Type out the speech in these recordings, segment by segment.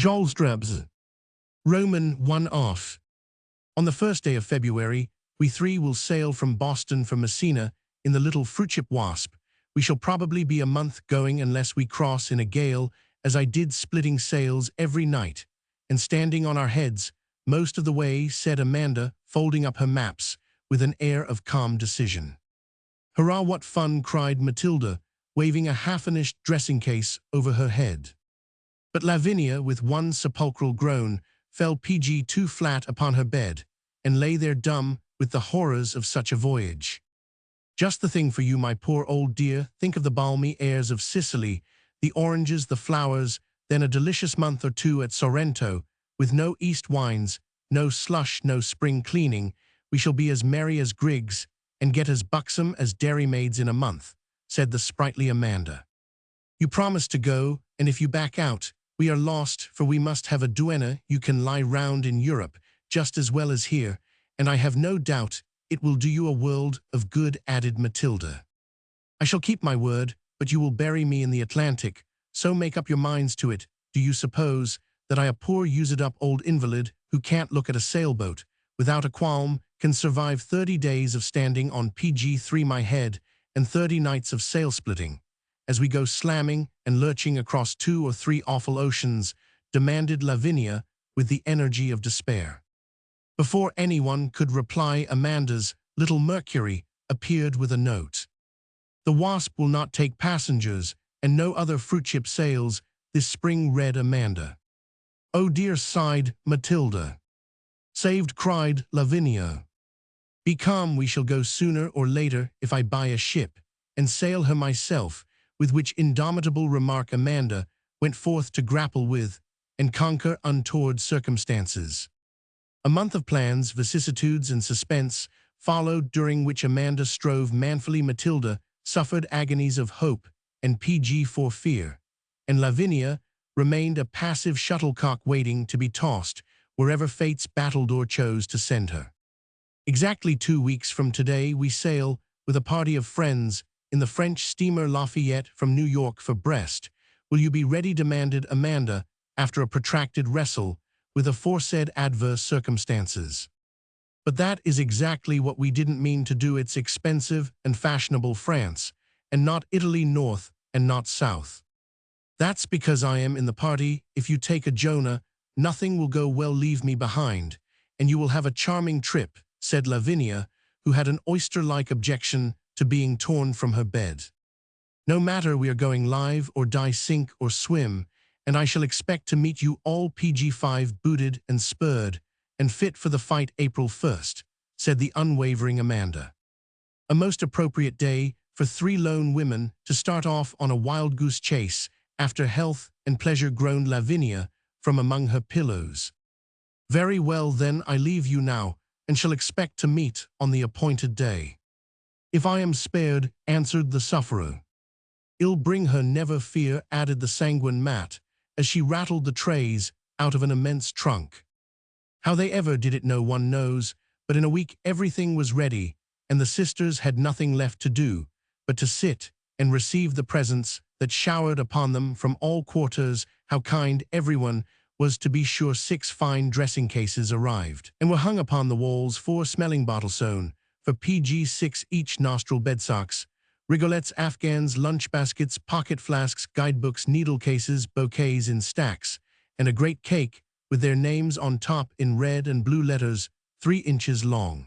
Jolstrabs. Roman 1 off. On the first day of February, we three will sail from Boston for Messina in the little fruitship Wasp. We shall probably be a month going unless we cross in a gale, as I did splitting sails every night, and standing on our heads most of the way, said Amanda, folding up her maps with an air of calm decision. Hurrah, what fun, cried Matilda, waving a half-finished dressing case over her head. But Lavinia, with one sepulchral groan, fell too flat upon her bed, and lay there dumb with the horrors of such a voyage. Just the thing for you, my poor old dear. Think of the balmy airs of Sicily, the oranges, the flowers, then a delicious month or two at Sorrento, with no east wines, no slush, no spring cleaning. We shall be as merry as grigs, and get as buxom as dairymaids in a month, said the sprightly Amanda. You promised to go, and if you back out, we are lost, for we must have a duenna. You can lie round in Europe just as well as here, and I have no doubt it will do you a world of good, added Matilda. I shall keep my word, but you will bury me in the Atlantic, so make up your minds to it. Do you suppose that I, a poor used-up old invalid who can't look at a sailboat without a qualm, can survive 30 days of standing on PG3 my head and 30 nights of sail-splitting, as we go slamming and lurching across 2 or 3 awful oceans, demanded Lavinia with the energy of despair. Before anyone could reply, Amanda's little Mercury appeared with a note. The Wasp will not take passengers, and no other fruitship sails this spring, read Amanda. Oh dear, sighed Matilda. Saved, cried Lavinia. Be calm, we shall go sooner or later if I buy a ship, and sail her myself, with which indomitable remark Amanda went forth to grapple with and conquer untoward circumstances. A month of plans, vicissitudes, and suspense followed, during which Amanda strove manfully, Matilda suffered agonies of hope and for fear, and Lavinia remained a passive shuttlecock waiting to be tossed wherever fate's battledore chose to send her. Exactly 2 weeks from today we sail with a party of friends in the French steamer Lafayette from New York for Brest. Will you be ready, demanded Amanda, after a protracted wrestle with aforesaid adverse circumstances. But that is exactly what we didn't mean to do. It's expensive and fashionable France, and not Italy, north and not south. That's because I am in the party. If you take a Jonah, nothing will go well. Leave me behind, and you will have a charming trip, said Lavinia, who had an oyster-like objection to being torn from her bed. No matter, we are going live or die, sink or swim, and I shall expect to meet you all PG5 booted and spurred and fit for the fight April 1st, said the unwavering Amanda. A most appropriate day for 3 lone women to start off on a wild goose chase after health and pleasure, groaned Lavinia from among her pillows. Very well then, I leave you now, and shall expect to meet on the appointed day. If I am spared, answered the sufferer. I'll bring her, never fear, added the sanguine Mat, as she rattled the trays out of an immense trunk. How they ever did it no one knows, but in a week everything was ready, and the sisters had nothing left to do but to sit and receive the presents that showered upon them from all quarters. How kind everyone was, to be sure. 6 fine dressing cases arrived, and were hung upon the walls, 4 smelling bottles sewn for PG6 each, nostril bedsocks, rigolettes, afghans, lunch baskets, pocket flasks, guidebooks, needle cases, bouquets in stacks, and a great cake with their names on top in red and blue letters 3 inches long.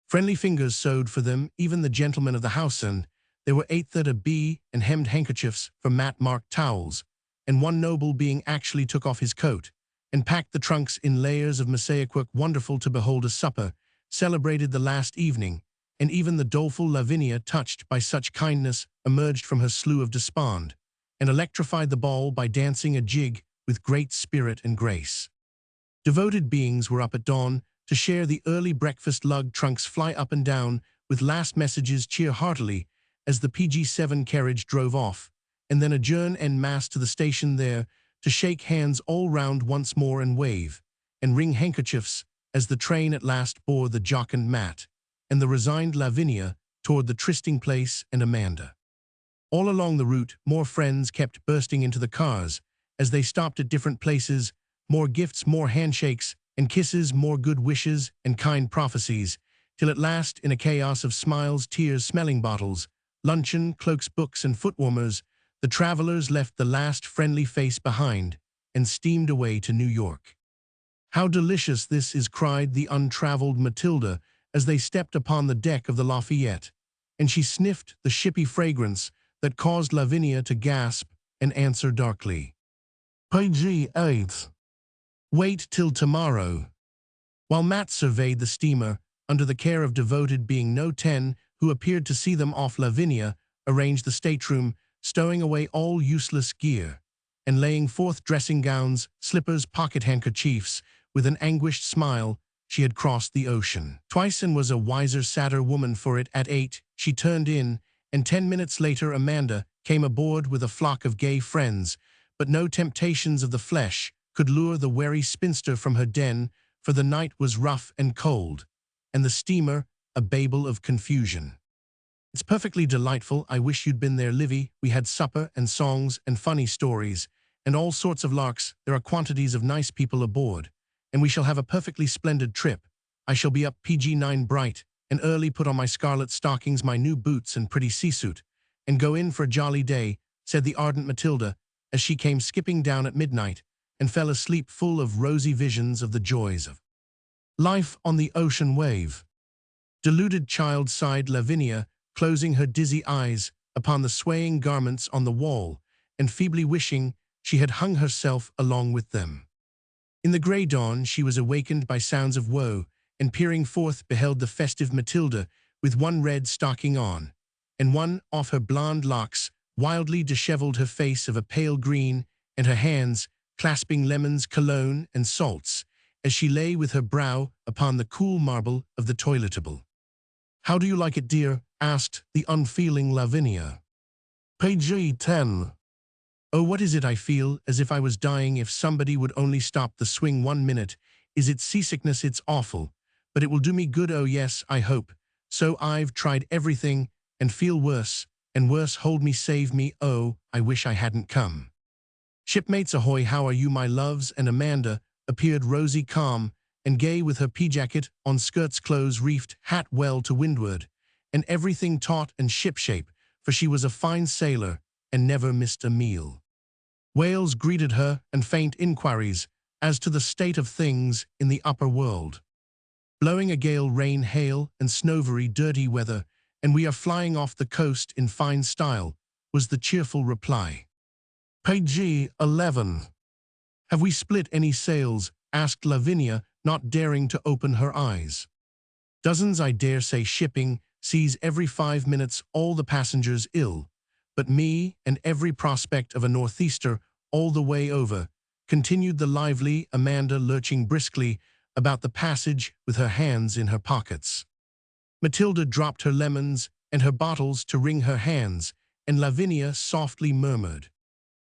Friendly fingers sewed for them, even the gentlemen of the house, and there were 8 that a bee and hemmed handkerchiefs for mat-marked towels, and one noble being actually took off his coat and packed the trunks in layers of mosaic work. Wonderful to behold. A supper celebrated the last evening, and even the doleful Lavinia, touched by such kindness, emerged from her slough of despond, and electrified the ball by dancing a jig with great spirit and grace. Devoted beings were up at dawn to share the early breakfast. Lug trunks fly up and down with last messages. Cheer heartily as the PG7 carriage drove off, and then adjourn en masse to the station there to shake hands all round once more and wave and wring handkerchiefs as the train at last bore the jocund Mat and the resigned Lavinia toward the trysting place and Amanda. All along the route, more friends kept bursting into the cars, as they stopped at different places, more gifts, more handshakes, and kisses, more good wishes and kind prophecies, till at last, in a chaos of smiles, tears, smelling bottles, luncheon, cloaks, books, and foot-warmers, the travelers left the last friendly face behind and steamed away to New York. "How delicious this is," cried the untraveled Matilda as they stepped upon the deck of the Lafayette, and she sniffed the shippy fragrance that caused Lavinia to gasp and answer darkly, "Page 8. Wait till tomorrow." While Matt surveyed the steamer, under the care of devoted being No. 10, who appeared to see them off, Lavinia arranged the stateroom, stowing away all useless gear, and laying forth dressing gowns, slippers, pocket handkerchiefs. With an anguished smile, she had crossed the ocean twice and was a wiser, sadder woman for it. At 8, she turned in, and 10 minutes later Amanda came aboard with a flock of gay friends, but no temptations of the flesh could lure the wary spinster from her den, for the night was rough and cold, and the steamer a babel of confusion. "It's perfectly delightful. I wish you'd been there, Livy. We had supper and songs and funny stories, and all sorts of larks. There are quantities of nice people aboard, and we shall have a perfectly splendid trip. I shall be up PG9 bright and early, put on my scarlet stockings, my new boots and pretty sea-suit, and go in for a jolly day," said the ardent Matilda, as she came skipping down at midnight and fell asleep full of rosy visions of the joys of life on the ocean wave. "Deluded child," sighed Lavinia, closing her dizzy eyes upon the swaying garments on the wall, and feebly wishing she had hung herself along with them. In the grey dawn she was awakened by sounds of woe, and peering forth beheld the festive Matilda with one red stocking on, and one off her blonde locks, wildly dishevelled, her face of a pale green, and her hands clasping lemons, cologne, and salts, as she lay with her brow upon the cool marble of the toiletable. "How do you like it, dear?" asked the unfeeling Lavinia. "Page 10. Oh, what is it? I feel as if I was dying. If somebody would only stop the swing 1 minute. Is it seasickness? It's awful, but it will do me good. Oh yes, I hope so. I've tried everything and feel worse and worse. Hold me, save me. Oh, I wish I hadn't come." "Shipmates ahoy, how are you, my loves?" And Amanda appeared rosy, calm, and gay, with her pea-jacket on, skirts, clothes reefed, hat well to windward, and everything taut and shipshape, for she was a fine sailor and never missed a meal. Wails greeted her, and faint inquiries as to the state of things in the upper world. "Blowing a gale, rain, hail, and snovery, dirty weather, and we are flying off the coast in fine style," was the cheerful reply. "Page 11. Have we split any sails?" asked Lavinia, not daring to open her eyes. "Dozens, I dare say. Shipping sees every 5 minutes, all the passengers ill. But me, and every prospect of a northeaster all the way over," continued the lively Amanda, lurching briskly about the passage with her hands in her pockets. Matilda dropped her lemons and her bottles to wring her hands, and Lavinia softly murmured,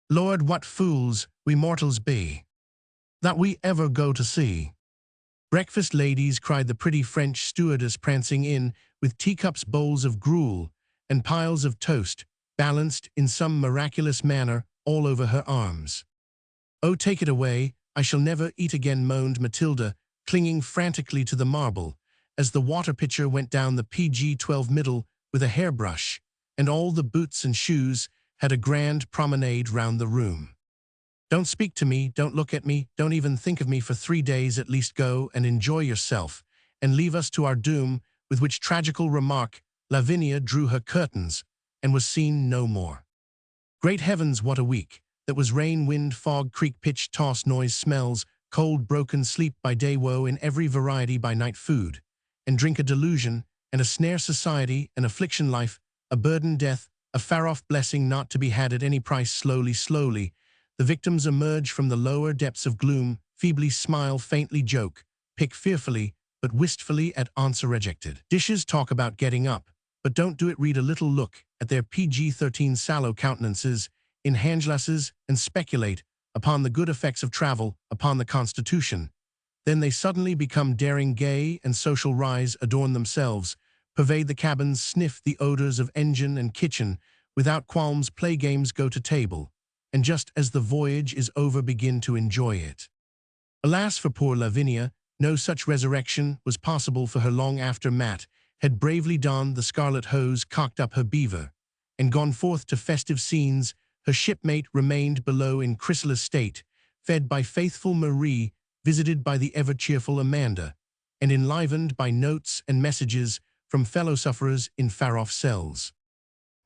"Lord, what fools we mortals be, that we ever go to sea." "Breakfast, ladies," cried the pretty French stewardess, prancing in with teacups, bowls of gruel, and piles of toast, balanced in some miraculous manner all over her arms. "Oh, take it away, I shall never eat again," moaned Matilda, clinging frantically to the marble, as the water pitcher went down the PG-12 middle with a hairbrush, and all the boots and shoes had a grand promenade round the room. "Don't speak to me, don't look at me, don't even think of me for 3 days at least. Go and enjoy yourself, and leave us to our doom," with which tragical remark Lavinia drew her curtains and was seen no more. Great heavens, what a week! That was rain, wind, fog, creak, pitch, toss, noise, smells, cold, broken sleep by day, woe in every variety by night, food and drink a delusion and a snare, society and affliction, life a burden, death a far-off blessing not to be had at any price. Slowly, slowly, the victims emerge from the lower depths of gloom, feebly smile, faintly joke, pick fearfully but wistfully at answer rejected. Dishes talk about getting up, but don't do it. Read a little, look at their PG-13 sallow countenances in handglasses, and speculate upon the good effects of travel upon the constitution. Then they suddenly become daring, gay, and social, rise, adorn themselves, pervade the cabins, sniff the odors of engine and kitchen, without qualms, play games, go to table, and just as the voyage is over begin to enjoy it. Alas for poor Lavinia, no such resurrection was possible for her long after Matt had bravely donned the scarlet hose, cocked up her beaver, and gone forth to festive scenes. Her shipmate remained below in chrysalis state, fed by faithful Marie, visited by the ever-cheerful Amanda, and enlivened by notes and messages from fellow-sufferers in far-off cells.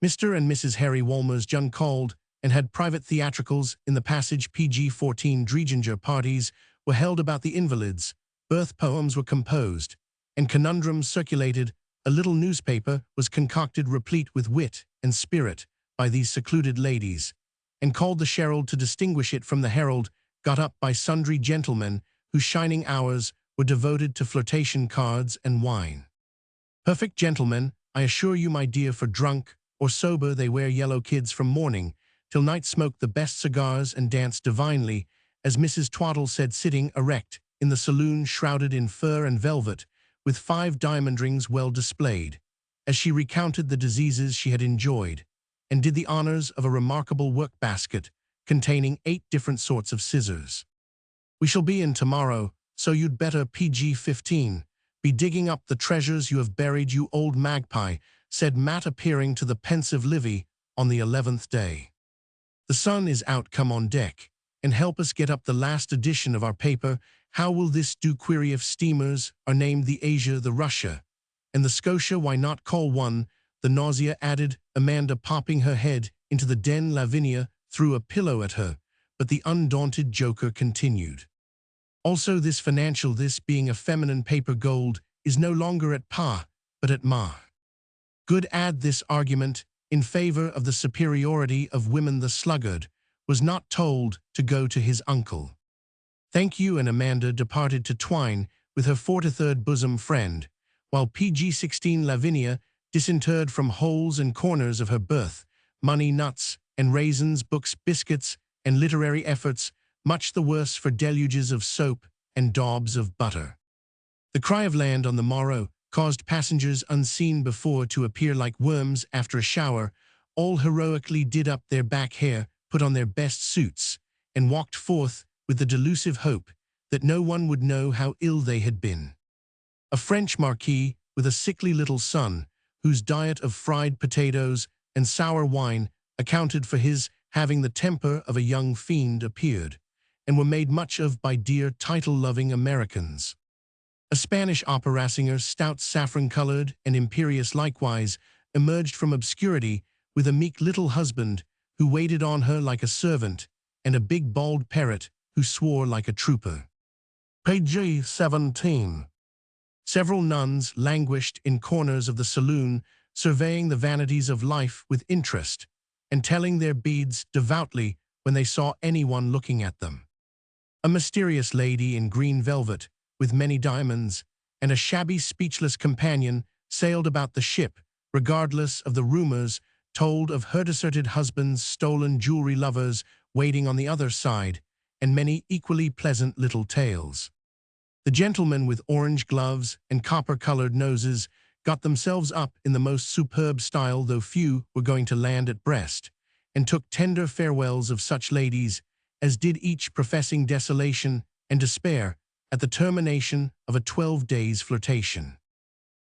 Mr. and Mrs. Harry Walmers young called and had private theatricals in the passage. PG-14 Dreginger parties were held about the invalids, birth poems were composed, and conundrums circulated. A little newspaper was concocted replete with wit and spirit by these secluded ladies, and called the Sherald to distinguish it from the Herald, got up by sundry gentlemen whose shining hours were devoted to flirtation cards and wine. Perfect gentlemen, I assure you, my dear, for drunk or sober they wear yellow kids from morning till night, smoke the best cigars and dance divinely, as Mrs. Twaddle said, sitting erect in the saloon shrouded in fur and velvet, with 5 diamond rings well displayed, as she recounted the diseases she had enjoyed, and did the honors of a remarkable work-basket containing 8 different sorts of scissors. We shall be in tomorrow, so you'd better, PG-15, be digging up the treasures you have buried, you old magpie, said Matt, appearing to the pensive Livy on the 11th day. The sun is out, come on deck, and help us get up the last edition of our paper. How will this do? Query. If steamers are named the Asia, the Russia, and the Scotia, why not call one the Nausea, added Amanda, popping her head into the den. Lavinia threw a pillow at her, but the undaunted joker continued. Also this financial, this being a feminine paper, gold is no longer at pa, but at ma. Good. Add this argument in favor of the superiority of women. The sluggard was not told to go to his uncle. Thank you. And Amanda departed to twine with her 43rd bosom friend, while PG-16 Lavinia disinterred from holes and corners of her berth money, nuts and raisins, books, biscuits, and literary efforts, much the worse for deluges of soap and daubs of butter. The cry of land on the morrow caused passengers unseen before to appear like worms after a shower. All heroically did up their back hair, put on their best suits, and walked forth with the delusive hope that no one would know how ill they had been. A French marquis with a sickly little son, whose diet of fried potatoes and sour wine accounted for his having the temper of a young fiend, appeared, and were made much of by dear title-loving Americans. A Spanish opera singer, stout, saffron-colored, and imperious likewise, emerged from obscurity with a meek little husband who waited on her like a servant, and a big bald parrot who swore like a trooper. PG-17. Several nuns languished in corners of the saloon, surveying the vanities of life with interest, and telling their beads devoutly when they saw anyone looking at them. A mysterious lady in green velvet, with many diamonds, and a shabby, speechless companion sailed about the ship, regardless of the rumors told of her deserted husband's stolen jewelry, lovers waiting on the other side, and many equally pleasant little tales. The gentlemen with orange gloves and copper-colored noses got themselves up in the most superb style, though few were going to land at Brest, and took tender farewells of such ladies as did, each professing desolation and despair at the termination of a 12 days' flirtation.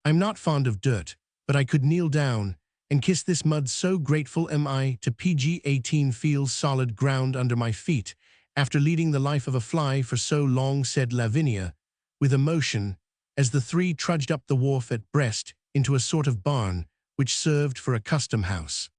I'm not fond of dirt, but I could kneel down and kiss this mud, so grateful am I to PG-18, feels solid ground under my feet, after leading the life of a fly for so long, said Lavinia, with emotion, as the 3 trudged up the wharf at Brest into a sort of barn which served for a custom house.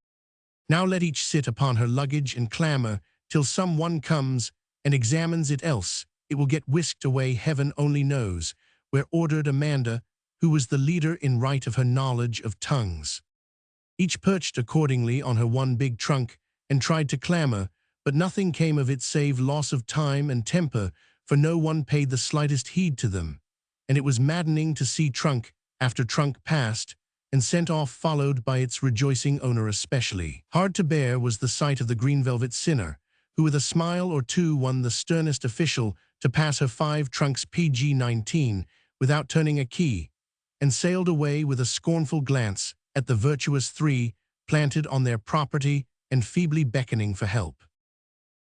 Now let each sit upon her luggage and clamor till some one comes and examines it, else it will get whisked away, heaven only knows where, ordered Amanda, who was the leader in right of her knowledge of tongues. Each perched accordingly on her one big trunk and tried to clamor, but nothing came of it save loss of time and temper, for no one paid the slightest heed to them, and it was maddening to see trunk after trunk passed and sent off, followed by its rejoicing owner. Especially hard to bear was the sight of the green velvet sinner, who with a smile or two won the sternest official to pass her 5 trunks PG-19 without turning a key, and sailed away with a scornful glance at the virtuous 3 planted on their property and feebly beckoning for help.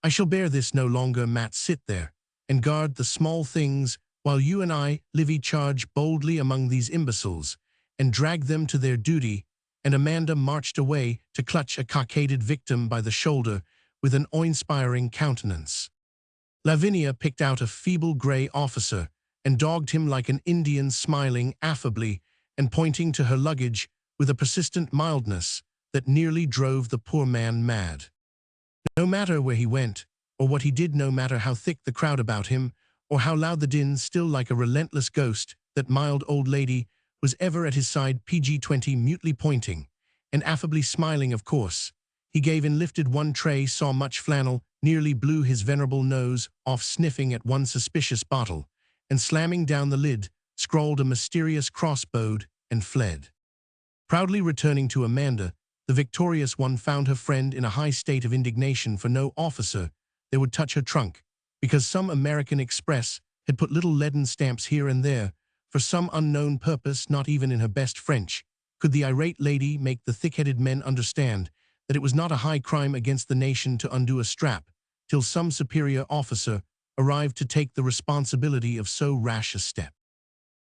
I shall bear this no longer, Matt. Sit there and guard the small things while you and I, Livy, charge boldly among these imbeciles and drag them to their duty. And Amanda marched away to clutch a cockaded victim by the shoulder with an awe-inspiring countenance. Lavinia picked out a feeble grey officer and dogged him like an Indian, smiling affably and pointing to her luggage with a persistent mildness that nearly drove the poor man mad. No matter where he went, or what he did, no matter how thick the crowd about him, or how loud the din, still like a relentless ghost, that mild old lady was ever at his side, PG-20, mutely pointing, and affably smiling, of course. He gave in, lifted one tray, saw much flannel, nearly blew his venerable nose off sniffing at one suspicious bottle, and slamming down the lid, scrawled a mysterious crossbowed and fled. Proudly returning to Amanda, the victorious one found her friend in a high state of indignation, for no officer there would touch her trunk, because some American Express had put little leaden stamps here and there, for some unknown purpose. Not even in her best French could the irate lady make the thick-headed men understand that it was not a high crime against the nation to undo a strap, till some superior officer arrived to take the responsibility of so rash a step.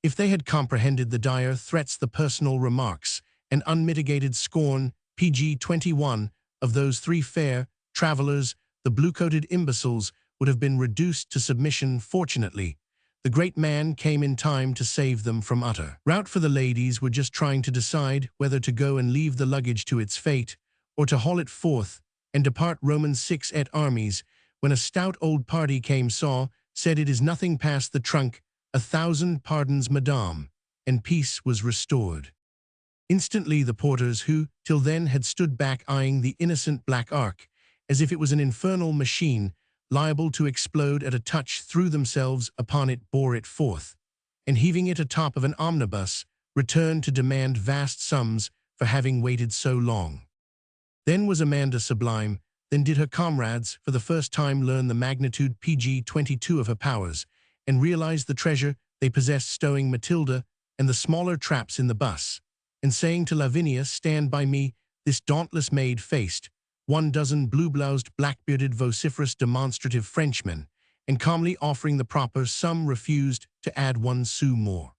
If they had comprehended the dire threats, the personal remarks, and unmitigated scorn, PG-21, of those three fair travelers, the blue-coated imbeciles would have been reduced to submission. Fortunately, the great man came in time to save them from utter rout, for the ladies were just trying to decide whether to go and leave the luggage to its fate, or to haul it forth and depart Roman 6 et armies, when a stout old party came, said, "It is nothing past the trunk, 1,000 pardons, madame," and peace was restored. Instantly the porters, who till then had stood back eyeing the innocent black ark as if it was an infernal machine liable to explode at a touch, threw themselves upon it, bore it forth, and heaving it atop of an omnibus, returned to demand vast sums for having waited so long. Then was Amanda sublime. Then did her comrades for the first time learn the magnitude, PG-22, of her powers, and realize the treasure they possessed, stowing Matilda and the smaller traps in the bus, and saying to Lavinia, "Stand by me." This dauntless maid faced 12 blue-bloused, black-bearded, vociferous, demonstrative Frenchmen, and calmly offering the proper sum, refused to add 1 sou more.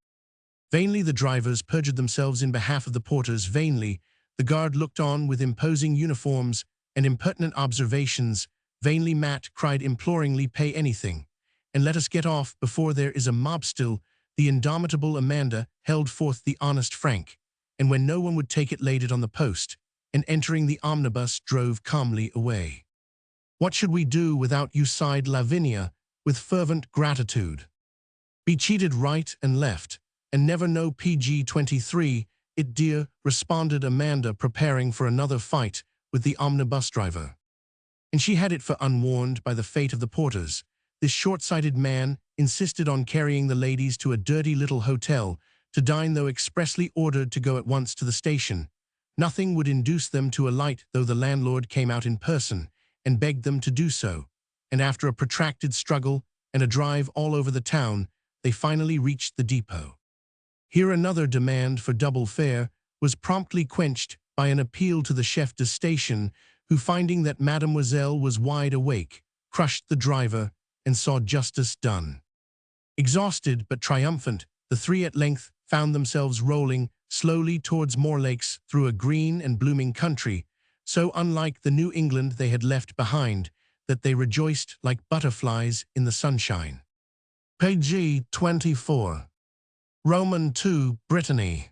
Vainly the drivers perjured themselves in behalf of the porters. Vainly the guard looked on with imposing uniforms and impertinent observations. Vainly Matt cried imploringly, "Pay anything, and let us get off before there is a mob." Still the indomitable Amanda held forth the honest franc, and when no one would take it, laid it on the post, and entering the omnibus drove calmly away. "What should we do without you?" sighed Lavinia with fervent gratitude. "Be cheated right and left, and never know PG-23 it, dear," responded Amanda, preparing for another fight with the omnibus driver. And she had it, for unwarned by the fate of the porters, this short-sighted man insisted on carrying the ladies to a dirty little hotel to dine, though expressly ordered to go at once to the station. Nothing would induce them to alight, though the landlord came out in person and begged them to do so, and after a protracted struggle and a drive all over the town, they finally reached the depot. Here another demand for double fare was promptly quenched by an appeal to the chef de station, who, finding that Mademoiselle was wide awake, crushed the driver and saw justice done. Exhausted but triumphant, the three at length found themselves rolling slowly towards Moorlakes through a green and blooming country, so unlike the New England they had left behind that they rejoiced like butterflies in the sunshine. PG-24. Roman 2, Brittany.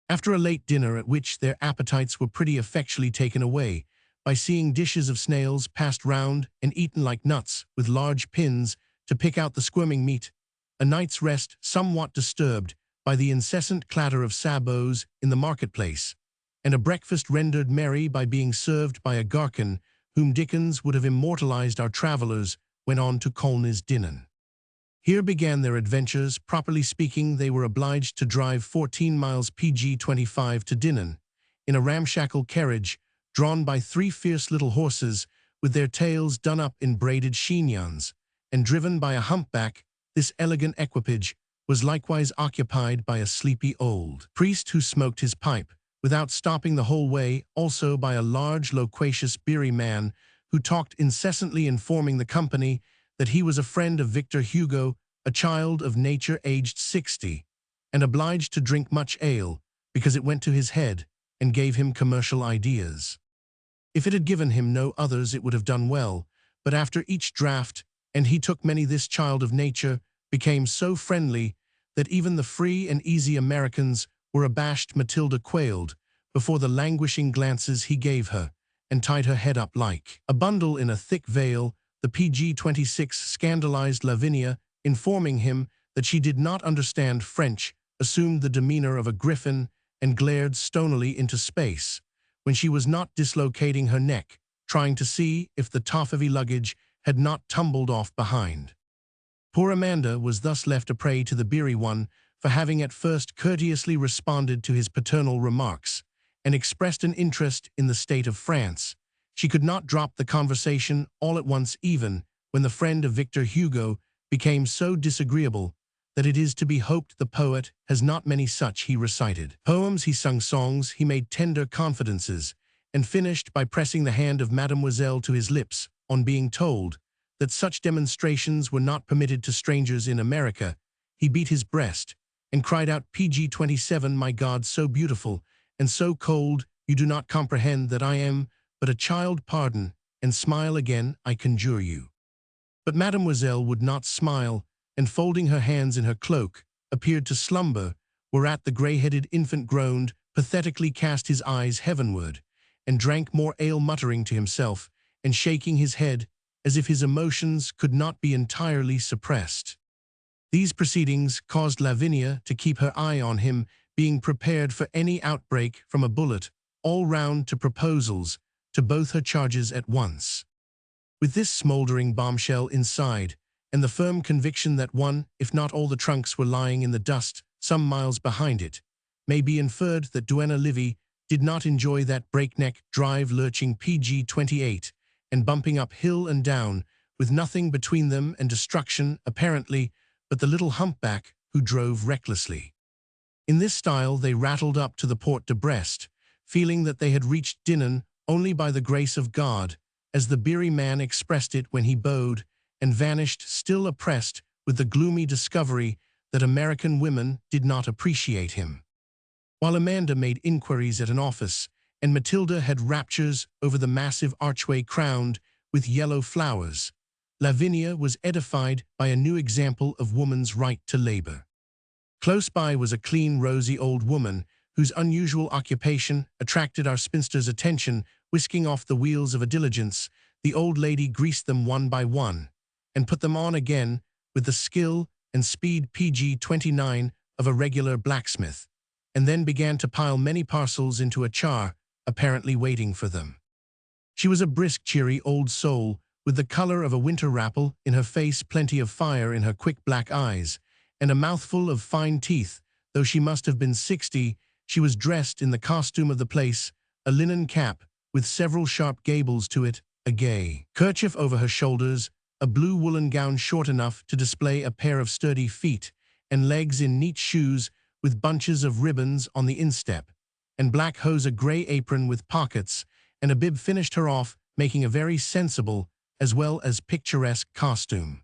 After a late dinner at which their appetites were pretty effectually taken away by seeing dishes of snails passed round and eaten like nuts with large pins to pick out the squirming meat, a night's rest somewhat disturbed by the incessant clatter of sabots in the marketplace, and a breakfast rendered merry by being served by a gherkin whom Dickens would have immortalized, our travelers went on to Colney's Dinan. Here began their adventures. Properly speaking, they were obliged to drive 14 miles PG-25 to Dinan, in a ramshackle carriage drawn by 3 fierce little horses with their tails done up in braided chignons, and driven by a humpback. This elegant equipage was likewise occupied by a sleepy old priest who smoked his pipe without stopping the whole way, also by a large, loquacious, beery man who talked incessantly, informing the company that he was a friend of Victor Hugo, a child of nature aged 60, and obliged to drink much ale, because it went to his head and gave him commercial ideas. If it had given him no others, it would have done well, but after each draught, and he took many, this child of nature became so friendly that even the free and easy Americans were abashed. Matilda quailed before the languishing glances he gave her, and tied her head up like a bundle in a thick veil. The PG-26 scandalized Lavinia, informing him that she did not understand French, assumed the demeanor of a griffin, and glared stonily into space, when she was not dislocating her neck, trying to see if the toffee luggage had not tumbled off behind. Poor Amanda was thus left a prey to the beery one for having at first courteously responded to his paternal remarks, and expressed an interest in the state of France. She could not drop the conversation all at once, even when the friend of Victor Hugo became so disagreeable that it is to be hoped the poet has not many such. He recited poems, he sung songs, he made tender confidences, and finished by pressing the hand of Mademoiselle to his lips on being told that such demonstrations were not permitted to strangers in America. He beat his breast and cried out, PG-27, my God, so beautiful and so cold, you do not comprehend that I am but a child. Pardon, and smile again, I conjure you. But Mademoiselle would not smile, and folding her hands in her cloak, appeared to slumber, whereat the grey-headed infant groaned, pathetically cast his eyes heavenward, and drank more ale, muttering to himself, and shaking his head, as if his emotions could not be entirely suppressed. These proceedings caused Lavinia to keep her eye on him, being prepared for any outbreak from a bullet, all round to proposals, to both her charges at once. With this smouldering bombshell inside, and the firm conviction that one, if not all the trunks were lying in the dust some miles behind it, may be inferred that Duenna Livy did not enjoy that breakneck drive, lurching PG-28, and bumping up hill and down, with nothing between them and destruction, apparently, but the little humpback who drove recklessly. In this style they rattled up to the Port de Brest, feeling that they had reached Dinan only by the grace of God, as the beery man expressed it when he bowed, and vanished, still oppressed with the gloomy discovery that American women did not appreciate him. While Amanda made inquiries at an office, and Matilda had raptures over the massive archway crowned with yellow flowers, Lavinia was edified by a new example of woman's right to labor. Close by was a clean, rosy old woman whose unusual occupation attracted our spinster's attention. Whisking off the wheels of a diligence, the old lady greased them one by one, and put them on again with the skill and speed PG-29 of a regular blacksmith, and then began to pile many parcels into a char, apparently waiting for them. She was a brisk, cheery old soul, with the color of a winter apple in her face, plenty of fire in her quick black eyes, and a mouthful of fine teeth. Though she must have been 60, she was dressed in the costume of the place, a linen cap with several sharp gables to it, a gay kerchief over her shoulders, a blue woolen gown short enough to display a pair of sturdy feet, and legs in neat shoes with bunches of ribbons on the instep, and black hose, a gray apron with pockets, and a bib finished her off, making a very sensible as well as picturesque costume.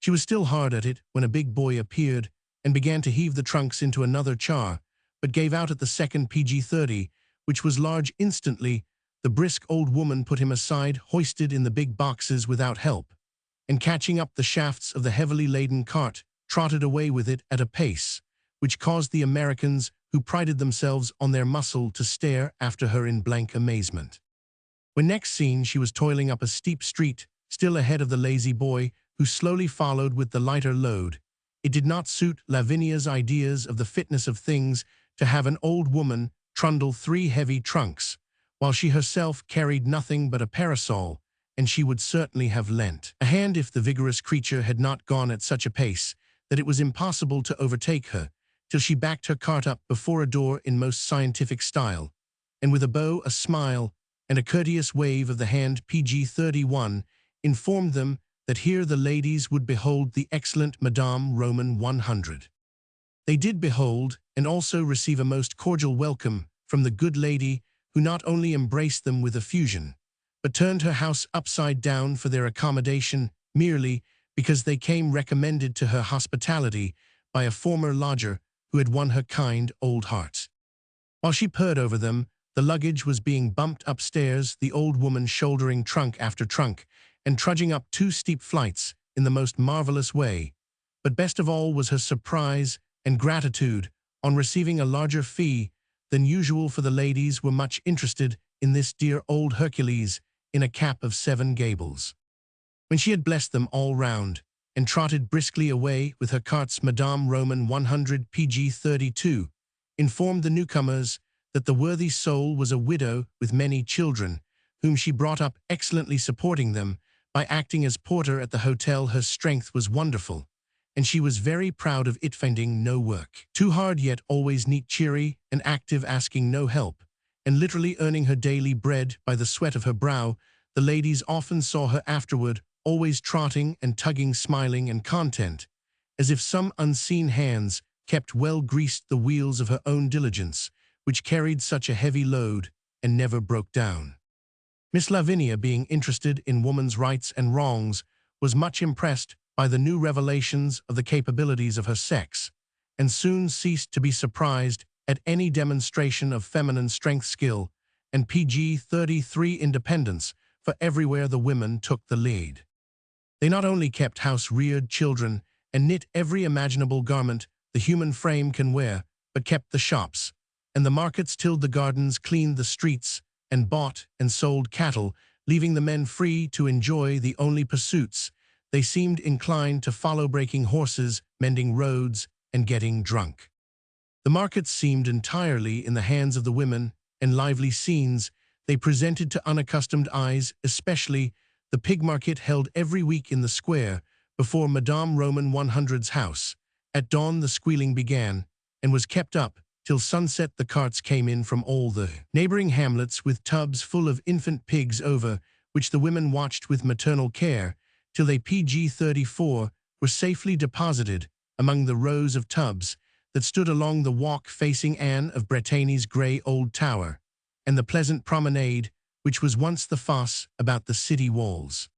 She was still hard at it when a big boy appeared and began to heave the trunks into another char, but gave out at the second PG-30, which was large. Instantly, the brisk old woman put him aside, hoisted in the big boxes without help, and catching up the shafts of the heavily laden cart, trotted away with it at a pace which caused the Americans, who prided themselves on their muscle, to stare after her in blank amazement. When next seen, she was toiling up a steep street, still ahead of the lazy boy, who slowly followed with the lighter load. It did not suit Lavinia's ideas of the fitness of things to have an old woman trundle 3 heavy trunks, while she herself carried nothing but a parasol, and she would certainly have lent a hand if the vigorous creature had not gone at such a pace that it was impossible to overtake her, till she backed her cart up before a door in most scientific style, and with a bow, a smile, and a courteous wave of the hand, PG-31, informed them that here the ladies would behold the excellent Madame Roman 100. They did behold, and also receive a most cordial welcome from the good lady, who not only embraced them with effusion, but turned her house upside down for their accommodation merely because they came recommended to her hospitality by a former lodger who had won her kind old heart. While she purred over them, the luggage was being bumped upstairs, the old woman shouldering trunk after trunk and trudging up 2 steep flights in the most marvelous way. But best of all was her surprise and gratitude on receiving a larger fee than usual, for the ladies were much interested in this dear old Hercules in a cap of 7 gables. When she had blessed them all round and trotted briskly away with her carts, Madame Roman 100 PG 32 informed the newcomers that the worthy soul was a widow with many children, whom she brought up excellently, supporting them by acting as porter at the hotel. Her strength was wonderful, and she was very proud of it, finding no work too hard, yet always neat, cheery, and active, asking no help, and literally earning her daily bread by the sweat of her brow. The ladies often saw her afterward, always trotting and tugging, smiling and content, as if some unseen hands kept well greased the wheels of her own diligence, which carried such a heavy load and never broke down. Miss Lavinia, being interested in woman's rights and wrongs, was much impressed by the new revelations of the capabilities of her sex, and soon ceased to be surprised at any demonstration of feminine strength, skill, and PG 33 independence, for everywhere the women took the lead. They not only kept house, reared children, and knit every imaginable garment the human frame can wear, but kept the shops and the markets, tilled the gardens, cleaned the streets, and bought and sold cattle, leaving the men free to enjoy the only pursuits they seemed inclined to follow: breaking horses, mending roads, and getting drunk. The markets seemed entirely in the hands of the women, and lively scenes they presented to unaccustomed eyes, especially the pig market held every week in the square before Madame Roman 100's house. At dawn the squealing began, and was kept up till sunset. The carts came in from all the neighboring hamlets with tubs full of infant pigs, over which the women watched with maternal care, till they PG 34 were safely deposited among the rows of tubs that stood along the walk facing Anne of Brittany's grey old tower, and the pleasant promenade which was once the fosse about the city walls.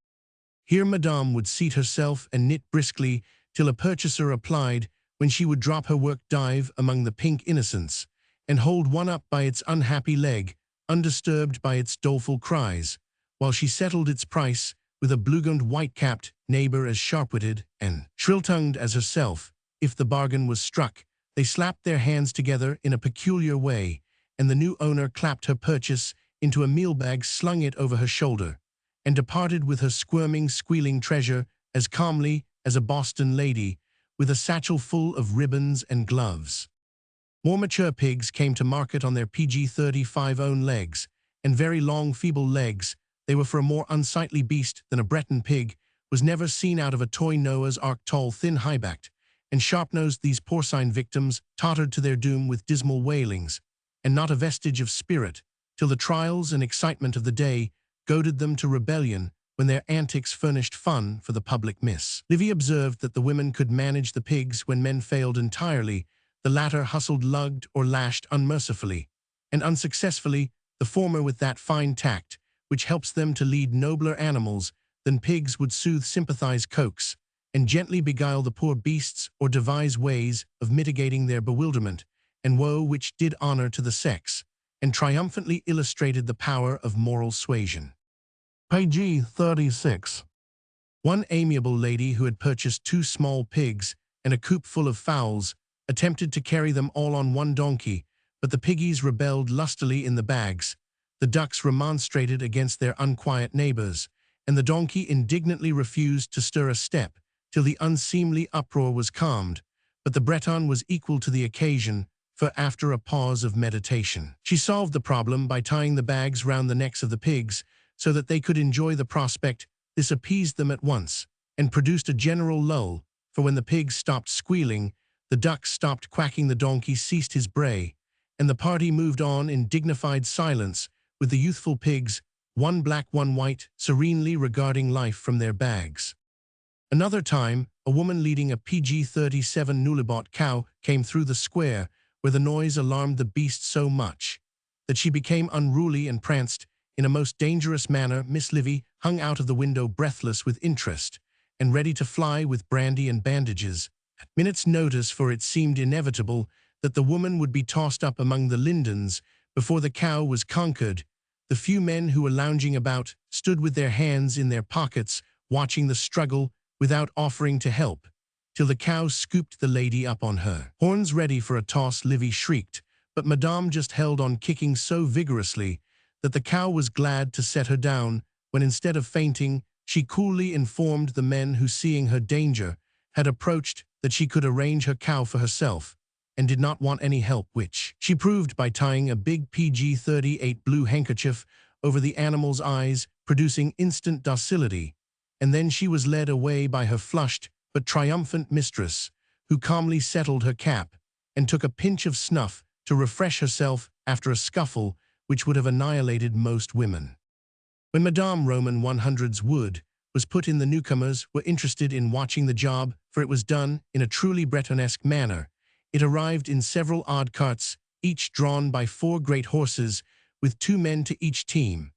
Here Madame would seat herself and knit briskly till a purchaser applied, when she would drop her work, dive among the pink innocents, and hold one up by its unhappy leg, undisturbed by its doleful cries, while she settled its price with a blue-gowned, white-capped neighbor as sharp-witted and shrill-tongued as herself. If the bargain was struck, they slapped their hands together in a peculiar way, and the new owner clapped her purchase into a meal-bag, slung it over her shoulder, and departed with her squirming, squealing treasure as calmly as a Boston lady, with a satchel full of ribbons and gloves. More mature pigs came to market on their PG 35 own legs, and very long, feeble legs. They were for a more unsightly beast than a Breton pig was never seen out of a toy Noah's Ark, tall, thin, high-backed, and sharp-nosed. These porcine victims tottered to their doom with dismal wailings, and not a vestige of spirit, till the trials and excitement of the day goaded them to rebellion, when their antics furnished fun for the public. Miss Livy observed that the women could manage the pigs when men failed entirely. The latter hustled, lugged, or lashed unmercifully, and unsuccessfully, the former with that fine tact which helps them to lead nobler animals than pigs would soothe, sympathize, coax, and gently beguile the poor beasts, or devise ways of mitigating their bewilderment and woe, which did honor to the sex, and triumphantly illustrated the power of moral suasion. PG 36. One amiable lady who had purchased 2 small pigs and a coop full of fowls attempted to carry them all on one donkey, but the piggies rebelled lustily in the bags. The ducks remonstrated against their unquiet neighbors, and the donkey indignantly refused to stir a step till the unseemly uproar was calmed. But the Breton was equal to the occasion, for after a pause of meditation, she solved the problem by tying the bags round the necks of the pigs, so that they could enjoy the prospect. This appeased them at once, and produced a general lull, for when the pigs stopped squealing, the ducks stopped quacking, the donkey ceased his bray, and the party moved on in dignified silence, with the youthful pigs, one black, one white, serenely regarding life from their bags. Another time, a woman leading a PG 37 newly bought cow came through the square, where the noise alarmed the beast so much that she became unruly and pranced in a most dangerous manner, Miss Livy hung out of the window breathless with interest, and ready to fly with brandy and bandages. At minutes' notice, for it seemed inevitable that the woman would be tossed up among the lindens before the cow was conquered. The few men who were lounging about stood with their hands in their pockets, watching the struggle without offering to help, till the cow scooped the lady up on her horns ready for a toss. Livy shrieked, but Madame just held on, kicking so vigorously that the cow was glad to set her down, when instead of fainting, she coolly informed the men who, seeing her danger, had approached, that she could arrange her cow for herself, and did not want any help, which she proved by tying a big PG-38 blue handkerchief over the animal's eyes, producing instant docility, and then she was led away by her flushed but triumphant mistress, who calmly settled her cap, and took a pinch of snuff to refresh herself after a scuffle which would have annihilated most women. When Madame Roman 100's wood was put in, the newcomers were interested in watching the job, for it was done in a truly Bretonesque manner. It arrived in several odd carts, each drawn by 4 great horses, with 2 men to each team.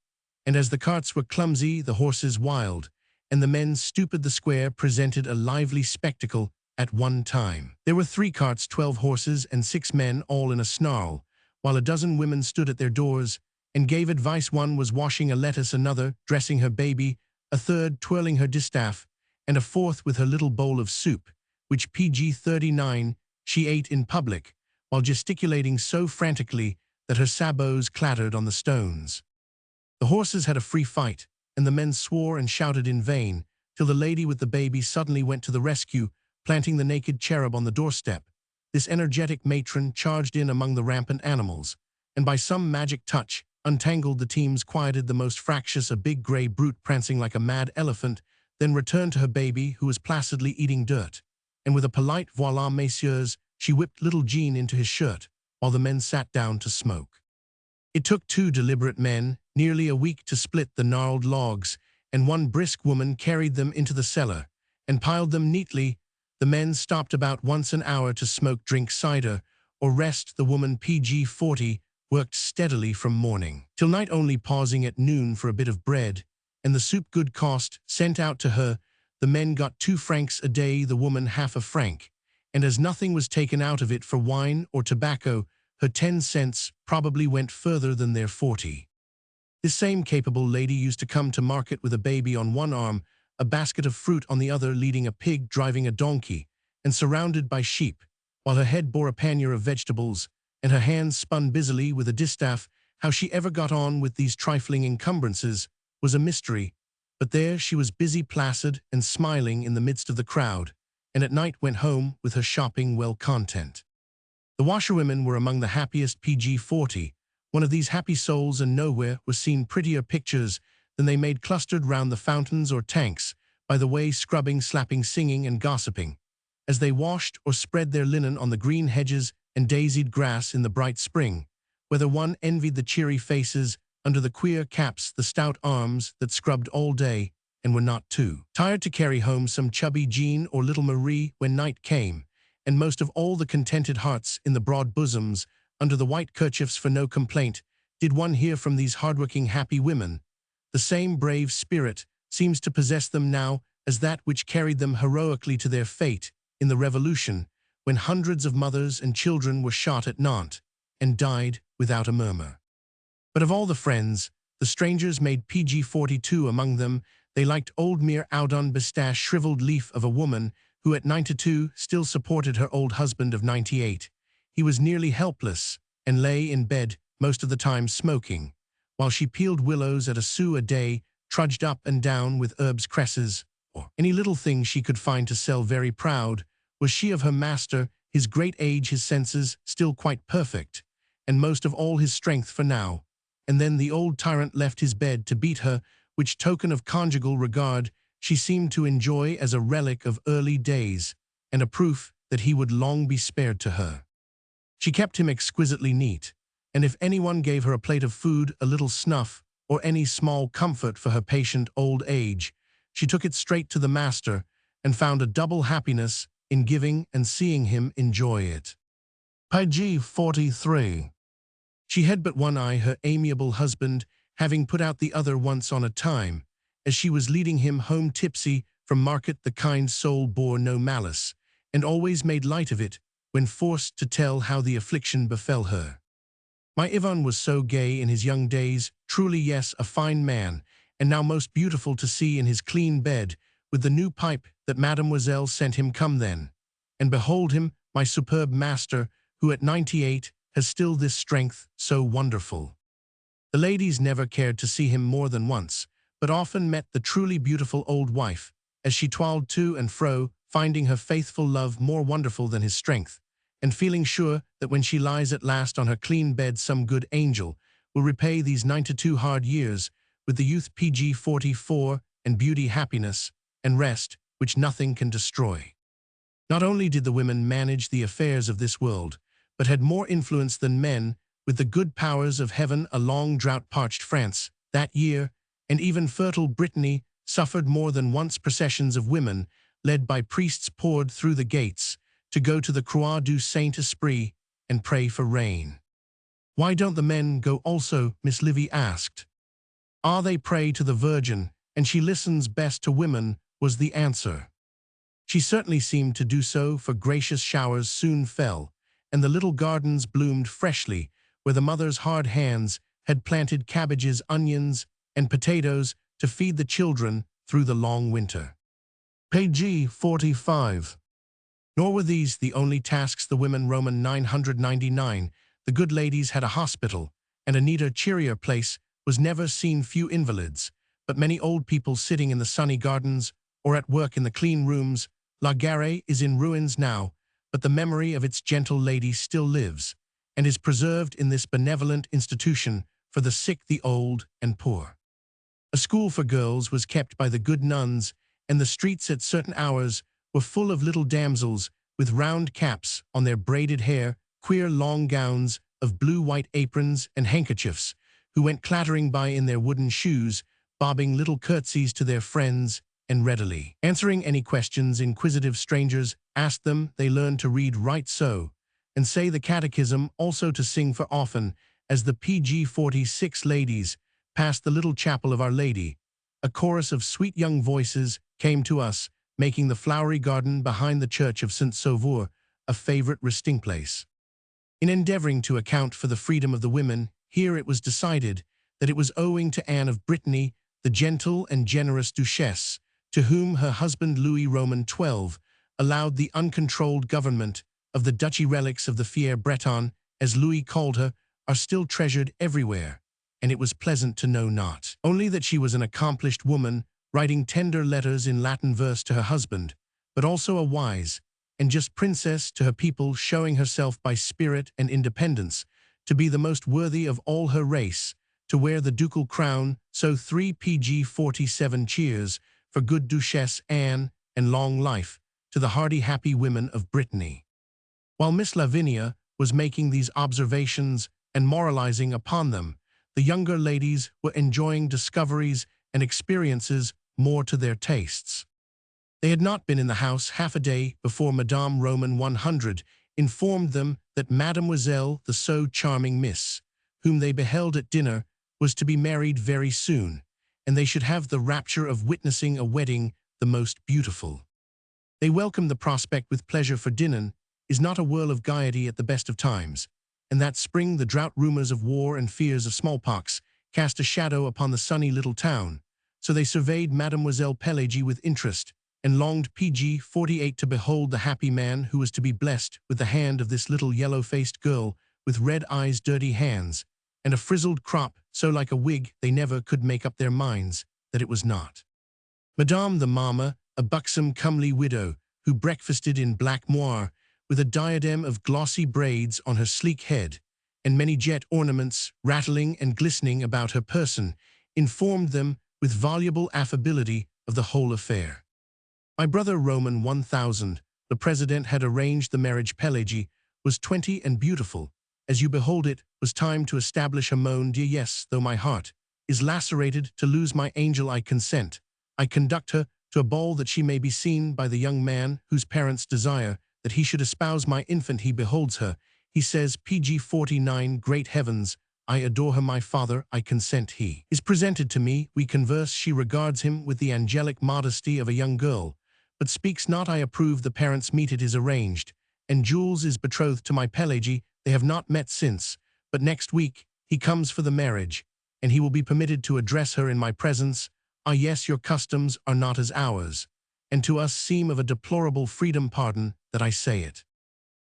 And as the carts were clumsy, the horses wild, and the men stupid, the square presented a lively spectacle at one time. There were 3 carts, 12 horses, and 6 men, all in a snarl, while a dozen women stood at their doors and gave advice. One was washing a lettuce, another dressing her baby, a third twirling her distaff, and a fourth with her little bowl of soup, which PG-39 she ate in public, while gesticulating so frantically that her sabots clattered on the stones. The horses had a free fight, and the men swore and shouted in vain, till the lady with the baby suddenly went to the rescue, planting the naked cherub on the doorstep. This energetic matron charged in among the rampant animals, and by some magic touch untangled the teams, quieted the most fractious, a big gray brute prancing like a mad elephant, then returned to her baby, who was placidly eating dirt, and with a polite "Voilà, messieurs," she whipped little Jean into his shirt, while the men sat down to smoke. It took 2 deliberate men nearly a week to split the gnarled logs, and 1 brisk woman carried them into the cellar and piled them neatly. The men stopped about once an hour to smoke, drink cider, or rest. The woman, PG-40, worked steadily from morning till night, only pausing at noon for a bit of bread, and the soup good cost sent out to her. The men got 2 francs a day, the woman half a franc, and as nothing was taken out of it for wine or tobacco, her 10 cents probably went further than their 40. This same capable lady used to come to market with a baby on one arm, a basket of fruit on the other, leading a pig, driving a donkey, and surrounded by sheep, while her head bore a pannier of vegetables, and her hands spun busily with a distaff. How she ever got on with these trifling encumbrances was a mystery, but there she was, busy, placid, and smiling in the midst of the crowd, and at night went home with her shopping well content. The washerwomen were among the happiest. PG-40, one of these happy souls, and nowhere was seen prettier pictures than they made clustered round the fountains or tanks, by the way, scrubbing, slapping, singing, and gossiping, as they washed or spread their linen on the green hedges and daisied grass in the bright spring, whether one envied the cheery faces under the queer caps, the stout arms that scrubbed all day and were not too tired to carry home some chubby Jean or little Marie when night came, and most of all the contented hearts in the broad bosoms under the white kerchiefs. For no complaint did one hear from these hardworking happy women. The same brave spirit seems to possess them now as that which carried them heroically to their fate in the Revolution, when hundreds of mothers and children were shot at Nantes and died without a murmur. But of all the friends, the strangers made PG-42 among them. They liked old Mere Audun Bistache, shriveled leaf of a woman who at 92 still supported her old husband of 98. He was nearly helpless and lay in bed most of the time smoking, while she peeled willows at a sou a day, trudged up and down with herbs, cresses, or any little thing she could find to sell. Very proud was she of her master, his great age, his senses still quite perfect, and most of all his strength. For now and then the old tyrant left his bed to beat her, which token of conjugal regard she seemed to enjoy as a relic of early days, and a proof that he would long be spared to her. She kept him exquisitely neat, and if anyone gave her a plate of food, a little snuff, or any small comfort for her patient old age, she took it straight to the master, and found a double happiness in giving and seeing him enjoy it. PG-43. She had but one eye. Her amiable husband having put out the other once on a time. As she was leading him home tipsy from market, the kind soul bore no malice, and always made light of it when forced to tell how the affliction befell her. My Ivan was so gay in his young days, truly yes, a fine man, and now most beautiful to see in his clean bed, with the new pipe that Mademoiselle sent him. Come then, and behold him, my superb master, who at 98 has still this strength so wonderful. The ladies never cared to see him more than once, but often met the truly beautiful old wife, as she toiled to and fro, finding her faithful love more wonderful than his strength, and feeling sure that when she lies at last on her clean bed some good angel will repay these 92 hard years with the youth PG 44 and beauty, happiness, and rest which nothing can destroy. Not only did the women manage the affairs of this world, but had more influence than men with the good powers of heaven. A long drought-parched France that year, and even fertile Brittany, suffered more than once. Processions of women, led by priests, poured through the gates to go to the Croix du Saint-Esprit and pray for rain. "Why don't the men go also?" Miss Livy asked. "Ah, they pray to the Virgin, and she listens best to women," was the answer. She certainly seemed to do so, for gracious showers soon fell, and the little gardens bloomed freshly, where the mother's hard hands had planted cabbages, onions, and potatoes to feed the children through the long winter. Page 45. Nor were these the only tasks the women. Roman 999. The good ladies had a hospital, and a neater, cheerier place was never seen. Few invalids, but many old people sitting in the sunny gardens or at work in the clean rooms. La Gare is in ruins now, but the memory of its gentle lady still lives, and is preserved in this benevolent institution for the sick, the old, and poor. A school for girls was kept by the good nuns, and the streets at certain hours were full of little damsels with round caps on their braided hair, queer long gowns of blue-white aprons and handkerchiefs, who went clattering by in their wooden shoes, bobbing little curtsies to their friends, and readily answering any questions inquisitive strangers asked them. They learned to read right so, and say the catechism, also to sing, for often, as the PG 46 ladies passed the little chapel of Our Lady, a chorus of sweet young voices came to us, making the flowery garden behind the church of St. Sauveur a favorite resting place. In endeavoring to account for the freedom of the women, here it was decided that it was owing to Anne of Brittany, the gentle and generous duchess, to whom her husband Louis Roman 12 allowed the uncontrolled government of the duchy. Relics of the fière Bretonne, as Louis called her, are still treasured everywhere, and it was pleasant to know not only that she was an accomplished woman, writing tender letters in Latin verse to her husband, but also a wise and just princess to her people, showing herself by spirit and independence to be the most worthy of all her race to wear the ducal crown. So 3 PG 47 cheers for good Duchess Anne, and long life to the hardy, happy women of Brittany. While Miss Lavinia was making these observations and moralizing upon them, the younger ladies were enjoying discoveries and experiences more to their tastes. They had not been in the house half a day before Madame Roman 100 informed them that Mademoiselle, the so charming Miss, whom they beheld at dinner, was to be married very soon, and they should have the rapture of witnessing a wedding the most beautiful. They welcomed the prospect with pleasure, for Dinan is not a whirl of gaiety at the best of times, and that spring the drought, rumors of war, and fears of smallpox cast a shadow upon the sunny little town. So they surveyed Mademoiselle Pelagie with interest, and longed PG 48 to behold the happy man who was to be blessed with the hand of this little yellow-faced girl with red eyes, dirty hands, and a frizzled crop so like a wig they never could make up their minds that it was not. Madame the Mamma, a buxom, comely widow, who breakfasted in black moire, with a diadem of glossy braids on her sleek head, and many jet ornaments rattling and glistening about her person, informed them with voluble affability of the whole affair. My brother Roman 1000, the president, had arranged the marriage. Pelagie was 20 and beautiful. As you behold it, was time to establish a mon Dieu. Yes, though my heart is lacerated to lose my angel, I consent. I conduct her to a ball that she may be seen by the young man whose parents desire that he should espouse my infant. He beholds her. He says, PG 49, great heavens, I adore her, my father, I consent. He is presented to me, we converse, she regards him with the angelic modesty of a young girl, but speaks not. I approve, the parents meet, it is arranged, and Jules is betrothed to my Pelagie. They have not met since, but next week he comes for the marriage, and he will be permitted to address her in my presence. Ah yes, your customs are not as ours, and to us seem of a deplorable freedom. Pardon that I say it.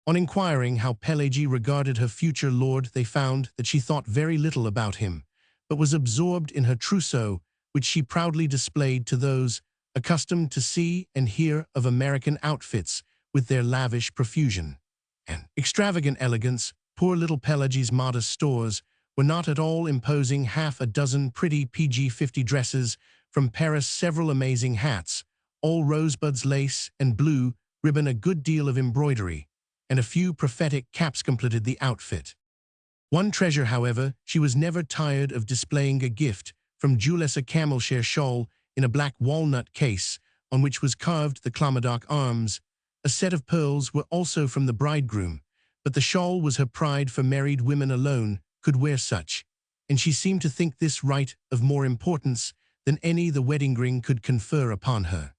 On inquiring how Pelagie regarded her future lord, they found that she thought very little about him, but was absorbed in her trousseau, which she proudly displayed to those accustomed to see and hear of American outfits with their lavish profusion and extravagant elegance. Poor little Pelagie's modest stores were not at all imposing. Half a dozen pretty PG-50 dresses from Paris, several amazing hats, all rosebuds, lace, and blue ribbon, a good deal of embroidery, and a few prophetic caps completed the outfit. One treasure, however, she was never tired of displaying: a gift from Jules, a camel-share shawl in a black walnut case on which was carved the Clomadoc arms. A set of pearls were also from the bridegroom, but the shawl was her pride, for married women alone could wear such, and she seemed to think this right of more importance than any the wedding ring could confer upon her.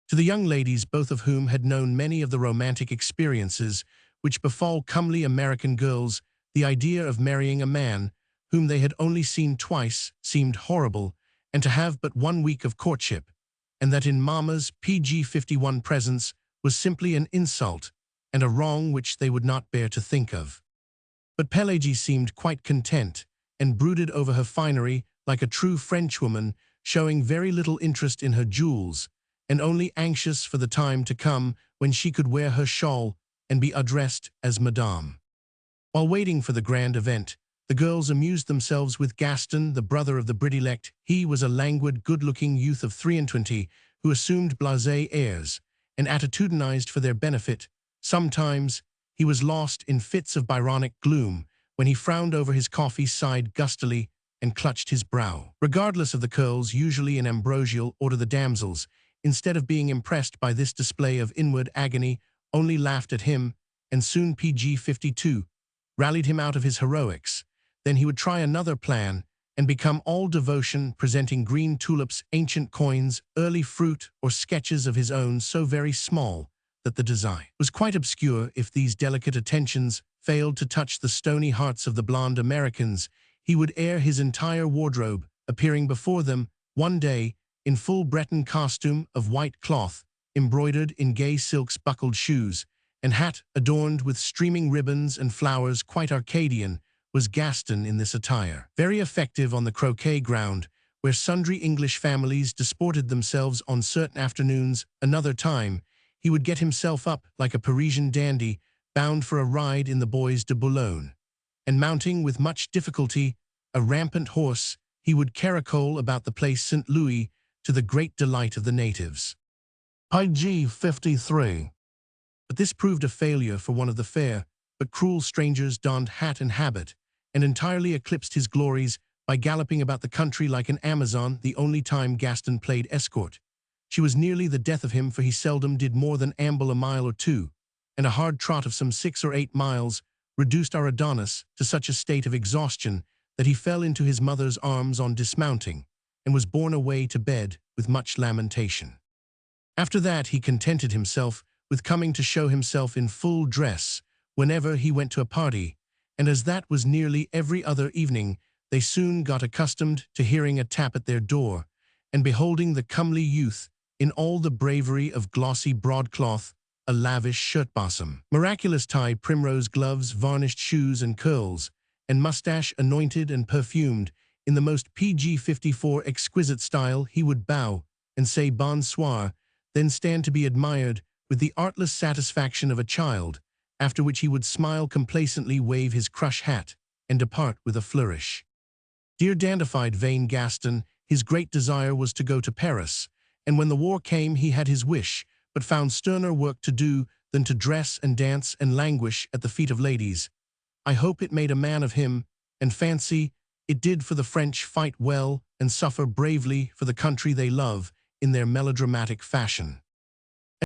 To the young ladies, both of whom had known many of the romantic experiences which befall comely American girls, the idea of marrying a man whom they had only seen twice seemed horrible, and to have but 1 week of courtship, and that in Mamma's PG-51 presence, was simply an insult and a wrong which they would not bear to think of. But Pelagie seemed quite content, and brooded over her finery like a true Frenchwoman, showing very little interest in her jewels, and only anxious for the time to come when she could wear her shawl and be addressed as Madame. While waiting for the grand event, the girls amused themselves with Gaston, the brother of the bride-elect. He was a languid, good-looking youth of 23 who assumed blasé airs and attitudinized for their benefit. Sometimes he was lost in fits of Byronic gloom when he frowned over his coffee, sighed gustily, and clutched his brow. Regardless of the curls, usually in ambrosial order, the damsels, instead of being impressed by this display of inward agony, only laughed at him, and soon PG-52 rallied him out of his heroics. Then he would try another plan and become all devotion, presenting green tulips, ancient coins, early fruit, or sketches of his own so very small that the design was quite obscure. If these delicate attentions failed to touch the stony hearts of the blonde Americans, he would air his entire wardrobe, appearing before them one day in full Breton costume of white cloth, embroidered in gay silks, buckled shoes, and hat adorned with streaming ribbons and flowers. Quite Arcadian was Gaston in this attire, very effective on the croquet ground, where sundry English families disported themselves on certain afternoons. Another time, he would get himself up like a Parisian dandy, bound for a ride in the Bois de Boulogne, and mounting with much difficulty a rampant horse, he would caracole about the place St. Louis, to the great delight of the natives. PG-53. But this proved a failure, for one of the fair but cruel strangers donned hat and habit, and entirely eclipsed his glories by galloping about the country like an Amazon. The only time Gaston played escort, she was nearly the death of him, for he seldom did more than amble a mile or two, and a hard trot of some 6 or 8 miles reduced our Adonis to such a state of exhaustion that he fell into his mother's arms on dismounting, and was borne away to bed with much lamentation. After that he contented himself with coming to show himself in full dress whenever he went to a party, and as that was nearly every other evening, they soon got accustomed to hearing a tap at their door, and beholding the comely youth in all the bravery of glossy broadcloth, a lavish shirt-bosom, miraculous tie, primrose gloves, varnished shoes and curls, and mustache anointed and perfumed in the most PG-54 exquisite style. He would bow and say bonsoir, then stand to be admired with the artless satisfaction of a child, after which he would smile complacently, wave his crush hat, and depart with a flourish. Dear dandified vain Gaston, his great desire was to go to Paris, and when the war came he had his wish, but found sterner work to do than to dress and dance and languish at the feet of ladies. I hope it made a man of him, and fancy it did, for the French fight well and suffer bravely for the country they love in their melodramatic fashion.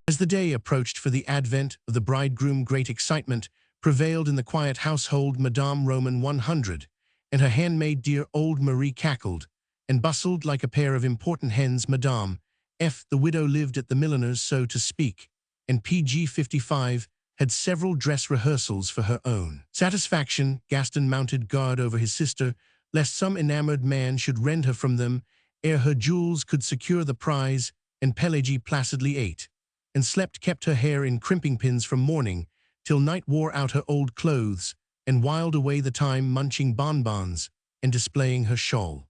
As the day approached for the advent of the bridegroom, great excitement prevailed in the quiet household Madame Roman 100, and her handmaid dear old Marie cackled, and bustled like a pair of important hens. Madame F., the widow, lived at the milliner's, so to speak, and PG 55 had several dress rehearsals for her own satisfaction. Gaston mounted guard over his sister, lest some enamored man should rend her from them ere her jewels could secure the prize, and Pelagie placidly ate and slept, kept her hair in crimping pins from morning till night, wore out her old clothes, and whiled away the time munching bonbons and displaying her shawl.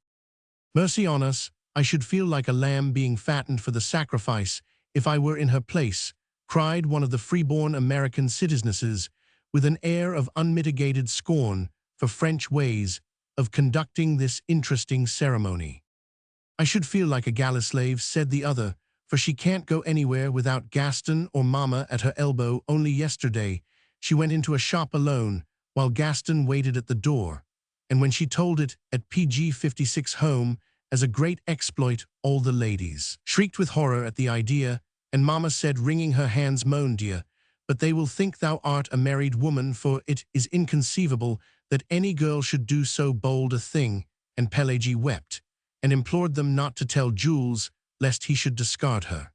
Mercy on us, I should feel like a lamb being fattened for the sacrifice if I were in her place, cried one of the freeborn American citizenesses, with an air of unmitigated scorn for French ways of conducting this interesting ceremony. I should feel like a galley slave, said the other, for she can't go anywhere without Gaston or Mamma at her elbow. Only yesterday she went into a shop alone, while Gaston waited at the door, and when she told it at PG 56 home as a great exploit, all the ladies shrieked with horror at the idea, and Mamma said, wringing her hands, "Mon Dieu, but they will think thou art a married woman, for it is inconceivable that any girl should do so bold a thing." And Pelagie wept, and implored them not to tell Jules, lest he should discard her.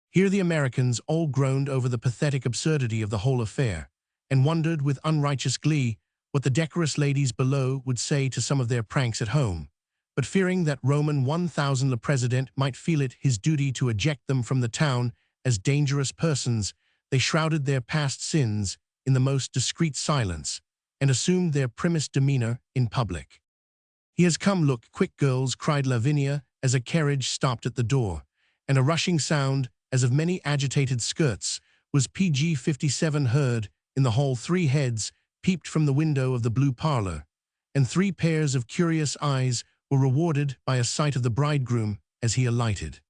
Here the Americans all groaned over the pathetic absurdity of the whole affair, and wondered with unrighteous glee what the decorous ladies below would say to some of their pranks at home. But fearing that Roman 1000 le President might feel it his duty to eject them from the town as dangerous persons, they shrouded their past sins in the most discreet silence, and assumed their primmest demeanor in public. "He has come, look, quick, girls," cried Lavinia as a carriage stopped at the door, and a rushing sound, as of many agitated skirts, was PG 57 heard in the hall. 3 heads peeped from the window of the blue parlor, and 3 pairs of curious eyes were rewarded by a sight of the bridegroom as he alighted.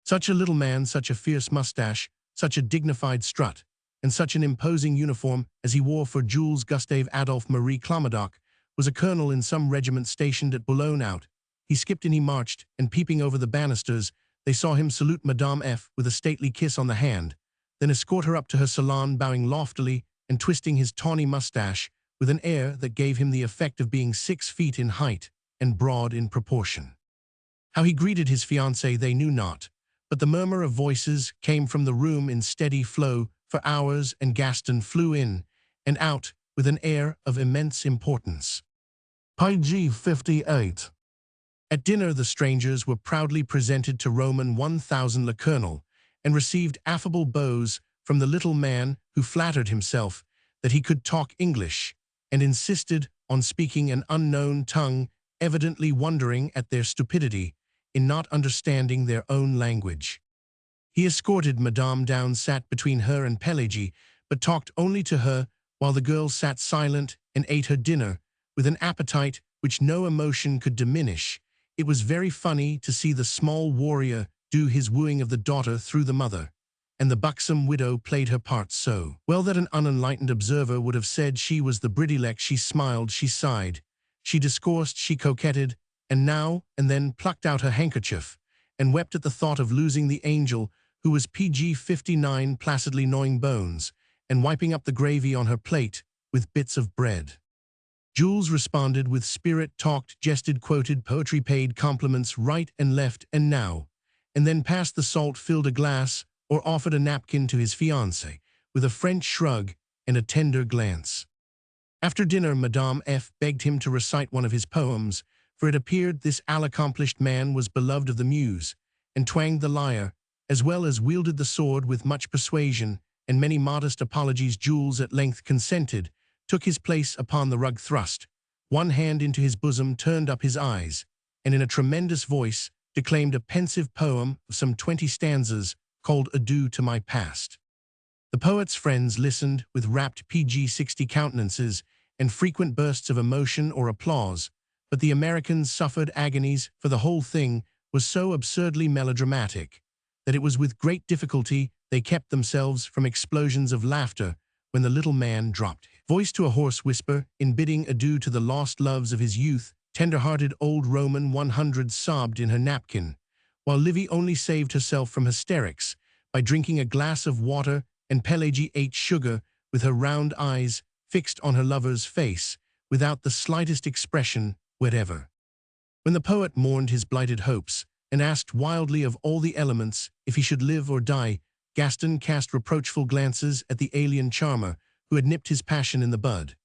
Such a little man, such a fierce mustache, such a dignified strut, and such an imposing uniform as he wore for Jules Gustave Adolphe Marie Clomadoc was a colonel in some regiment stationed at Boulogne. Out he skipped and he marched, and peeping over the banisters, they saw him salute Madame F. with a stately kiss on the hand, then escort her up to her salon, bowing loftily and twisting his tawny mustache with an air that gave him the effect of being 6 feet in height and broad in proportion. How he greeted his fiancée they knew not, but the murmur of voices came from the room in steady flow for hours, and Gaston flew in and out with an air of immense importance. PG 58. At dinner the strangers were proudly presented to Roman 1000 le Colonel, and received affable bows from the little man, who flattered himself that he could talk English, and insisted on speaking an unknown tongue, evidently wondering at their stupidity in not understanding their own language. He escorted Madame down, sat between her and Pelagie, but talked only to her, while the girl sat silent and ate her dinner with an appetite which no emotion could diminish. It was very funny to see the small warrior do his wooing of the daughter through the mother, and the buxom widow played her part so well that an unenlightened observer would have said she was the bridilect. She smiled, she sighed, she discoursed, she coquetted, and now and then plucked out her handkerchief, and wept at the thought of losing the angel who was PG 59, placidly gnawing bones, and wiping up the gravy on her plate with bits of bread. Jules responded with spirit, talked, jested, quoted poetry, paid compliments right and left and now, and then passed the salt, filled a glass, or offered a napkin to his fiancée, with a French shrug and a tender glance. After dinner, Madame F. begged him to recite one of his poems, for it appeared this all-accomplished man was beloved of the muse, and twanged the lyre, as well as wielded the sword with much persuasion and many modest apologies. Jules at length consented, took his place upon the rug, thrust one hand into his bosom, turned up his eyes, and in a tremendous voice declaimed a pensive poem of some 20 stanzas called Adieu to My Past. The poet's friends listened with rapt PG 60 countenances and frequent bursts of emotion or applause, but the Americans suffered agonies, for the whole thing was so absurdly melodramatic that it was with great difficulty they kept themselves from explosions of laughter when the little man dropped voice to a hoarse whisper in bidding adieu to the lost loves of his youth. Tender-hearted old Roman 100 sobbed in her napkin, while Livy only saved herself from hysterics by drinking a glass of water, and Pelagie ate sugar with her round eyes fixed on her lover's face, without the slightest expression whatever. When the poet mourned his blighted hopes, and asked wildly of all the elements if he should live or die, Gaston cast reproachful glances at the alien charmer who had nipped his passion in the bud.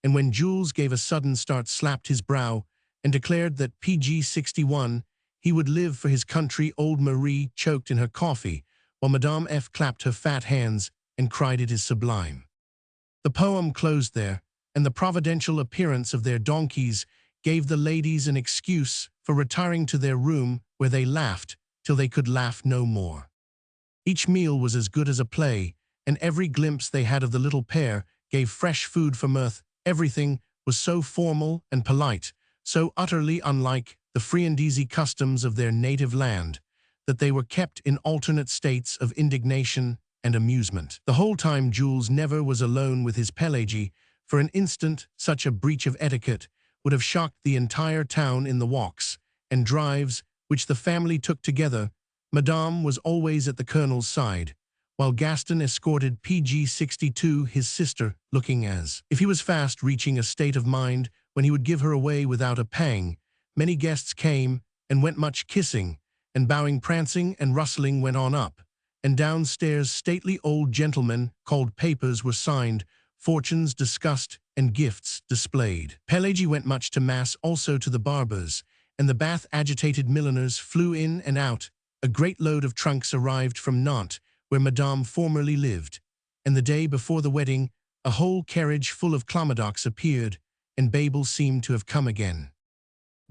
And when Jules gave a sudden start, slapped his brow, and declared that PG 61, he would live for his country, old Marie choked in her coffee, while Madame F clapped her fat hands and cried, "It is sublime." The poem closed there, and the providential appearance of their donkeys gave the ladies an excuse for retiring to their room, where they laughed till they could laugh no more. Each meal was as good as a play, and every glimpse they had of the little pair gave fresh food for mirth. Everything was so formal and polite, so utterly unlike the free and easy customs of their native land, that they were kept in alternate states of indignation and amusement. The whole time Jules never was alone with his Pelagie. For an instant, such a breach of etiquette would have shocked the entire town. In the walks and drives which the family took together, Madame was always at the Colonel's side, while Gaston escorted PG 62, his sister, looking as if he was fast reaching a state of mind when he would give her away without a pang. Many guests came and went, much kissing and bowing, prancing and rustling went on up and downstairs. Stately old gentlemen called papers were signed, fortunes discussed, and gifts displayed. Pelagie went much to mass, also to the barbers, and the Bath-agitated milliners flew in and out. A great load of trunks arrived from Nantes, where Madame formerly lived, and the day before the wedding a whole carriage full of Clomadocs appeared, and Babel seemed to have come again.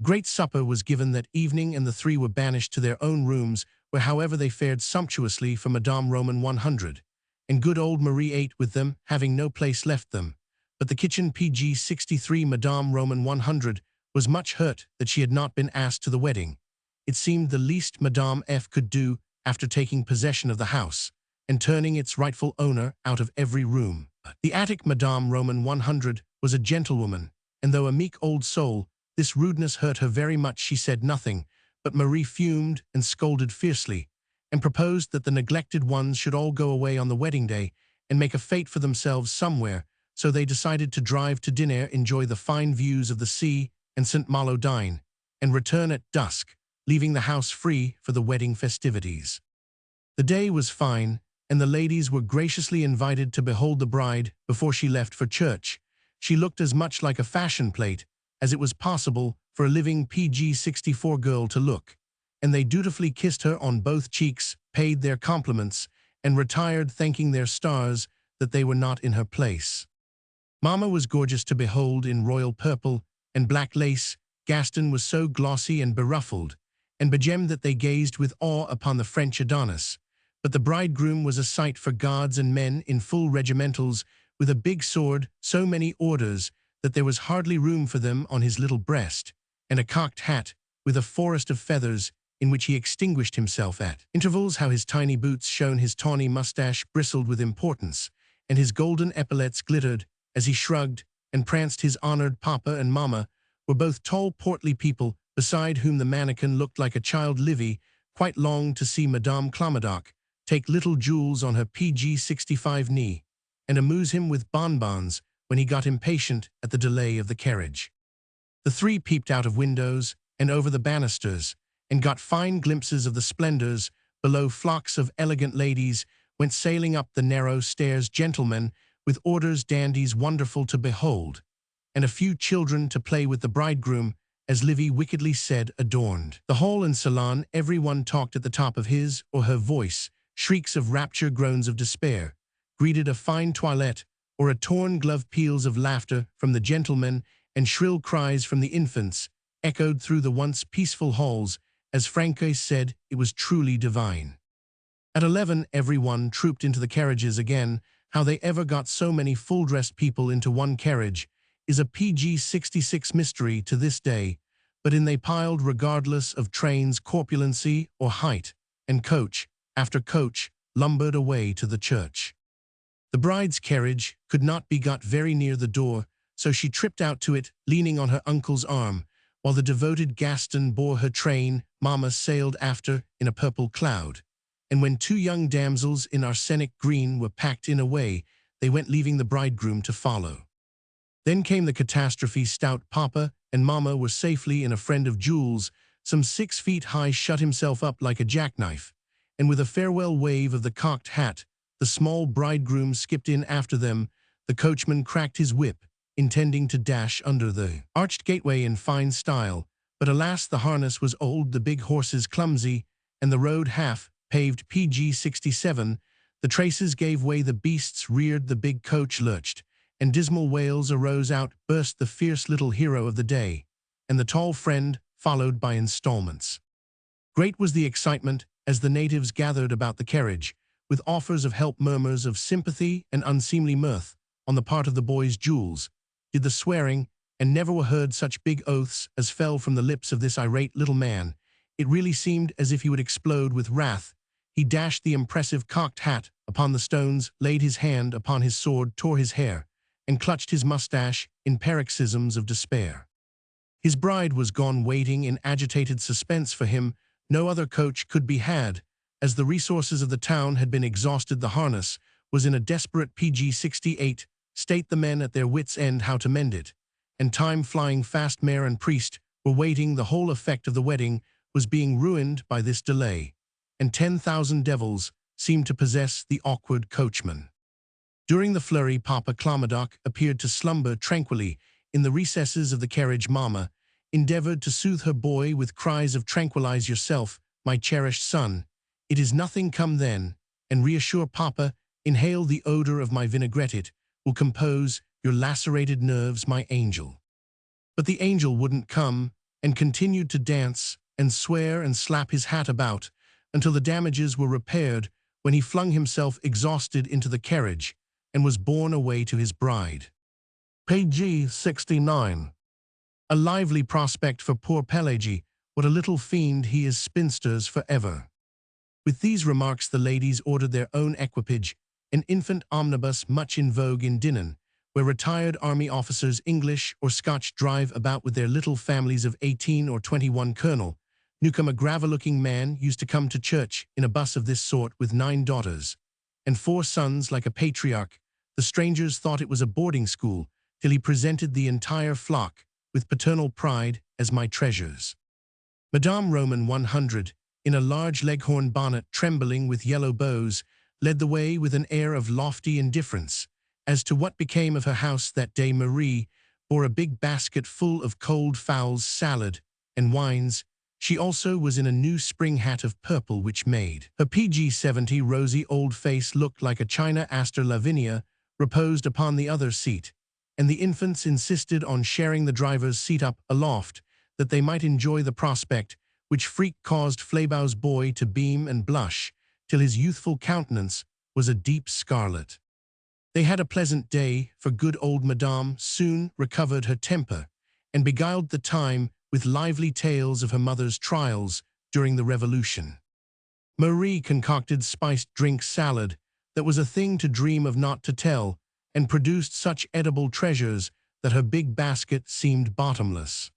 Great supper was given that evening, and the three were banished to their own rooms, where however they fared sumptuously for Madame Roman 100, and good old Marie ate with them, having no place left them. But the kitchen PG 63, Madame Roman 100, was much hurt that she had not been asked to the wedding. It seemed the least Madame F could do after taking possession of the house, and turning its rightful owner out of every room. The attic Madame Roman 100 was a gentlewoman, and though a meek old soul, this rudeness hurt her very much. She said nothing, but Marie fumed and scolded fiercely, and proposed that the neglected ones should all go away on the wedding day and make a fate for themselves somewhere. So they decided to drive to dinner, enjoy the fine views of the sea and St. Malo dine, and return at dusk, leaving the house free for the wedding festivities. The day was fine, and the ladies were graciously invited to behold the bride before she left for church. She looked as much like a fashion plate as it was possible for a living PG 64 girl to look, and they dutifully kissed her on both cheeks, paid their compliments, and retired thanking their stars that they were not in her place. Mamma was gorgeous to behold in royal purple and black lace. Gaston was so glossy and beruffled and begemmed that they gazed with awe upon the French Adonis. But the bridegroom was a sight for gods and men, in full regimentals, with a big sword, so many orders that there was hardly room for them on his little breast, and a cocked hat with a forest of feathers in which he extinguished himself at intervals. How his tiny boots shone, his tawny mustache bristled with importance, and his golden epaulets glittered as he shrugged and pranced. His honored papa and mamma were both tall, portly people, beside whom the mannequin looked like a child. Livy quite longed to see Madame Clomadoc take little Jules on her PG 65 knee, and amuse him with bonbons when he got impatient at the delay of the carriage. The three peeped out of windows and over the banisters, and got fine glimpses of the splendors below. Flocks of elegant ladies went sailing up the narrow stairs, gentlemen with orders, dandies wonderful to behold, and a few children to play with the bridegroom, as Livy wickedly said, adorned the hall and salon. Everyone talked at the top of his or her voice. Shrieks of rapture, groans of despair, greeted a fine toilette or a torn glove. Peals of laughter from the gentlemen and shrill cries from the infants echoed through the once peaceful halls. As Francois said, it was truly divine. At 11, everyone trooped into the carriages again. How they ever got so many full-dressed people into one carriage is a PG 66 mystery to this day, but in they piled regardless of train's corpulency or height, and coach after coach lumbered away to the church. The bride's carriage could not be got very near the door, so she tripped out to it, leaning on her uncle's arm, while the devoted Gaston bore her train. Mamma sailed after in a purple cloud, and when two young damsels in arsenic green were packed in away, they went, leaving the bridegroom to follow. Then came the catastrophe. Stout Papa and Mama were safely in. A friend of Jules, some 6 feet high, shut himself up like a jackknife, and with a farewell wave of the cocked hat, the small bridegroom skipped in after them. The coachman cracked his whip, intending to dash under the arched gateway in fine style, but alas, the harness was old, the big horses clumsy, and the road half-paved. PG 67, the traces gave way, the beasts reared, the big coach lurched, and dismal wails arose. Out burst the fierce little hero of the day, and the tall friend, followed by installments. Great was the excitement as the natives gathered about the carriage, with offers of help, murmurs of sympathy, and unseemly mirth on the part of the boys. Jules did the swearing, and never were heard such big oaths as fell from the lips of this irate little man. It really seemed as if he would explode with wrath. He dashed the impressive cocked hat upon the stones, laid his hand upon his sword, tore his hair, and clutched his mustache in paroxysms of despair. His bride was gone, waiting in agitated suspense for him. No other coach could be had, as the resources of the town had been exhausted. The harness was in a desperate PG 68 state, the men at their wits' end how to mend it, and time flying fast. Mayor and priest were waiting. The whole effect of the wedding was being ruined by this delay, and 10,000 devils seemed to possess the awkward coachman. During the flurry, Papa Clamadoc appeared to slumber tranquilly in the recesses of the carriage. Mama endeavored to soothe her boy with cries of "Tranquilize yourself, my cherished son. It is nothing, come then, and reassure Papa. Inhale the odor of my vinaigrette. It will compose your lacerated nerves, my angel." But the angel wouldn't come, and continued to dance and swear and slap his hat about until the damages were repaired, when he flung himself exhausted into the carriage and was borne away to his bride. PG 69. A lively prospect for poor Pelagie. What a little fiend he is, spinsters forever. With these remarks the ladies ordered their own equipage, an infant omnibus much in vogue in Dinan, where retired army officers, English or Scotch, drive about with their little families of 18 or 21. Colonel Newcomb, a grave-looking man, used to come to church in a bus of this sort with 9 daughters and 4 sons like a patriarch. The strangers thought it was a boarding school till he presented the entire flock with paternal pride as my treasures. Madame Roman 100, in a large leghorn bonnet trembling with yellow bows, led the way with an air of lofty indifference as to what became of her house that day. Marie bore a big basket full of cold fowls, salad, and wines. She also was in a new spring hat of purple, which made her PG 70 rosy old face look like a china aster. Lavinia reposed upon the other seat, and the infants insisted on sharing the driver's seat up aloft, that they might enjoy the prospect, which freak caused Fleabau's boy to beam and blush till his youthful countenance was a deep scarlet. They had a pleasant day, for good old Madame soon recovered her temper, and beguiled the time with lively tales of her mother's trials during the Revolution. Marie concocted spiced drink salad that was a thing to dream of, not to tell, and produced such edible treasures that her big basket seemed bottomless.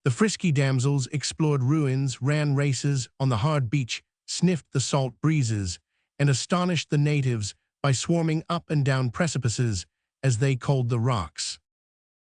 The frisky damsels explored ruins, ran races on the hard beach, sniffed the salt breezes, and astonished the natives by swarming up and down precipices, as they called the rocks.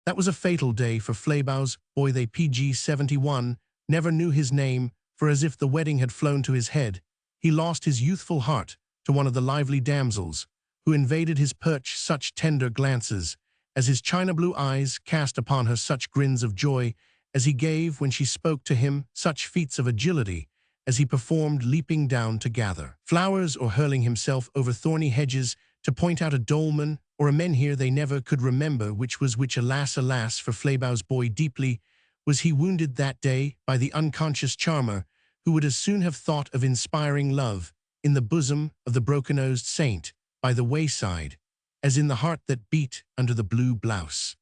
That was a fatal day for Fleabau's boy. They PG 71 never knew his name, for as if the wedding had flown to his head, he lost his youthful heart to one of the lively damsels, who invaded his perch such tender glances, as his china blue eyes cast upon her such grins of joy, as he gave when she spoke to him, such feats of agility as he performed, leaping down to gather flowers or hurling himself over thorny hedges to point out a dolman or a menhir. They never could remember which was which. Alas, alas, for Fleabau's boy, deeply was he wounded that day by the unconscious charmer, who would as soon have thought of inspiring love in the bosom of the broken-nosed saint by the wayside as in the heart that beat under the blue blouse.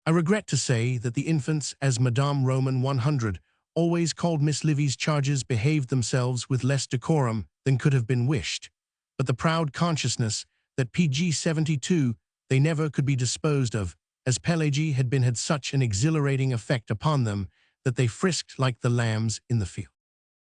I regret to say that the infants, as Madame Roman 100 always called Miss Livy's charges, behaved themselves with less decorum than could have been wished, but the proud consciousness that PG 72 they never could be disposed of, as Pelagie had been, had such an exhilarating effect upon them that they frisked like the lambs in the field.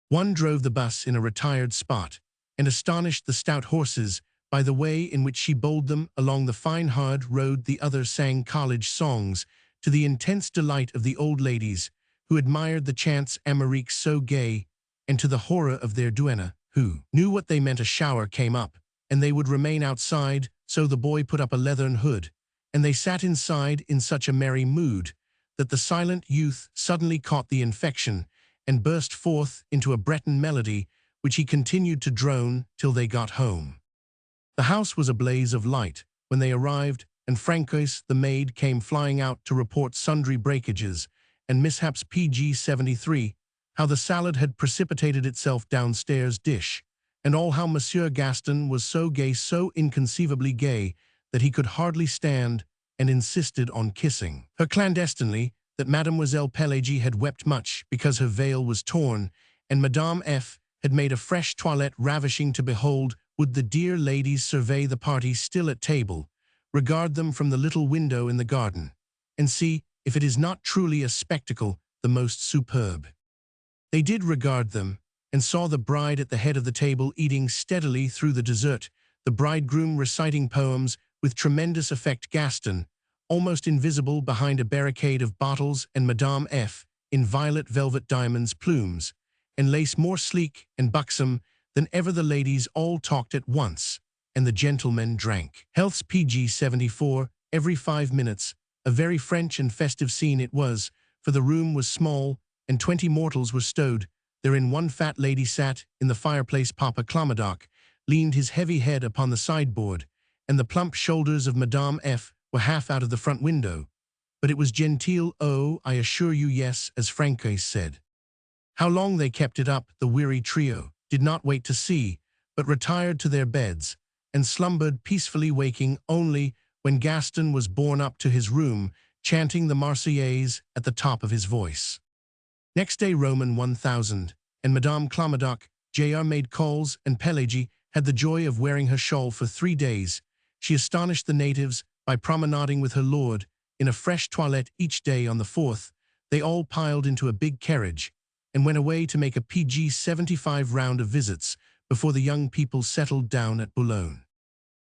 One drove the bus in a retired spot, and astonished the stout horses by the way in which she bowled them along the fine hard road. The other sang college songs, to the intense delight of the old ladies, who admired the chants Amérique so gay, and to the horror of their duenna, who knew what they meant. A shower came up, and they would remain outside, so the boy put up a leathern hood, and they sat inside in such a merry mood that the silent youth suddenly caught the infection and burst forth into a Breton melody, which he continued to drone till they got home. The house was a blaze of light when they arrived, and Francois the maid came flying out to report sundry breakages and mishaps. Pg 73, how the salad had precipitated itself downstairs dish, and all how Monsieur Gaston was so gay, so inconceivably gay, that he could hardly stand, and insisted on kissing her clandestinely, that Mademoiselle Pelagie had wept much because her veil was torn, and Madame F. had made a fresh toilette ravishing to behold. Would the dear ladies survey the party still at table, regard them from the little window in the garden, and see if it is not truly a spectacle the most superb. They did regard them, and saw the bride at the head of the table eating steadily through the dessert, the bridegroom reciting poems with tremendous effect, Gaston almost invisible behind a barricade of bottles, and Madame F. in violet velvet diamonds, plumes, and lace more sleek and buxom than ever. The ladies all talked at once, and the gentlemen drank healths. Pg 74, every 5 minutes. A very French and festive scene it was, for the room was small, and 20 mortals were stowed therein. One fat lady sat in the fireplace. Papa Clomadoc leaned his heavy head upon the sideboard, and the plump shoulders of Madame F. were half out of the front window. But it was genteel, oh, I assure you, yes, as Francois said. How long they kept it up, the weary trio did not wait to see, but retired to their beds, and slumbered peacefully, waking only when Gaston was borne up to his room, chanting the Marseillaise at the top of his voice. Next day Roman 1000, and Madame Clomadoc, Jr. made calls, and Pelagie had the joy of wearing her shawl for 3 days. She astonished the natives by promenading with her lord in a fresh toilette each day. On the 4th, they all piled into a big carriage, and went away to make a Pg 75 round of visits before the young people settled down at Boulogne.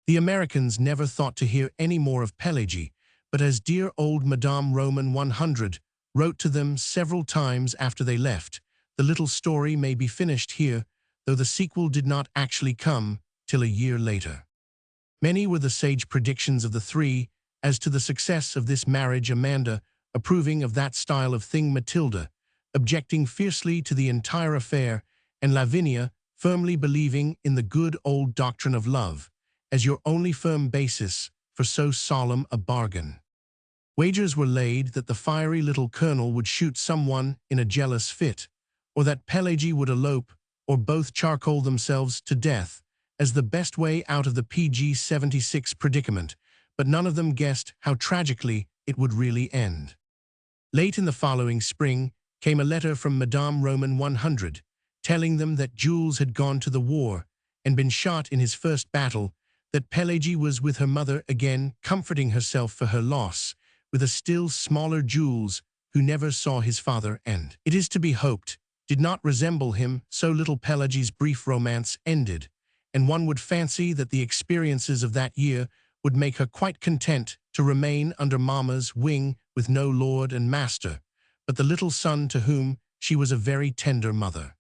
The Americans never thought to hear any more of Pelagie, but as dear old Madame Roman 100 wrote to them several times after they left, the little story may be finished here, though the sequel did not actually come till a year later. Many were the sage predictions of the three as to the success of this marriage, Amanda approving of that style of thing, Matilda objecting fiercely to the entire affair, and Lavinia firmly believing in the good old doctrine of love as your only firm basis for so solemn a bargain. Wagers were laid that the fiery little colonel would shoot someone in a jealous fit, or that Pelagie would elope, or both charcoal themselves to death, as the best way out of the Pg 76 predicament, but none of them guessed how tragically it would really end. Late in the following spring came a letter from Madame Roman 100, telling them that Jules had gone to the war and been shot in his first battle, that Pelagie was with her mother again, comforting herself for her loss, with a still smaller Jules, who never saw his father and, it is to be hoped, did not resemble him. So little Pelagie's brief romance ended, and one would fancy that the experiences of that year would make her quite content to remain under Mamma's wing with no lord and master, but the little son to whom she was a very tender mother.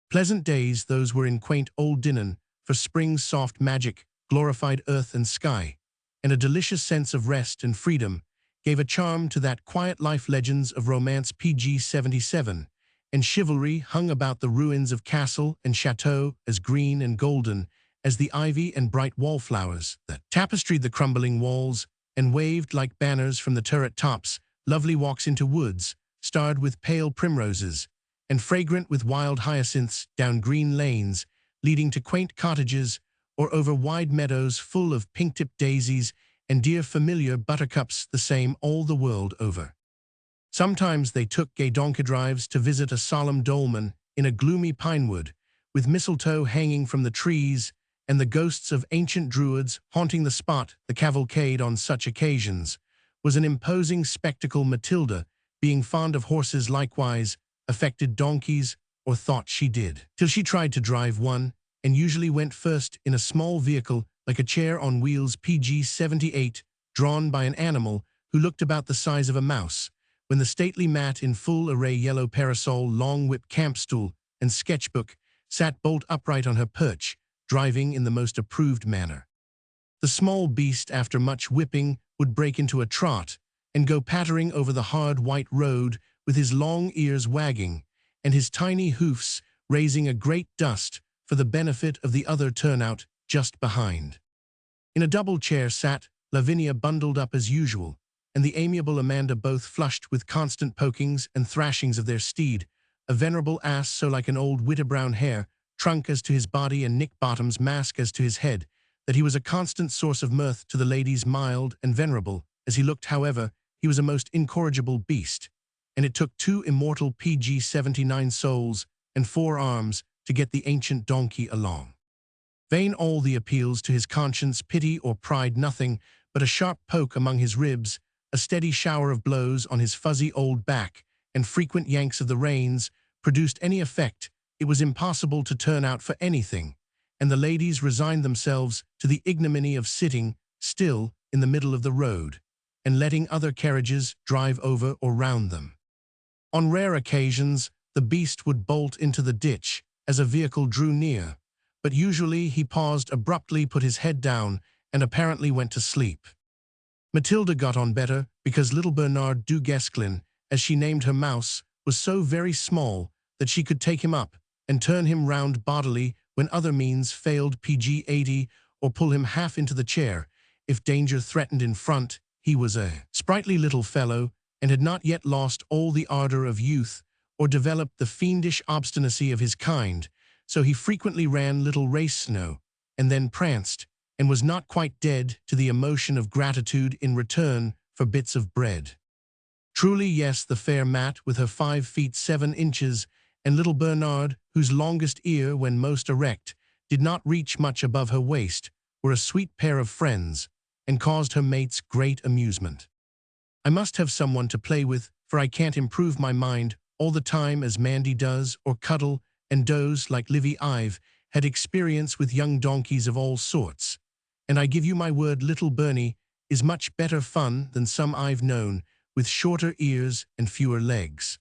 Pleasant days those were in quaint old Dinan, for spring's soft magic glorified earth and sky, and a delicious sense of rest and freedom gave a charm to that quiet life. Legends of romance Pg 77, and chivalry hung about the ruins of castle and chateau, as green and golden as the ivy and bright wallflowers that tapestried the crumbling walls and waved like banners from the turret tops. Lovely walks into woods, starred with pale primroses, and fragrant with wild hyacinths, down green lanes leading to quaint cottages, or over wide meadows full of pink-tipped daisies and dear familiar buttercups, the same all the world over. Sometimes they took gay donkey drives to visit a solemn dolmen in a gloomy pinewood, with mistletoe hanging from the trees and the ghosts of ancient druids haunting the spot. The cavalcade on such occasions was an imposing spectacle. Matilda, being fond of horses, likewise affected donkeys, or thought she did, till she tried to drive one, and usually went first in a small vehicle like a chair on wheels PG-78, drawn by an animal who looked about the size of a mouse, when the stately mat in full array, yellow parasol, long whip, camp stool, and sketchbook sat bolt upright on her perch, driving in the most approved manner. The small beast, after much whipping, would break into a trot and go pattering over the hard white road with his long ears wagging and his tiny hoofs raising a great dust for the benefit of the other turnout just behind. In a double chair sat Lavinia, bundled up as usual, and the amiable Amanda, both flushed with constant pokings and thrashings of their steed, a venerable ass so like an old Whitterbrown hare, trunk as to his body and Nick Bottom's mask as to his head, that he was a constant source of mirth to the ladies. Mild and venerable as he looked, however, he was a most incorrigible beast, and it took 2 immortal PG-79 souls and 4 arms to get the ancient donkey along. Vain all the appeals to his conscience, pity or pride, nothing but a sharp poke among his ribs, a steady shower of blows on his fuzzy old back, and frequent yanks of the reins produced any effect. It was impossible to turn out for anything, and the ladies resigned themselves to the ignominy of sitting still in the middle of the road, and letting other carriages drive over or round them. On rare occasions, the beast would bolt into the ditch as a vehicle drew near, but usually he paused abruptly, put his head down, and apparently went to sleep. Matilda got on better because little Bernard du Guesclin, as she named her mouse, was so very small that she could take him up and turn him round bodily when other means failed, PG-80, or pull him half into the chair. If danger threatened in front, he was a sprightly little fellow and had not yet lost all the ardor of youth or developed the fiendish obstinacy of his kind, so he frequently ran little race and then pranced, and was not quite dead to the emotion of gratitude in return for bits of bread. Truly, yes, the fair Mat, with her 5 feet 7 inches, and little Bernard, whose longest ear, when most erect, did not reach much above her waist, were a sweet pair of friends, and caused her mates great amusement. I must have someone to play with, for I can't improve my mind all the time as Mandy does, or cuddle and doze like Livy. I've had experience with young donkeys of all sorts, and I give you my word little Bernie is much better fun than some I've known, with shorter ears and fewer legs.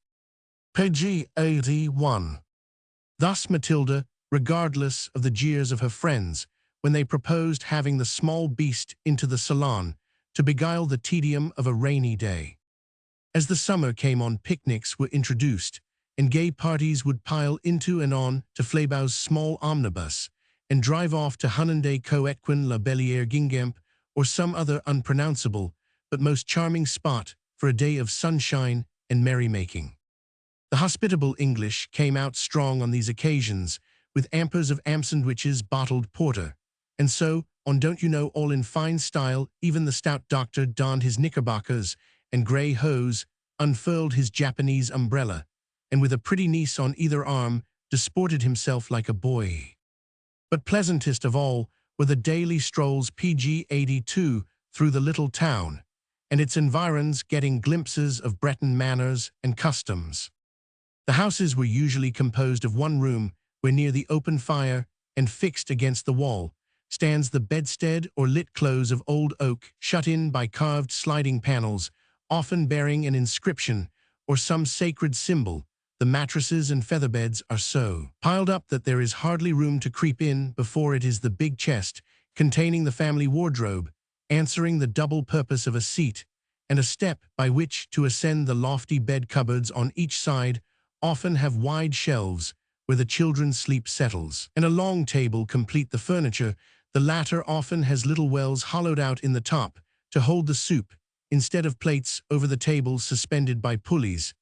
PG-81. Thus Matilda, regardless of the jeers of her friends, when they proposed having the small beast into the salon to beguile the tedium of a rainy day. As the summer came on, picnics were introduced, and gay parties would pile into and on to Fleabau's small omnibus and drive off to Hunanday Coetquin La Belliere Gingemp or some other unpronounceable but most charming spot for a day of sunshine and merrymaking. The hospitable English came out strong on these occasions, with ampers of am-sandwiches, bottled porter, and so on, don't you know, all in fine style. Even the stout doctor donned his knickerbockers and grey hose, unfurled his Japanese umbrella, and with a pretty niece on either arm, disported himself like a boy. But pleasantest of all were the daily strolls, PG-82, through the little town, and its environs, getting glimpses of Breton manners and customs. The houses were usually composed of one room, where near the open fire, and fixed against the wall, stands the bedstead or lit close of old oak, shut in by carved sliding panels, often bearing an inscription or some sacred symbol. The mattresses and featherbeds are so piled up that there is hardly room to creep in before it is the big chest, containing the family wardrobe, answering the double purpose of a seat, and a step by which to ascend. The lofty bed cupboards on each side often have wide shelves where the children's sleep settles, and a long table complete the furniture. The latter often has little wells hollowed out in the top to hold the soup. Instead of plates, over the table, suspended by pulleys,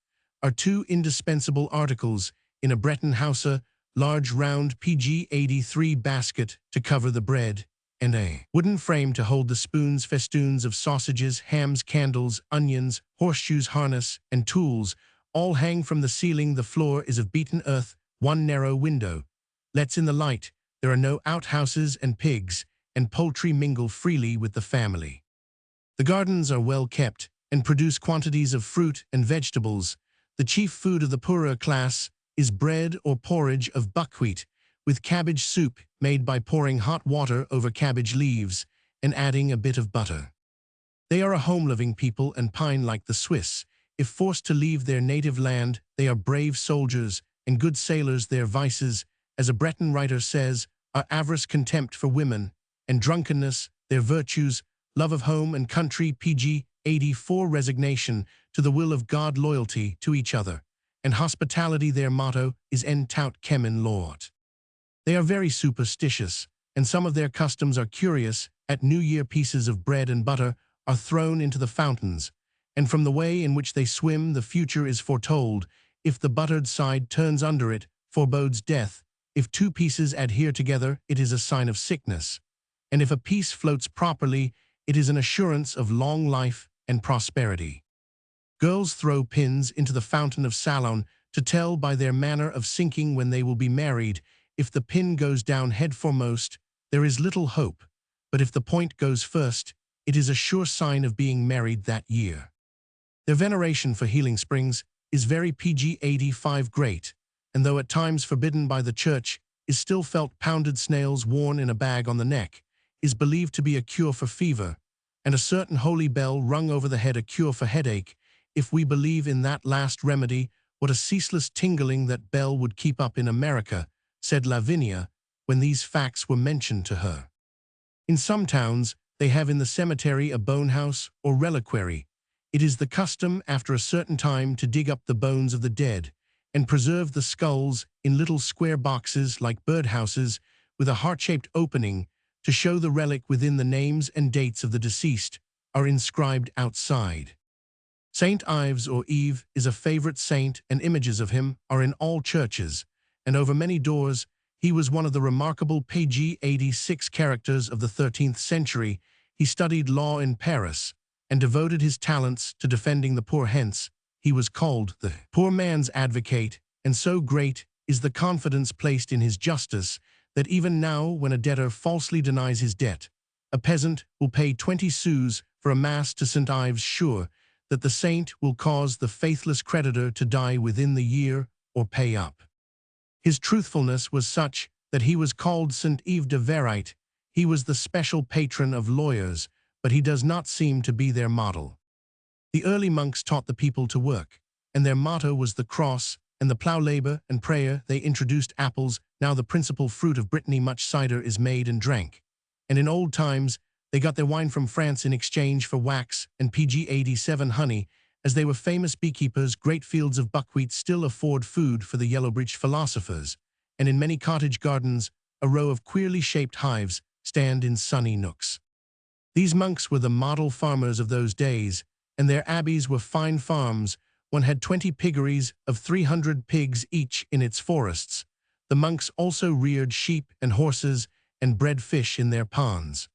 are 2 indispensable articles in a Breton house: a large round PG-83 basket to cover the bread, and a wooden frame to hold the spoons, festoons of sausages, hams, candles, onions, horseshoes, harness, and tools all hang from the ceiling. The floor is of beaten earth. 1 narrow window lets in the light. There are no outhouses, and pigs and poultry mingle freely with the family. The gardens are well kept and produce quantities of fruit and vegetables. The chief food of the poorer class is bread or porridge of buckwheat, with cabbage soup made by pouring hot water over cabbage leaves and adding a bit of butter. They are a home-loving people and pine like the Swiss. If forced to leave their native land, they are brave soldiers and good sailors. Their vices, as a Breton writer says, are avarice, contempt for women, and drunkenness. Their virtues, love of home and country. Pg. 84 resignation to the will of God, loyalty to each other, and hospitality. Their motto is En tout chemin Lord. They are very superstitious, and some of their customs are curious. At New Year, pieces of bread and butter are thrown into the fountains, and from the way in which they swim the future is foretold. If the buttered side turns under it, forebodes death. If two pieces adhere together, it is a sign of sickness. And if a piece floats properly, it is an assurance of long life and prosperity. Girls throw pins into the fountain of Salon to tell by their manner of sinking when they will be married. If the pin goes down head foremost, there is little hope, but if the point goes first, it is a sure sign of being married that year. Their veneration for healing springs is very Pg. 85 great, and though at times forbidden by the church, is still felt. Pounded snails worn in a bag on the neck is believed to be a cure for fever, and a certain holy bell rung over the head a cure for headache. If we believe in that last remedy, what a ceaseless tingling that bell would keep up in America, said Lavinia, when these facts were mentioned to her. In some towns, they have in the cemetery a bone house or reliquary. It is the custom after a certain time to dig up the bones of the dead and preserve the skulls in little square boxes like birdhouses with a heart-shaped opening to show the relic within. The names and dates of the deceased are inscribed outside. Saint Ives or Eve is a favorite saint, and images of him are in all churches, and over many doors. He was one of the remarkable Pg. 86 characters of the 13th century. He studied law in Paris and devoted his talents to defending the poor. Hence, he was called the poor man's advocate, and so great is the confidence placed in his justice that even now, when a debtor falsely denies his debt, a peasant will pay 20 sous for a mass to St. Ives, sure that the saint will cause the faithless creditor to die within the year or pay up. His truthfulness was such that he was called St. Yves de Verite. He was the special patron of lawyers, but he does not seem to be their model. The early monks taught the people to work, and their motto was the cross and the plough. Labor and prayer. They introduced apples, now the principal fruit of Brittany. Much cider is made and drank, and in old times they got their wine from France in exchange for wax and Pg. 87 honey. As they were famous beekeepers, great fields of buckwheat still afford food for the yellow-breeched philosophers, and in many cottage gardens a row of queerly shaped hives stand in sunny nooks. These monks were the model farmers of those days, and their abbeys were fine farms. One had 20 piggeries of 300 pigs each in its forests. The monks also reared sheep and horses and bred fish in their ponds.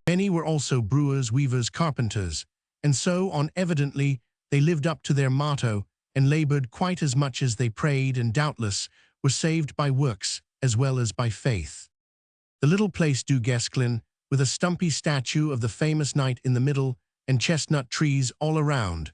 Many were also brewers, weavers, carpenters, and so on. Evidently, they lived up to their motto and labored quite as much as they prayed, and doubtless were saved by works as well as by faith. The little place du Guesclin, with a stumpy statue of the famous knight in the middle and chestnut trees all around,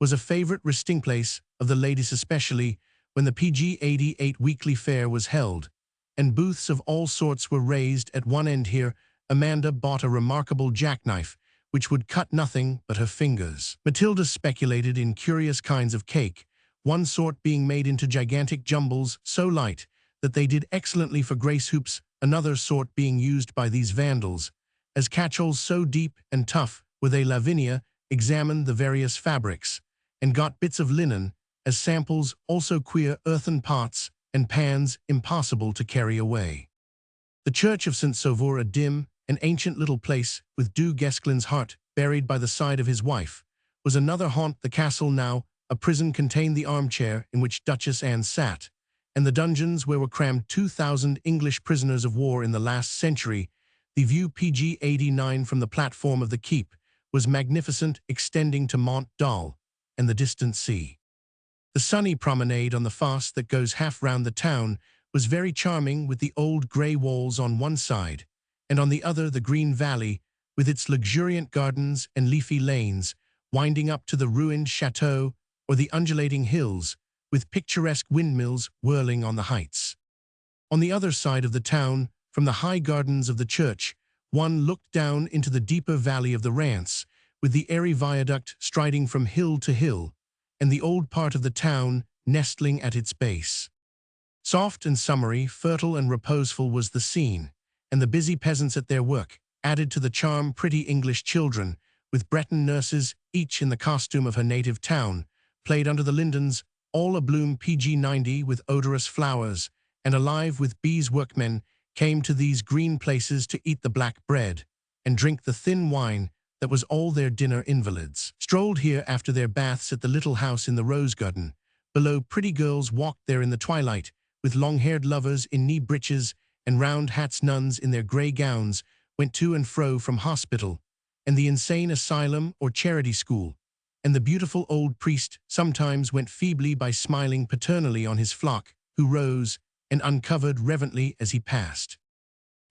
was a favorite resting place of the ladies, especially when the Pg. 88 weekly fair was held, and booths of all sorts were raised at one end. Here, Amanda bought a remarkable jackknife, which would cut nothing but her fingers. Matilda speculated in curious kinds of cake, one sort being made into gigantic jumbles so light that they did excellently for grace hoops, another sort being used by these vandals as catch-alls, so deep and tough were they. Lavinia examined the various fabrics and got bits of linen as samples, also queer earthen pots and pans impossible to carry away. The church of St. Sauveur, a dim and ancient little place with du Guesclin's heart buried by the side of his wife, was another haunt. The castle, now a prison, contained the armchair in which Duchess Anne sat, and the dungeons where were crammed 2,000 English prisoners of war in the last century. The view Pg. 89 from the platform of the keep was magnificent, extending to Mont Dal and the distant sea. The sunny promenade on the fosse that goes half round the town was very charming, with the old grey walls on one side, and on the other the green valley, with its luxuriant gardens and leafy lanes, winding up to the ruined chateau or the undulating hills, with picturesque windmills whirling on the heights. On the other side of the town, from the high gardens of the church, one looked down into the deeper valley of the Rance, with the airy viaduct striding from hill to hill, and the old part of the town nestling at its base. Soft and summery, fertile and reposeful was the scene, and the busy peasants at their work added to the charm pretty English children, with Breton nurses, each in the costume of her native town, played under the lindens, all abloom PG90 with odorous flowers, and alive with bees. Workmen came to these green places to eat the black bread and drink the thin wine that was all their dinner. Invalids strolled here after their baths at the little house in the rose garden. Below, pretty girls walked there in the twilight, with long-haired lovers in knee breeches and round hats. Nuns in their grey gowns went to and fro from hospital and the insane asylum or charity school, and the beautiful old priest sometimes went feebly by, smiling paternally on his flock, who rose and uncovered reverently as he passed.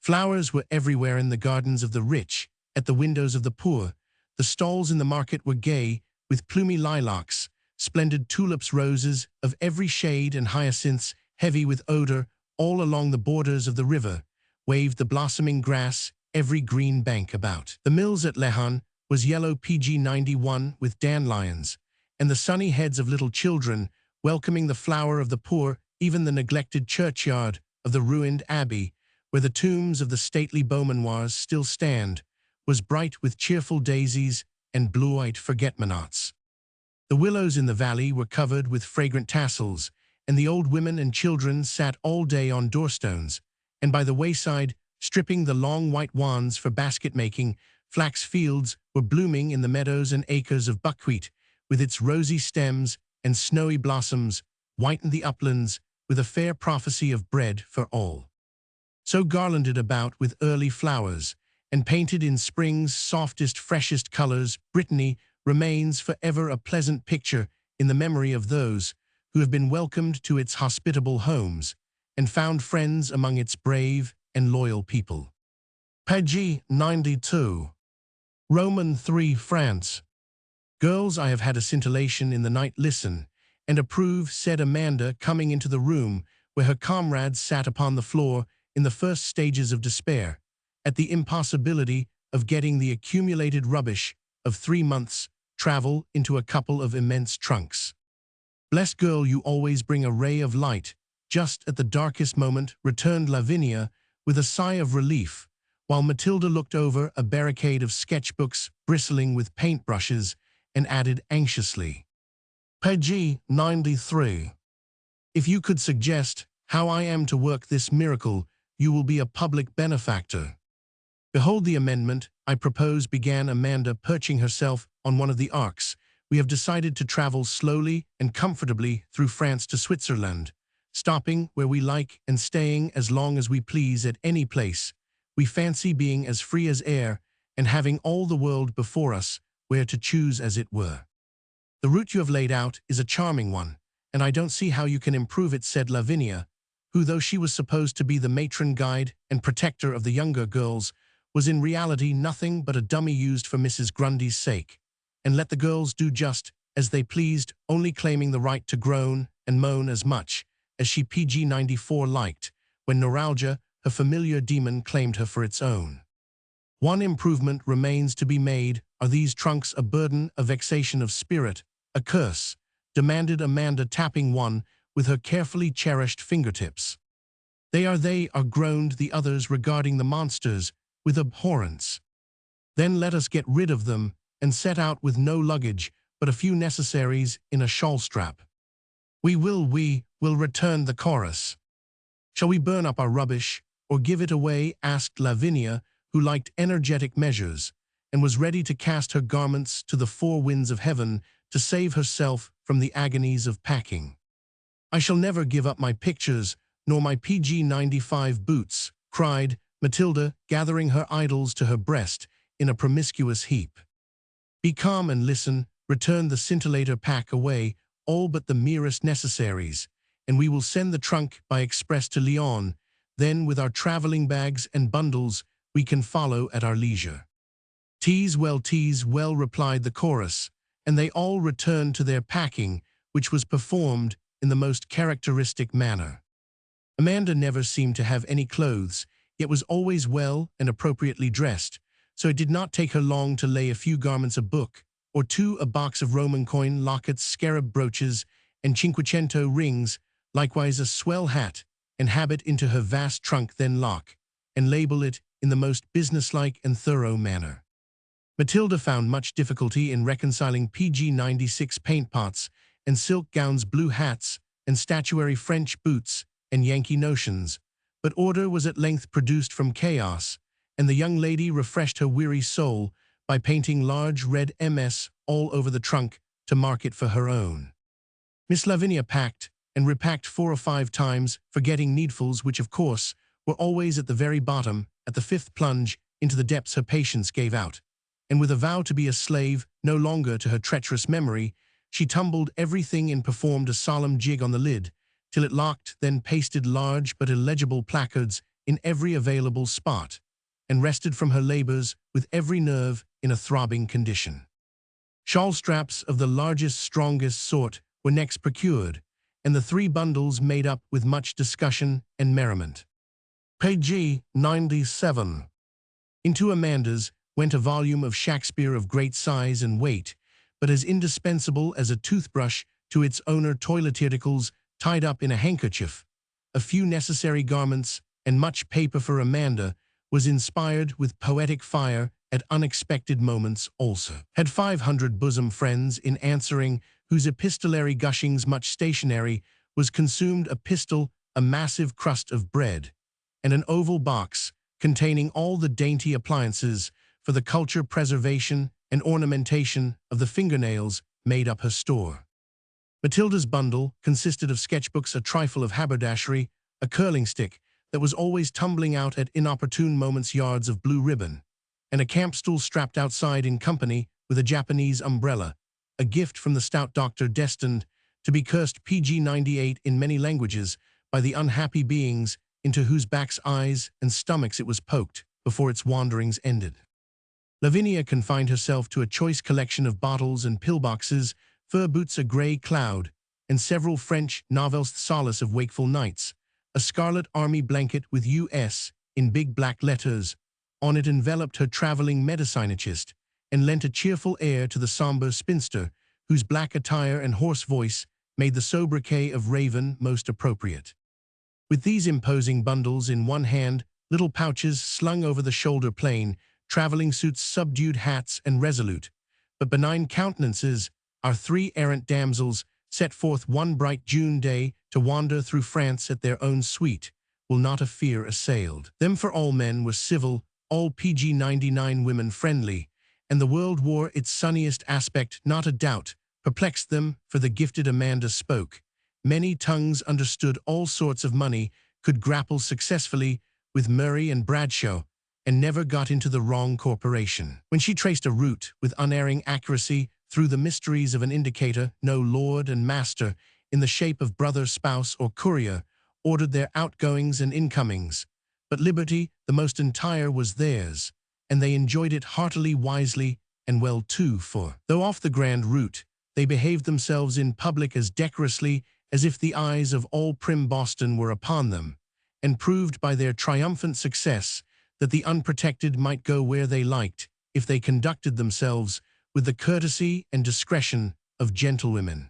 Flowers were everywhere in the gardens of the rich, at the windows of the poor. The stalls in the market were gay with plumy lilacs, splendid tulips, roses of every shade, and hyacinths, heavy with odor. All along the borders of the river waved the blossoming grass, every green bank about. The mills at Lehan was yellow PG91 with dandelions, and the sunny heads of little children welcoming the flower of the poor. Even the neglected churchyard of the ruined abbey, where the tombs of the stately Beaumanoirs still stand, was bright with cheerful daisies and blue-eyed forget-me-nots. The willows in the valley were covered with fragrant tassels, and the old women and children sat all day on doorstones, and by the wayside, stripping the long white wands for basket-making. Flax fields were blooming in the meadows, and acres of buckwheat, with its rosy stems and snowy blossoms, whitened the uplands with a fair prophecy of bread for all. So garlanded about with early flowers, and painted in spring's softest, freshest colors, Brittany remains forever a pleasant picture in the memory of those who have been welcomed to its hospitable homes and found friends among its brave and loyal people. Page 92. Roman 3 France. Girls, I have had a scintillation in the night. Listen and approve, said Amanda, coming into the room where her comrades sat upon the floor in the first stages of despair, at the impossibility of getting the accumulated rubbish of 3 months' travel into a couple of immense trunks. Bless girl, you always bring a ray of light, just at the darkest moment, returned Lavinia with a sigh of relief, while Matilda looked over a barricade of sketchbooks bristling with paintbrushes and added anxiously, Page 93. If you could suggest how I am to work this miracle, you will be a public benefactor. Behold the amendment I propose, began Amanda, perching herself on one of the arcs. We have decided to travel slowly and comfortably through France to Switzerland, stopping where we like and staying as long as we please at any place. We fancy being as free as air and having all the world before us, where to choose, as it were. The route you have laid out is a charming one, and I don't see how you can improve it, said Lavinia, who, though she was supposed to be the matron, guide, and protector of the younger girls, was in reality nothing but a dummy used for Mrs. Grundy's sake, and let the girls do just as they pleased, only claiming the right to groan and moan as much as she PG94 liked, when neuralgia, her familiar demon, claimed her for its own. One improvement remains to be made. Are these trunks a burden, a vexation of spirit, a curse? Demanded Amanda, tapping one with her carefully cherished fingertips. They are, groaned the others, regarding the monsters with abhorrence. Then let us get rid of them and set out with no luggage but a few necessaries in a shawl strap. We will, returned the chorus. Shall we burn up our rubbish or give it away? Asked Lavinia, who liked energetic measures and was ready to cast her garments to the four winds of heaven to save herself from the agonies of packing. I shall never give up my pictures nor my PG95 boots, cried Matilda, gathering her idols to her breast in a promiscuous heap. Be calm and listen, returned the scintillator. Pack away all but the merest necessaries, and we will send the trunk by express to Lyon. Then, with our traveling bags and bundles, we can follow at our leisure. Tease well, replied the chorus, and they all returned to their packing, which was performed in the most characteristic manner. Amanda never seemed to have any clothes, yet was always well and appropriately dressed, so it did not take her long to lay a few garments a book, or two a box of Roman coin lockets, scarab brooches, and cinquecento rings, likewise a swell hat, and habit into her vast trunk, then lock, and label it in the most businesslike and thorough manner. Matilda found much difficulty in reconciling PG-96 paint pots and silk gowns, blue hats, and statuary French boots, and Yankee notions, but order was at length produced from chaos, and the young lady refreshed her weary soul by painting large red MS all over the trunk to mark it for her own. Miss Lavinia packed and repacked 4 or 5 times, forgetting needfuls which, of course, were always at the very bottom. At the 5th plunge into the depths her patience gave out, and with a vow to be a slave no longer to her treacherous memory, she tumbled everything and performed a solemn jig on the lid, till it locked, then pasted large but illegible placards in every available spot, and rested from her labors with every nerve in a throbbing condition. Shawl straps of the largest, strongest sort were next procured, and the 3 bundles made up with much discussion and merriment. Page 97. Into Amanda's went a volume of Shakespeare of great size and weight, but as indispensable as a toothbrush to its owner, toilet articles tied up in a handkerchief, a few necessary garments, and much paper for Amanda, was inspired with poetic fire at unexpected moments also. Had 500 bosom friends in answering, whose epistolary gushings much stationery was consumed, a pistol, a massive crust of bread, and an oval box containing all the dainty appliances for the culture, preservation, and ornamentation of the fingernails made up her store. Matilda's bundle consisted of sketchbooks, a trifle of haberdashery, a curling stick that was always tumbling out at inopportune moments, yards of blue ribbon, and a camp stool strapped outside in company with a Japanese umbrella, a gift from the stout doctor destined to be cursed PG-98 in many languages by the unhappy beings into whose backs, eyes, and stomachs it was poked before its wanderings ended. Lavinia confined herself to a choice collection of bottles and pillboxes, fur boots, a grey cloud, and several French novels, solace of wakeful nights, a scarlet army blanket with US in big black letters on it enveloped her traveling medicinist, and lent a cheerful air to the somber spinster, whose black attire and hoarse voice made the sobriquet of Raven most appropriate. With these imposing bundles in one hand, little pouches slung over the shoulder plain, traveling suits, subdued hats, and resolute but benign countenances, our 3 errant damsels set forth one bright June day to wander through France at their own suite, will not a fear assailed them, for all men were civil, all PG-99 women friendly, and the world wore its sunniest aspect. Not a doubt perplexed them, for the gifted Amanda spoke many tongues, understood all sorts of money, could grapple successfully with Murray and Bradshaw, and never got into the wrong corporation. When she traced a route with unerring accuracy through the mysteries of an indicator, no lord and master, in the shape of brother, spouse, or courier, ordered their outgoings and incomings, but liberty, the most entire, was theirs, and they enjoyed it heartily, wisely, and well too, for, though off the grand route, they behaved themselves in public as decorously as if the eyes of all prim Boston were upon them, and proved by their triumphant success that the unprotected might go where they liked if they conducted themselves with the courtesy and discretion of gentlewomen.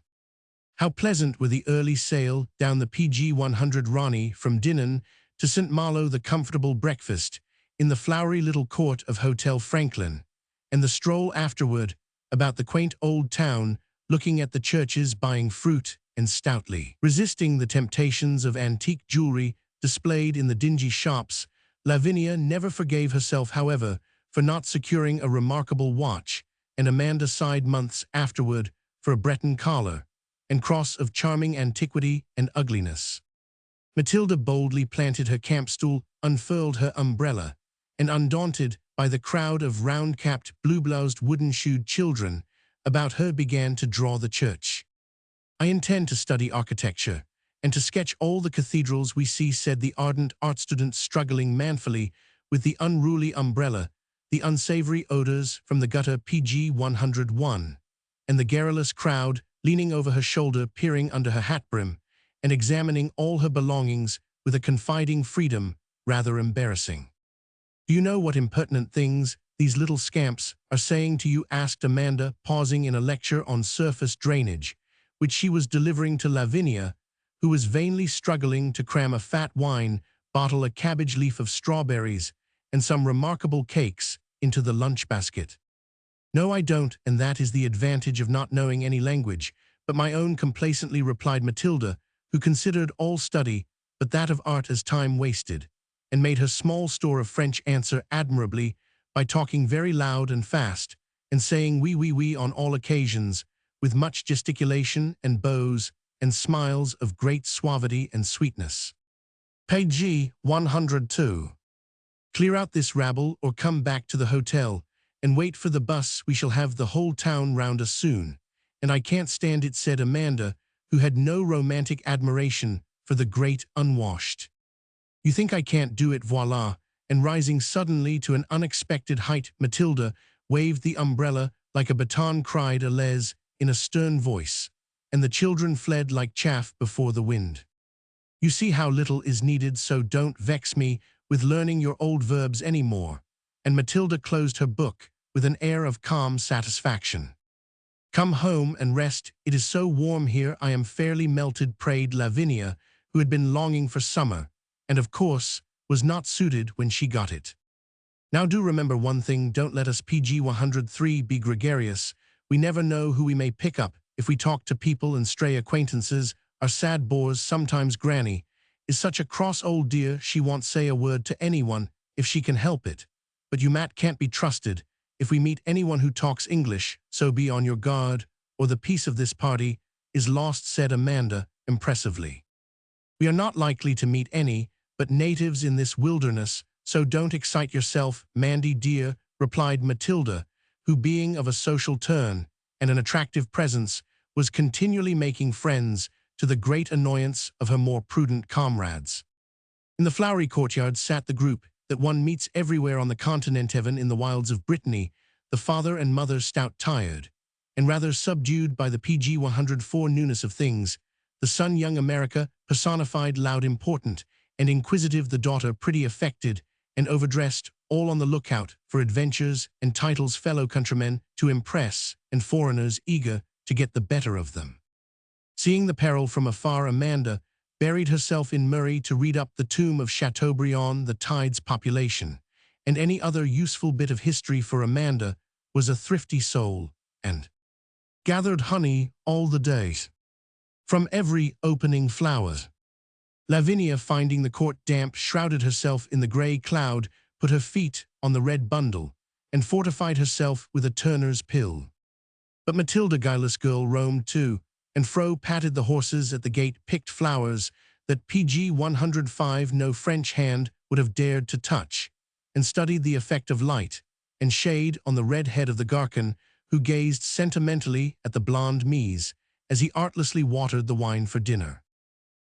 How pleasant were the early sail down the PG-100 Ronnie from Dinan to St. Malo, the comfortable breakfast in the flowery little court of Hotel Franklin, and the stroll afterward about the quaint old town, looking at the churches, buying fruit, and stoutly resisting the temptations of antique jewelry displayed in the dingy shops. Lavinia never forgave herself, however, for not securing a remarkable watch, and Amanda sighed months afterward for a Breton collar and cross of charming antiquity and ugliness. Matilda boldly planted her camp stool, unfurled her umbrella, and undaunted by the crowd of round-capped, blue-bloused, wooden-shoed children about her began to draw the church. "I intend to study architecture, and to sketch all the cathedrals we see," said the ardent art student, struggling manfully with the unruly umbrella, the unsavory odors from the gutter PG-101, and the garrulous crowd leaning over her shoulder, peering under her hat brim, and examining all her belongings with a confiding freedom rather embarrassing. "Do you know what impertinent things these little scamps are saying to you?" asked Amanda, pausing in a lecture on surface drainage, which she was delivering to Lavinia, who was vainly struggling to cram a fat wine bottle, a cabbage leaf of strawberries, and some remarkable cakes into the lunch basket. "No, I don't, and that is the advantage of not knowing any language, but my own," complacently replied Matilda, who considered all study but that of art as time wasted, and made her small store of French answer admirably by talking very loud and fast, and saying oui on all occasions, with much gesticulation and bows and smiles of great suavity and sweetness. Page 102. "Clear out this rabble or come back to the hotel and wait for the bus. We shall have the whole town round us soon, and I can't stand it," said Amanda, who had no romantic admiration for the great unwashed. "You think I can't do it, voila," and rising suddenly to an unexpected height, Matilda waved the umbrella like a baton, cried Allez in a stern voice, and the children fled like chaff before the wind. "You see how little is needed, so don't vex me with learning your old verbs any more," and Matilda closed her book with an air of calm satisfaction. "Come home and rest. It is so warm here I am fairly melted," prayed Lavinia, who had been longing for summer, and of course was not suited when she got it. "Now do remember one thing, don't let us PG 103 be gregarious. We never know who we may pick up if we talk to people and stray acquaintances are sad bores. Sometimes Granny is such a cross old dear she won't say a word to anyone if she can help it. But you Matt can't be trusted. If we meet anyone who talks English, so be on your guard, or the peace of this party is lost," said Amanda impressively. "We are not likely to meet any but natives in this wilderness, so don't excite yourself, Mandy dear," replied Matilda, who, being of a social turn and an attractive presence, was continually making friends to the great annoyance of her more prudent comrades. In the flowery courtyard sat the group that one meets everywhere on the continent, even in the wilds of Brittany, the father and mother stout-tired, and rather subdued by the PG 104 newness of things, the son young America personified, loud, important, and inquisitive, the daughter pretty, affected, and overdressed, all on the lookout for adventures and titles, fellow countrymen to impress, and foreigners eager to get the better of them. Seeing the peril from afar, Amanda buried herself in Murray to read up the tomb of Chateaubriand, the tide's population, and any other useful bit of history, for Amanda was a thrifty soul, and gathered honey all the days from every opening flower. Lavinia, finding the court damp, shrouded herself in the grey cloud, put her feet on the red bundle, and fortified herself with a Turner's pill. But Matilda, guileless girl, roamed to and fro, patted the horses at the gate, picked flowers that PG 105 no French hand would have dared to touch, and studied the effect of light and shade on the red head of the Garcon, who gazed sentimentally at the blonde Mies as he artlessly watered the wine for dinner.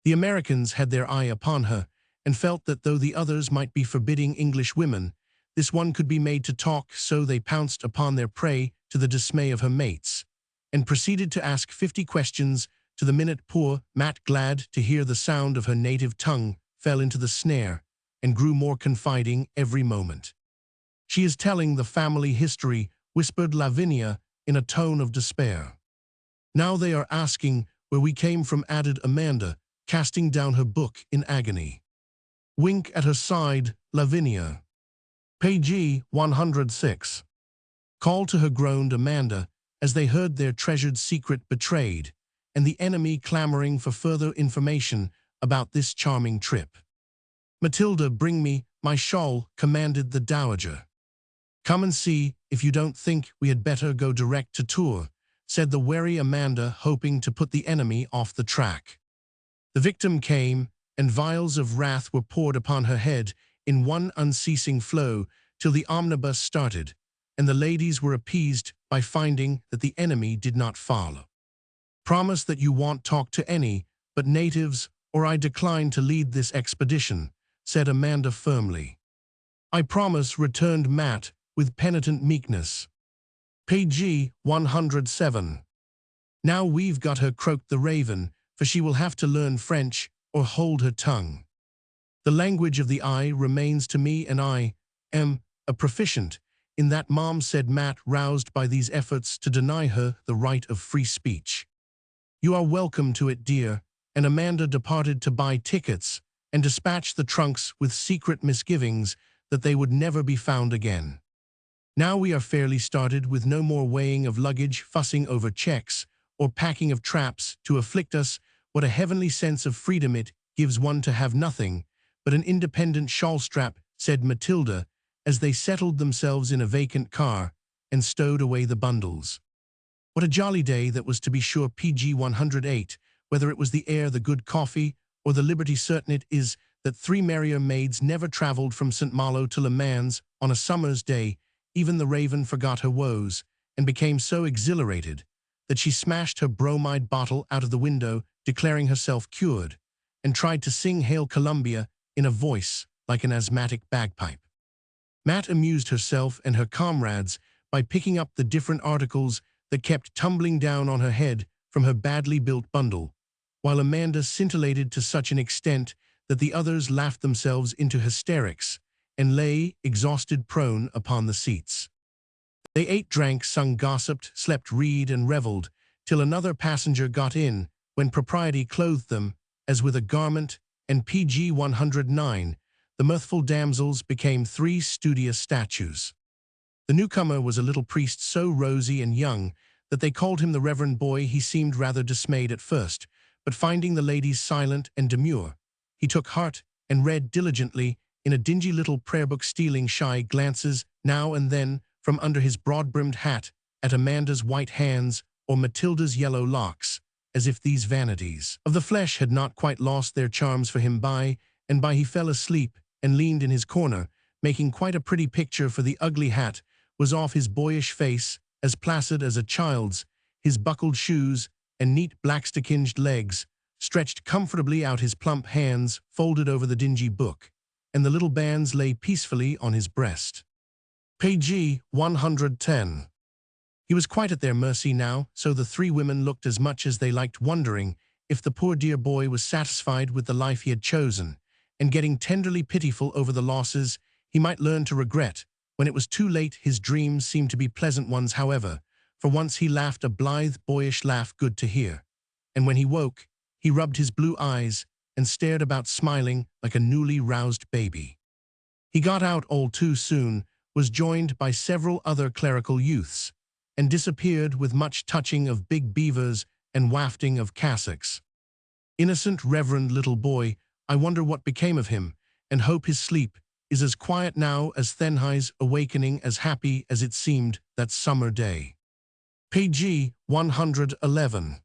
The Americans had their eye upon her, and felt that though the others might be forbidding English women, this one could be made to talk, so they pounced upon their prey to the dismay of her mates, and proceeded to ask 50 questions to the minute. Poor Matt, glad to hear the sound of her native tongue, fell into the snare, and grew more confiding every moment. "She is telling the family history," whispered Lavinia in a tone of despair. "Now they are asking where we came from," added Amanda, casting down her book in agony. Wink at her side, Lavinia. Page 106. "Call to her," groaned Amanda, as they heard their treasured secret betrayed, and the enemy clamoring for further information about this charming trip. "Matilda, bring me my shawl," commanded the dowager. "Come and see if you don't think we had better go direct to Tours," said the wary Amanda, hoping to put the enemy off the track. The victim came, and vials of wrath were poured upon her head in one unceasing flow till the omnibus started, and the ladies were appeased by finding that the enemy did not follow. "Promise that you won't talk to any but natives, or I decline to lead this expedition," said Amanda firmly. "I promise," returned Matt with penitent meekness. Page 107. "Now we've got her," croaked the raven, "for she will have to learn French or hold her tongue." The language of the eye remains to me, and I am a proficient in that, Mom, said Matt, roused by these efforts to deny her the right of free speech. You are welcome to it, dear, and Amanda departed to buy tickets and dispatch the trunks with secret misgivings that they would never be found again. Now we are fairly started, with no more weighing of luggage, fussing over checks, or packing of traps to afflict us. What a heavenly sense of freedom it gives one to have nothing but an independent shawl strap, said Matilda, as they settled themselves in a vacant car and stowed away the bundles. What a jolly day that was, to be sure. PG 108. Whether it was the air, the good coffee, or the liberty, certain it is that three merrier maids never travelled from St. Malo to Le Mans on a summer's day. Even the Raven forgot her woes and became so exhilarated that she smashed her bromide bottle out of the window, declaring herself cured, and tried to sing Hail Columbia in a voice like an asthmatic bagpipe. Matt amused herself and her comrades by picking up the different articles that kept tumbling down on her head from her badly built bundle, while Amanda scintillated to such an extent that the others laughed themselves into hysterics and lay, exhausted, prone upon the seats. They ate, drank, sung, gossiped, slept, read, and revelled, till another passenger got in, when propriety clothed them as with a garment, and PG 109, the mirthful damsels became three studious statues. The newcomer was a little priest, so rosy and young that they called him the Reverend Boy. He seemed rather dismayed at first, but finding the ladies silent and demure, he took heart and read diligently in a dingy little prayer book, stealing shy glances now and then from under his broad-brimmed hat at Amanda's white hands or Matilda's yellow locks, as if these vanities of the flesh had not quite lost their charms for him. By and by he fell asleep and leaned in his corner, making quite a pretty picture, for the ugly hat was off his boyish face, as placid as a child's. His buckled shoes and neat black-stockinged legs stretched comfortably out, his plump hands folded over the dingy book, and the little bands lay peacefully on his breast. Page 110. He was quite at their mercy now, so the three women looked as much as they liked, wondering if the poor dear boy was satisfied with the life he had chosen, and getting tenderly pitiful over the losses he might learn to regret when it was too late. His dreams seemed to be pleasant ones, however, for once he laughed a blithe, boyish laugh good to hear, and when he woke, he rubbed his blue eyes and stared about, smiling like a newly roused baby. He got out all too soon, was joined by several other clerical youths, and disappeared with much touching of big beavers and wafting of cassocks. Innocent, reverend little boy, I wonder what became of him, and hope his sleep is as quiet now as Thenhi's awakening, as happy as it seemed that summer day. Page 111.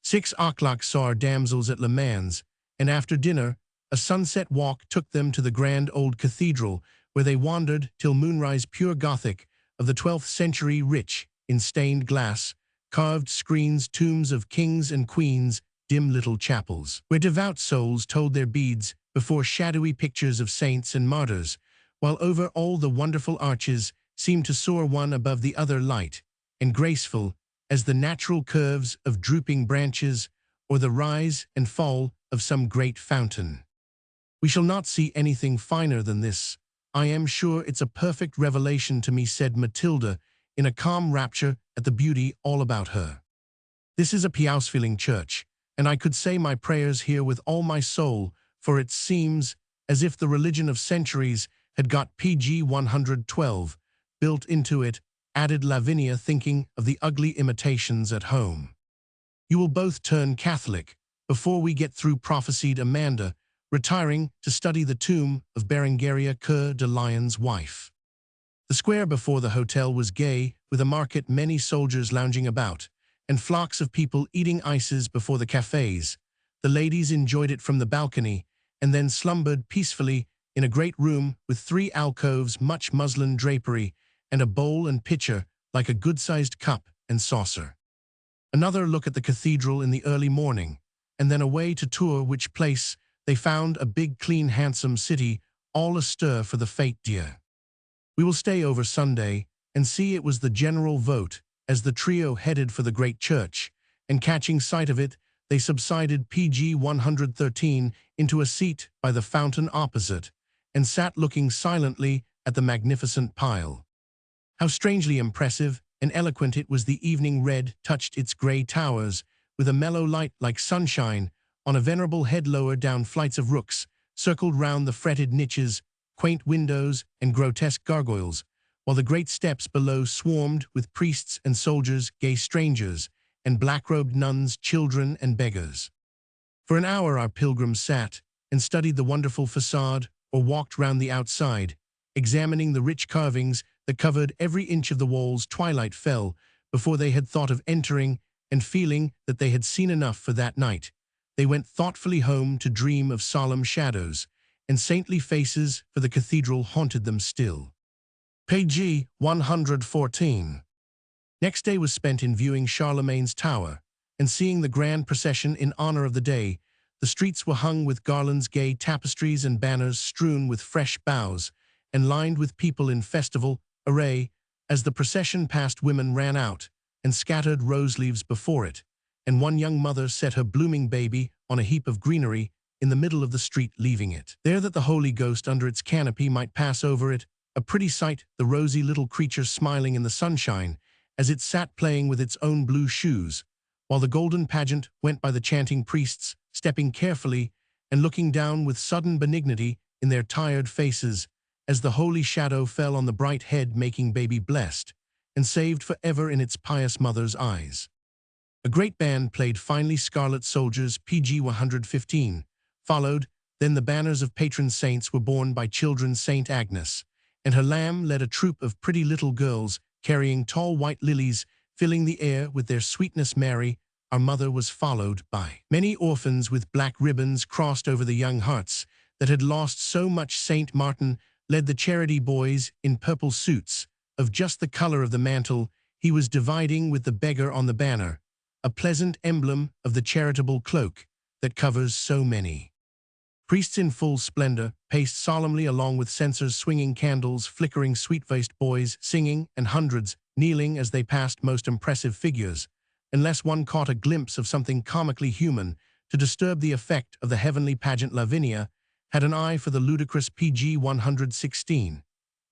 6 o'clock saw our damsels at Le Mans, and after dinner, a sunset walk took them to the grand old cathedral, where they wandered till moonrise, pure Gothic of the 12th century, rich in stained glass, carved screens, tombs of kings and queens, dim little chapels, where devout souls told their beads before shadowy pictures of saints and martyrs, while over all the wonderful arches seemed to soar one above the other, light and graceful as the natural curves of drooping branches or the rise and fall of some great fountain. We shall not see anything finer than this. I am sure it's a perfect revelation to me, said Matilda, in a calm rapture at the beauty all about her. This is a pious-feeling church, and I could say my prayers here with all my soul, for it seems as if the religion of centuries had got PG 112 built into it, added Lavinia, thinking of the ugly imitations at home. You will both turn Catholic before we get through, prophesied Amanda, retiring to study the tomb of Berengaria Coeur de Lion's wife. The square before the hotel was gay with a market, many soldiers lounging about, and flocks of people eating ices before the cafes. The ladies enjoyed it from the balcony, and then slumbered peacefully in a great room with 3 alcoves, much muslin drapery, and a bowl and pitcher like a good-sized cup and saucer. Another look at the cathedral in the early morning, and then away to tour which place they found a big, clean, handsome city, all astir for the fête dieu. We will stay over Sunday and see. It was the general vote as the trio headed for the great church, and catching sight of it, they subsided PG 113 into a seat by the fountain opposite, and sat looking silently at the magnificent pile. How strangely impressive and eloquent it was. The evening red touched its grey towers, with a mellow light like sunshine, on a venerable head. Lower down, flights of rooks circled round the fretted niches, quaint windows, and grotesque gargoyles, while the great steps below swarmed with priests and soldiers, gay strangers, and black-robed nuns, children and beggars. For an hour our pilgrims sat and studied the wonderful facade, or walked round the outside, examining the rich carvings that covered every inch of the walls. Twilight fell before they had thought of entering, and feeling that they had seen enough for that night, they went thoughtfully home to dream of solemn shadows and saintly faces, for the cathedral haunted them still. Page 114. Next day was spent in viewing Charlemagne's tower and seeing the grand procession in honor of the day. The streets were hung with garlands, gay tapestries, and banners strewn with fresh boughs, and lined with people in festival array. As the procession passed, women ran out and scattered rose leaves before it, and one young mother set her blooming baby on a heap of greenery in the middle of the street, leaving it there that the Holy Ghost under its canopy might pass over it. A pretty sight, the rosy little creature smiling in the sunshine as it sat playing with its own blue shoes, while the golden pageant went by, the chanting priests stepping carefully and looking down with sudden benignity in their tired faces, as the holy shadow fell on the bright head, making baby blessed and saved forever in its pious mother's eyes. A great band played finely. Scarlet Soldiers, PG 115, followed. Then the banners of patron saints were borne by children. Saint Agnes and her lamb led a troop of pretty little girls, carrying tall white lilies, filling the air with their sweetness. Mary, our mother, was followed by many orphans with black ribbons crossed over the young hearts that had lost so much. Saint Martin led the charity boys in purple suits, of just the color of the mantle he was dividing with the beggar on the banner, a pleasant emblem of the charitable cloak that covers so many. Priests in full splendor paced solemnly along with censers swinging candles, flickering, sweet-faced boys singing, and hundreds kneeling as they passed. Most impressive figures, unless one caught a glimpse of something comically human to disturb the effect of the heavenly pageant. Lavinia had an eye for the ludicrous. PG 116,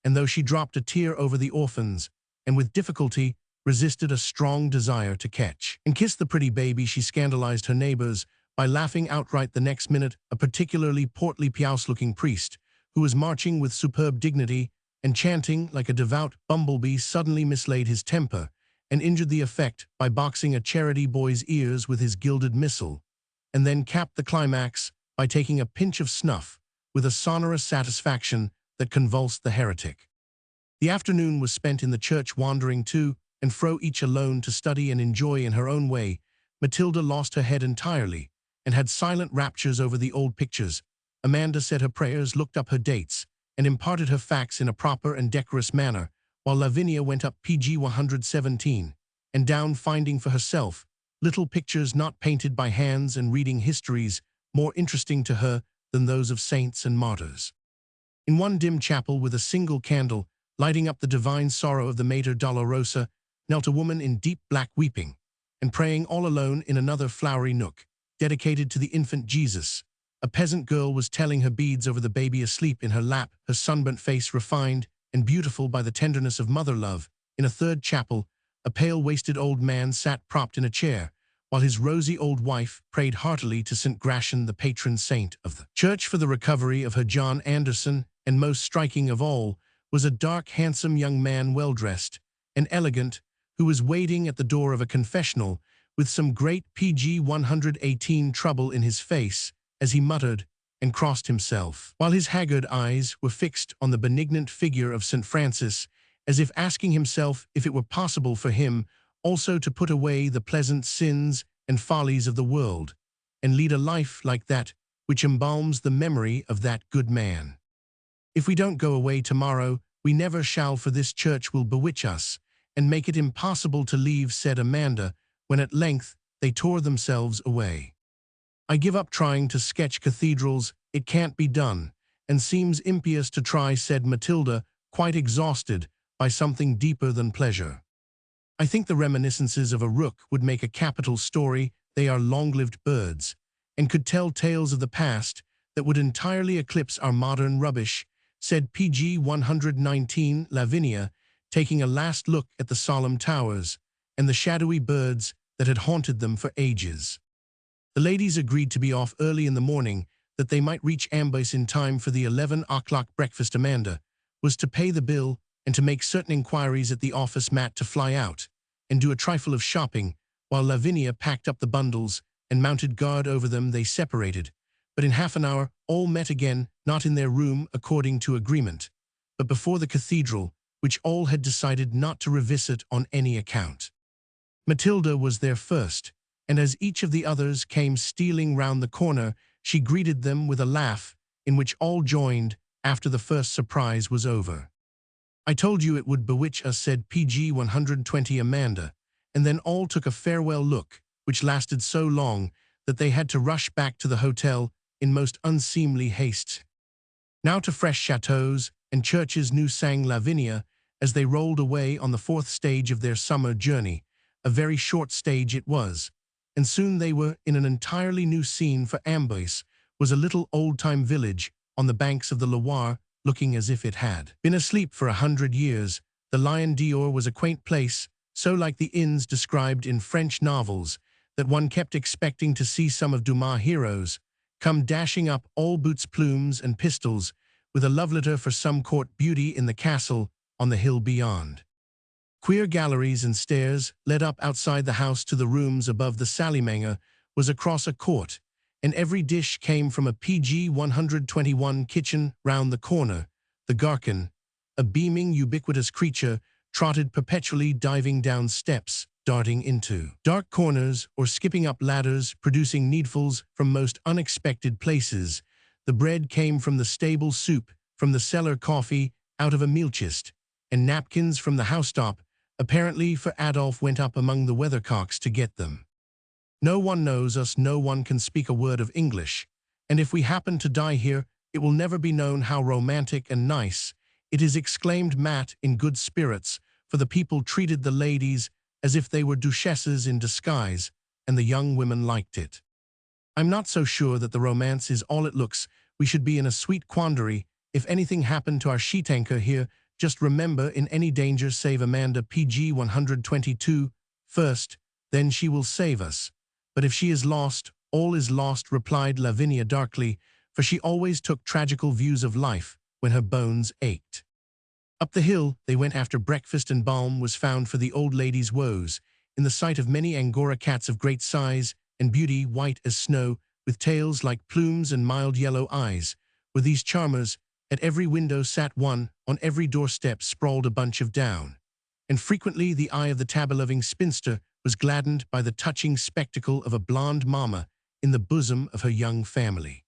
and though she dropped a tear over the orphans, and with difficulty resisted a strong desire to catch and kiss the pretty baby, she scandalized her neighbors by laughing outright. The next minute, a particularly portly, pious-looking priest, who was marching with superb dignity and chanting like a devout bumblebee, suddenly mislaid his temper and injured the effect by boxing a charity boy's ears with his gilded missile, and then capped the climax by taking a pinch of snuff with a sonorous satisfaction that convulsed the heretic. The afternoon was spent in the church, wandering to and fro, each alone to study and enjoy in her own way. Matilda lost her head entirely and had silent raptures over the old pictures. Amanda said her prayers, looked up her dates, and imparted her facts in a proper and decorous manner, while Lavinia went up PG 117 and down, finding for herself little pictures not painted by hands and reading histories more interesting to her than those of saints and martyrs. In one dim chapel, with a single candle lighting up the divine sorrow of the Mater Dolorosa, knelt a woman in deep black, weeping and praying all alone. In another flowery nook, dedicated to the infant Jesus, a peasant girl was telling her beads over the baby asleep in her lap, her sunburnt face refined and beautiful by the tenderness of mother love. In a third chapel, a pale-waisted old man sat propped in a chair, while his rosy old wife prayed heartily to St. Gratian, the patron saint of the church, for the recovery of her John Anderson. And most striking of all was a dark, handsome young man, well-dressed and elegant, who was waiting at the door of a confessional with some great PG 118 trouble in his face, as he muttered and crossed himself, while his haggard eyes were fixed on the benignant figure of St. Francis, as if asking himself if it were possible for him also to put away the pleasant sins and follies of the world, and lead a life like that which embalms the memory of that good man. If we don't go away tomorrow, we never shall, for this church will bewitch us and make it impossible to leave, said Amanda, when at length they tore themselves away. I give up trying to sketch cathedrals, it can't be done, and seems impious to try, said Matilda, quite exhausted by something deeper than pleasure. I think the reminiscences of a rook would make a capital story. they are long-lived birds, and could tell tales of the past that would entirely eclipse our modern rubbish, said PG 119 Lavinia, taking a last look at the solemn towers and the shadowy birds that had haunted them for ages. The ladies agreed to be off early in the morning, that they might reach Amboise in time for the 11 o'clock breakfast. Amanda was to pay the bill and to make certain inquiries at the office. Matt to fly out and do a trifle of shopping, while Lavinia packed up the bundles and mounted guard over them. They separated, but in half an hour all met again, not in their room according to agreement, but before the cathedral, which all had decided not to revisit on any account. Matilda was there first, and as each of the others came stealing round the corner, she greeted them with a laugh, in which all joined after the first surprise was over. "I told you it would bewitch us," said PG 120 Amanda, and then all took a farewell look, which lasted so long that they had to rush back to the hotel in most unseemly haste. "Now to fresh chateaux and churches new," sang Lavinia, as they rolled away on the fourth stage of their summer journey. A very short stage it was, and soon they were in an entirely new scene, for Amboise was a little old-time village on the banks of the Loire, looking as if it had been asleep for 100 years. The Lion d'Or was a quaint place, so like the inns described in French novels, that one kept expecting to see some of Dumas' heroes come dashing up, all boots, plumes, and pistols, with a love letter for some court beauty in the castle on the hill beyond. Queer galleries and stairs led up outside the house to the rooms above. The salle-à-manger was across a court, and every dish came from a PG 121 kitchen round the corner. The Gherkin, a beaming, ubiquitous creature, trotted perpetually, diving down steps, darting into dark corners, or skipping up ladders, producing needfuls from most unexpected places. The bread came from the stable, soup from the cellar, coffee out of a meal chest, and napkins from the housetop, apparently, for Adolphe went up among the weathercocks to get them. "No one knows us, no one can speak a word of English, and if we happen to die here, it will never be known how romantic and nice it is," exclaimed Matt in good spirits, for the people treated the ladies as if they were duchesses in disguise, and the young women liked it. "I'm not so sure that the romance is all it looks. We should be in a sweet quandary if anything happened to our sheet anchor here. Just remember, in any danger save Amanda." PG 122 first, then she will save us. "But if she is lost, all is lost," replied Lavinia darkly, for she always took tragical views of life when her bones ached. Up the hill they went after breakfast, and balm was found for the old lady's woes in the sight of many Angora cats of great size and beauty, white as snow, with tails like plumes and mild yellow eyes. Were these charmers? At every window sat one, on every doorstep sprawled a bunch of down, and frequently the eye of the tabby-loving spinster was gladdened by the touching spectacle of a blonde mamma in the bosom of her young family.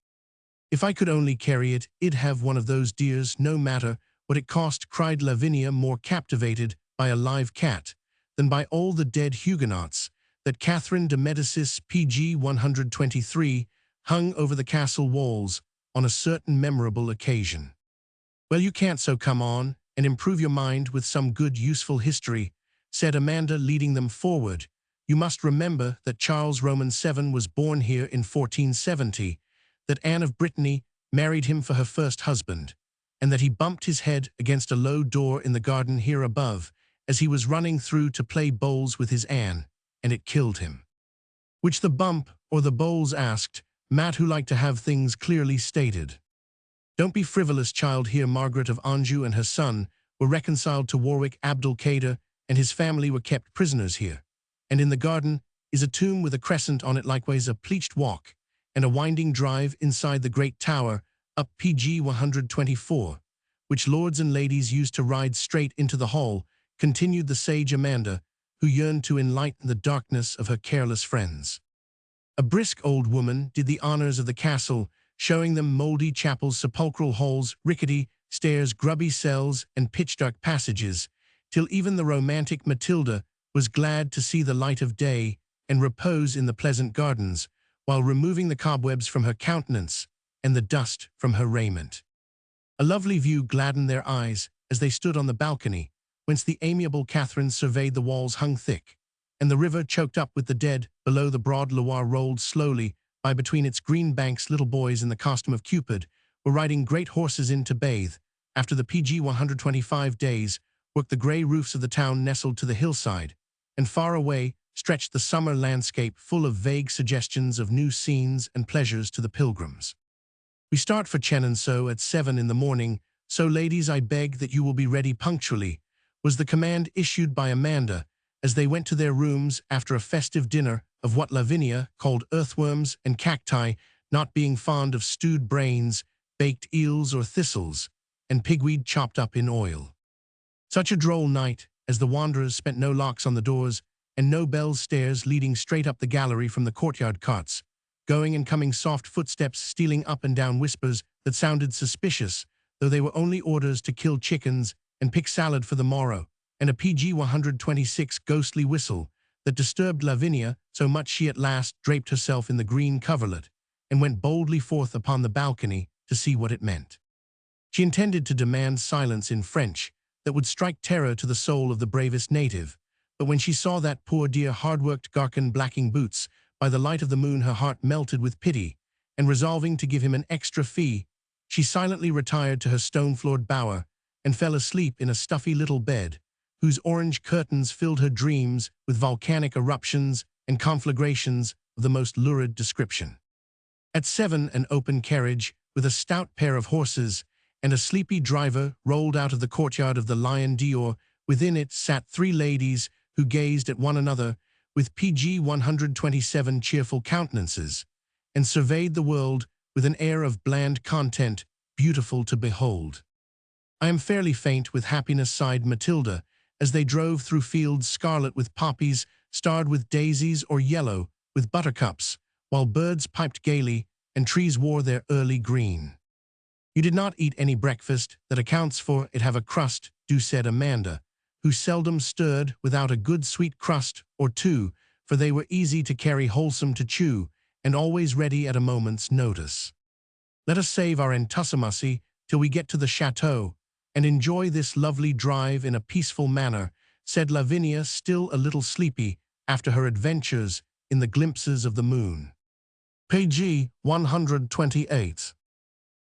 "If I could only carry it, I'd have one of those dears, no matter what it cost," cried Lavinia, more captivated by a live cat than by all the dead Huguenots that Catherine de Médicis PG 123 hung over the castle walls on a certain memorable occasion. "Well, you can't, so come on and improve your mind with some good useful history," said Amanda, leading them forward. "You must remember that Charles Roman VII was born here in 1470, that Anne of Brittany married him for her first husband, and that he bumped his head against a low door in the garden here above as he was running through to play bowls with his Anne, and it killed him." "Which the bump or the bowls?" asked Matt, who liked to have things clearly stated. "Don't be frivolous, child. Here Margaret of Anjou and her son were reconciled to Warwick. Abdul-Kader and his family were kept prisoners here, and in the garden is a tomb with a crescent on it, likewise a pleached walk, and a winding drive inside the great tower up PG 124, which lords and ladies used to ride straight into the hall," continued the sage Amanda, who yearned to enlighten the darkness of her careless friends. A brisk old woman did the honors of the castle, showing them mouldy chapels, sepulchral halls, rickety stairs, grubby cells, and pitch-dark passages, till even the romantic Matilda was glad to see the light of day and repose in the pleasant gardens, while removing the cobwebs from her countenance and the dust from her raiment. A lovely view gladdened their eyes as they stood on the balcony, whence the amiable Catherine surveyed the walls hung thick and the river, choked up with the dead, below the broad Loire rolled slowly by between its green banks. Little boys in the costume of Cupid were riding great horses in to bathe. After the PG 125 days, worked the grey roofs of the town nestled to the hillside, and far away stretched the summer landscape full of vague suggestions of new scenes and pleasures to the pilgrims. We start for Chenonceau at 7 in the morning, so ladies, I beg that you will be ready punctually, was the command issued by Amanda as they went to their rooms after a festive dinner of what Lavinia called earthworms and cacti, not being fond of stewed brains, baked eels or thistles, and pigweed chopped up in oil. Such a droll night, as the wanderers spent no locks on the doors and no bells stairs leading straight up the gallery from the courtyard carts, going and coming soft footsteps stealing up and down whispers that sounded suspicious, though they were only orders to kill chickens and pick salad for the morrow, and a PG 126 ghostly whistle that disturbed Lavinia so much she at last draped herself in the green coverlet and went boldly forth upon the balcony to see what it meant. She intended to demand silence in French that would strike terror to the soul of the bravest native, but when she saw that poor dear hard-worked Garcon blacking boots by the light of the moon, her heart melted with pity, and resolving to give him an extra fee, she silently retired to her stone-floored bower and fell asleep in a stuffy little bed, whose orange curtains filled her dreams with volcanic eruptions and conflagrations of the most lurid description. At 7, an open carriage with a stout pair of horses and a sleepy driver rolled out of the courtyard of the Lion d'Or. Within it sat 3 ladies who gazed at one another with PG 127 cheerful countenances, and surveyed the world with an air of bland content beautiful to behold. I am fairly faint with happiness, sighed Matilda, as they drove through fields scarlet with poppies, starred with daisies, or yellow with buttercups, while birds piped gaily and trees wore their early green. You did not eat any breakfast, that accounts for it. Have a crust, do, said Amanda, who seldom stirred without a good sweet crust or two, for they were easy to carry, wholesome to chew, and always ready at a moment's notice. Let us save our entusiasm till we get to the chateau, and enjoy this lovely drive in a peaceful manner, said Lavinia, still a little sleepy after her adventures in the glimpses of the moon. PG 128.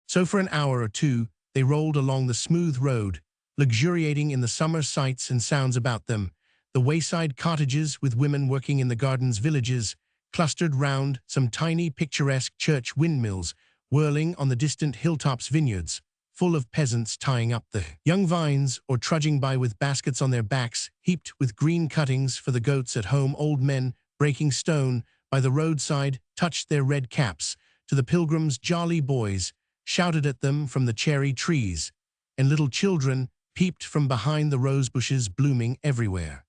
So for an hour or two they rolled along the smooth road, luxuriating in the summer sights and sounds about them, the wayside cottages with women working in the gardens, villages clustered round some tiny picturesque church windmills, whirling on the distant hilltops, vineyards full of peasants tying up the young vines or trudging by with baskets on their backs heaped with green cuttings for the goats at home. Old men breaking stone by the roadside touched their red caps to the pilgrims. Jolly boys shouted at them from the cherry trees, and little children peeped from behind the rose bushes blooming everywhere.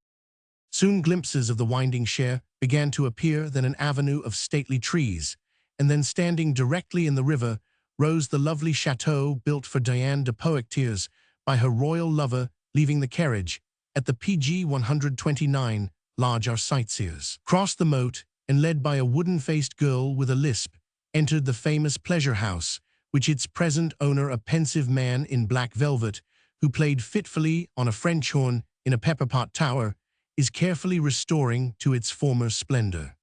Soon glimpses of the winding Cher began to appear, then an avenue of stately trees, and then standing directly in the river rose the lovely chateau built for Diane de Poictiers by her royal lover. Leaving the carriage at the PG 129 lodge, our sightseers crossed the moat and, led by a wooden-faced girl with a lisp, entered the famous pleasure house, which its present owner, a pensive man in black velvet, who played fitfully on a French horn in a pepper-pot tower, is carefully restoring to its former splendor.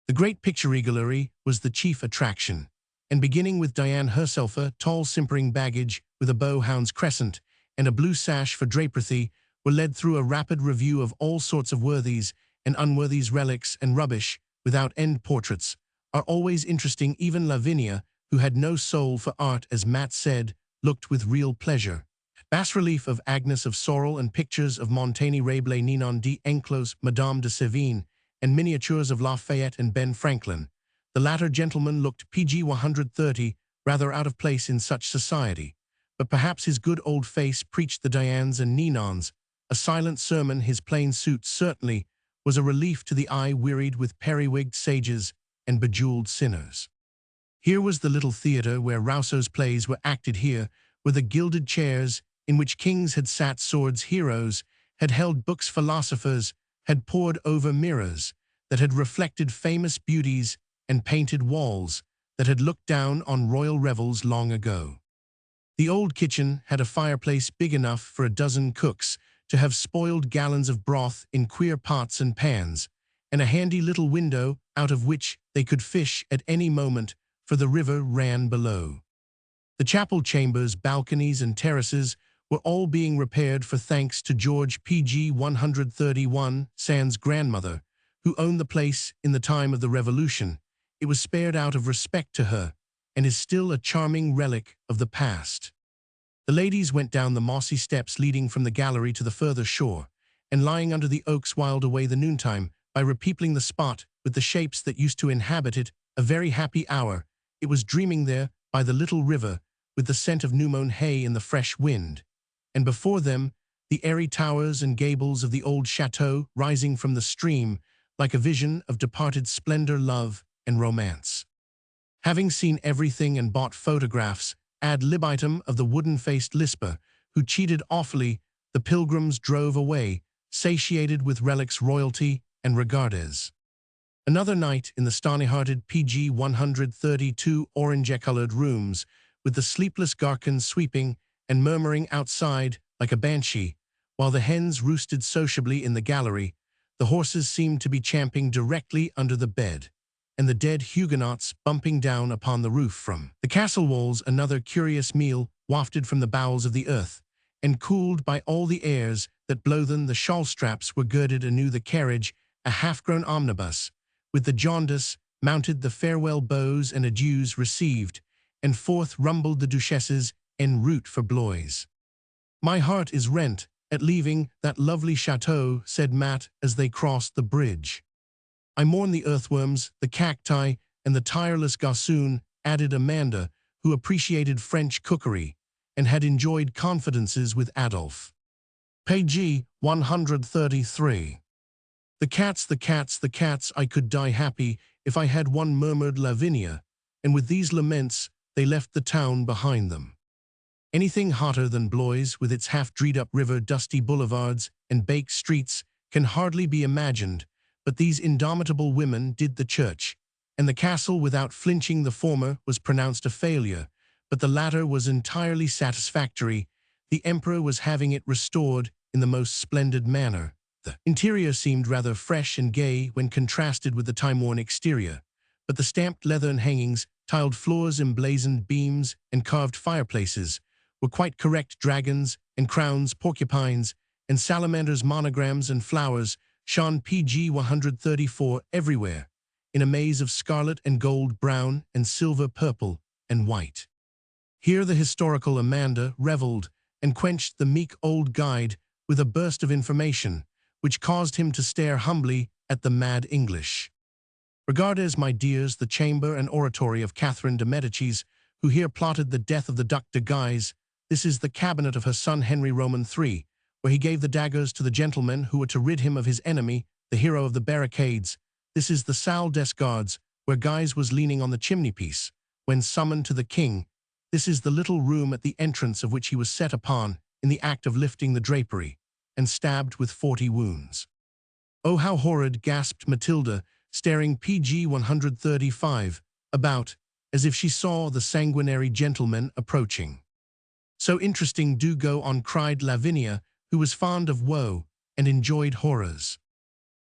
The great picture gallery was the chief attraction, and beginning with Diane herself, a tall simpering baggage with a bowhound's crescent and a blue sash for drapery, were led through a rapid review of all sorts of worthies and unworthies, relics and rubbish without end. Portraits are always interesting. Even Lavinia, who had no soul for art, as Matt said, looked with real pleasure. Bas-relief of Agnes of Sorel and pictures of Montaigne, Rabelais, Ninon d'Enclos, Madame de Sévigné, and miniatures of Lafayette and Ben Franklin. The latter gentleman looked PG 130, rather out of place in such society, but perhaps his good old face preached the Dianes and Ninons. A silent sermon. His plain suit certainly was a relief to the eye wearied with periwigged sages and bejeweled sinners. Here was the little theatre where Rousseau's plays were acted. Here were the gilded chairs in which kings had sat, swords, heroes had held books, philosophers had pored over mirrors that had reflected famous beauties, and painted walls that had looked down on royal revels long ago. The old kitchen had a fireplace big enough for a dozen cooks to have spoiled gallons of broth in queer pots and pans, and a handy little window out of which they could fish at any moment, for the river ran below. The chapel chambers, balconies, and terraces were all being repaired for thanks to George P.G. 131, Sand's grandmother, who owned the place in the time of the Revolution. It was spared out of respect to her, and is still a charming relic of the past. The ladies went down the mossy steps leading from the gallery to the further shore, and lying under the oaks whiled away the noontime by repeopling the spot with the shapes that used to inhabit it, a very happy hour. It was dreaming there by the little river, with the scent of new-mown hay in the fresh wind, and before them the airy towers and gables of the old chateau rising from the stream like a vision of departed splendor, love, and romance. Having seen everything and bought photographs ad libitum of the wooden-faced lisper who cheated awfully, the pilgrims drove away, satiated with relics, royalty, and regardes. Another night in the stony-hearted PG 132 orange-colored rooms, with the sleepless gherkins sweeping and murmuring outside like a banshee, while the hens roosted sociably in the gallery. The horses seemed to be champing directly under the bed, and the dead Huguenots bumping down upon the roof from the castle walls. Another curious meal wafted from the bowels of the earth, and cooled by all the airs that blow them. The shawl-straps were girded anew, the carriage, a half-grown omnibus, with the jaundice, mounted, the farewell bows and adieus received, and forth rumbled the duchesses en route for Blois. "My heart is rent at leaving that lovely chateau," said Matt as they crossed the bridge. "I mourn the earthworms, the cacti, and the tireless gossoon," added Amanda, who appreciated French cookery and had enjoyed confidences with Adolphe. Page 133. The cats, the cats, the cats, I could die happy if I had one," murmured Lavinia, and with these laments they left the town behind them. Anything hotter than Blois, with its half-dried-up river, dusty boulevards, and baked streets, can hardly be imagined, but these indomitable women did the church, and the castle without flinching. The former was pronounced a failure, but the latter was entirely satisfactory. The emperor was having it restored in the most splendid manner. The interior seemed rather fresh and gay when contrasted with the time-worn exterior, but the stamped leathern hangings, tiled floors, emblazoned beams, and carved fireplaces were quite correct. Dragons and crowns, porcupines and salamanders, monograms and flowers shone PG 134 everywhere, in a maze of scarlet and gold, brown and silver, purple and white. Here the historical Amanda reveled and quenched the meek old guide with a burst of information, which caused him to stare humbly at the mad English. "Regardez, my dears, the chamber and oratory of Catherine de Medicis, who here plotted the death of the Duc de Guise. This is the cabinet of her son Henry Roman III, where he gave the daggers to the gentlemen who were to rid him of his enemy, the hero of the barricades. This is the salle des gardes, where Guise was leaning on the chimney-piece when summoned to the king. This is the little room at the entrance of which he was set upon in the act of lifting the drapery, and stabbed with 40 wounds." "Oh, how horrid!" gasped Matilda, staring PG 135 about, as if she saw the sanguinary gentleman approaching. "So interesting, do go on," cried Lavinia, who was fond of woe and enjoyed horrors.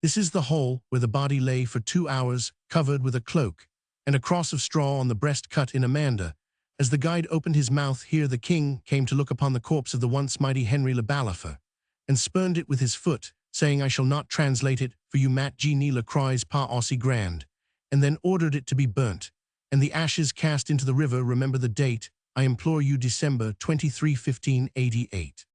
"This is the hole where the body lay for 2 hours, covered with a cloak, and a cross of straw on the breast cut in." Amanda, as the guide opened his mouth, "Here the king came to look upon the corpse of the once mighty Henry le Balafre, and spurned it with his foot, saying, I shall not translate it for you, Mat G. ni le croix pas aussi grand, and then ordered it to be burnt, and the ashes cast into the river. Remember the date, I implore you, December 23, 1588.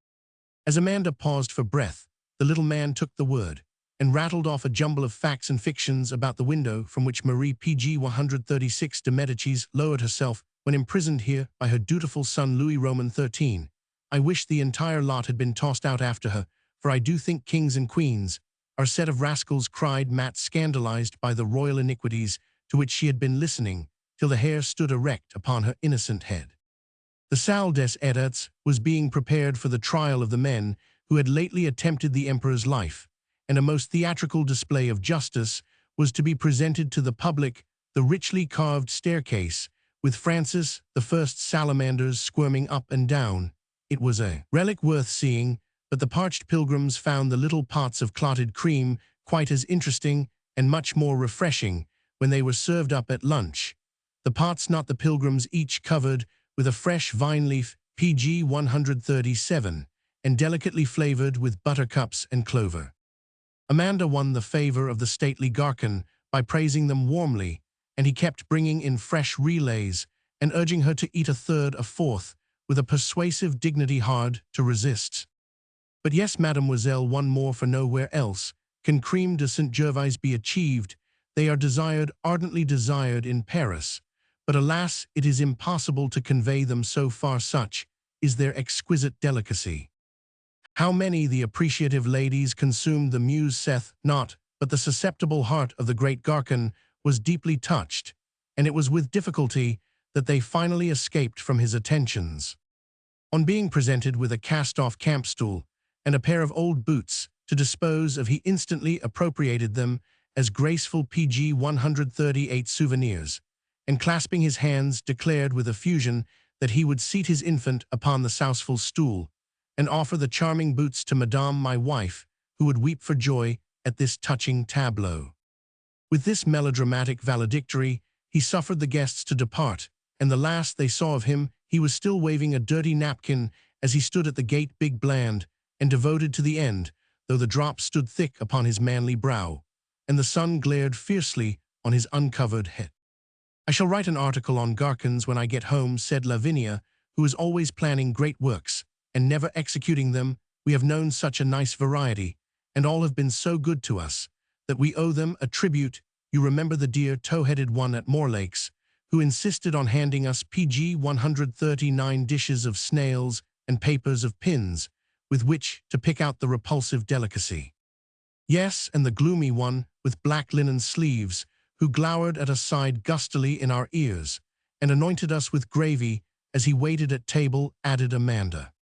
As Amanda paused for breath, the little man took the word, and rattled off a jumble of facts and fictions about the window from which Marie PG 136 de Medicis lowered herself when imprisoned here by her dutiful son Louis Roman XIII. I wish the entire lot had been tossed out after her, for I do think kings and queens are a set of rascals," cried Mat, scandalized by the royal iniquities to which she had been listening, till the hair stood erect upon her innocent head. The salle des gardes was being prepared for the trial of the men who had lately attempted the emperor's life, and a most theatrical display of justice was to be presented to the public. The richly carved staircase, with Francis I salamanders squirming up and down. It was a relic worth seeing, but the parched pilgrims found the little pots of clotted cream quite as interesting and much more refreshing when they were served up at lunch. The pots, not the pilgrims, each covered with a fresh vine leaf PG 137 and delicately flavored with buttercups and clover. Amanda won the favor of the stately Garcon by praising them warmly, and he kept bringing in fresh relays and urging her to eat a third, a fourth, with a persuasive dignity hard to resist. But yes, mademoiselle, one more, for nowhere else can creme de Saint Gervais be achieved. They are desired, ardently desired in Paris, but alas, it is impossible to convey them so far, such is their exquisite delicacy. How many the appreciative ladies consumed the muse saith not, but the susceptible heart of the great Garcon was deeply touched, and it was with difficulty that they finally escaped from his attentions. On being presented with a cast-off camp stool and a pair of old boots to dispose of, he instantly appropriated them as graceful PG 138 souvenirs, and clasping his hands declared with effusion that he would seat his infant upon the souseful stool, and offer the charming boots to Madame my wife, who would weep for joy at this touching tableau. With this melodramatic valedictory, he suffered the guests to depart, and the last they saw of him, he was still waving a dirty napkin as he stood at the gate, big, bland, and devoted to the end, though the drops stood thick upon his manly brow, and the sun glared fiercely on his uncovered head. "I shall write an article on Garcons when I get home," said Lavinia, who is always planning great works and never executing them. "We have known such a nice variety, and all have been so good to us, that we owe them a tribute. You remember the dear tow-headed one at Morlake's, who insisted on handing us PG 139 dishes of snails and papers of pins, with which to pick out the repulsive delicacy. Yes, and the gloomy one with black linen sleeves, who glowered at us side gustily in our ears, and anointed us with gravy as he waited at table," added Amanda.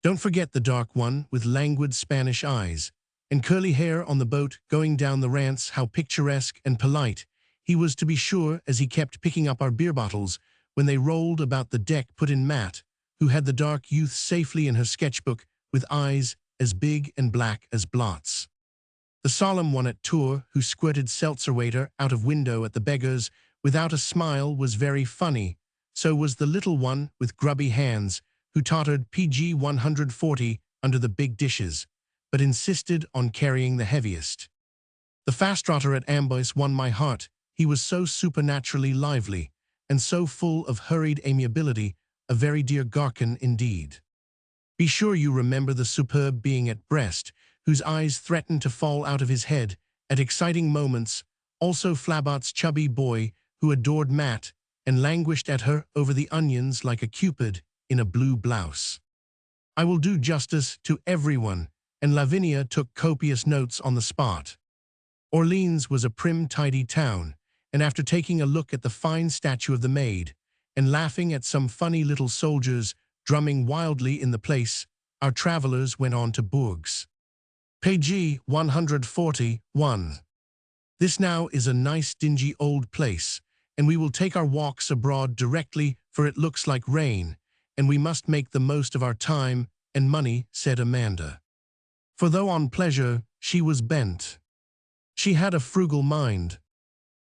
"Don't forget the dark one with languid Spanish eyes and curly hair on the boat going down the Rance. How picturesque and polite he was, to be sure, as he kept picking up our beer bottles when they rolled about the deck," put in Matt, who had the dark youth safely in her sketchbook with eyes as big and black as blots. "The solemn one at Tours, who squirted seltzer water out of window at the beggars without a smile, was very funny. So was the little one with grubby hands, who tottered PG 140 under the big dishes, but insisted on carrying the heaviest. The fast trotter at Amboise won my heart. He was so supernaturally lively, and so full of hurried amiability, a very dear Garcon indeed. Be sure you remember the superb being at Brest, whose eyes threatened to fall out of his head at exciting moments, also Flabot's chubby boy, who adored Matt and languished at her over the onions like a cupid in a blue blouse. I will do justice to everyone, and Lavinia took copious notes on the spot. Orleans was a prim, tidy town, and after taking a look at the fine statue of the Maid, and laughing at some funny little soldiers drumming wildly in the place, our travelers went on to Bourges. Page 141. This now is a nice dingy old place, and we will take our walks abroad directly, for it looks like rain, and we must make the most of our time and money, said Amanda. For though on pleasure she was bent, she had a frugal mind.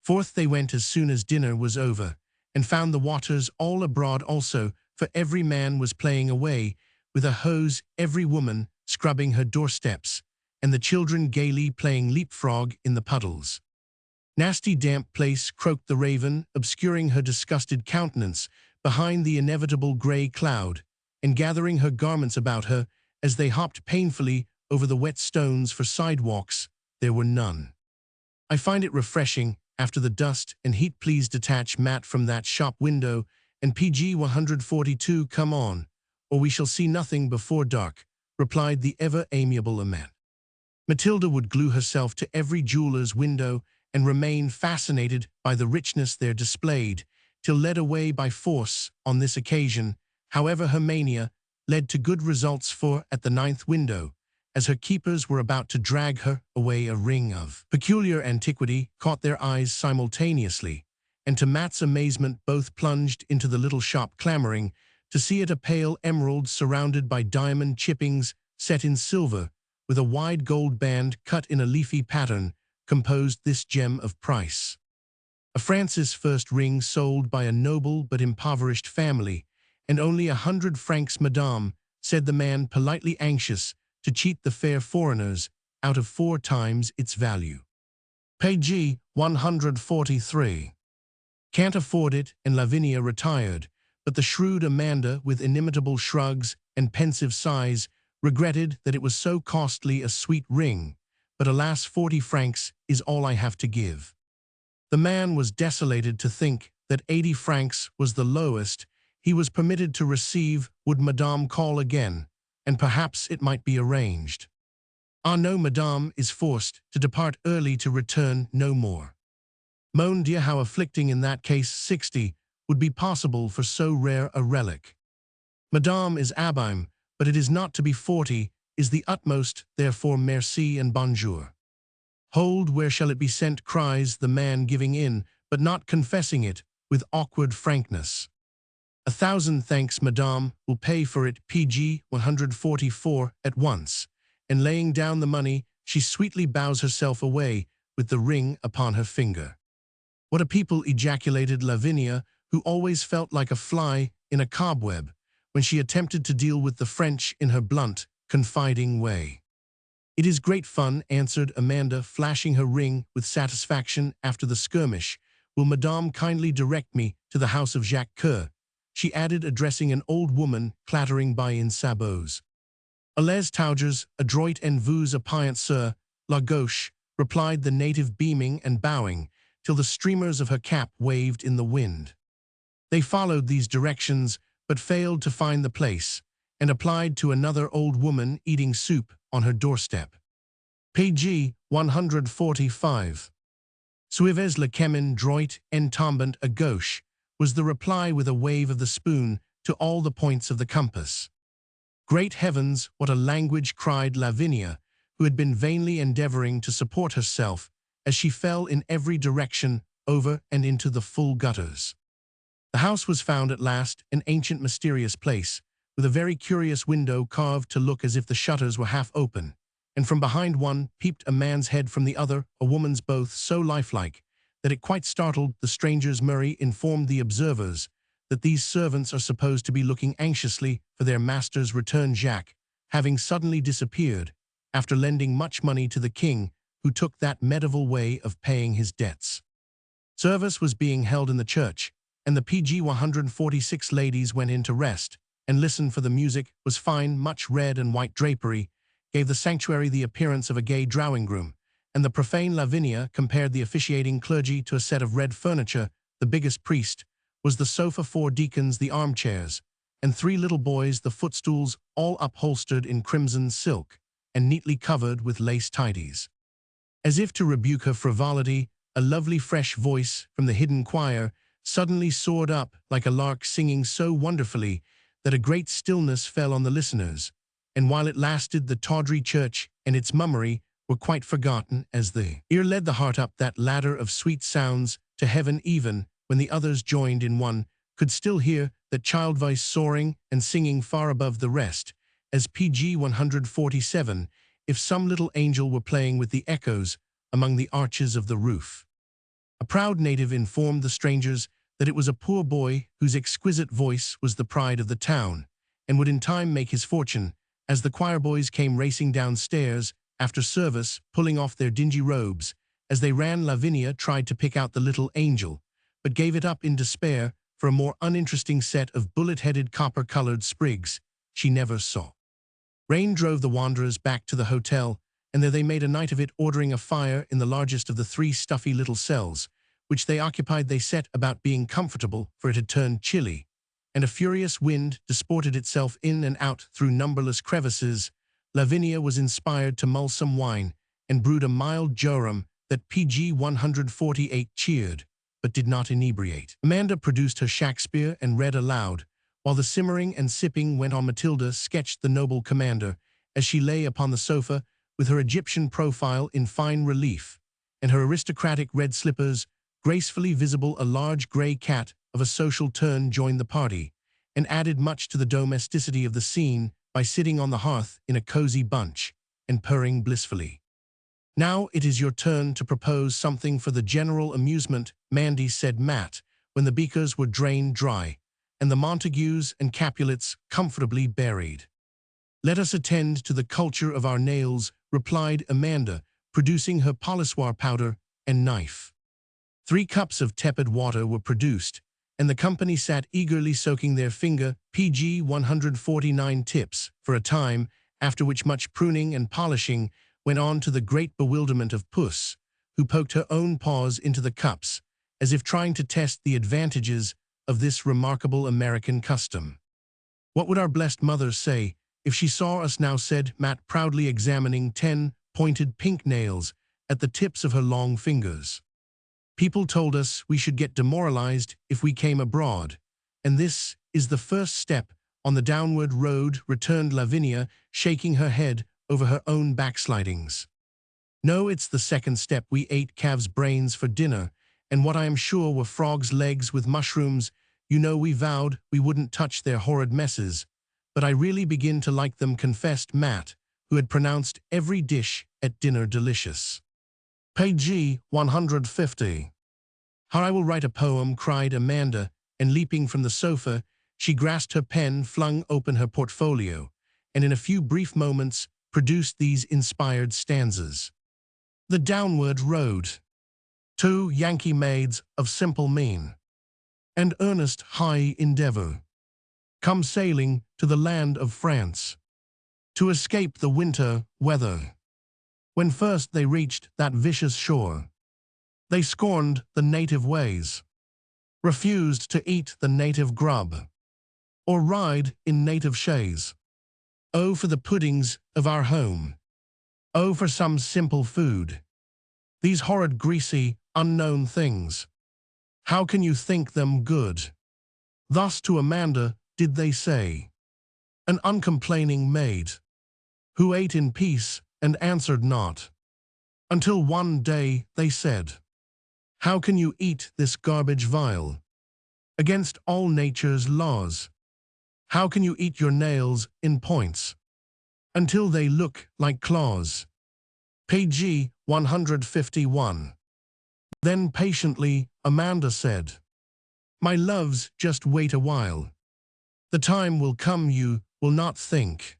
Forth they went as soon as dinner was over, and found the waters all abroad also, for every man was playing away with a hose, every woman scrubbing her doorsteps, and the children gaily playing leapfrog in the puddles. Nasty damp place, croaked the raven, obscuring her disgusted countenance behind the inevitable grey cloud, and gathering her garments about her as they hopped painfully over the wet stones, for sidewalks there were none. I find it refreshing after the dust and heat. Please detach Matt from that shop window, and PG 142 come on, or we shall see nothing before dark, replied the ever-amiable Amanda. Matilda would glue herself to every jeweller's window and remain fascinated by the richness there displayed, till led away by force on this occasion. However, her mania led to good results, for at the 9th window, as her keepers were about to drag her away, a ring of peculiar antiquity caught their eyes simultaneously, and to Matt's amazement both plunged into the little shop, clamoring to see it, a pale emerald surrounded by diamond chippings set in silver, with a wide gold band cut in a leafy pattern, composed this gem of price. A Francis first ring sold by a noble but impoverished family, and only 100 francs, madame, said the man, politely anxious to cheat the fair foreigners out of 4 times its value. Page 143. Can't afford it, and Lavinia retired, but the shrewd Amanda, with inimitable shrugs and pensive sighs, regretted that it was so costly a sweet ring, but alas, 40 francs is all I have to give. The man was desolated to think that 80 francs was the lowest he was permitted to receive. Would madame call again, and perhaps it might be arranged. Ah no, madame is forced to depart early to return no more. Mon Dieu, how afflicting in that case 60 would be possible for so rare a relic. Madame is abime, but it is not to be. 40 is the utmost, therefore merci and bonjour. Hold, where shall it be sent, cries the man, giving in, but not confessing it, with awkward frankness. 1,000 thanks, madame, will pay for it. Page 144 at once, and laying down the money, she sweetly bows herself away, with the ring upon her finger. What a people, ejaculated Lavinia, who always felt like a fly in a cobweb, when she attempted to deal with the French in her blunt, confiding way. It is great fun, answered Amanda, flashing her ring with satisfaction after the skirmish. Will madame kindly direct me to the house of Jacques Coeur? She added, addressing an old woman clattering by in sabots. Allez taugers, adroit en vous appliant sur la gauche, replied the native, beaming and bowing, till the streamers of her cap waved in the wind. They followed these directions, but failed to find the place, and applied to another old woman eating soup on her doorstep. Page 145. Suivez le chemin droit en tombant à gauche, was the reply with a wave of the spoon to all the points of the compass. Great heavens, what a language, cried Lavinia, who had been vainly endeavoring to support herself, as she fell in every direction, over and into the full gutters. The house was found at last, an ancient mysterious place, with a very curious window carved to look as if the shutters were half open, and from behind one peeped a man's head, from the other a woman's, both so lifelike that it quite startled the strangers. Murray informed the observers that these servants are supposed to be looking anxiously for their master's return, Jacques having suddenly disappeared after lending much money to the king, who took that medieval way of paying his debts. Service was being held in the church, and the Page 146 ladies went in to rest and listen, for the music was fine. Much red and white drapery gave the sanctuary the appearance of a gay drawing-room, and the profane Lavinia compared the officiating clergy to a set of red furniture. The biggest priest was the sofa, 4 deacons the armchairs, and 3 little boys the footstools, all upholstered in crimson silk and neatly covered with lace tidies. As if to rebuke her frivolity, a lovely fresh voice from the hidden choir suddenly soared up like a lark, singing so wonderfully that a great stillness fell on the listeners, and while it lasted the tawdry church and its mummery were quite forgotten, as the ear led the heart up that ladder of sweet sounds to heaven. Even when the others joined in, one could still hear that child voice soaring and singing far above the rest, as Page 147, if some little angel were playing with the echoes among the arches of the roof. A proud native informed the strangers that it was a poor boy whose exquisite voice was the pride of the town, and would in time make his fortune. As the choir boys came racing downstairs after service, pulling off their dingy robes, as they ran, Lavinia tried to pick out the little angel, but gave it up in despair for a more uninteresting set of bullet-headed copper-colored sprigs she never saw. Rain drove the wanderers back to the hotel, and there they made a night of it, ordering a fire in the largest of the 3 stuffy little cells, which they occupied. They set about being comfortable, for it had turned chilly, and a furious wind disported itself in and out through numberless crevices. Lavinia was inspired to mull some wine, and brewed a mild jorum that Page 148 cheered, but did not inebriate. Amanda produced her Shakespeare and read aloud, while the simmering and sipping went on. Matilda sketched the noble commander as she lay upon the sofa, with her Egyptian profile in fine relief, and her aristocratic red slippers gracefully visible. A large grey cat of a social turn joined the party, and added much to the domesticity of the scene. by sitting on the hearth in a cozy bunch and purring blissfully. "Now it is your turn to propose something for the general amusement," Mandy said Matt, when the beakers were drained dry, and the Montagues and Capulets comfortably buried. "Let us attend to the culture of our nails," replied Amanda, producing her polissoir powder and knife. 3 cups of tepid water were produced, and the company sat eagerly soaking their finger PG 149 tips for a time, after which much pruning and polishing went on to the great bewilderment of Puss, who poked her own paws into the cups, as if trying to test the advantages of this remarkable American custom. "What would our blessed mother say if she saw us now?" said Matt, proudly examining 10 pointed pink nails at the tips of her long fingers. "People told us we should get demoralized if we came abroad, and this is the first step on the downward road," returned Lavinia, shaking her head over her own backslidings. "No, it's the second step. We ate calves' brains for dinner, and what I am sure were frogs' legs with mushrooms. You know we vowed we wouldn't touch their horrid messes, but I really begin to like them," confessed Matt, who had pronounced every dish at dinner delicious. Page 150. "How I will write a poem," cried Amanda, and leaping from the sofa, she grasped her pen, flung open her portfolio, and in a few brief moments produced these inspired stanzas. "The downward road. 2 Yankee maids of simple mien and earnest high endeavor come sailing to the land of France to escape the winter weather. When first they reached that vicious shore, they scorned the native ways, refused to eat the native grub, or ride in native chaise. Oh, for the puddings of our home! Oh, for some simple food! These horrid, greasy, unknown things, how can you think them good?" Thus to Amanda did they say, an uncomplaining maid, who ate in peace and answered not, until one day they said, "How can you eat this garbage vile, against all nature's laws? How can you eat your nails in points, until they look like claws?" Page 151. Then patiently Amanda said, "My loves, just wait a while. The time will come you will not think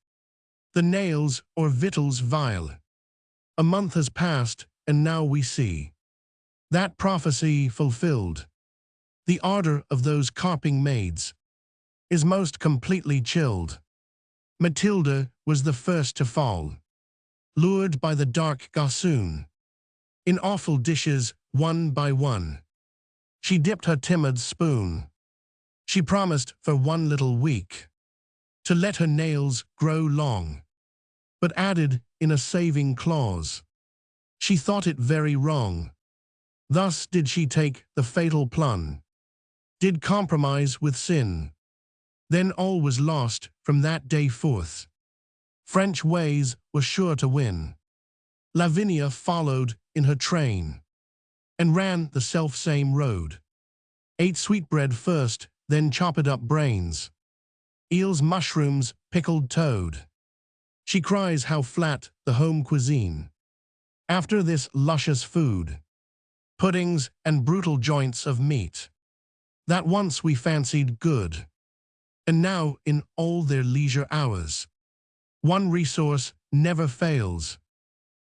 the nails or victuals vile. A month has passed, and now we see that prophecy fulfilled. The ardor of those carping maids is most completely chilled. Matilda was the first to fall, lured by the dark gossoon. In awful dishes, one by one, she dipped her timid spoon. She promised for one little week to let her nails grow long, but added in a saving clause, she thought it very wrong. Thus did she take the fatal plunge, did compromise with sin. Then all was lost from that day forth. French ways were sure to win. Lavinia followed in her train, and ran the self-same road. Ate sweetbread first, then chopped up brains, eels, mushrooms, pickled toad. She cries how flat the home cuisine. After this luscious food, puddings and brutal joints of meat, that once we fancied good, and now in all their leisure hours, one resource never fails."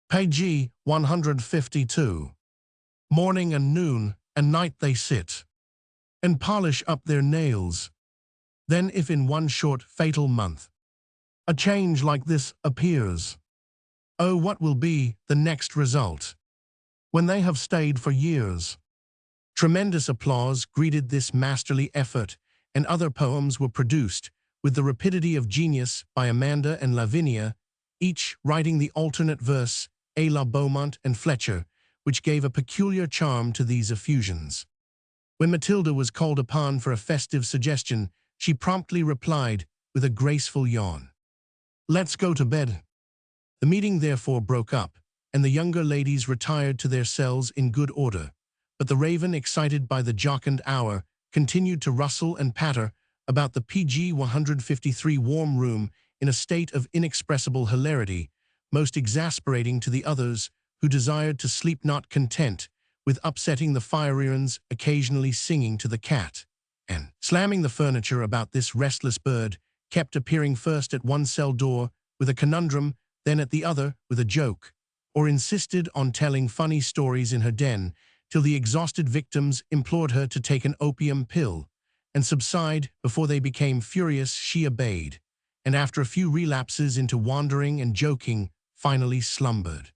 Page 152. "Morning and noon and night they sit, and polish up their nails. Then if in one short fatal month a change like this appears, oh, what will be the next result, when they have stayed for years?" Tremendous applause greeted this masterly effort, and other poems were produced with the rapidity of genius by Amanda and Lavinia, each writing the alternate verse à la Beaumont and Fletcher, which gave a peculiar charm to these effusions. When Matilda was called upon for a festive suggestion, she promptly replied with a graceful yawn, "Let's go to bed." The meeting therefore broke up, and the younger ladies retired to their cells in good order, but the raven, excited by the jocund hour, continued to rustle and patter about the PG 153 warm room in a state of inexpressible hilarity, most exasperating to the others who desired to sleep not content with upsetting the fire-irons, occasionally singing to the cat, and slamming the furniture about this restless bird, kept appearing first at one cell door with a conundrum, then at the other with a joke, or insisted on telling funny stories in her den till the exhausted victims implored her to take an opium pill and subside. Before they became furious, she obeyed, and after a few relapses into wandering and joking, finally slumbered.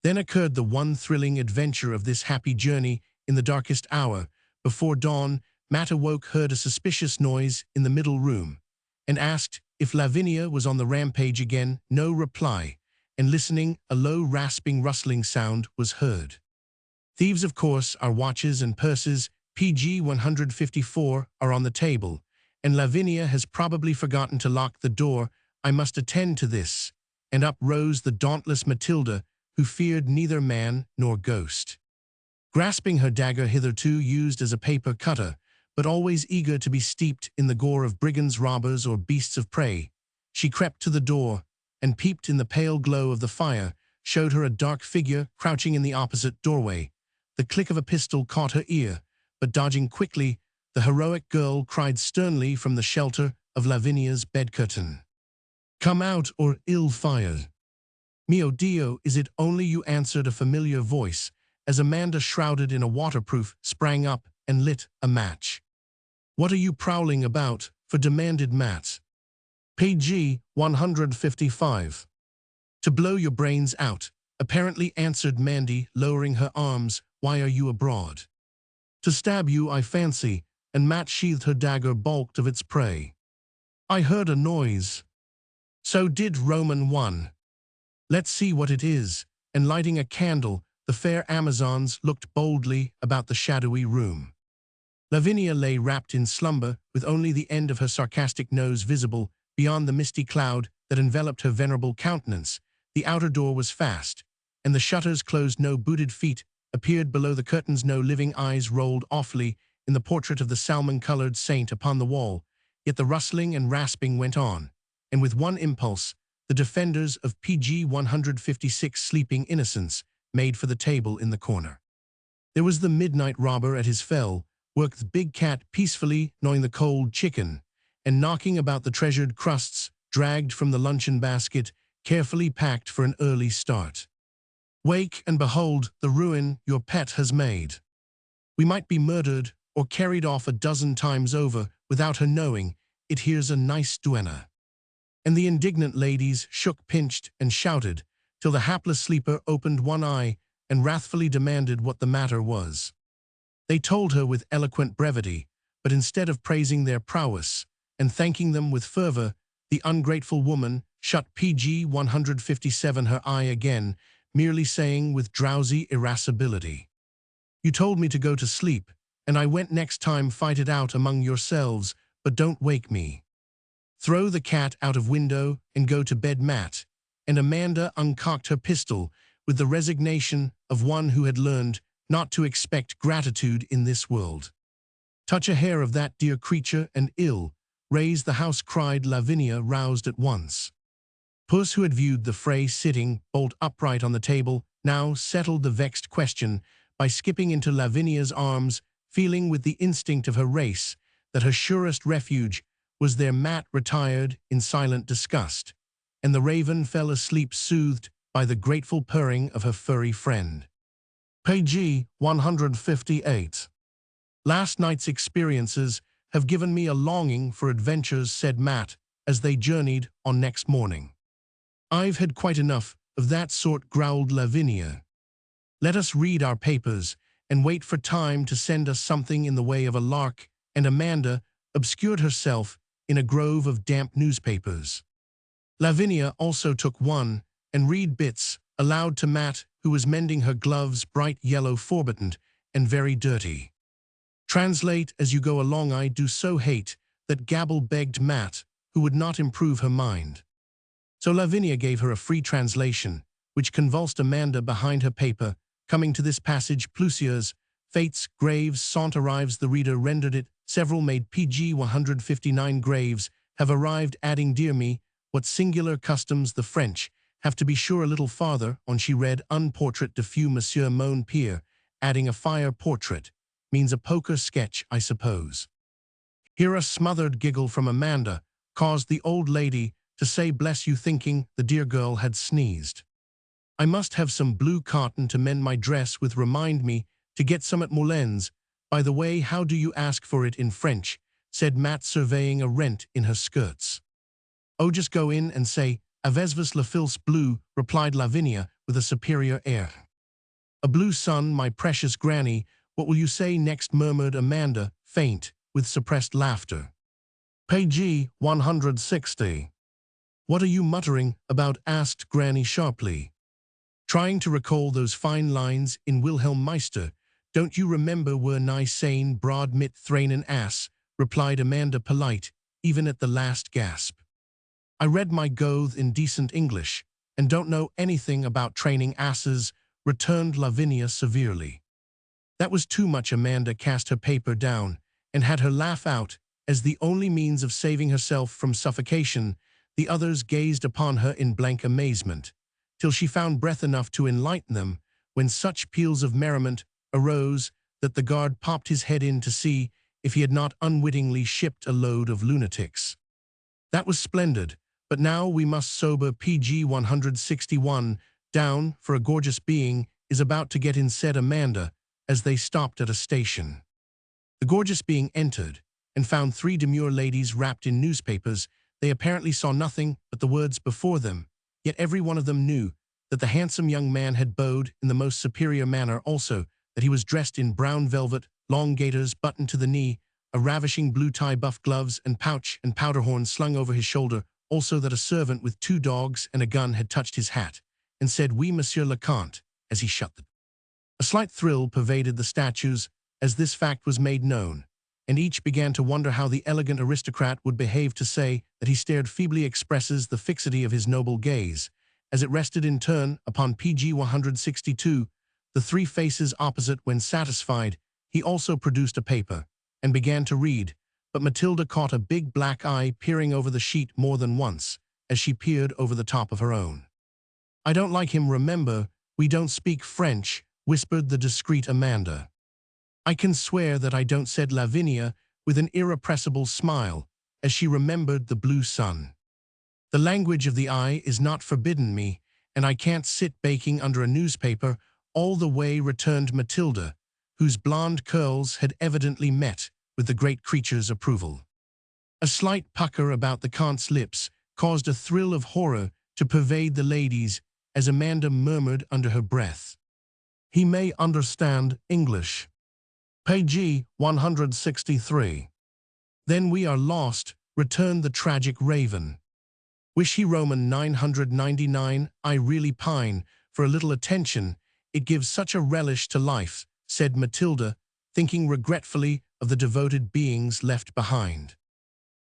Then occurred the one thrilling adventure of this happy journey. In the darkest hour, before dawn, Matt awoke, heard a suspicious noise in the middle room, and asked if Lavinia was on the rampage again. No reply, and listening, a low rasping rustling sound was heard. Thieves, of course, our watches and purses, PG 154, are on the table, and Lavinia has probably forgotten to lock the door. I must attend to this. And up rose the dauntless Matilda, who feared neither man nor ghost. Grasping her dagger, hitherto used as a paper cutter, but always eager to be steeped in the gore of brigands, robbers, or beasts of prey, she crept to the door, and peeped in the pale glow of the fire, showed her a dark figure crouching in the opposite doorway. The click of a pistol caught her ear, but dodging quickly, the heroic girl cried sternly from the shelter of Lavinia's bed curtain, "Come out, or ill fire." "Mio Dio, is it only you?" answered a familiar voice, as Amanda, shrouded in a waterproof, sprang up and lit a match. "What are you prowling about for?" demanded Matt. PG 155. "To blow your brains out," apparently answered Mandy, lowering her arms. "Why are you abroad?" "To stab you, I fancy," and Matt sheathed her dagger, balked of its prey. "I heard a noise." "So did Roman 1. Let's see what it is," and lighting a candle, the fair Amazons looked boldly about the shadowy room. Lavinia lay wrapped in slumber, with only the end of her sarcastic nose visible beyond the misty cloud that enveloped her venerable countenance. The outer door was fast, and the shutters closed. No booted feet appeared below the curtains. No living eyes rolled awfully in the portrait of the salmon-colored saint upon the wall. Yet the rustling and rasping went on, and with one impulse, the defenders of PG 156 sleeping innocence made for the table in the corner. There was the midnight robber at his fell, worked the big cat peacefully gnawing the cold chicken, and knocking about the treasured crusts dragged from the luncheon basket, carefully packed for an early start. Wake and behold the ruin your pet has made. We might be murdered or carried off a dozen times over without her knowing it. Here's a nice duenna. And the indignant ladies shook, pinched, and shouted, till the hapless sleeper opened one eye and wrathfully demanded what the matter was. They told her with eloquent brevity, but instead of praising their prowess and thanking them with fervor, the ungrateful woman shut PG 157 her eye again, merely saying with drowsy irascibility, "You told me to go to sleep, and I went. Next time fight it out among yourselves, but don't wake me. Throw the cat out of window and go to bed, Matt." And Amanda uncocked her pistol with the resignation of one who had learned not to expect gratitude in this world. "Touch a hair of that dear creature and ill raise the house," cried Lavinia, roused at once. Puss, who had viewed the fray sitting bolt upright on the table, now settled the vexed question by skipping into Lavinia's arms, feeling with the instinct of her race that her surest refuge was there. Matt retired in silent disgust, and the raven fell asleep, soothed by the grateful purring of her furry friend. PG 158. "Last night's experiences have given me a longing for adventures," said Matt as they journeyed on next morning. "I've had quite enough of that sort," growled Lavinia. "Let us read our papers and wait for time to send us something in the way of a lark," and Amanda obscured herself in a grove of damp newspapers. Lavinia also took one and read bits aloud to Matt, who was mending her gloves, bright yellow, forbuttoned, and very dirty. "Translate as you go along. I do so hate that gabble," begged Matt, who would not improve her mind. So Lavinia gave her a free translation, which convulsed Amanda behind her paper, coming to this passage: "Plusieurs fates graves sont arrives." The reader rendered it: "Several made PG 159 graves have arrived," adding, "Dear me, what singular customs the French have to be sure a little farther on she read un portrait de feu Monsieur Mon Pierre, adding a fire portrait, means a poker sketch, I suppose. Here a smothered giggle from Amanda caused the old lady to say bless you, thinking the dear girl had sneezed. I must have some blue cotton to mend my dress with, remind me to get some at Moulin's. By the way, how do you ask for it in French? Said Matt, surveying a rent in her skirts. Oh, just go in and say, avez-vous le fils bleu, replied Lavinia with a superior air. A blue sun, my precious granny, what will you say next? Murmured Amanda, faint, with suppressed laughter. Page 160. What are you muttering about? Asked Granny sharply. Trying to recall those fine lines in Wilhelm Meister. Don't you remember were nigh sane broad mit thrain an ass, replied Amanda, polite, even at the last gasp. I read my Goethe in decent English, and don't know anything about training asses, returned Lavinia severely. That was too much. Amanda cast her paper down, and had her laugh out, as the only means of saving herself from suffocation. The others gazed upon her in blank amazement, till she found breath enough to enlighten them, when such peals of merriment arose that the guard popped his head in to see if he had not unwittingly shipped a load of lunatics. That was splendid, but now we must sober. Page 161, down, for a gorgeous being is about to get in, said Amanda, as they stopped at a station. The gorgeous being entered, and found three demure ladies wrapped in newspapers. They apparently saw nothing but the words before them, yet every one of them knew that the handsome young man had bowed in the most superior manner, also that he was dressed in brown velvet, long gaiters buttoned to the knee, a ravishing blue tie, buff gloves and pouch and powder horn slung over his shoulder, also that a servant with 2 dogs and a gun had touched his hat, and said, "Oui, Monsieur le Comte," as he shut the door. A slight thrill pervaded the statues as this fact was made known, and each began to wonder how the elegant aristocrat would behave. To say that he stared feebly expresses the fixity of his noble gaze, as it rested in turn upon Page 162, the 3 faces opposite. When satisfied, he also produced a paper, and began to read, but Matilda caught a big black eye peering over the sheet more than once, as she peered over the top of her own. "I don't like him, remember, we don't speak French," whispered the discreet Amanda. "I can swear that I don't," said Lavinia, with an irrepressible smile, as she remembered the blue sun. "The language of the eye is not forbidden me, and I can't sit baking under a newspaper all the way," returned Matilda, whose blonde curls had evidently met with the great creature's approval. A slight pucker about the Comte's lips caused a thrill of horror to pervade the ladies, as Amanda murmured under her breath, "He may understand English." Page 163. "Then we are lost," returned the tragic Raven. "Wish he Roman 999, I really pine for a little attention, it gives such a relish to life," said Matilda, thinking regretfully of the devoted beings left behind.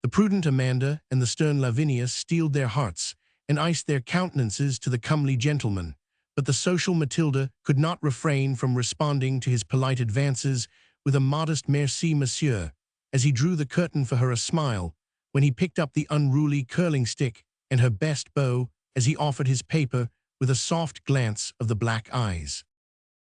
The prudent Amanda and the stern Lavinia steeled their hearts and iced their countenances to the comely gentleman, but the social Matilda could not refrain from responding to his polite advances with a modest "Merci, monsieur," as he drew the curtain for her, a smile when he picked up the unruly curling stick, and her best bow as he offered his paper, with a soft glance of the black eyes.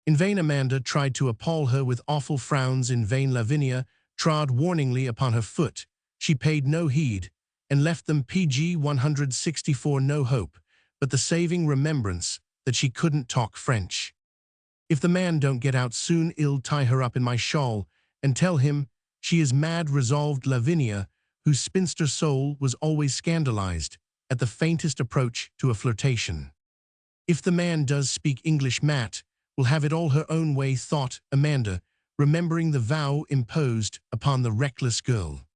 In vain Amanda tried to appall her with awful frowns. In vain Lavinia trod warningly upon her foot. She paid no heed, and left them. Page 164. No hope, but the saving remembrance that she couldn't talk French. "If the man don't get out soon, I'll tie her up in my shawl and tell him she is mad," resolved Lavinia, whose spinster soul was always scandalized at the faintest approach to a flirtation. "If the man does speak English, Matt will have it all her own way," thought Amanda, remembering the vow imposed upon the reckless girl.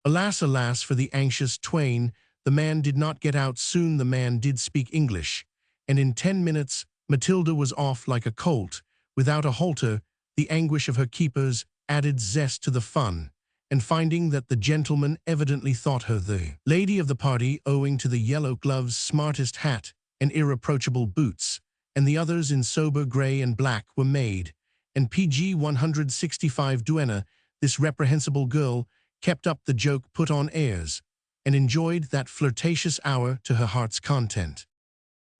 Alas, alas for the anxious twain, the man did not get out soon. The man did speak English, and in 10 minutes Matilda was off like a colt, without a halter. The anguish of her keepers added zest to the fun, and finding that the gentleman evidently thought her the lady of the party, owing to the yellow gloves, smartest hat, and irreproachable boots, and the others in sober gray and black, were made, and Page 165 duenna, this reprehensible girl, kept up the joke, put on airs, and enjoyed that flirtatious hour to her heart's content.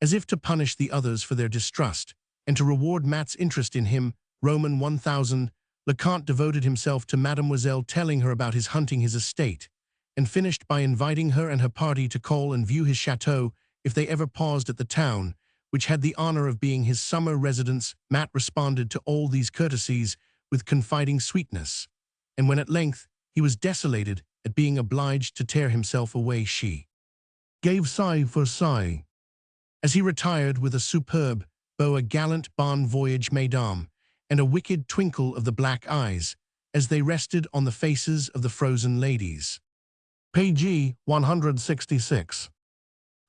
As if to punish the others for their distrust, and to reward Matt's interest in him, Roman 1000, Alcott devoted himself to Mademoiselle, telling her about his hunting his estate, and finished by inviting her and her party to call and view his chateau if they ever paused at the town, which had the honor of being his summer residence. Matt responded to all these courtesies with confiding sweetness, and when at length he was desolated at being obliged to tear himself away, she gave sigh for sigh, as he retired with a superb bow, a gallant bon voyage, mesdames, and a wicked twinkle of the black eyes as they rested on the faces of the frozen ladies. Page 166.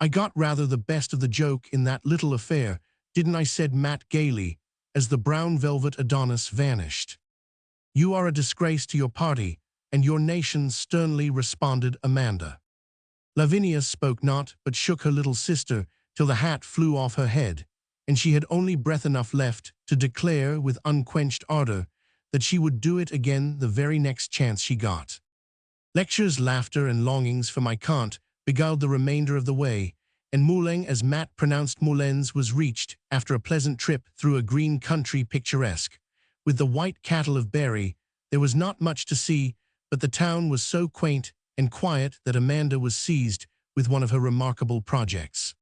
I got rather the best of the joke in that little affair, didn't I? Said Matt gaily, as the brown velvet Adonis vanished. You are a disgrace to your party and your nation, sternly responded Amanda. Lavinia spoke not, but shook her little sister till the hat flew off her head, and she had only breath enough left to declare with unquenched ardor that she would do it again the very next chance she got. Lectures, laughter, and longings for my cant beguiled the remainder of the way, and Moulin, as Matt pronounced Moulins, was reached after a pleasant trip through a green country picturesque. With the white cattle of Berry, there was not much to see, but the town was so quaint and quiet that Amanda was seized with one of her remarkable projects.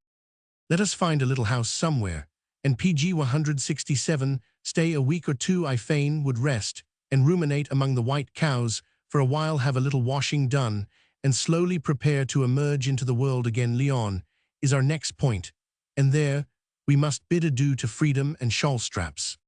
Let us find a little house somewhere, and PG 167, stay a week or two. I fain would rest and ruminate among the white cows, for a while have a little washing done, and slowly prepare to emerge into the world again. Lyon is our next point, and there we must bid adieu to freedom and shawl straps.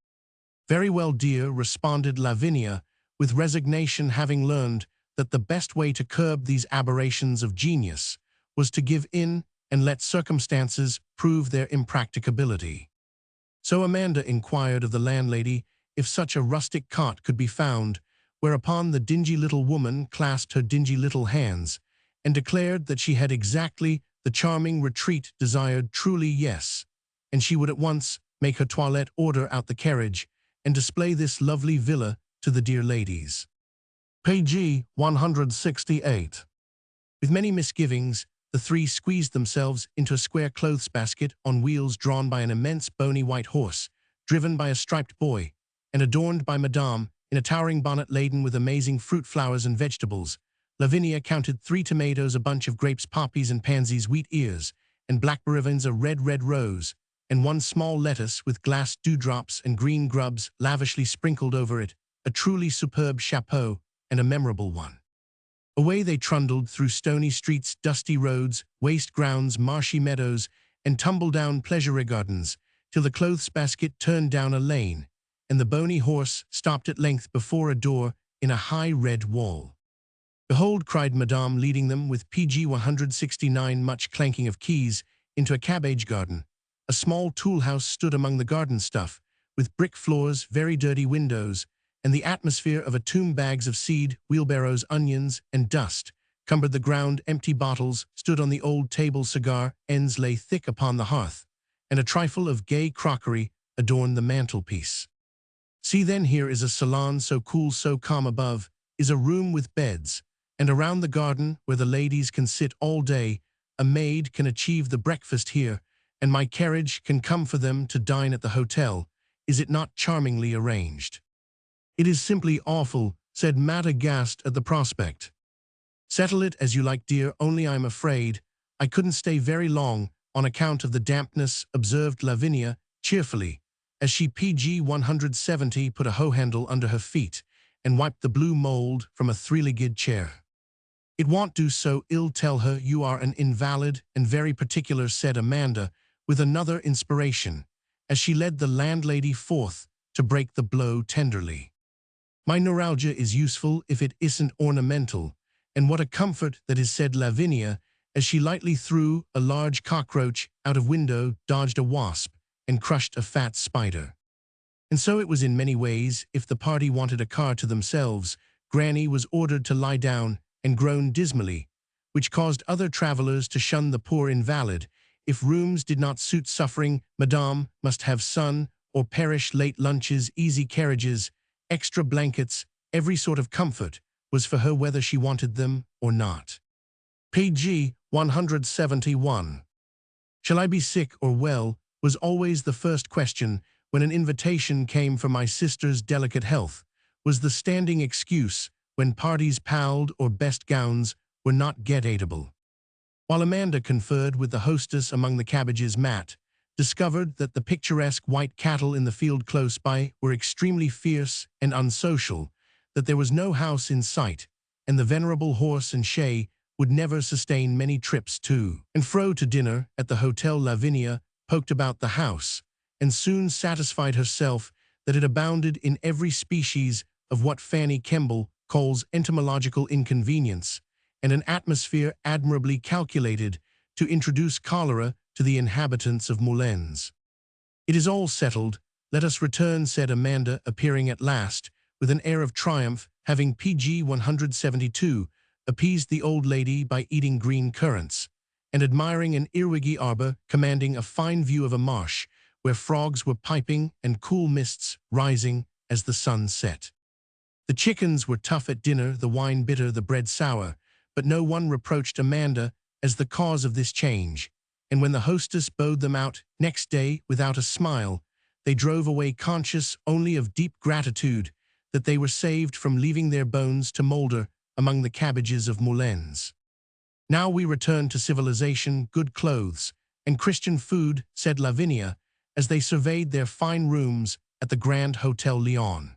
Very well, dear, responded Lavinia, with resignation, having learned that the best way to curb these aberrations of genius was to give in and let circumstances prove their impracticability. So Amanda inquired of the landlady if such a rustic cot could be found, whereupon the dingy little woman clasped her dingy little hands and declared that she had exactly the charming retreat desired. Truly, yes, and she would at once make her toilette, order out the carriage, and display this lovely villa to the dear ladies. Page 168. With many misgivings, the three squeezed themselves into a square clothes basket on wheels drawn by an immense bony white horse, driven by a striped boy, and adorned by Madame in a towering bonnet laden with amazing fruit, flowers, and vegetables. Lavinia counted 3 tomatoes, a bunch of grapes, poppies and pansies, wheat ears, and blackberries, a red rose, and 1 small lettuce with glass dewdrops and green grubs lavishly sprinkled over it, a truly superb chapeau, and a memorable one. Away they trundled through stony streets, dusty roads, waste grounds, marshy meadows, and tumble-down pleasure gardens, till the clothes basket turned down a lane, and the bony horse stopped at length before a door in a high red wall. Behold, cried Madame, leading them with PG 169 much clanking of keys into a cabbage garden. A small tool house stood among the garden stuff, with brick floors, very dirty windows, and the atmosphere of a tomb. Bags of seed, wheelbarrows, onions, and dust cumbered the ground. Empty bottles stood on the old table, cigar ends lay thick upon the hearth, and a trifle of gay crockery adorned the mantelpiece. See then, here is a salon, so cool, so calm. Above is a room with beds, and around the garden, where the ladies can sit all day, a maid can achieve the breakfast here, and my carriage can come for them to dine at the hotel. Is it not charmingly arranged? It is simply awful, said Matt, aghast at the prospect. Settle it as you like, dear, only I'm afraid I couldn't stay very long on account of the dampness, observed Lavinia cheerfully, as she PG 170 put a hoe handle under her feet and wiped the blue mold from a 3-legged chair. It won't do so ill, tell her you are an invalid and very particular, said Amanda with another inspiration, as she led the landlady forth to break the blow tenderly. My neuralgia is useful if it isn't ornamental, and what a comfort that is, said Lavinia, as she lightly threw a large cockroach out of window, dodged a wasp, and crushed a fat spider. And so it was in many ways. If the party wanted a car to themselves, Granny was ordered to lie down and groan dismally, which caused other travelers to shun the poor invalid. If rooms did not suit suffering, Madame must have sun or perish. Late lunches, easy carriages, extra blankets, every sort of comfort was for her whether she wanted them or not. Page 171. Shall I be sick or well was always the first question when an invitation came for my sister's delicate health, was the standing excuse when parties palled or best gowns were not get-atable. While Amanda conferred with the hostess among the cabbages, Matt discovered that the picturesque white cattle in the field close by were extremely fierce and unsocial, that there was no house in sight, and the venerable horse and shay would never sustain many trips to and fro to dinner at the Hotel Lavinia, poked about the house, and soon satisfied herself that it abounded in every species of what Fanny Kemble calls entomological inconvenience, and an atmosphere admirably calculated to introduce cholera to the inhabitants of Moulins. "It is all settled. Let us return," said Amanda, appearing at last, with an air of triumph, having Pg 172 appeased the old lady by eating green currants, and admiring an earwiggy arbor commanding a fine view of a marsh, where frogs were piping and cool mists rising as the sun set. The chickens were tough at dinner, the wine bitter, the bread sour, but no one reproached Amanda as the cause of this change, and when the hostess bowed them out next day without a smile, they drove away conscious only of deep gratitude that they were saved from leaving their bones to moulder among the cabbages of Moulins. "Now we return to civilization, good clothes, and Christian food," said Lavinia, as they surveyed their fine rooms at the Grand Hotel Lyon.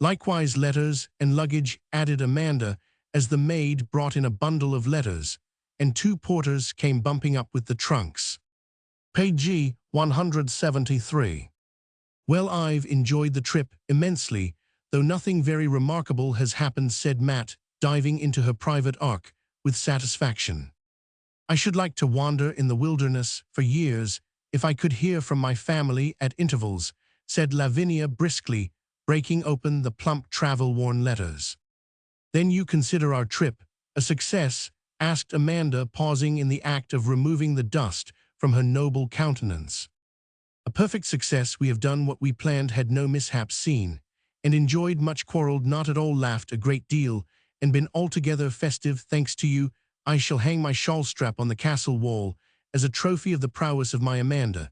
"Likewise letters and luggage," added Amanda, as the maid brought in a bundle of letters, and two porters came bumping up with the trunks. Page 173. "Well, I've enjoyed the trip immensely, though nothing very remarkable has happened," said Matt, diving into her private ark with satisfaction. "I should like to wander in the wilderness for years if I could hear from my family at intervals," said Lavinia briskly, breaking open the plump travel-worn letters. "Then you consider our trip a success?" asked Amanda, pausing in the act of removing the dust from her noble countenance. "A perfect success. We have done what we planned, had no mishaps seen, and enjoyed much, quarreled not at all, laughed a great deal, and been altogether festive, thanks to you. I shall hang my shawl strap on the castle wall as a trophy of the prowess of my Amanda,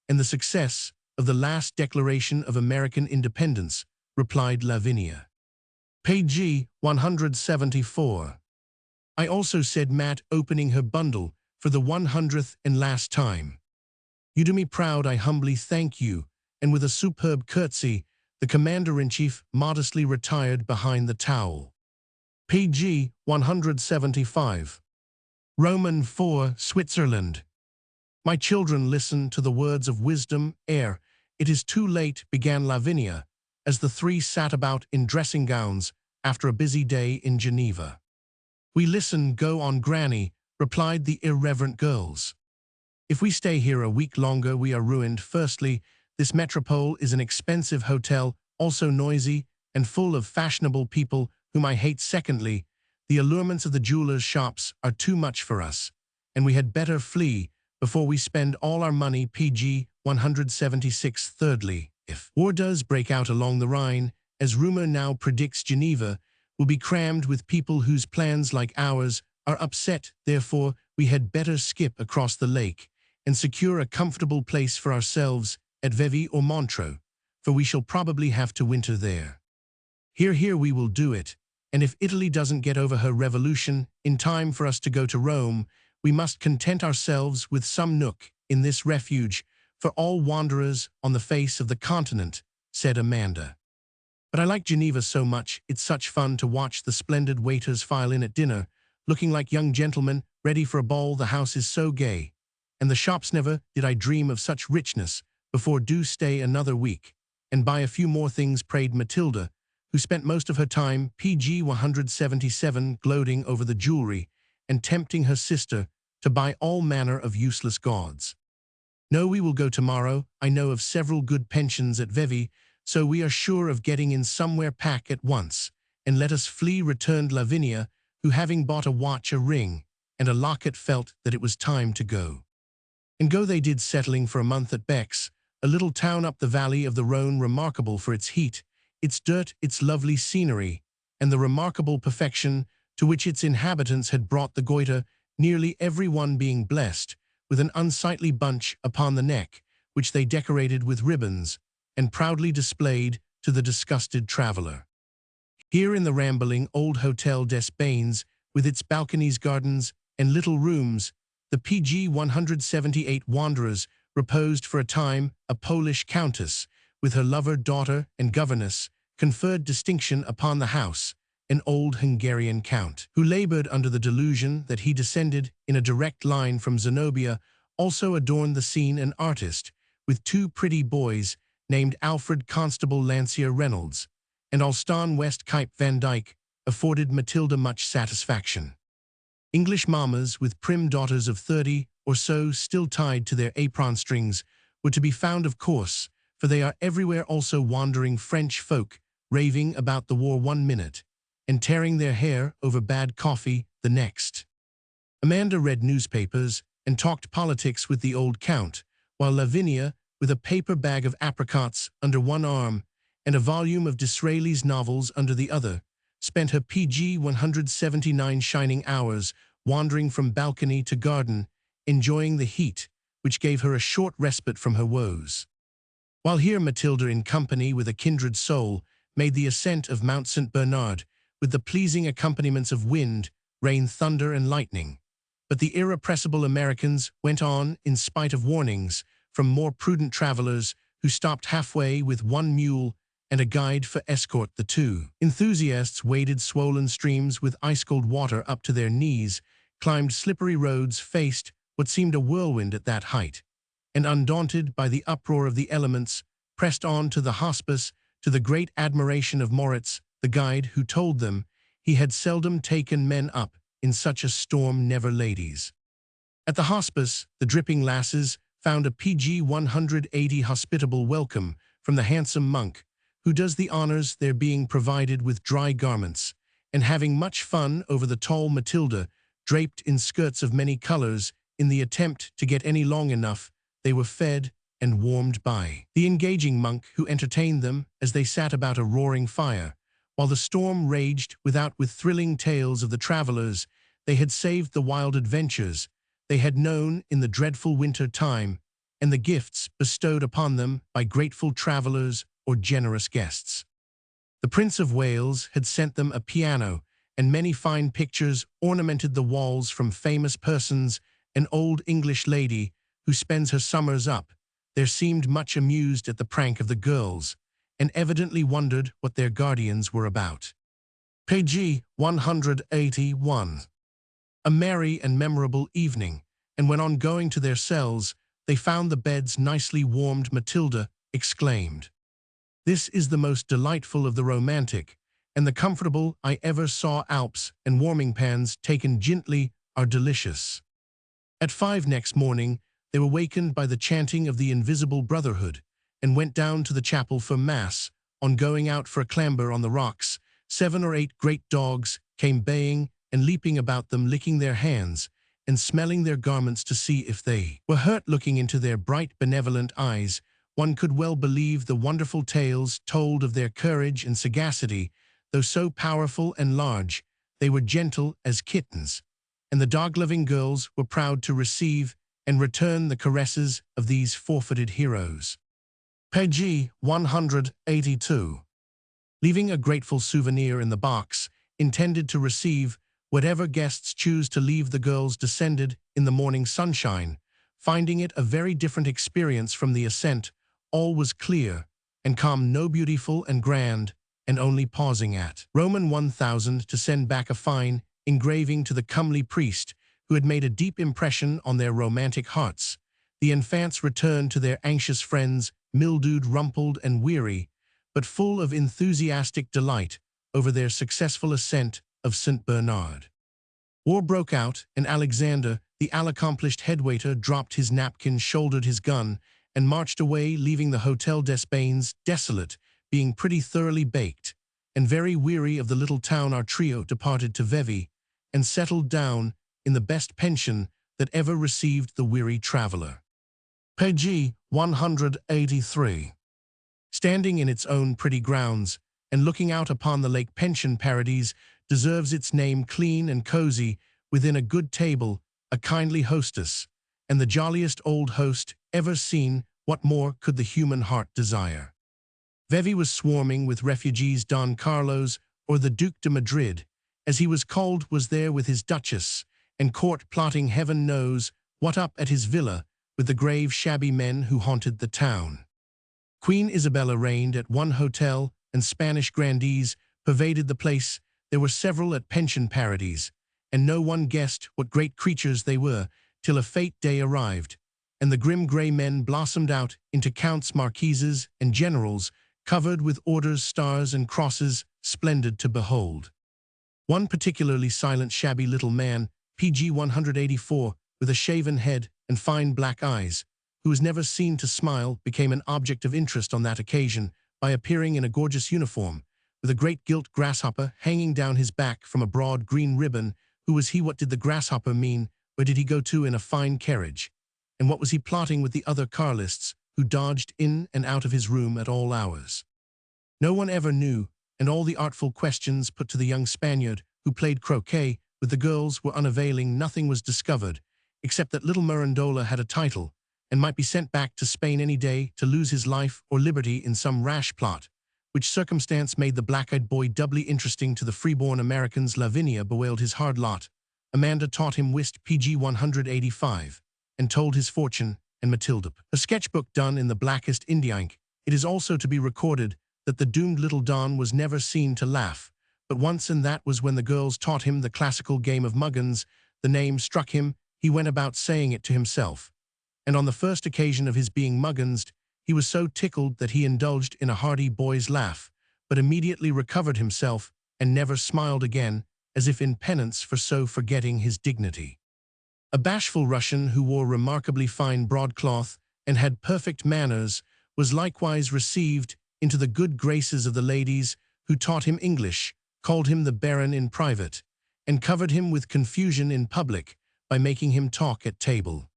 and the success of the last Declaration of American Independence," replied Lavinia. Page 174. "I also," said Matt, opening her bundle for the 100th and last time. "You do me proud, I humbly thank you," and with a superb curtsy, the Commander-in-Chief modestly retired behind the towel. Page 175. Roman 4, Switzerland. "My children, listen to the words of wisdom ere it is too late," began Lavinia, as the three sat about in dressing gowns after a busy day in Geneva. "We listen, go on, Granny," replied the irreverent girls. "If we stay here a week longer, we are ruined. Firstly, this metropole is an expensive hotel, also noisy and full of fashionable people whom I hate. Secondly, the allurements of the jewelers' shops are too much for us, and we had better flee before we spend all our money." Pg 176. "Thirdly, if war does break out along the Rhine, as rumor now predicts, Geneva will be crammed with people whose plans, like ours, are upset. Therefore, we had better skip across the lake and secure a comfortable place for ourselves at Vevey or Montreux, for we shall probably have to winter there. Here we will do it, and if Italy doesn't get over her revolution in time for us to go to Rome, we must content ourselves with some nook in this refuge for all wanderers on the face of the continent," said Amanda. "But I like Geneva so much. It's such fun to watch the splendid waiters file in at dinner, looking like young gentlemen ready for a ball. The house is so gay, and the shops, never did I dream of such richness before. Do stay another week, and buy a few more things," prayed Matilda, who spent most of her time, Pg 177, gloating over the jewelry and tempting her sister to buy all manner of useless gauds. "No, we will go tomorrow. I know of several good pensions at Vevey, so we are sure of getting in somewhere. Pack at once, and let us flee," returned Lavinia, who, having bought a watch, a ring, and a locket, felt that it was time to go. And go they did, settling for a month at Bex, a little town up the valley of the Rhone, remarkable for its heat, its dirt, its lovely scenery, and the remarkable perfection to which its inhabitants had brought the goiter nearly every one being blessed with an unsightly bunch upon the neck, which they decorated with ribbons, and proudly displayed to the disgusted traveller. Here in the rambling old Hotel des Bains, with its balconies, gardens, and little rooms, the PG 178 wanderers reposed for a time. A Polish countess, with her lover, daughter, and governess, conferred distinction upon the house, an old Hungarian count, who labored under the delusion that he descended in a direct line from Zenobia, also adorned the scene. An artist, with two pretty boys, named Alfred Constable Lancier Reynolds, and Alston West Kuyp Van Dyke, afforded Matilda much satisfaction. English mammas, with prim daughters of 30 or so still tied to their apron strings, were to be found, of course, for they are everywhere. Also wandering French folk, raving about the war one minute, and tearing their hair over bad coffee the next. Amanda read newspapers and talked politics with the old count, while Lavinia, with a paper bag of apricots under one arm and a volume of Disraeli's novels under the other, spent her PG 179 shining hours wandering from balcony to garden, enjoying the heat, which gave her a short respite from her woes. While here Matilda, in company with a kindred soul, made the ascent of Mount St. Bernard, with the pleasing accompaniments of wind, rain, thunder, and lightning. But the irrepressible Americans went on in spite of warnings from more prudent travelers, who stopped halfway with one mule and a guide for escort. The two enthusiasts waded swollen streams with ice-cold water up to their knees, climbed slippery roads, faced what seemed a whirlwind at that height, and undaunted by the uproar of the elements, pressed on to the hospice, to the great admiration of Moritz, the guide, who told them he had seldom taken men up in such a storm, never ladies. At the hospice, the dripping lasses found a PG 180 hospitable welcome from the handsome monk, who does the honors, there being provided with dry garments, and having much fun over the tall Matilda, draped in skirts of many colors. In the attempt to get any long enough, they were fed and warmed by the engaging monk, who entertained them as they sat about a roaring fire, while the storm raged without, with thrilling tales of the travelers they had saved, the wild adventures they had known in the dreadful winter time, and the gifts bestowed upon them by grateful travelers or generous guests. The Prince of Wales had sent them a piano, and many fine pictures ornamented the walls from famous persons. An old English lady, who spends her summers up there, seemed much amused at the prank of the girls, and evidently wondered what their guardians were about. PG 181. A merry and memorable evening, and when on going to their cells, they found the beds nicely warmed, Matilda exclaimed, "This is the most delightful of the romantic and the comfortable I ever saw. Alps and warming pans taken gently are delicious." At 5 next morning, they were wakened by the chanting of the Invisible Brotherhood, and went down to the chapel for Mass. On going out for a clamber on the rocks, 7 or 8 great dogs came baying and leaping about them, licking their hands and smelling their garments to see if they were hurt. Looking into their bright, benevolent eyes, one could well believe the wonderful tales told of their courage and sagacity. Though so powerful and large, they were gentle as kittens, and the dog-loving girls were proud to receive and return the caresses of these forfeited heroes. PG 182. Leaving a grateful souvenir in the box, intended to receive whatever guests choose to leave, the girls descended in the morning sunshine, finding it a very different experience from the ascent. All was clear and calm, no beautiful and grand, and only pausing at Roman 1000 to send back a fine engraving to the comely priest, who had made a deep impression on their romantic hearts. The infants returned to their anxious friends, mildewed, rumpled, and weary, but full of enthusiastic delight over their successful ascent of St. Bernard. War broke out, and Alexander, the accomplished headwaiter, dropped his napkin, shouldered his gun, and marched away, leaving the Hotel des Bains desolate, being pretty thoroughly baked and very weary of the little town. Our trio departed to Vevey and settled down in the best pension that ever received the weary traveler. PG 183. Standing in its own pretty grounds and looking out upon the lake, Pension Paradise deserves its name. Clean and cozy, within a good table a kindly hostess, and the jolliest old host ever seen. What more could the human heart desire? Vevey was swarming with refugees. Don Carlos, or the Duc de Madrid, as he was called, was there with his duchess, and court plotting heaven knows what up at his villa with the grave shabby men who haunted the town. Queen Isabella reigned at one hotel, and Spanish grandees pervaded the place. There were several at pension parodies, and no one guessed what great creatures they were, till a fete day arrived, and the grim grey men blossomed out into counts, marquises, and generals, covered with orders, stars, and crosses, splendid to behold. One particularly silent, shabby little man, PG 184, with a shaven head and fine black eyes, who was never seen to smile, became an object of interest on that occasion by appearing in a gorgeous uniform, with a great gilt grasshopper hanging down his back from a broad green ribbon. Who was he? What did the grasshopper mean? Where did he go to in a fine carriage? And what was he plotting with the other Carlists, who dodged in and out of his room at all hours? No one ever knew, and all the artful questions put to the young Spaniard, who played croquet with the girls, were unavailing. Nothing was discovered, except that little Mirandola had a title, and might be sent back to Spain any day to lose his life or liberty in some rash plot, which circumstance made the black-eyed boy doubly interesting to the freeborn Americans. Lavinia bewailed his hard lot. Amanda taught him whist. PG 185, and told his fortune, and Matilda. A sketchbook done in the blackest India ink. It is also to be recorded that the doomed little Don was never seen to laugh, but once, and that was when the girls taught him the classical game of muggins. The name struck him. He went about saying it to himself, and on the first occasion of his being mugginsed, he was so tickled that he indulged in a hearty boy's laugh, but immediately recovered himself and never smiled again, as if in penance for so forgetting his dignity. A bashful Russian who wore remarkably fine broadcloth and had perfect manners was likewise received into the good graces of the ladies, who taught him English, called him the Baron in private, and covered him with confusion in public by making him talk at table.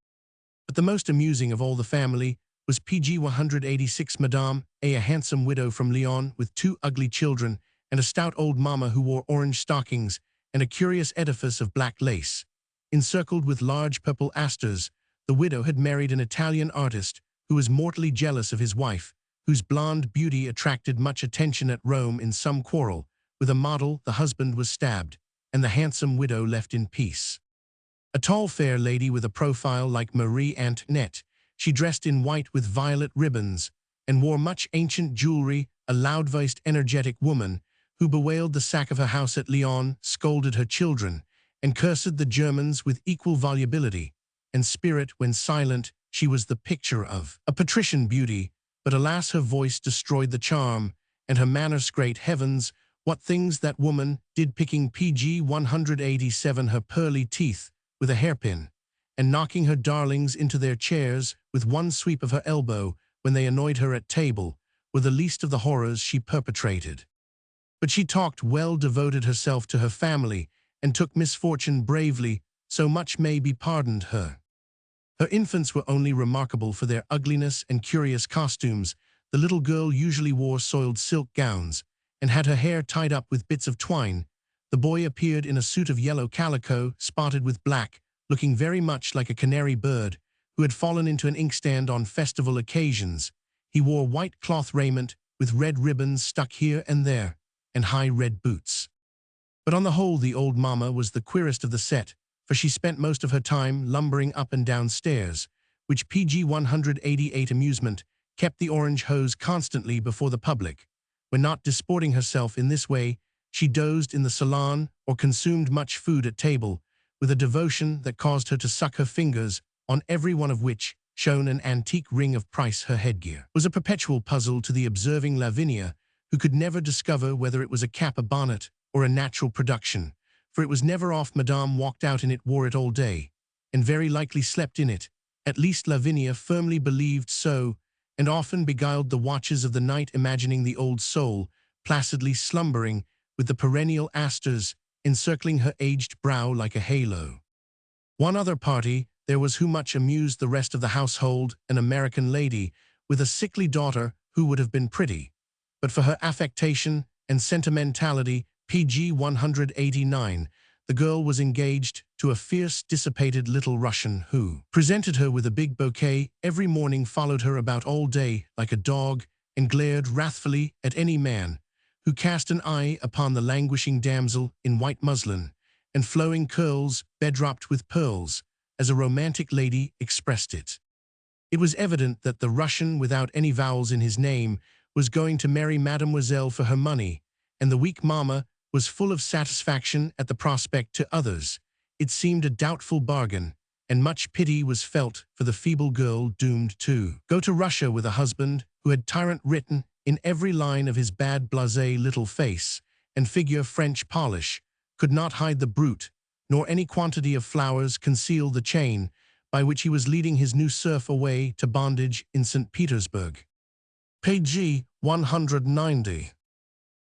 But the most amusing of all the family was PG 186, Madame A, handsome widow from Lyon with two ugly children, and a stout old mamma who wore orange stockings and a curious edifice of black lace, encircled with large purple asters. The widow had married an Italian artist who was mortally jealous of his wife, whose blonde beauty attracted much attention at Rome. In some quarrel with a model, the husband was stabbed, and the handsome widow left in peace. A tall, fair lady with a profile like Marie Antoinette, she dressed in white with violet ribbons, and wore much ancient jewelry. A loud-voiced, energetic woman, who bewailed the sack of her house at Lyon, scolded her children, and cursed the Germans with equal volubility and spirit. When silent, she was the picture of a patrician beauty, but alas, her voice destroyed the charm, and her manners. Great heavens, what things that woman did, picking PG 187 her pearly teeth with a hairpin, and knocking her darlings into their chairs with one sweep of her elbow when they annoyed her at table, were the least of the horrors she perpetrated. But she talked well, devoted herself to her family, and took misfortune bravely, so much may be pardoned her. Her infants were only remarkable for their ugliness and curious costumes. The little girl usually wore soiled silk gowns, and had her hair tied up with bits of twine. The boy appeared in a suit of yellow calico, spotted with black, looking very much like a canary bird, who had fallen into an inkstand on festival occasions. He wore white cloth raiment, with red ribbons stuck here and there, and high red boots. But on the whole, the old mamma was the queerest of the set, for she spent most of her time lumbering up and down stairs, which PG 188 amusement kept the orange hose constantly before the public. When not disporting herself in this way, she dozed in the salon or consumed much food at table, with a devotion that caused her to suck her fingers, on every one of which shone an antique ring of price. Her headgear was a perpetual puzzle to the observing Lavinia, who could never discover whether it was a cap, a bonnet, or a natural production, for it was never off. Madame walked out in it, wore it all day, and very likely slept in it. At least Lavinia firmly believed so, and often beguiled the watches of the night, imagining the old soul placidly slumbering, with the perennial asters encircling her aged brow like a halo. One other party there was who much amused the rest of the household, an American lady with a sickly daughter who would have been pretty, but for her affectation and sentimentality. PG 189, the girl was engaged to a fierce, dissipated little Russian who presented her with a big bouquet every morning, followed her about all day like a dog, and glared wrathfully at any man who cast an eye upon the languishing damsel in white muslin and flowing curls bedropped with pearls, as a romantic lady expressed it. It was evident that the Russian without any vowels in his name was going to marry Mademoiselle for her money, and the weak mamma was full of satisfaction at the prospect. To others it seemed a doubtful bargain, and much pity was felt for the feeble girl doomed to go to Russia with a husband who had tyrant written in every line of his bad blasé little face and figure. French polish could not hide the brute, nor any quantity of flowers conceal the chain by which he was leading his new serf away to bondage in St. Petersburg. Page 190.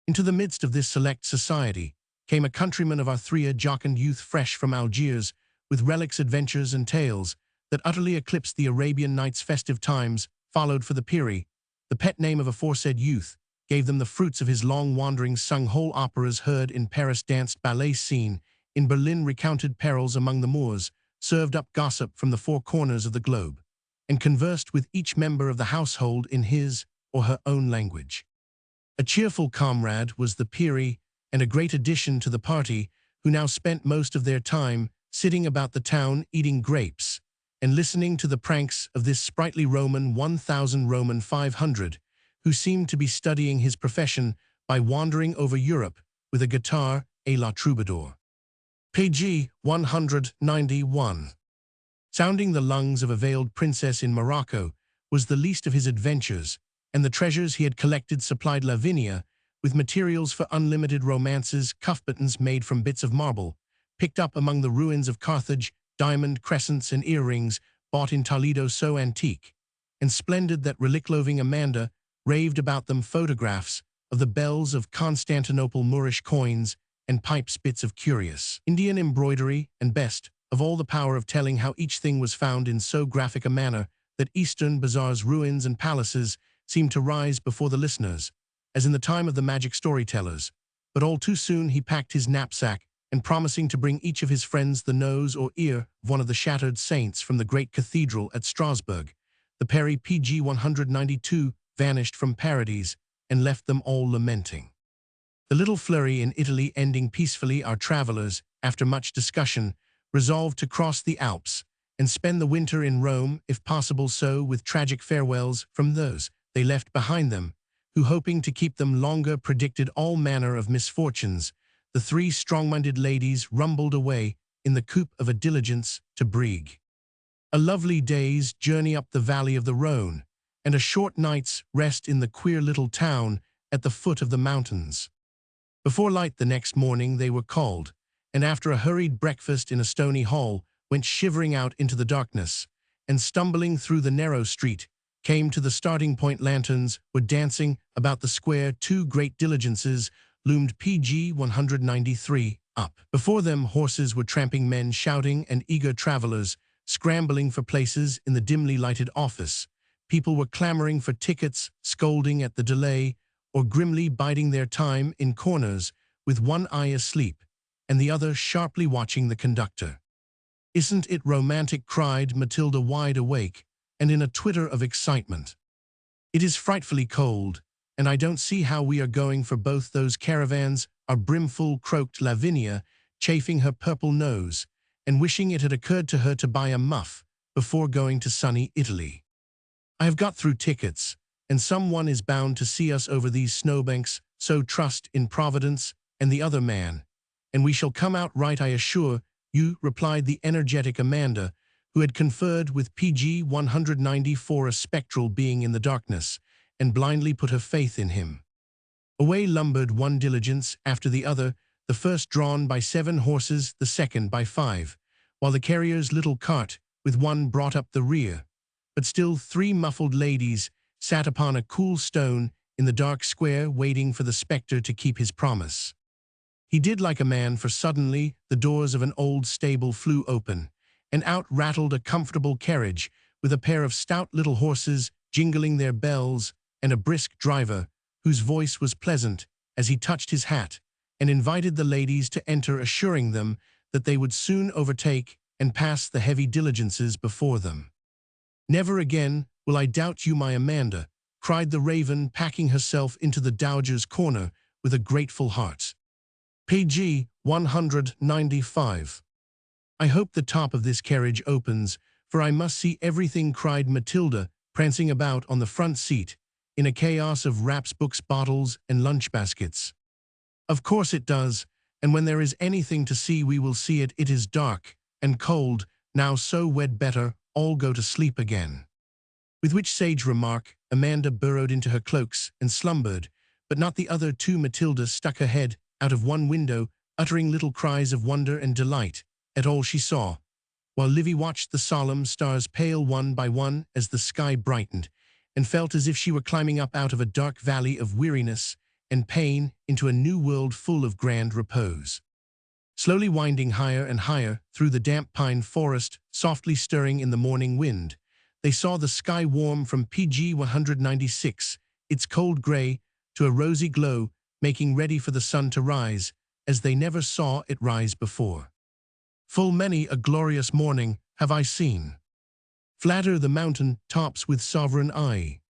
Into the midst of this select society came a countryman of our three, a jocund youth fresh from Algiers, with relics, adventures, and tales that utterly eclipsed the Arabian Nights' festive times. Followed for the Piri, the pet name of aforesaid youth, gave them the fruits of his long wanderings, sung whole operas, heard in Paris, danced ballets, seen in Berlin, recounted perils among the Moors, served up gossip from the four corners of the globe, and conversed with each member of the household in his or her own language. A cheerful comrade was the Piri, and a great addition to the party, who now spent most of their time sitting about the town eating grapes, and listening to the pranks of this sprightly Roman 1000 Roman 500, who seemed to be studying his profession by wandering over Europe with a guitar à la troubadour. Page 191. Sounding the lungs of a veiled princess in Morocco was the least of his adventures, and the treasures he had collected supplied Lavinia with materials for unlimited romances. Cuff buttons made from bits of marble, picked up among the ruins of Carthage, diamond crescents and earrings bought in Toledo, so antique and splendid that relic-loving Amanda raved about them. Photographs of the belles of Constantinople, Moorish coins, and pipes, bits of curious Indian embroidery, and best of all, the power of telling how each thing was found in so graphic a manner that Eastern bazaars, ruins, and palaces seemed to rise before the listeners, as in the time of the magic storytellers. But all too soon he packed his knapsack, and promising to bring each of his friends the nose or ear of one of the shattered saints from the great cathedral at Strasbourg, the Peri Pg 192 vanished from Paradis and left them all lamenting. The little flurry in Italy ending peacefully, our travelers, after much discussion, resolved to cross the Alps and spend the winter in Rome, if possible, so with tragic farewells from those they left behind them, who, hoping to keep them longer, predicted all manner of misfortunes. The three strong-minded ladies rumbled away in the coupe of a diligence to Brieg. A lovely day's journey up the valley of the Rhone, and a short night's rest in the queer little town at the foot of the mountains. Before light the next morning they were called, and after a hurried breakfast in a stony hall, went shivering out into the darkness, and stumbling through the narrow street, came to the starting point. Lanterns were dancing about the square. Two great diligences loomed Pg 193 up. Before them horses were tramping, men shouting, and eager travelers scrambling for places in the dimly lighted office. People were clamoring for tickets, scolding at the delay, or grimly biding their time in corners, with one eye asleep and the other sharply watching the conductor. "Isn't it romantic?" cried Matilda, wide awake and in a twitter of excitement. "It is frightfully cold, and I don't see how we are going for both those caravans are brimful," croaked Lavinia, chafing her purple nose, and wishing it had occurred to her to buy a muff before going to sunny Italy. "I have got through tickets, and someone is bound to see us over these snowbanks, so trust in Providence and the other man, and we shall come out right, I assure you," replied the energetic Amanda, who had conferred with Pg 194, a spectral being in the darkness, and blindly put her faith in him. Away lumbered one diligence after the other, the first drawn by 7 horses, the second by 5, while the carrier's little cart with one brought up the rear. But still 3 muffled ladies sat upon a cool stone in the dark square, waiting for the spectre to keep his promise. He did like a man, for suddenly the doors of an old stable flew open, and out rattled a comfortable carriage with a pair of stout little horses jingling their bells, and a brisk driver, whose voice was pleasant as he touched his hat and invited the ladies to enter, assuring them that they would soon overtake and pass the heavy diligences before them. "Never again will I doubt you, my Amanda," cried the raven, packing herself into the dowager's corner with a grateful heart. Pg 195. "I hope the top of this carriage opens, for I must see everything," cried Matilda, prancing about on the front seat, in a chaos of wraps, books, bottles, and lunch baskets. "Of course it does, and when there is anything to see we will see it. It is dark and cold now, so we'd better all go to sleep again." With which sage remark, Amanda burrowed into her cloaks and slumbered, but not the other two. Matilda stuck her head out of one window, uttering little cries of wonder and delight at all she saw, while Livy watched the solemn stars pale one by one as the sky brightened, and felt as if she were climbing up out of a dark valley of weariness and pain into a new world full of grand repose. Slowly winding higher and higher through the damp pine forest, softly stirring in the morning wind, they saw the sky warm from Pg 196, its cold gray, to a rosy glow, making ready for the sun to rise, as they never saw it rise before. "Full many a glorious morning have I seen flatter the mountain tops with sovereign eye,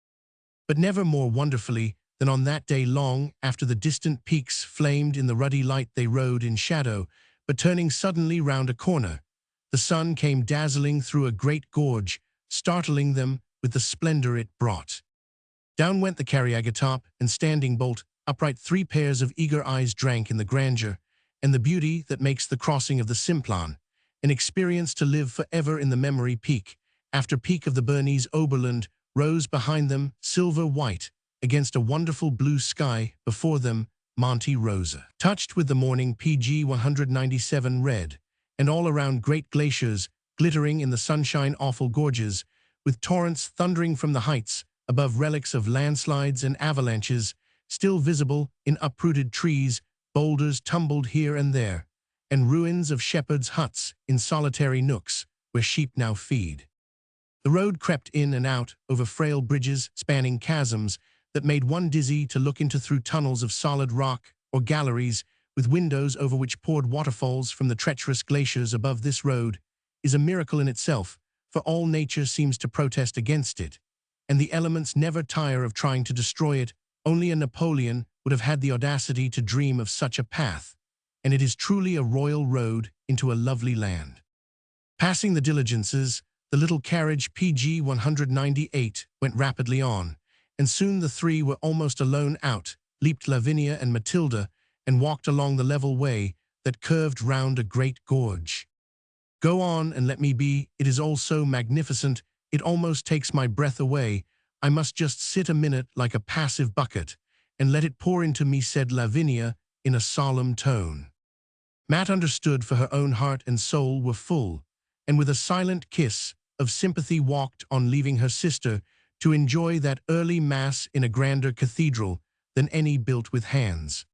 but never more wonderfully than on that day long after the distant peaks flamed in the ruddy light they rode in shadow, but turning suddenly round a corner, the sun came dazzling through a great gorge, startling them with the splendor it brought. Down went the carriage-top, and standing bolt upright 3 pairs of eager eyes drank in the grandeur and the beauty that makes the crossing of the Simplon an experience to live forever in the memory. Peak after peak of the Bernese Oberland rose behind them, silver-white, against a wonderful blue sky before them. Monte Rosa, touched with the morning. Pg 197 red, and all around great glaciers glittering in the sunshine, awful gorges, with torrents thundering from the heights above, relics of landslides and avalanches still visible in uprooted trees, boulders tumbled here and there, and ruins of shepherds' huts in solitary nooks where sheep now feed. The road crept in and out over frail bridges spanning chasms that made one dizzy to look into, through tunnels of solid rock or galleries with windows over which poured waterfalls from the treacherous glaciers above. This road is a miracle in itself, for all nature seems to protest against it, and the elements never tire of trying to destroy it. Only a Napoleon would have had the audacity to dream of such a path, and it is truly a royal road into a lovely land. Passing the diligences, the little carriage Pg 198 went rapidly on, and soon the three were almost alone out, leaped Lavinia and Matilda, and walked along the level way that curved round a great gorge. "Go on and let me be, it is all so magnificent, it almost takes my breath away. I must just sit a minute like a passive bucket, and let it pour into me," said Lavinia in a solemn tone. Matt understood, for her own heart and soul were full, and with a silent kiss of sympathy walked on, leaving her sister to enjoy that early mass in a grander cathedral than any built with hands.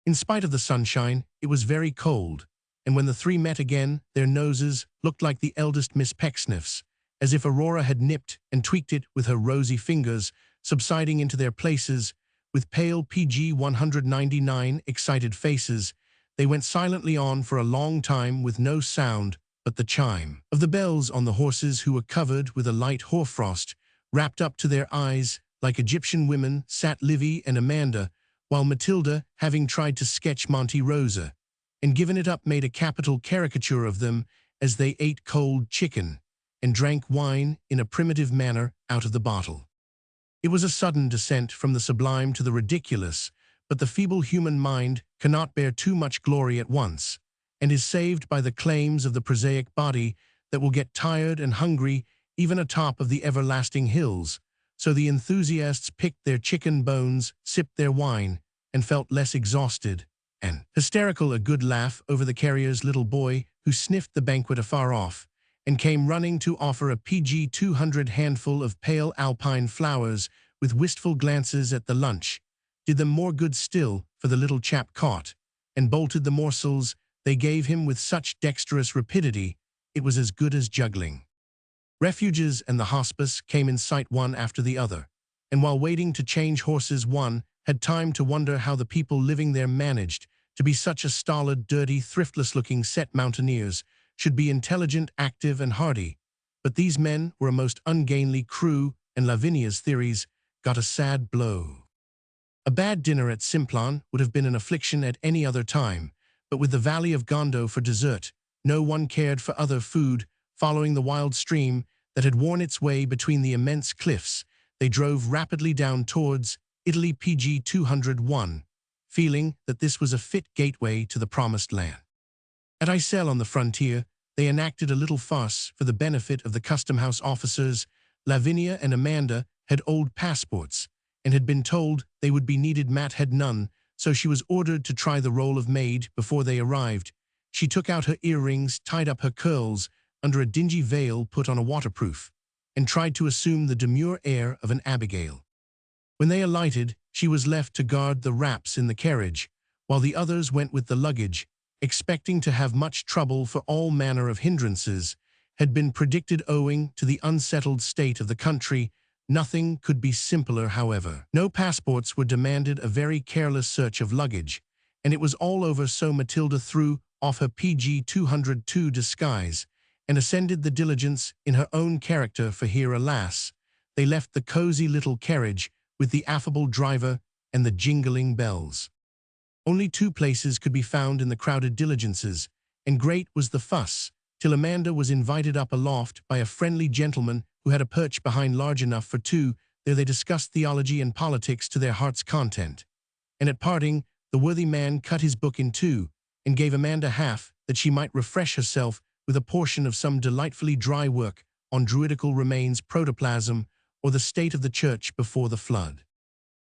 In spite of the sunshine, it was very cold, and when the three met again, their noses looked like the eldest Miss Pecksniff's, as if Aurora had nipped and tweaked it with her rosy fingers, subsiding into their places, with pale Pg 199 excited faces. They went silently on for a long time with no sound but the chime of the bells on the horses, who were covered with a light hoarfrost, wrapped up to their eyes like Egyptian women. Sat Livy and Amanda, while Matilda, having tried to sketch Monte Rosa, and given it up, made a capital caricature of them as they ate cold chicken and drank wine in a primitive manner out of the bottle. It was a sudden descent from the sublime to the ridiculous, but the feeble human mind cannot bear too much glory at once, and is saved by the claims of the prosaic body that will get tired and hungry even atop of the everlasting hills. So the enthusiasts picked their chicken bones, sipped their wine, and felt less exhausted and hysterical. A good laugh over the carrier's little boy, who sniffed the banquet afar off, and came running to offer a Pg 200 handful of pale alpine flowers, with wistful glances at the lunch, did them more good still, for the little chap caught and bolted the morsels they gave him with such dexterous rapidity, it was as good as juggling. Refuges and the hospice came in sight one after the other, and while waiting to change horses, one had time to wonder how the people living there managed To be such a stolid, dirty, thriftless-looking set mountaineers should be intelligent, active, and hardy. But these men were a most ungainly crew, and Lavinia's theories got a sad blow. A bad dinner at Simplon would have been an affliction at any other time, but with the valley of Gondo for dessert, no one cared for other food. Following the wild stream that had worn its way between the immense cliffs, they drove rapidly down towards Italy PG 201, feeling that this was a fit gateway to the promised land. At Iselle on the frontier, they enacted a little farce for the benefit of the custom house officers. Lavinia and Amanda had old passports and had been told they would be needed. Matt had none, so she was ordered to try the role of maid before they arrived. She took out her earrings, tied up her curls under a dingy veil put on a waterproof, and tried to assume the demure air of an Abigail. When they alighted, she was left to guard the wraps in the carriage, while the others went with the luggage, expecting to have much trouble, for all manner of hindrances had been predicted owing to the unsettled state of the country. Nothing could be simpler, however. No passports were demanded, a very careless search of luggage, and it was all over. So Matilda threw off her PG 202 disguise and ascended the diligence in her own character, for here, alas, they left the cozy little carriage with the affable driver and the jingling bells. Only two places could be found in the crowded diligences, and great was the fuss, till Amanda was invited up aloft by a friendly gentleman who had a perch behind large enough for two. There they discussed theology and politics to their heart's content, and at parting, the worthy man cut his book in two and gave Amanda half, that she might refresh herself with a portion of some delightfully dry work on druidical remains, protoplasm, or the state of the church before the flood.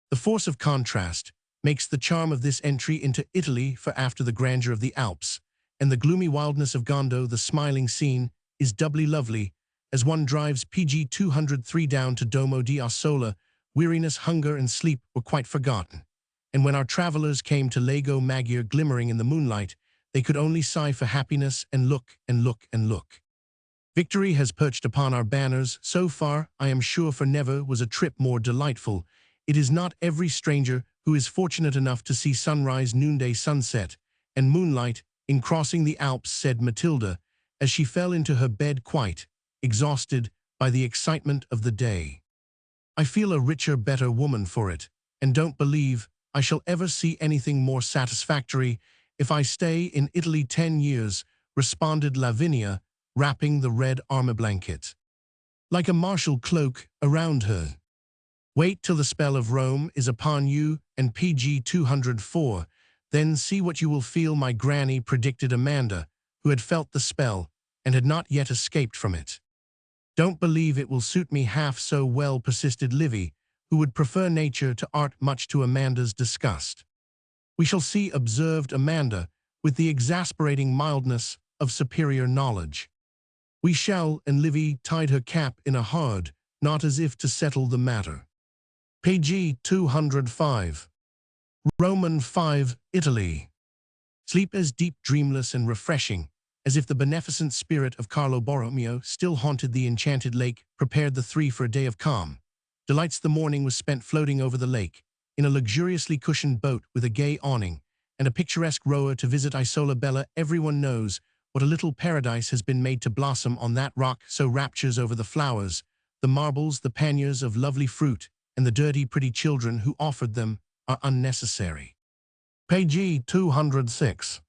The force of contrast makes the charm of this entry into Italy, for after the grandeur of the Alps and the gloomy wildness of Gondo, the smiling scene is doubly lovely. As one drives PG 203 down to Domo di Ossola, weariness, hunger, and sleep were quite forgotten, and when our travelers came to Lago Maggiore glimmering in the moonlight, they could only sigh for happiness and look and look and look. Victory has perched upon our banners. So far, I am sure, for never was a trip more delightful. It is not every stranger who is fortunate enough to see sunrise, noonday, sunset, and moonlight in crossing the Alps, said Matilda, as she fell into her bed quite exhausted by the excitement of the day. I feel a richer, better woman for it, and don't believe I shall ever see anything more satisfactory if I stay in Italy 10 years, responded Lavinia, wrapping the red armor blanket like a martial cloak around her. Wait till the spell of Rome is upon you and PG 204, then see what you will feel, my granny, predicted Amanda, who had felt the spell and had not yet escaped from it. Don't believe it will suit me half so well, persisted Livy, who would prefer nature to art, much to Amanda's disgust. We shall see, observed Amanda, with the exasperating mildness of superior knowledge. We shall, and Livy tied her cap in a hard knot as if to settle the matter. PG 205. Roman 5, Italy. Sleep as deep, dreamless, and refreshing as if the beneficent spirit of Carlo Borromeo still haunted the enchanted lake, prepared the three for a day of calm delights. The morning was spent floating over the lake in a luxuriously cushioned boat with a gay awning and a picturesque rower to visit Isola Bella. Everyone knows what a little paradise has been made to blossom on that rock, so raptures over the flowers, the marbles, the panniers of lovely fruit, and the dirty, pretty children who offered them are unnecessary. PG 206.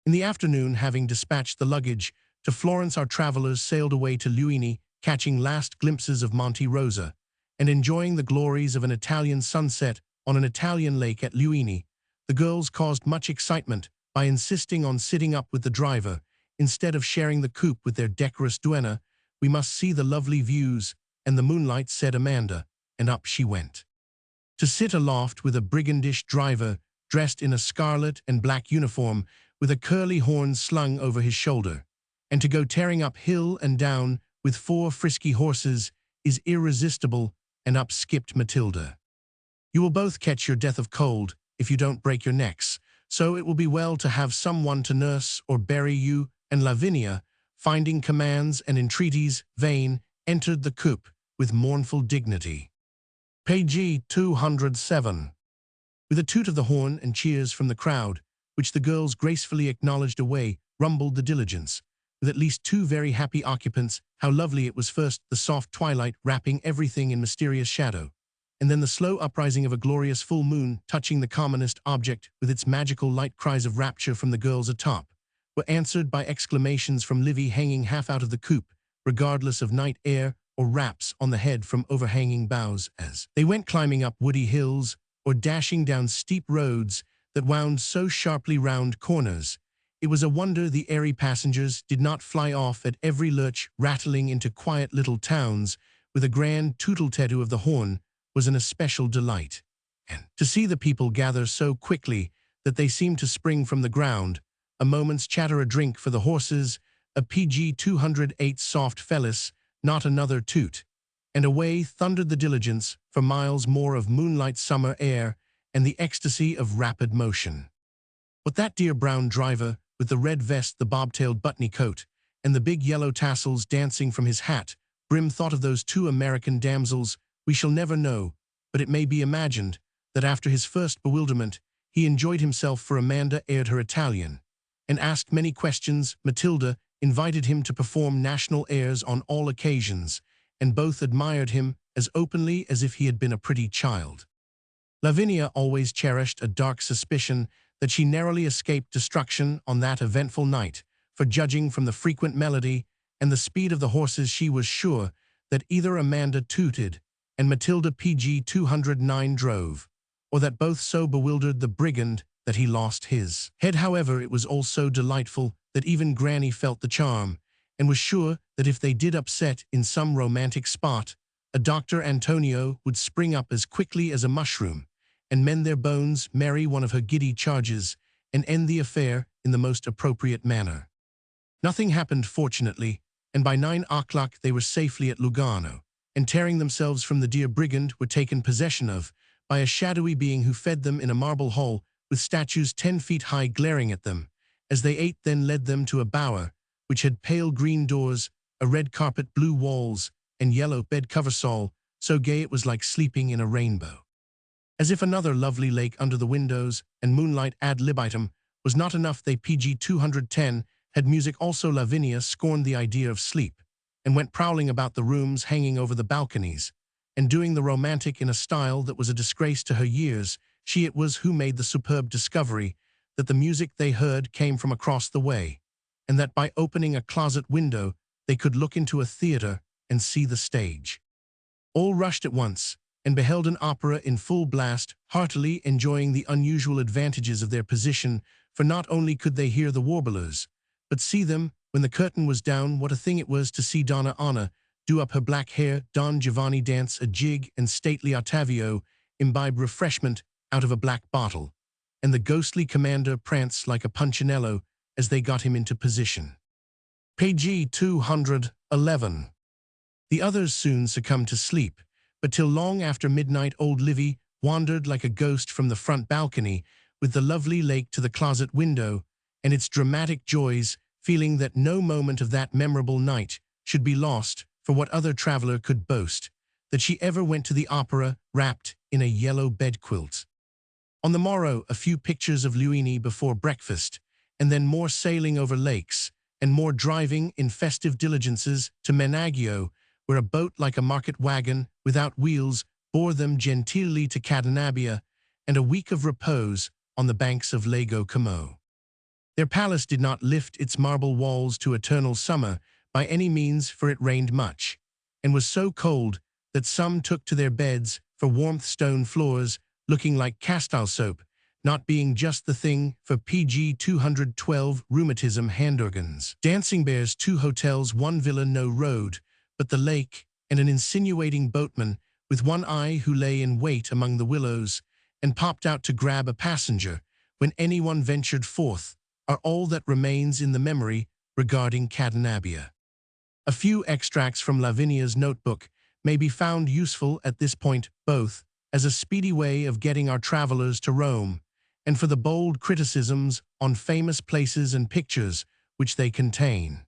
In the afternoon, having dispatched the luggage to Florence, our travelers sailed away to Luini, catching last glimpses of Monte Rosa and enjoying the glories of an Italian sunset on an Italian lake at Luini. The girls caused much excitement by insisting on sitting up with the driver instead of sharing the coupe with their decorous duenna. We must see the lovely views and the moonlight, said Amanda, and up she went. To sit aloft with a brigandish driver dressed in a scarlet and black uniform with a curly horn slung over his shoulder, and to go tearing up hill and down with 4 frisky horses is irresistible, and up skipped Matilda. You will both catch your death of cold if you don't break your necks, so it will be well to have someone to nurse or bury you, and Lavinia, finding commands and entreaties vain, entered the coupe with mournful dignity. PG 207. With a toot of the horn and cheers from the crowd, which the girls gracefully acknowledged away, rumbled the diligence. With at least two very happy occupants, how lovely it was first, the soft twilight wrapping everything in mysterious shadow, and then the slow uprising of a glorious full moon touching the commonest object with its magical light. Cries of rapture from the girls atop were answered by exclamations from Livy hanging half out of the coupe, regardless of night air or raps on the head from overhanging boughs as they went climbing up woody hills or dashing down steep roads that wound so sharply round corners. It was a wonder the airy passengers did not fly off at every lurch, rattling into quiet little towns with a grand tootle-tattoo of the horn was an especial delight. And to see the people gather so quickly that they seemed to spring from the ground, a moment's chatter, a drink for the horses, a PG 208 soft fellis, not another toot, and away thundered the diligence for miles more of moonlight summer air and the ecstasy of rapid motion. What that dear brown driver, with the red vest, the bobtailed buttony coat, and the big yellow tassels dancing from his hat, brim thought of those two American damsels, we shall never know, but it may be imagined that after his first bewilderment, he enjoyed himself, for Amanda aired her Italian, and asked many questions. Matilda invited him to perform national airs on all occasions, and both admired him as openly as if he had been a pretty child. Lavinia always cherished a dark suspicion that she narrowly escaped destruction on that eventful night, for judging from the frequent melody and the speed of the horses, she was sure that either Amanda tooted and Matilda PG 209 drove, or that both so bewildered the brigand that he lost his head. However, it was all so delightful that even Granny felt the charm, and was sure that if they did upset in some romantic spot, a Dr. Antonio would spring up as quickly as a mushroom, and mend their bones, marry one of her giddy charges, and end the affair in the most appropriate manner. Nothing happened, fortunately, and by 9 o'clock they were safely at Lugano, and tearing themselves from the dear brigand were taken possession of by a shadowy being who fed them in a marble hall with statues 10 feet high glaring at them. As they ate, then led them to a bower which had pale green doors, a red carpet, blue walls, and yellow bed coversall, so gay it was like sleeping in a rainbow. As if another lovely lake under the windows and moonlight ad libitum was not enough, they PG 210 had music also. Lavinia scorned the idea of sleep, and went prowling about the rooms hanging over the balconies, and doing the romantic in a style that was a disgrace to her years. She it was who made the superb discovery that the music they heard came from across the way, and that by opening a closet window they could look into a theater and see the stage. All rushed at once, and beheld an opera in full blast, heartily enjoying the unusual advantages of their position, for not only could they hear the warblers, but see them when the curtain was down. What a thing it was to see Donna Anna do up her black hair, Don Giovanni dance a jig, and stately Ottavio imbibe refreshment out of a black bottle, and the ghostly commander prance like a punchinello as they got him into position. Page 211. The others soon succumbed to sleep, but till long after midnight old Livy wandered like a ghost from the front balcony with the lovely lake to the closet window and its dramatic joys, feeling that no moment of that memorable night should be lost. For what other traveler could boast that she ever went to the opera wrapped in a yellow bedquilt? On the morrow, a few pictures of Luini before breakfast, and then more sailing over lakes, and more driving in festive diligences to Menaggio, where a boat like a market wagon, without wheels, bore them genteelly to Cadenabia, and a week of repose on the banks of Lago Como. Their palace did not lift its marble walls to eternal summer by any means, for it rained much, and was so cold that some took to their beds for warmth. Stone floors, looking like castile soap, not being just the thing for PG 212 rheumatism handorgans. Dancing bears, 2 hotels, 1 villa, no road but the lake, and an insinuating boatman with one eye who lay in wait among the willows and popped out to grab a passenger when anyone ventured forth, are all that remains in the memory regarding Cadenabia. A few extracts from Lavinia's notebook may be found useful at this point, both as a speedy way of getting our travelers to Rome, and for the bold criticisms on famous places and pictures which they contain.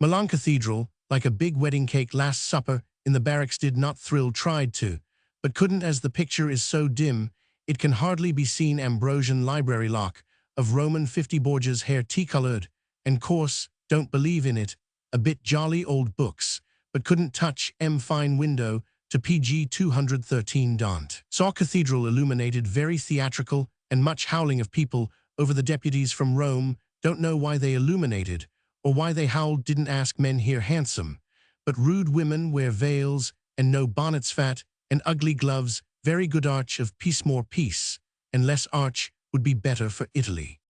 Milan Cathedral, like a big wedding cake. Last Supper in the barracks did not thrill, tried to, but couldn't, as the picture is so dim it can hardly be seen. Ambrosian Library lock, of Roman 50 Borgia's hair tea-colored, and coarse, don't believe in it, a bit jolly old books, but couldn't touch fine window to PG 213 Dant. Saw cathedral illuminated, very theatrical, and much howling of people over the deputies from Rome, don't know why they illuminated, or why they howled, didn't ask, men here handsome, but rude women wear veils, and no bonnets, fat, and ugly gloves, very good arch of peace, more peace, and less arch would be better for Italy.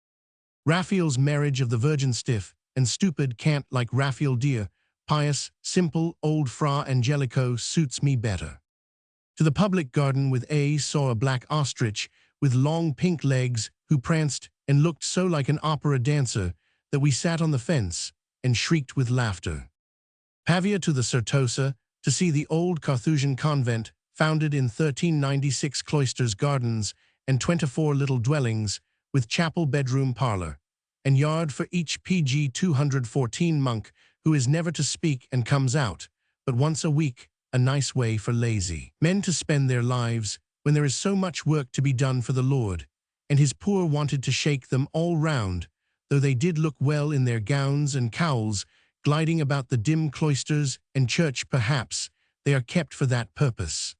Raphael's marriage of the Virgin stiff and stupid, can't like Raphael dear, pious, simple, old Fra Angelico suits me better. To the public garden with A saw a black ostrich with long pink legs who pranced and looked so like an opera dancer that we sat on the fence and shrieked with laughter. Pavia to the Certosa to see the old Carthusian convent founded in 1396, cloisters, gardens, and 24 little dwellings with chapel, bedroom, parlor, and yard for each PG 214 monk who is never to speak and comes out, but once a week, a nice way for lazy men to spend their lives when there is so much work to be done for the Lord, and his poor wanted to shake them all round, though they did look well in their gowns and cowls, gliding about the dim cloisters and church. Perhaps they are kept for that purpose.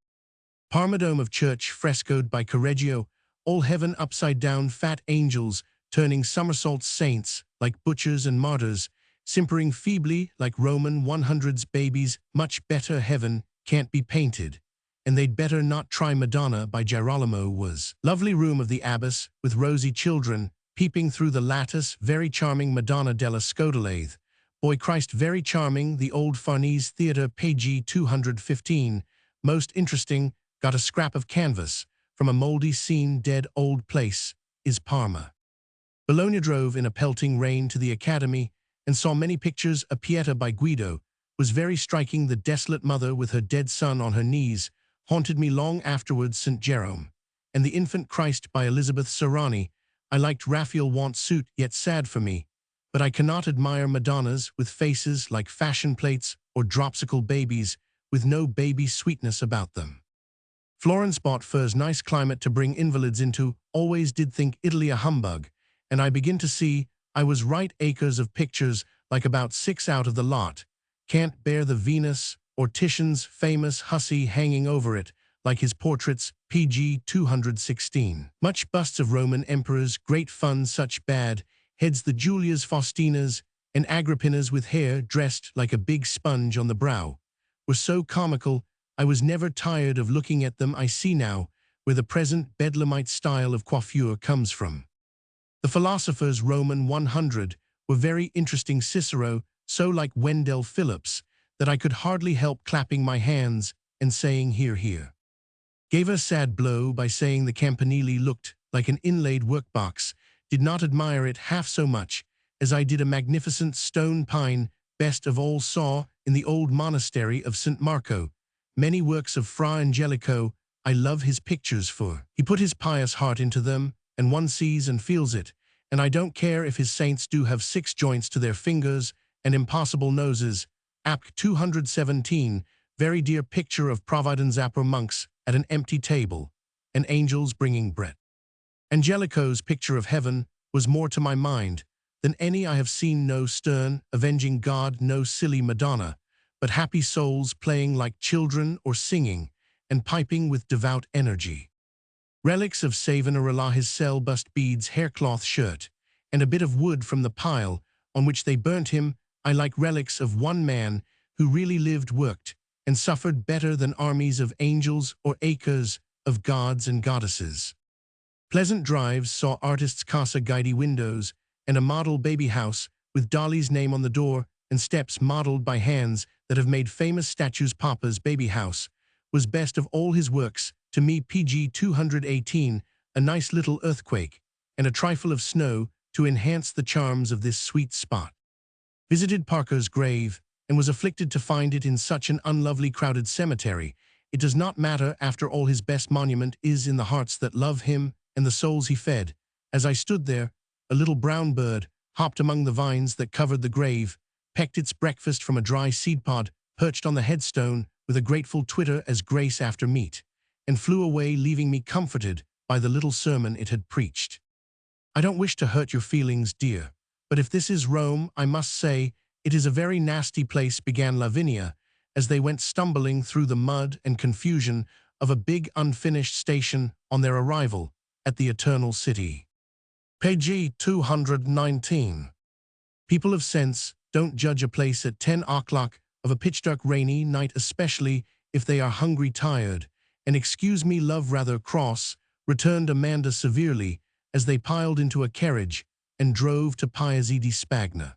Parmadome of church frescoed by Correggio, all heaven upside down, fat angels turning somersaults, saints like butchers and martyrs, simpering feebly like Roman 100s babies. Much better heaven can't be painted, and they'd better not try. Madonna by Girolamo was lovely room of the abbess with rosy children peeping through the lattice, very charming. Madonna della Scodelaide, Boy Christ, very charming. The old Farnese Theatre, page 215, most interesting. Got a scrap of canvas from a mouldy scene. Dead old place is Parma. Bologna drove in a pelting rain to the Academy and saw many pictures. A Pieta by Guido was very striking. The desolate mother with her dead son on her knees haunted me long afterwards. St. Jerome and the infant Christ by Elizabeth Serrani. I liked Raphael. Want suit, yet sad for me, but I cannot admire Madonnas with faces like fashion plates or dropsicle babies with no baby sweetness about them. Florence bought furs, nice climate to bring invalids into. Always did think Italy a humbug, and I begin to see I was right. Acres of pictures, like about 6 out of the lot. Can't bear the Venus or Titian's famous hussy hanging over it, like his portraits. PG 216. Much busts of Roman emperors, great fun. Such bad heads, the Julias, Faustinas, and Agrippinas with hair dressed like a big sponge on the brow, were so comical. I was never tired of looking at them. I see now where the present bedlamite style of coiffure comes from. The philosophers, Roman 100, were very interesting. Cicero, so like Wendell Phillips, that I could hardly help clapping my hands and saying, "Hear, hear." Gave a sad blow by saying the Campanile looked like an inlaid workbox. Did not admire it half so much as I did a magnificent stone pine. Best of all, saw in the old monastery of St. Marco many works of Fra Angelico. I love his pictures, for he put his pious heart into them, and one sees and feels it, and I don't care if his saints do have 6 joints to their fingers and impossible noses. Apk 217, very dear picture of Providenzapo monks at an empty table, and angels bringing bread. Angelico's picture of heaven was more to my mind than any I have seen. No stern, avenging God, no silly Madonna, but happy souls playing like children or singing and piping with devout energy. Relics of Savonarola, his cell, bust beads, haircloth shirt, and a bit of wood from the pile on which they burnt him. I like relics of one man who really lived, worked, and suffered better than armies of angels or acres of gods and goddesses. Pleasant drives saw artists' Casa Guidi windows and a model baby house with Dolly's name on the door, and steps modeled by hands that have made famous statues. Papa's baby house was best of all his works to me. PG 218, a nice little earthquake and a trifle of snow to enhance the charms of this sweet spot. Visited Parker's grave and was afflicted to find it in such an unlovely crowded cemetery. It does not matter, after all. His best monument is in the hearts that love him and the souls he fed. As I stood there, a little brown bird hopped among the vines that covered the grave, pecked its breakfast from a dry seed pod, perched on the headstone with a grateful twitter as grace after meat, and flew away, leaving me comforted by the little sermon it had preached. I don't wish to hurt your feelings, dear, but if this is Rome, I must say, it is a very nasty place, began Lavinia, as they went stumbling through the mud and confusion of a big unfinished station on their arrival at the Eternal City. Page 219. People of sense don't judge a place at 10 o'clock of a pitch-dark rainy night, especially if they are hungry, tired, and excuse me, love, rather cross, returned Amanda severely as they piled into a carriage and drove to Paese di Spagna.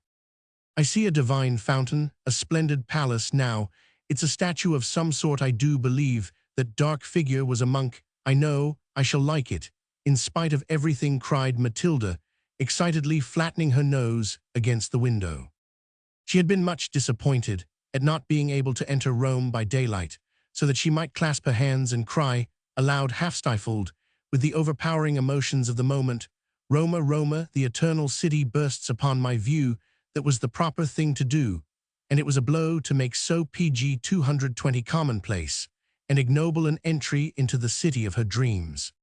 I see a divine fountain, a splendid palace now. It's a statue of some sort, I do believe. That dark figure was a monk. I know, I shall like it, in spite of everything, cried Matilda, excitedly flattening her nose against the window. She had been much disappointed at not being able to enter Rome by daylight, so that she might clasp her hands and cry, aloud, half-stifled, with the overpowering emotions of the moment, Roma, Roma, the eternal city bursts upon my view. That was the proper thing to do, and it was a blow to make so PG 220 commonplace and ignoble an entry into the city of her dreams.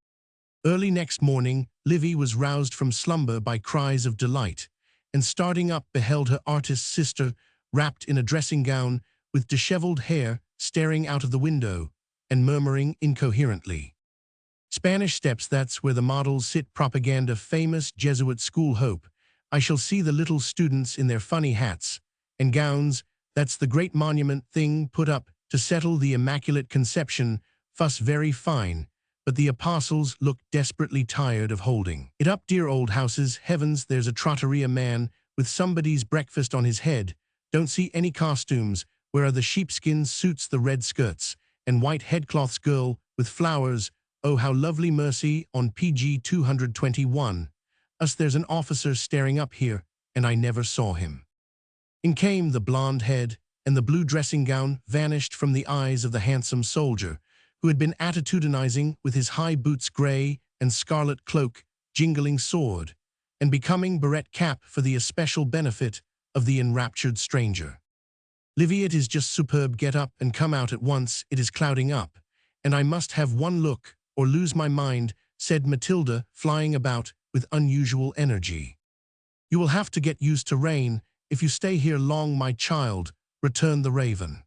Early next morning, Livy was roused from slumber by cries of delight, and starting up beheld her artist sister, wrapped in a dressing gown, with disheveled hair, staring out of the window, and murmuring incoherently. Spanish Steps, that's where the models sit, propaganda, famous Jesuit school, hope. I shall see the little students in their funny hats and gowns, that's the great monument thing put up to settle the Immaculate Conception, fuss very fine, but the apostles look desperately tired of holding it up. Dear old houses, heavens, there's a trattoria man with somebody's breakfast on his head, don't see any costumes, where are the sheepskin suits, the red skirts, and white headcloths, girl, with flowers, oh how lovely, mercy, on PG 221. Us, there's an officer staring up here, and I never saw him. In came the blonde head, and the blue dressing gown vanished from the eyes of the handsome soldier, who had been attitudinizing with his high boots, gray and scarlet cloak, jingling sword, and becoming barrette cap for the especial benefit of the enraptured stranger. Livy, it is just superb, get up and come out at once, it is clouding up, and I must have one look, or lose my mind, said Matilda, flying about with unusual energy. You will have to get used to rain if you stay here long, my child, returned the raven.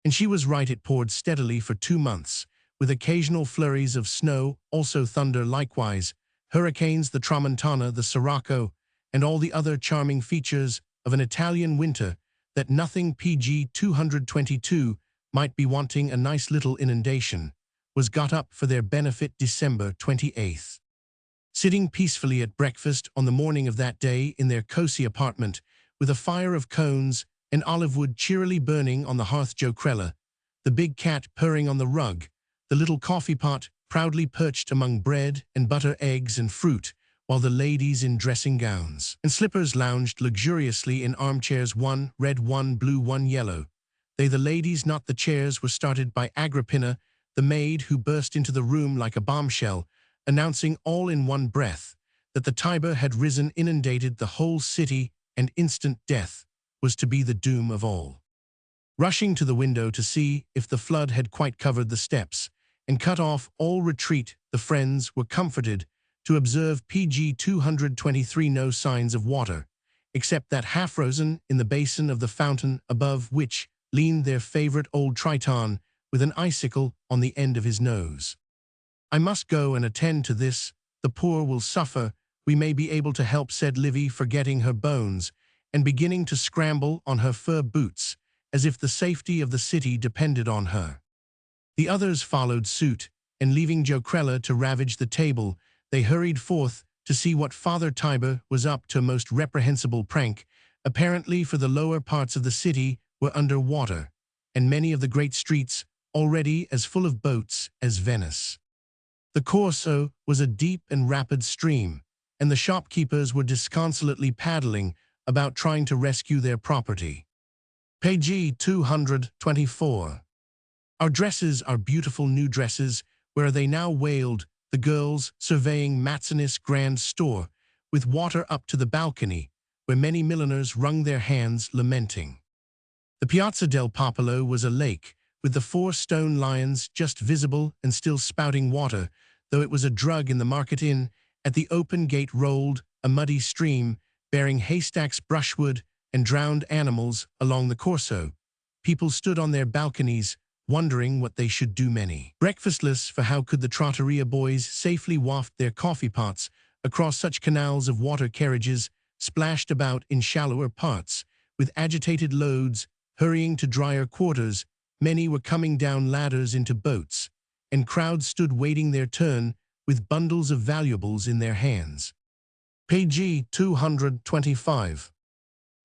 And she was right, it poured steadily for 2 months, with occasional flurries of snow, also thunder likewise, hurricanes, the tramontana, the sirocco, and all the other charming features of an Italian winter, that nothing PG 222 might be wanting. A nice little inundation was got up for their benefit December 28th. Sitting peacefully at breakfast on the morning of that day in their cosy apartment, with a fire of cones and olive wood cheerily burning on the hearth, Jokrella, the big cat purring on the rug, the little coffee pot proudly perched among bread and butter, eggs and fruit, while the ladies in dressing gowns and slippers lounged luxuriously in armchairs, one red, one blue, one yellow. They, the ladies, not the chairs, were started by Agrippina, the maid, who burst into the room like a bombshell, announcing all in one breath that the Tiber had risen, inundated the whole city, and instant death was to be the doom of all. Rushing to the window to see if the flood had quite covered the steps and cut off all retreat, the friends were comforted to observe PG 223 no signs of water, except that half-frozen in the basin of the fountain above which leaned their favorite old Triton with an icicle on the end of his nose. I must go and attend to this, the poor will suffer, we may be able to help, said Livy, forgetting her bones and beginning to scramble on her fur boots, as if the safety of the city depended on her. The others followed suit, and leaving Jokrella to ravage the table, they hurried forth to see what Father Tiber was up to. A most reprehensible prank, apparently, for the lower parts of the city were under water, and many of the great streets already as full of boats as Venice. The Corso was a deep and rapid stream, and the shopkeepers were disconsolately paddling about trying to rescue their property. Page 224. Our dresses, our beautiful new dresses, where are they now, wailed the girls, surveying Mazzini's grand store, with water up to the balcony, where many milliners wrung their hands, lamenting. The Piazza del Popolo was a lake, with the 4 stone lions just visible and still spouting water, though it was a drug in the market inn, At the open gate rolled a muddy stream, bearing haystacks, brushwood, and drowned animals along the Corso. People stood on their balconies, wondering what they should do. Many breakfastless, for how could the trattoria boys safely waft their coffee pots across such canals of water? Carriages splashed about in shallower parts, with agitated loads hurrying to drier quarters. Many were coming down ladders into boats, and crowds stood waiting their turn with bundles of valuables in their hands. Page 225.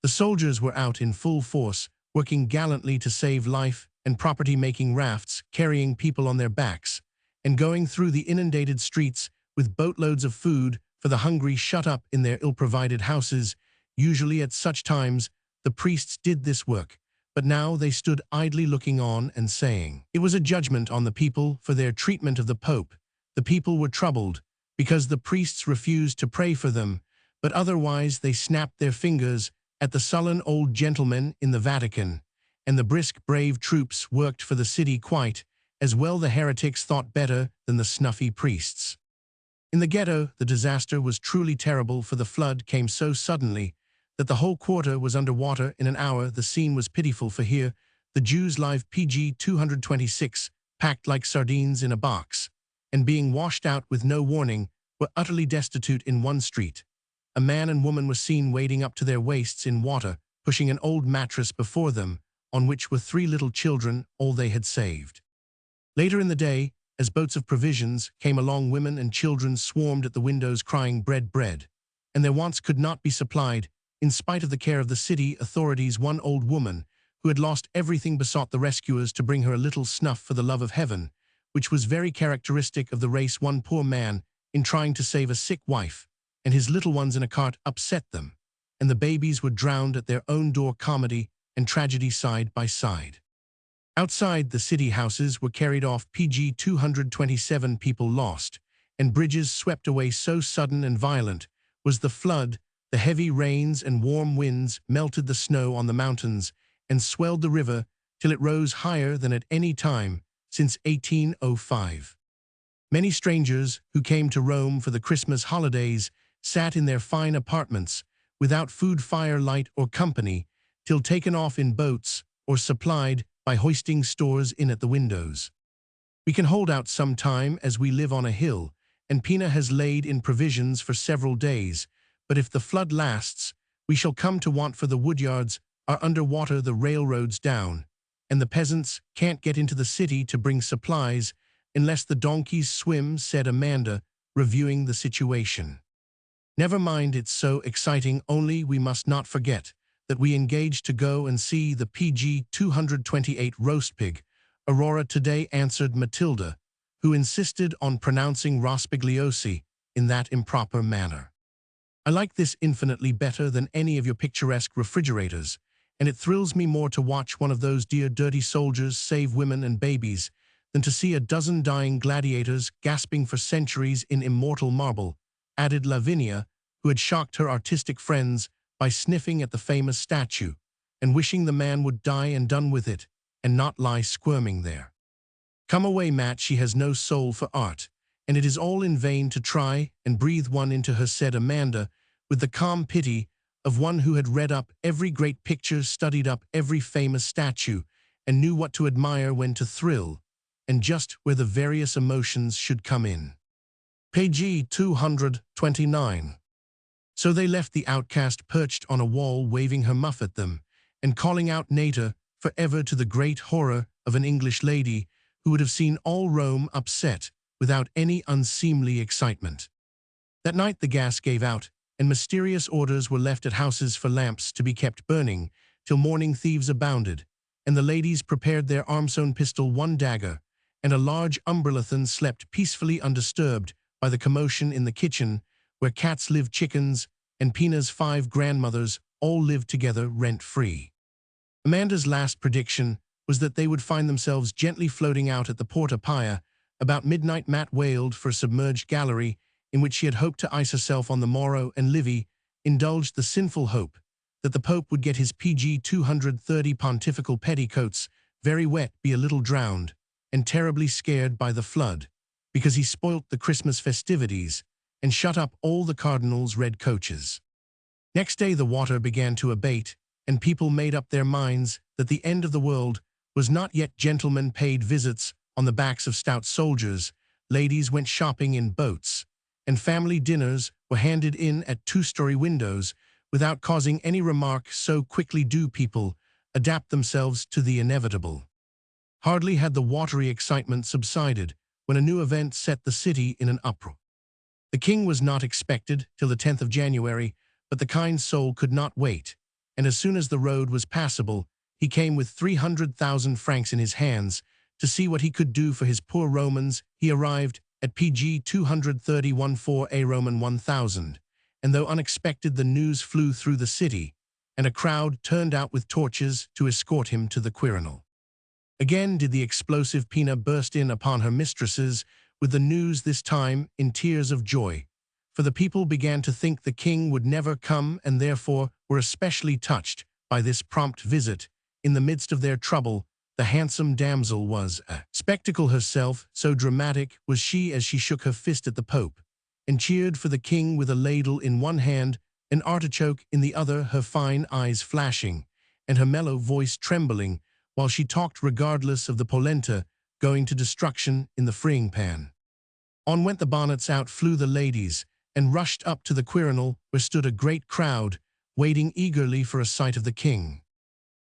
The soldiers were out in full force, working gallantly to save life and property, making rafts, carrying people on their backs, and going through the inundated streets with boatloads of food for the hungry shut up in their ill-provided houses. Usually at such times the priests did this work, but now they stood idly looking on and saying, it was a judgment on the people for their treatment of the Pope. The people were troubled because the priests refused to pray for them, but otherwise they snapped their fingers at the sullen old gentlemen in the Vatican, and the brisk, brave troops worked for the city quite as well. The heretics thought better than the snuffy priests. In the ghetto, the disaster was truly terrible, for the flood came so suddenly that the whole quarter was under water in an hour. The scene was pitiful, for here the Jews live pg 226, packed like sardines in a box, and being washed out with no warning, were utterly destitute. In one street, a man and woman were seen wading up to their waists in water, pushing an old mattress before them, on which were 3 little children, all they had saved. Later in the day, as boats of provisions came along, women and children swarmed at the windows crying, bread, bread, and their wants could not be supplied, in spite of the care of the city authorities. One old woman, who had lost everything, besought the rescuers to bring her a little snuff for the love of heaven, which was very characteristic of the race. One poor man, in trying to save a sick wife and his little ones in a cart, upset them, and the babies were drowned at their own door. Comedy and tragedy side by side. Outside, the city houses were carried off pg 227, people lost, and bridges swept away. So sudden and violent was the flood. The heavy rains and warm winds melted the snow on the mountains and swelled the river till it rose higher than at any time since 1805. Many strangers who came to Rome for the Christmas holidays sat in their fine apartments without food, fire, light, or company, till taken off in boats or supplied by hoisting stores in at the windows. We can hold out some time, as we live on a hill, and Pina has laid in provisions for several days, but if the flood lasts, we shall come to want, for the woodyards are under water, the railroads down, and the peasants can't get into the city to bring supplies unless the donkeys swim, said Amanda, reviewing the situation. Never mind, it's so exciting, only we must not forget that we engaged to go and see the pg 228 roast pig. Aurora today, answered Matilda, who insisted on pronouncing rospigliosi in that improper manner. I like this infinitely better than any of your picturesque refrigerators, and it thrills me more to watch one of those dear dirty soldiers save women and babies than to see a dozen dying gladiators gasping for centuries in immortal marble, added Lavinia, who had shocked her artistic friends by sniffing at the famous statue and wishing the man would die and done with it and not lie squirming there. Come away, Matt, she has no soul for art, and it is all in vain to try and breathe one into her, said Amanda, with the calm pity of one who had read up every great picture, studied up every famous statue, and knew what to admire, when to thrill, and just where the various emotions should come in. Page 229. So they left the outcast perched on a wall, waving her muff at them, and calling out "Nater" forever, to the great horror of an English lady who would have seen all Rome upset without any unseemly excitement. That night the gas gave out, and mysterious orders were left at houses for lamps to be kept burning till morning. Thieves abounded, and the ladies prepared their arm-sewn pistol, one dagger, and a large umbrella-thon slept peacefully undisturbed by the commotion in the kitchen, where cats lived, chickens, and Pina's 5 grandmothers all lived together rent-free. Amanda's last prediction was that they would find themselves gently floating out at the Porta Pia. About midnight Matt wailed for a submerged gallery in which she had hoped to ice herself on the morrow, and Livy indulged the sinful hope that the Pope would get his pg 230 pontifical petticoats very wet, be a little drowned, and terribly scared by the flood, because he spoilt the Christmas festivities, and shut up all the cardinal's red coaches. Next day the water began to abate, and people made up their minds that the end of the world was not yet. Gentlemen paid visits on the backs of stout soldiers, ladies went shopping in boats, and family dinners were handed in at two-story windows without causing any remark. So quickly do people adapt themselves to the inevitable. Hardly had the watery excitement subsided when a new event set the city in an uproar. The king was not expected till the 10th of January, but the kind soul could not wait, and as soon as the road was passable, he came with 300,000 francs in his hands to see what he could do for his poor Romans. He arrived at PG 231 for a Roman 1000, and though unexpected, the news flew through the city, and a crowd turned out with torches to escort him to the Quirinal. Again did the explosive Pina burst in upon her mistresses with the news, this time in tears of joy, for the people began to think the king would never come, and therefore were especially touched by this prompt visit. In the midst of their trouble, the handsome damsel was a spectacle herself, so dramatic was she as she shook her fist at the Pope, and cheered for the king with a ladle in one hand, an artichoke in the other, her fine eyes flashing, and her mellow voice trembling, while she talked regardless of the polenta going to destruction in the frying pan. On went the bonnets, out flew the ladies, and rushed up to the Quirinal, where stood a great crowd, waiting eagerly for a sight of the king.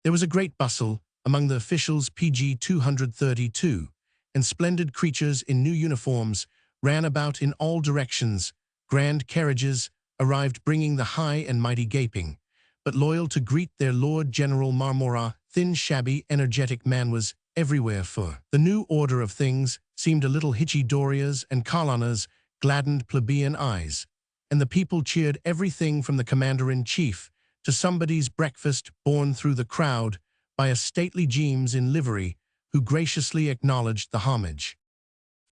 There was a great bustle among the officials. PG 232, and splendid creatures in new uniforms ran about in all directions. Grand carriages arrived bringing the high and mighty gaping, but loyal to greet their Lord General Marmora. Thin, shabby, energetic man was everywhere, for the new order of things seemed a little hitchy. Dorias and Carlanas gladdened plebeian eyes, and the people cheered everything from the commander-in-chief to somebody's breakfast borne through the crowd by a stately Jeames in livery, who graciously acknowledged the homage.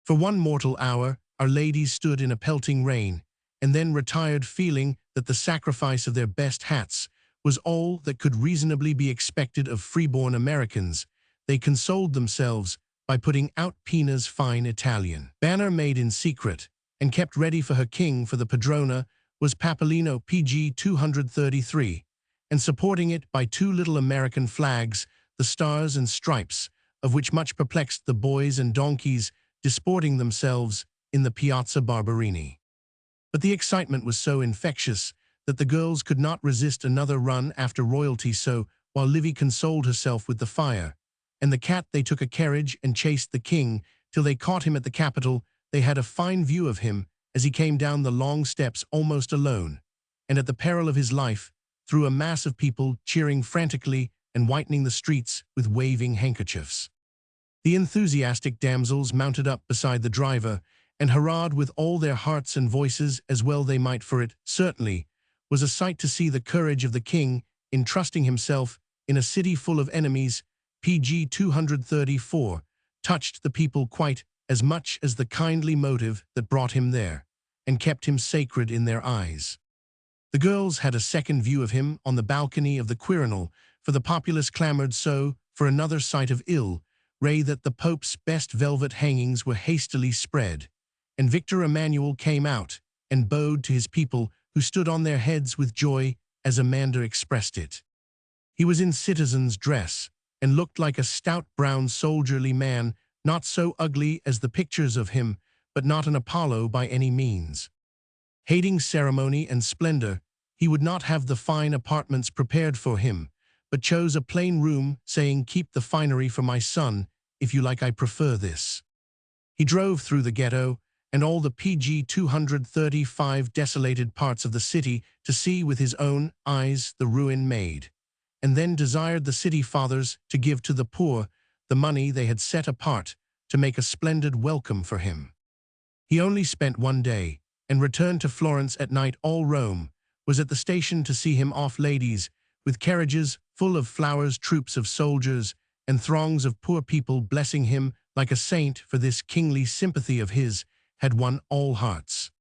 For one mortal hour our ladies stood in a pelting rain, and then retired, feeling that the sacrifice of their best hats was all that could reasonably be expected of freeborn Americans. They consoled themselves by putting out Pina's fine Italian banner made in secret, and kept ready for her king, for the padrona was Papalino. PG 233, and supporting it by two little American flags, the stars and stripes, of which much perplexed the boys and donkeys disporting themselves in the Piazza Barberini. But the excitement was so infectious that the girls could not resist another run after royalty, so, while Livy consoled herself with the fire and the cat, they took a carriage and chased the king till they caught him at the Capitol. They had a fine view of him as he came down the long steps almost alone, and at the peril of his life, through a mass of people cheering frantically and whitening the streets with waving handkerchiefs. The enthusiastic damsels mounted up beside the driver and hurrahed with all their hearts and voices, as well they might, for it certainly was a sight to see the courage of the king in trusting himself in a city full of enemies. PG 234 touched the people quite as much as the kindly motive that brought him there, and kept him sacred in their eyes. The girls had a second view of him on the balcony of the Quirinal, for the populace clamored so for another sight of ill-ray that the Pope's best velvet hangings were hastily spread, and Victor Emmanuel came out and bowed to his people, who stood on their heads with joy, as Amanda expressed it. He was in citizen's dress, and looked like a stout brown soldierly man, not so ugly as the pictures of him, but not an Apollo by any means. Hating ceremony and splendor, he would not have the fine apartments prepared for him, but chose a plain room, saying, "Keep the finery for my son, if you like, I prefer this." He drove through the ghetto and all the PG 235 desolated parts of the city to see with his own eyes the ruin made, and then desired the city fathers to give to the poor the money they had set apart to make a splendid welcome for him. He only spent one day, and returned to Florence at night. All Rome was at the station to see him off. Ladies, with carriages full of flowers, troops of soldiers, and throngs of poor people blessing him like a saint, for this kingly sympathy of his had won all hearts.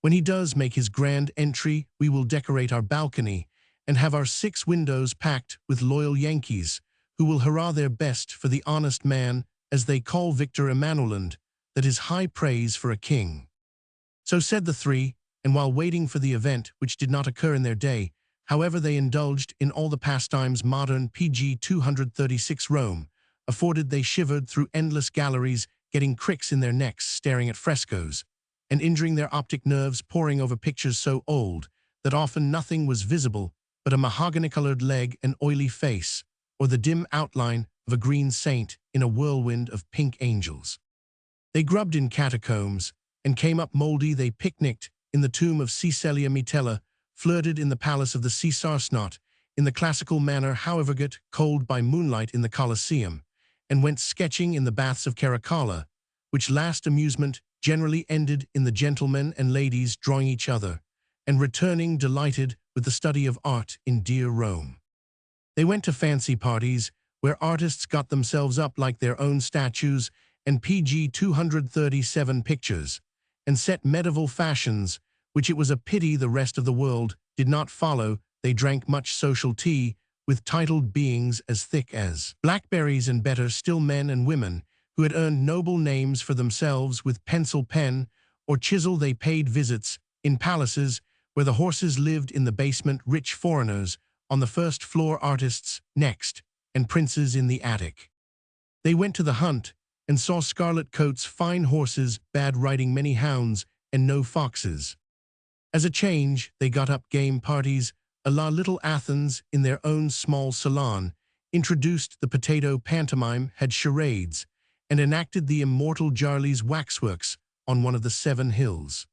When he does make his grand entry, we will decorate our balcony and have our 6 windows packed with loyal Yankees, who will hurrah their best for the honest man, as they call Victor Emmanuel, that is high praise for a king. So said the three, and while waiting for the event, which did not occur in their day, however they indulged in all the pastimes modern PG 236 Rome afforded. They shivered through endless galleries, getting cricks in their necks staring at frescoes, and injuring their optic nerves poring over pictures so old that often nothing was visible but a mahogany-colored leg and oily face, or the dim outline of a green saint in a whirlwind of pink angels. They grubbed in catacombs and came up moldy. They picnicked in the tomb of Caecilia Metella, flirted in the palace of the Caesar Snot, in the classical manner, however got cold by moonlight in the Colosseum, and went sketching in the baths of Caracalla, which last amusement generally ended in the gentlemen and ladies drawing each other, and returning delighted with the study of art in dear Rome. They went to fancy parties, where artists got themselves up like their own statues and PG 237 pictures, and set medieval fashions, which it was a pity the rest of the world did not follow. They drank much social tea, with titled beings as thick as blackberries, and better still men and women who had earned noble names for themselves with pencil, pen, or chisel. They paid visits in palaces where the horses lived in the basement, rich foreigners on the first floor, artists next, and princes in the attic. They went to the hunt and saw scarlet coats, fine horses, bad riding, many hounds, and no foxes. As a change, they got up game parties, a la Little Athens in their own small salon, introduced the potato pantomime, had charades, and enacted the immortal Jarley's waxworks on one of the 7 hills.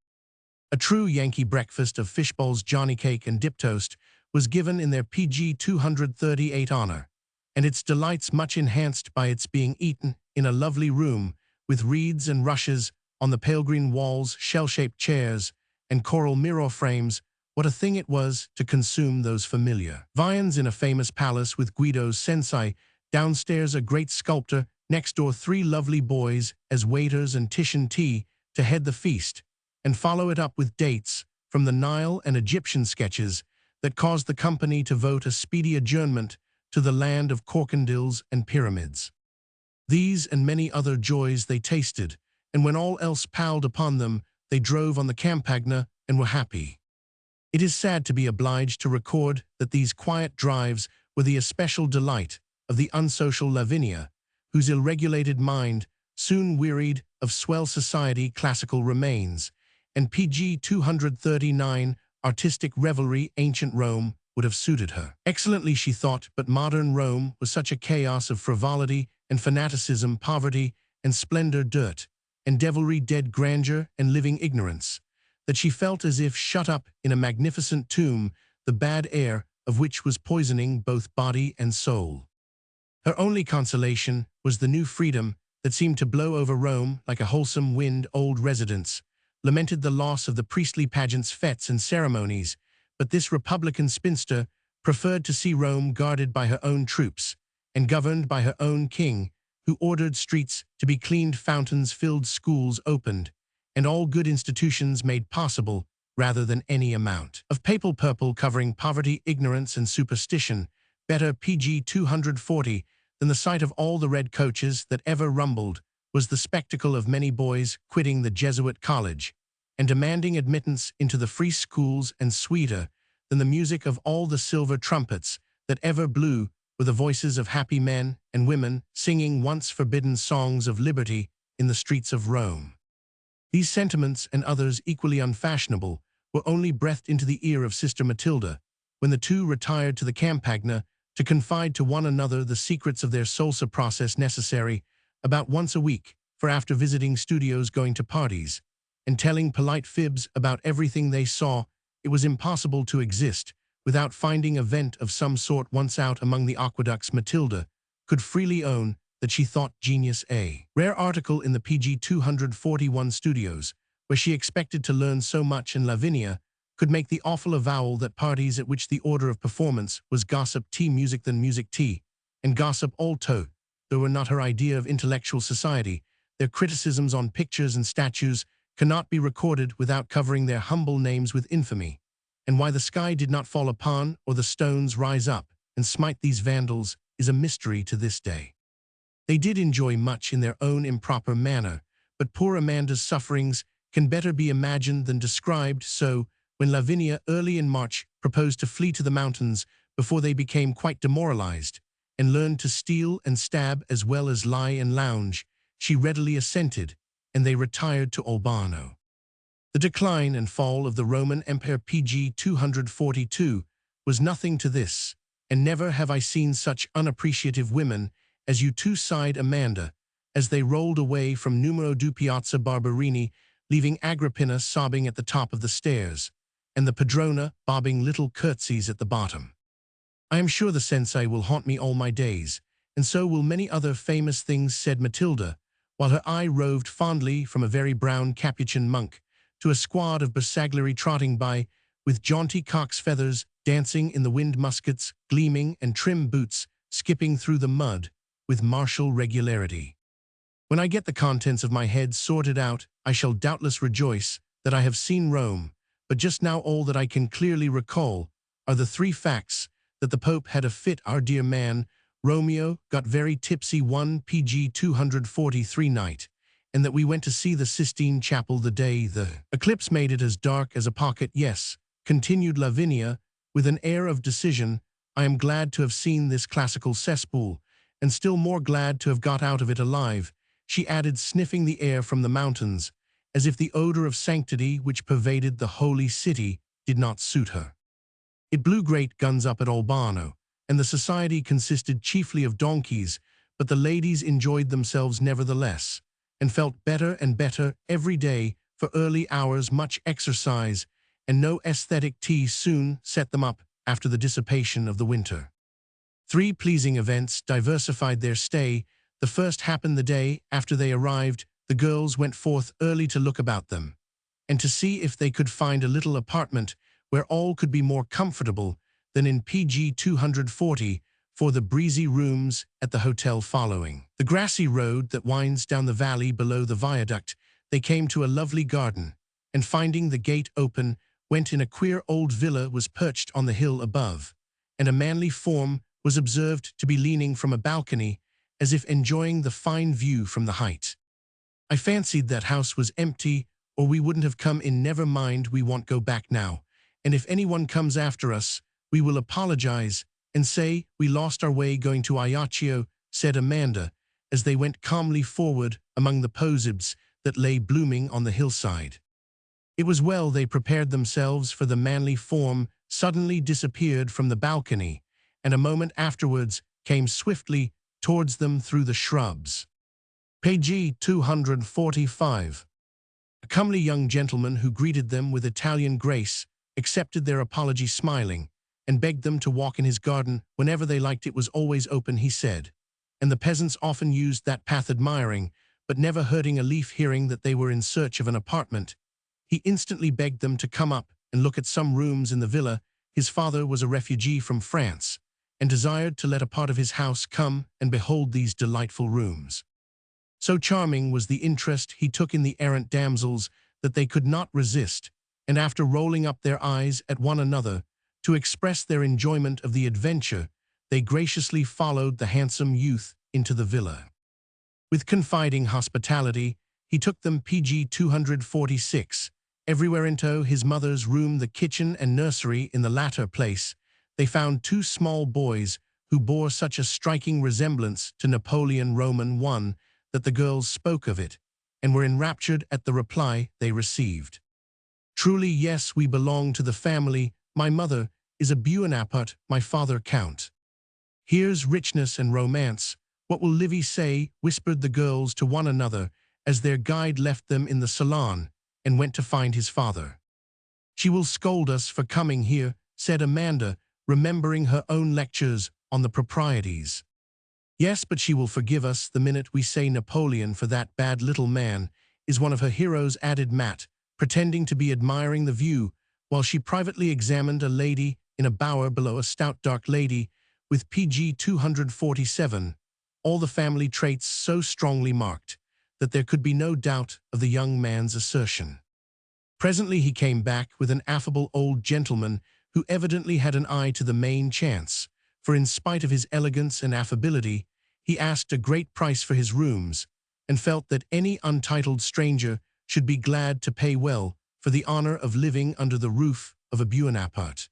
A true Yankee breakfast of fishballs, johnny cake, and dip toast was given in their PG 238 honor, and its delights much enhanced by its being eaten in a lovely room with reeds and rushes on the pale green walls, shell-shaped chairs, and coral mirror frames. What a thing it was to consume those familiar viands in a famous palace with Guido's sensei, downstairs a great sculptor, next door 3 lovely boys as waiters, and Titian tea to head the feast, and follow it up with dates from the Nile and Egyptian sketches that caused the company to vote a speedy adjournment to the land of crocodiles and pyramids. These and many other joys they tasted, and when all else palled upon them, they drove on the Campagna and were happy. It is sad to be obliged to record that these quiet drives were the especial delight of the unsocial Lavinia, whose ill-regulated mind soon wearied of swell society, classical remains, and PG 239 artistic revelry. Ancient Rome would have suited her excellently, she thought, but modern Rome was such a chaos of frivolity and fanaticism, poverty and splendor, dirt and devilry, dead grandeur and living ignorance, that she felt as if shut up in a magnificent tomb, the bad air of which was poisoning both body and soul. Her only consolation was the new freedom that seemed to blow over Rome like a wholesome wind. Old residents lamented the loss of the priestly pageants, fetes, and ceremonies, but this republican spinster preferred to see Rome guarded by her own troops and governed by her own king, who ordered streets to be cleaned, fountains filled, schools opened, and all good institutions made possible, rather than any amount of papal purple covering poverty, ignorance, and superstition. Better PG 240 than the sight of all the red coaches that ever rumbled was the spectacle of many boys quitting the Jesuit college and demanding admittance into the free schools, and sweeter than the music of all the silver trumpets that ever blew were the voices of happy men and women singing once forbidden songs of liberty in the streets of Rome. These sentiments, and others equally unfashionable, were only breathed into the ear of Sister Matilda when the two retired to the Campagna to confide to one another the secrets of their salsa process, necessary about once a week, for after visiting studios, going to parties, and telling polite fibs about everything they saw, it was impossible to exist without finding a vent of some sort. Once out among the aqueducts, Matilda could freely own that she thought genius a rare article in the PG 241 studios, where she expected to learn so much, and Lavinia could make the awful avowal that parties at which the order of performance was gossip tea music than music tea, and gossip alto, though were not her idea of intellectual society. Their criticisms on pictures and statues cannot be recorded without covering their humble names with infamy, and why the sky did not fall upon, or the stones rise up and smite these vandals, is a mystery to this day. They did enjoy much in their own improper manner, but poor Amanda's sufferings can better be imagined than described, so when Lavinia early in March proposed to flee to the mountains before they became quite demoralized, and learned to steal and stab as well as lie and lounge, she readily assented, and they retired to Albano. The decline and fall of the Roman Empire PG 242 was nothing to this, and never have I seen such unappreciative women as you two sighed Amanda, as they rolled away from Numero 2 Piazza Barberini, leaving Agrippina sobbing at the top of the stairs, and the Padrona bobbing little curtsies at the bottom. I am sure the Sensei will haunt me all my days, and so will many other famous things, said Matilda, while her eye roved fondly from a very brown Capuchin monk to a squad of Bersaglieri trotting by, with jaunty cock's feathers dancing in the wind, muskets gleaming, and trim boots skipping through the mud with martial regularity. When I get the contents of my head sorted out, I shall doubtless rejoice that I have seen Rome, but just now all that I can clearly recall are the 3 facts: that the Pope had a fit, our dear man, Romeo, got very tipsy 1 PG 243 night, and that we went to see the Sistine Chapel the day the eclipse made it as dark as a pocket. Yes, continued Lavinia, with an air of decision, I am glad to have seen this classical cesspool, and still more glad to have got out of it alive, she added, sniffing the air from the mountains, as if the odor of sanctity which pervaded the holy city did not suit her. It blew great guns up at Albano, and the society consisted chiefly of donkeys, but the ladies enjoyed themselves nevertheless, and felt better and better every day, for early hours, much exercise, and no aesthetic tea soon set them up after the dissipation of the winter. 3 pleasing events diversified their stay. The first happened the day after they arrived. The girls went forth early to look about them, and to see if they could find a little apartment where all could be more comfortable than in PG 240 for the breezy rooms at the hotel following. The grassy road that winds down the valley below the viaduct, they came to a lovely garden, and finding the gate open, went in. A queer old villa was perched on the hill above, and a manly form was observed to be leaning from a balcony as if enjoying the fine view from the height. I fancied that house was empty, or we wouldn't have come in. Never mind, we won't go back now, and if anyone comes after us, we will apologize and say we lost our way going to Ajaccio, said Amanda, as they went calmly forward among the posibs that lay blooming on the hillside. It was well they prepared themselves, for the manly form suddenly disappeared from the balcony, and a moment afterwards came swiftly towards them through the shrubs. Page 245. A comely young gentleman who greeted them with Italian grace accepted their apology smiling, and begged them to walk in his garden whenever they liked. It was always open, he said, and the peasants often used that path, admiring, but never hurting a leaf. Hearing that they were in search of an apartment, he instantly begged them to come up and look at some rooms in the villa. His father was a refugee from France, and desired to let a part of his house come and behold these delightful rooms. So charming was the interest he took in the errant damsels that they could not resist, and after rolling up their eyes at one another to express their enjoyment of the adventure, they graciously followed the handsome youth into the villa. With confiding hospitality, he took them PG 246, everywhere into his mother's room, the kitchen and nursery. In the latter place, they found 2 small boys who bore such a striking resemblance to Napoleon Roman I that the girls spoke of it, and were enraptured at the reply they received. Truly, yes, we belong to the family. My mother is a Buonaparte, my father Count. Here's richness and romance. What will Livy say? Whispered the girls to one another as their guide left them in the salon and went to find his father. She will scold us for coming here, said Amanda, remembering her own lectures on the proprieties. Yes, but she will forgive us the minute we say Napoleon, for that bad little man is one of her heroes, added Matt, pretending to be admiring the view, while she privately examined a lady in a bower below, a stout dark lady with PG 247, all the family traits so strongly marked that there could be no doubt of the young man's assertion. Presently he came back with an affable old gentleman who evidently had an eye to the main chance, for in spite of his elegance and affability, he asked a great price for his rooms, and felt that any untitled stranger should be glad to pay well for the honor of living under the roof of a Buonaparte.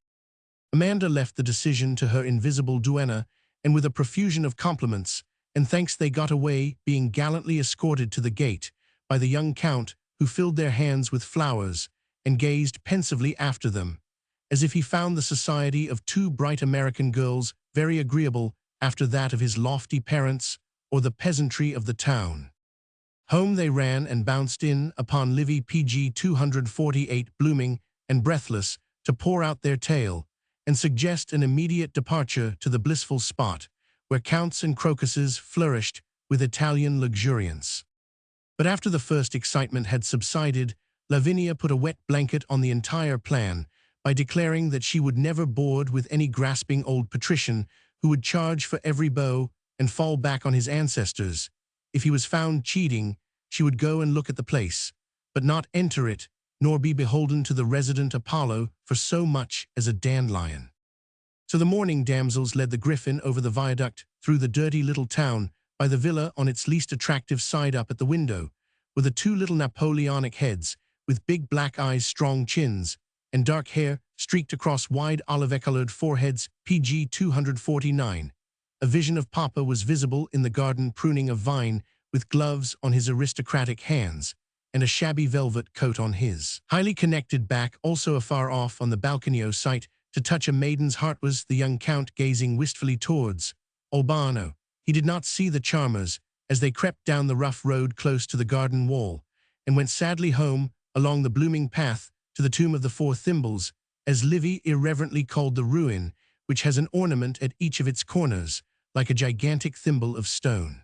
Amanda left the decision to her invisible duenna, and with a profusion of compliments and thanks they got away, being gallantly escorted to the gate by the young count, who filled their hands with flowers and gazed pensively after them, as if he found the society of two bright American girls very agreeable after that of his lofty parents or the peasantry of the town. Home they ran and bounced in upon Livy PG 248, blooming and breathless, to pour out their tale and suggest an immediate departure to the blissful spot where counts and crocuses flourished with Italian luxuriance. But after the first excitement had subsided, Lavinia put a wet blanket on the entire plan by declaring that she would never board with any grasping old patrician who would charge for every beau and fall back on his ancestors. If he was found cheating, she would go and look at the place, but not enter it, nor be beholden to the resident Apollo for so much as a dandelion. So the mourning damsels led the griffin over the viaduct through the dirty little town by the villa on its least attractive side up at the window, were the two little Napoleonic heads with big black eyes, strong chins, and dark hair streaked across wide olive-colored foreheads. PG 249. A vision of Papa was visible in the garden pruning a vine with gloves on his aristocratic hands and a shabby velvet coat on his highly connected back. Also afar off on the balcony site, to touch a maiden's heart, was the young count gazing wistfully towards Albano. He did not see the charmers as they crept down the rough road close to the garden wall, and went sadly home along the blooming path to the tomb of the four thimbles, as Livy irreverently called the ruin, which has an ornament at each of its corners, like a gigantic thimble of stone.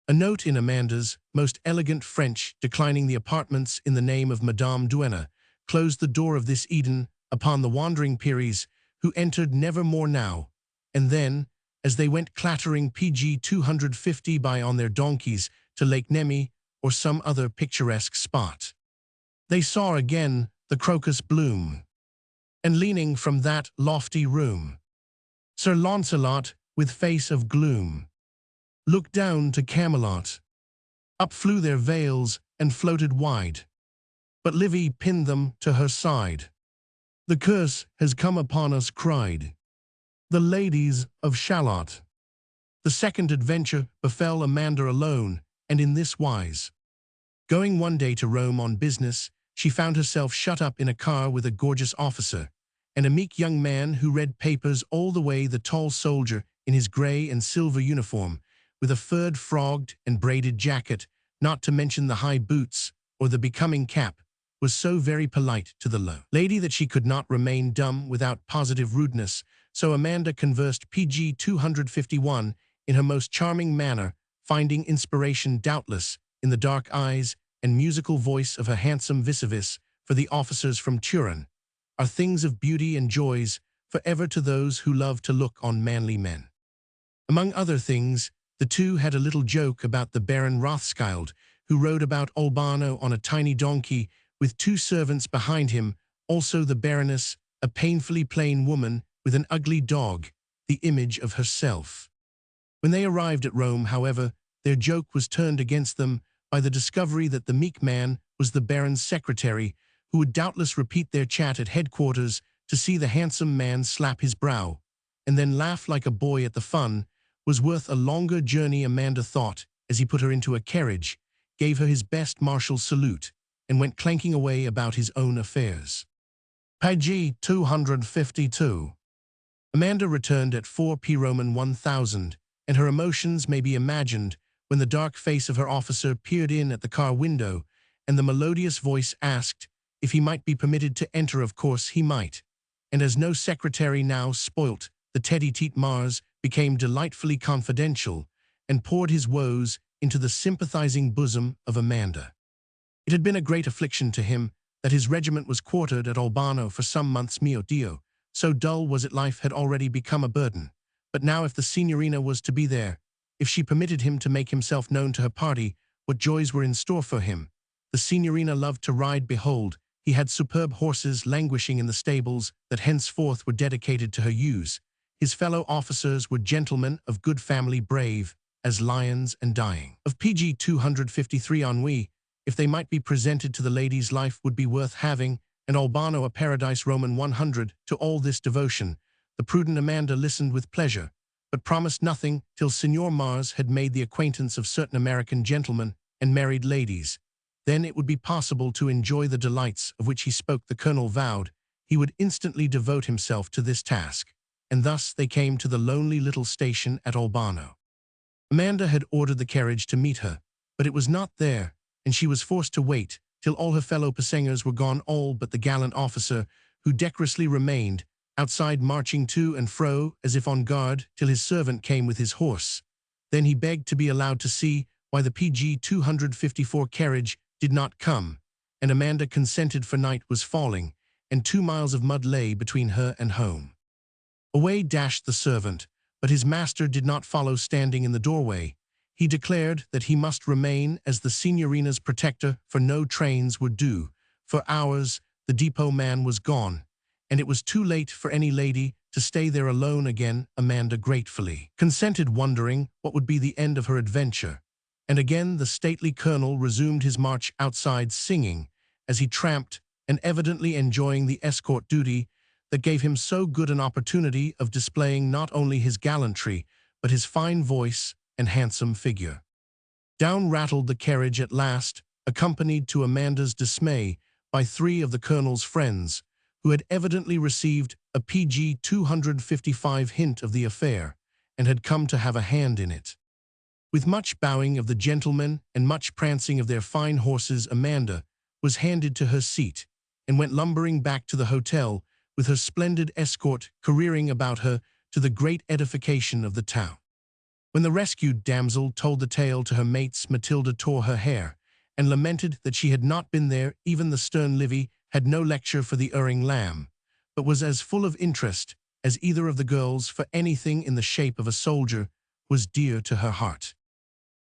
A note in Amanda's most elegant French, declining the apartments in the name of Madame Duenna, closed the door of this Eden upon the wandering Peries, who entered never more now. And then, as they went clattering PG 250 by on their donkeys to Lake Nemi or some other picturesque spot, they saw again the crocus bloom, and leaning from that lofty room, Sir Launcelot, with face of gloom, looked down to Camelot. Up flew their veils and floated wide, but Livy pinned them to her side. "The curse has come upon us," cried the ladies of Shalott. The second adventure befell Amanda alone, and in this wise. Going one day to Rome on business, she found herself shut up in a car with a gorgeous officer and a meek young man who read papers all the way. The tall soldier, in his gray and silver uniform, with a furred frogged and braided jacket, not to mention the high boots or the becoming cap, was so very polite to the low lady that she could not remain dumb without positive rudeness, so Amanda conversed PG 251 in her most charming manner, finding inspiration doubtless in the dark eyes and musical voice of her handsome vis-a-vis, for the officers from Turin are things of beauty and joys forever to those who love to look on manly men. Among other things, the two had a little joke about the Baron Rothschild, who rode about Albano on a tiny donkey with two servants behind him, also the Baroness, a painfully plain woman with an ugly dog, the image of herself. When they arrived at Rome, however, their joke was turned against them by the discovery that the meek man was the Baron's secretary, who would doubtless repeat their chat at headquarters to see the handsome man slap his brow, and then laugh like a boy at the fun, was worth a longer journey. Amanda thought, as he put her into a carriage, gave her his best martial salute, and went clanking away about his own affairs. PG 252. Amanda returned at 4 Roman 1000, and her emotions may be imagined when the dark face of her officer peered in at the car window, and the melodious voice asked if he might be permitted to enter. Of course he might, and as no secretary now spoilt the tete-a-tete, Mars became delightfully confidential and poured his woes into the sympathizing bosom of Amanda. It had been a great affliction to him that his regiment was quartered at Albano for some months. Mio Dio, so dull was it, life had already become a burden. But now if the signorina was to be there, if she permitted him to make himself known to her party, what joys were in store for him. The signorina loved to ride. Behold, he had superb horses languishing in the stables that henceforth were dedicated to her use. His fellow officers were gentlemen of good family, brave as lions and dying. Of PG 253 ennui, if they might be presented to the ladies, life would be worth having, and Albano a paradise. Roman 100. To all this devotion, the prudent Amanda listened with pleasure, but promised nothing till Signor Mars had made the acquaintance of certain American gentlemen and married ladies. Then it would be possible to enjoy the delights of which he spoke. The colonel vowed he would instantly devote himself to this task, and thus they came to the lonely little station at Albano. Amanda had ordered the carriage to meet her, but it was not there, and she was forced to wait till all her fellow passengers were gone, all but the gallant officer, who decorously remained outside, marching to and fro as if on guard till his servant came with his horse. Then he begged to be allowed to see why the PG 254 carriage did not come, and Amanda consented, for night was falling, and 2 miles of mud lay between her and home. Away dashed the servant, but his master did not follow. Standing in the doorway, he declared that he must remain as the signorina's protector, for no trains would do. For hours the depot man was gone, and it was too late for any lady to stay there alone again. Amanda gratefully consented, wondering what would be the end of her adventure. And again the stately colonel resumed his march outside, singing as he tramped, and evidently enjoying the escort duty that gave him so good an opportunity of displaying not only his gallantry, but his fine voice and handsome figure. Down rattled the carriage at last, accompanied, to Amanda's dismay, by 3 of the colonel's friends, who had evidently received a PG 255 hint of the affair, and had come to have a hand in it. With much bowing of the gentlemen and much prancing of their fine horses, Amanda was handed to her seat, and went lumbering back to the hotel, with her splendid escort careering about her, to the great edification of the town. When the rescued damsel told the tale to her mates, Matilda tore her hair, and lamented that she had not been there. Even the stern Livy had no lecture for the erring lamb, but was as full of interest as either of the girls, for anything in the shape of a soldier was dear to her heart.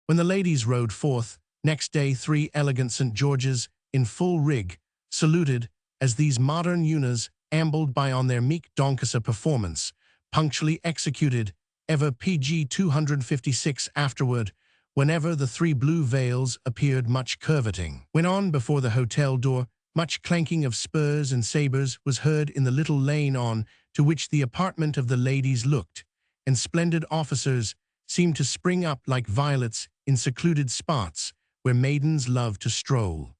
When the ladies rode forth next day, 3 elegant St. Georges in full rig saluted as these modern Unas ambled by on their meek donkeys. A performance punctually executed, ever PG 256. Afterward, whenever the 3 blue veils appeared, much curveting went on before the hotel door, much clanking of spurs and sabres was heard in the little lane on to which the apartment of the ladies looked, and splendid officers seemed to spring up like violets in secluded spots where maidens love to stroll.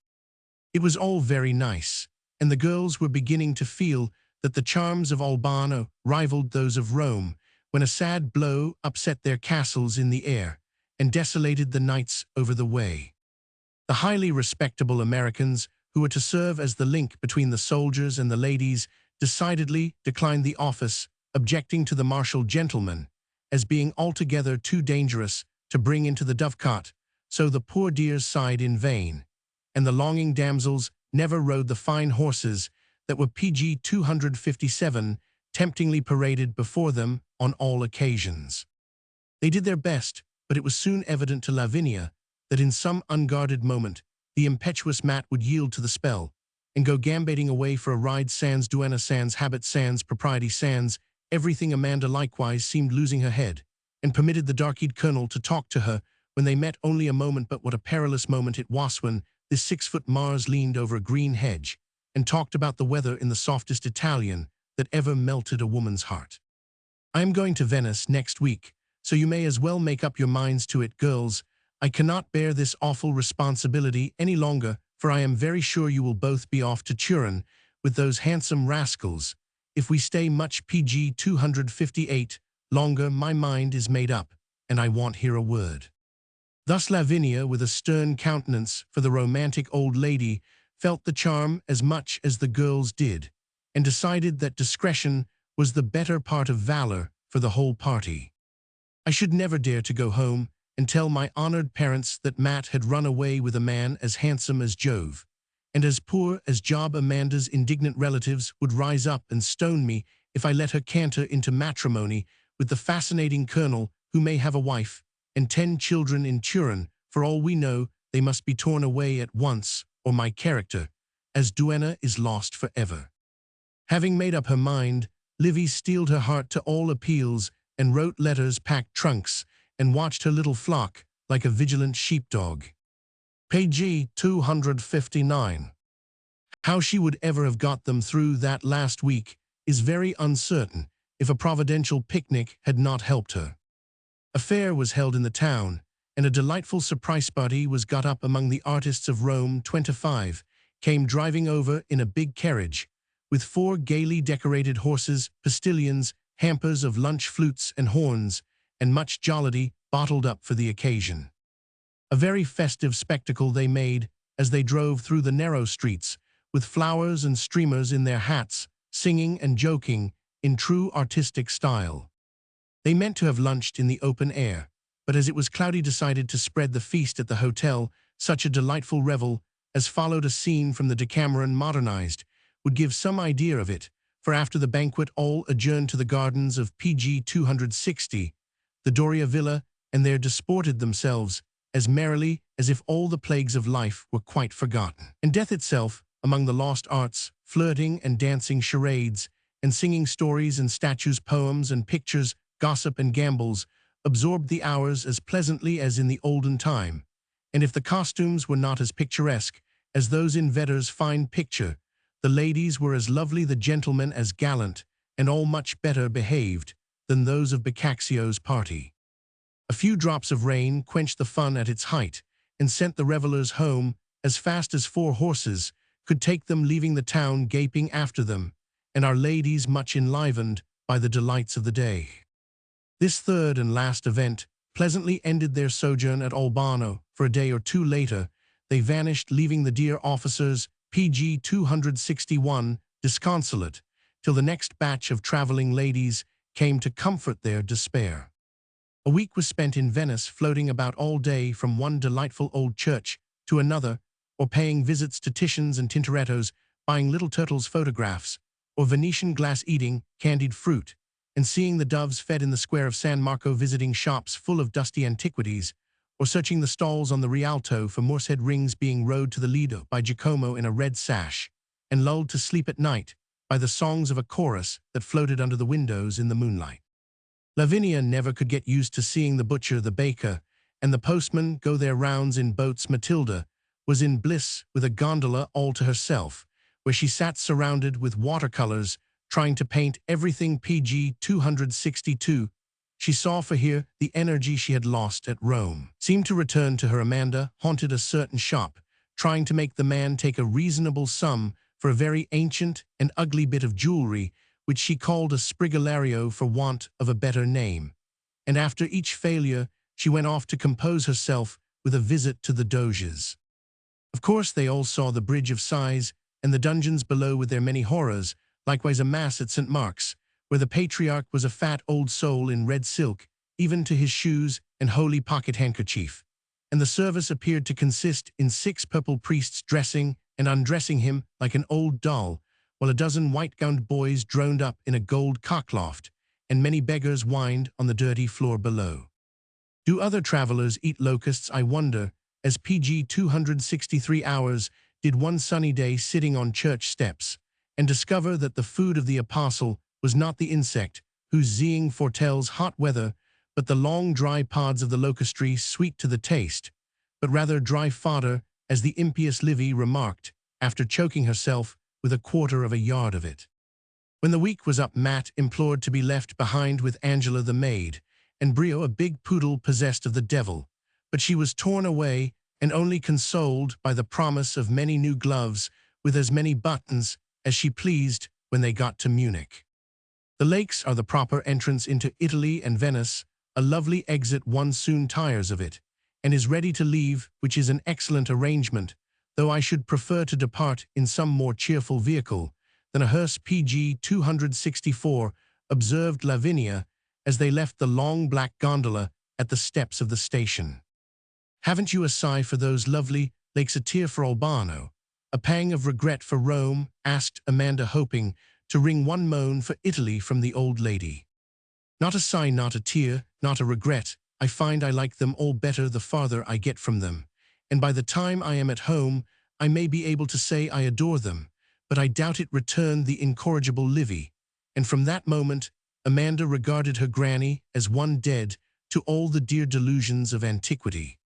It was all very nice, and the girls were beginning to feel that the charms of Albano rivaled those of Rome, when a sad blow upset their castles in the air and desolated the nights over the way. The highly respectable Americans, who were to serve as the link between the soldiers and the ladies, decidedly declined the office, objecting to the martial gentlemen as being altogether too dangerous to bring into the dovecot. So the poor dears sighed in vain, and the longing damsels never rode the fine horses that were PG 257 temptingly paraded before them on all occasions. They did their best, but it was soon evident to Lavinia that in some unguarded moment the impetuous Mat would yield to the spell, and go gambating away for a ride. Sans duenna, sans habit, sans propriety, sans everything. Amanda likewise seemed losing her head, and permitted the dark-eyed colonel to talk to her when they met only a moment. But what a perilous moment it was when this 6-foot Mars leaned over a green hedge and talked about the weather in the softest Italian that ever melted a woman's heart. "I am going to Venice next week, so you may as well make up your minds to it, girls. I cannot bear this awful responsibility any longer, for I am very sure you will both be off to Turin with those handsome rascals. If we stay much PG 258 longer, my mind is made up, and I won't hear a word." Thus Lavinia, with a stern countenance, for the romantic old lady felt the charm as much as the girls did, and decided that discretion was the better part of valor for the whole party. "I should never dare to go home and tell my honored parents that Mat had run away with a man as handsome as Jove, and as poor as Job. Amanda's indignant relatives would rise up and stone me if I let her canter into matrimony with the fascinating colonel, who may have a wife and 10 children in Turin. For all we know, they must be torn away at once, or my character as duenna is lost forever." Having made up her mind, Livy steeled her heart to all appeals, and wrote letters, packed trunks, and watched her little flock like a vigilant sheepdog. Page 259. How she would ever have got them through that last week is very uncertain if a providential picnic had not helped her. A fair was held in the town, and a delightful surprise party was got up among the artists of Rome. 25 came driving over in a big carriage, with 4 gaily decorated horses, postilions, hampers of lunch flutes and horns, and much jollity bottled up for the occasion. A very festive spectacle they made as they drove through the narrow streets, with flowers and streamers in their hats, singing and joking in true artistic style. They meant to have lunched in the open air, but as it was cloudy decided to spread the feast at the hotel. Such a delightful revel as followed a scene from the Decameron modernized would give some idea of it, for after the banquet all adjourned to the gardens of Pg 260, the Doria Villa, and there disported themselves as merrily as if all the plagues of life were quite forgotten. And death itself, among the lost arts, flirting and dancing charades, and singing stories and statues, poems and pictures, gossip and gambols, absorbed the hours as pleasantly as in the olden time. And if the costumes were not as picturesque as those in Vedder's fine picture, the ladies were as lovely, the gentlemen as gallant, and all much better behaved than those of Boccaccio's party. A few drops of rain quenched the fun at its height, and sent the revellers home as fast as 4 horses could take them, leaving the town gaping after them, and our ladies much enlivened by the delights of the day. This third and last event pleasantly ended their sojourn at Albano. For a day or two later, they vanished, leaving the dear officers, Pg 261, disconsolate, till the next batch of travelling ladies came to comfort their despair. A week was spent in Venice, floating about all day from one delightful old church to another, or paying visits to Titians and Tintorettos, buying little turtles' photographs, or Venetian glass, eating candied fruit, and seeing the doves fed in the square of San Marco, visiting shops full of dusty antiquities, or searching the stalls on the Rialto for Moorshead rings, being rowed to the Lido by Giacomo in a red sash, and lulled to sleep at night by the songs of a chorus that floated under the windows in the moonlight. Lavinia never could get used to seeing the butcher, the baker, and the postman go their rounds in boats. Matilda was in bliss with a gondola all to herself, where she sat surrounded with watercolors, trying to paint everything. Pg 262. She saw for here the energy she had lost at Rome seemed to return to her. Amanda haunted a certain shop, trying to make the man take a reasonable sum for a very ancient and ugly bit of jewelry, which she called a sprigillario for want of a better name. And after each failure, she went off to compose herself with a visit to the Doges. Of course, they all saw the Bridge of Sighs and the dungeons below with their many horrors, likewise a mass at St. Mark's, where the patriarch was a fat old soul in red silk, even to his shoes and holy pocket handkerchief. And the service appeared to consist in 6 purple priests dressing and undressing him like an old doll, while a dozen white-gowned boys droned up in a gold cockloft, and many beggars whined on the dirty floor below. Do other travelers eat locusts, I wonder, as Pg 263 hours did one sunny day, sitting on church steps, and discover that the food of the apostle was not the insect whose zing foretells hot weather, but the long dry pods of the locust tree, sweet to the taste, but rather dry fodder, as the impious Livy remarked, after choking herself with a quarter of a yard of it. When the week was up, Matt implored to be left behind with Angela the maid, and Brio, a big poodle possessed of the devil, but she was torn away and only consoled by the promise of many new gloves with as many buttons as she pleased when they got to Munich. The lakes are the proper entrance into Italy, and Venice a lovely exit. One soon tires of it, and is ready to leave, which is an excellent arrangement, though I should prefer to depart in some more cheerful vehicle than a hearse. Pg 264, observed Lavinia, as they left the long black gondola at the steps of the station. Haven't you a sigh for those lovely lakes, a tear for Albano, a pang of regret for Rome? Asked Amanda, hoping to wring one moan for Italy from the old lady. Not a sigh, not a tear, not a regret. I find I like them all better the farther I get from them, and by the time I am at home I may be able to say I adore them, but I doubt it, returned the incorrigible Livy, and from that moment Amanda regarded her granny as one dead to all the dear delusions of antiquity.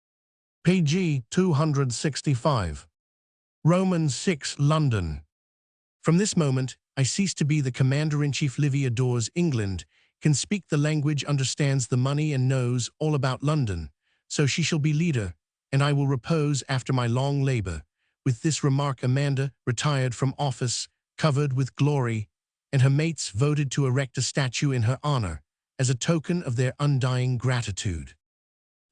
Page 265. Roman 6 London. From this moment, I cease to be the commander-in-chief. Livy adores England, can speak the language, understands the money, and knows all about London. So she shall be leader, and I will repose after my long labor. With this remark Amanda retired from office, covered with glory, and her mates voted to erect a statue in her honor, as a token of their undying gratitude.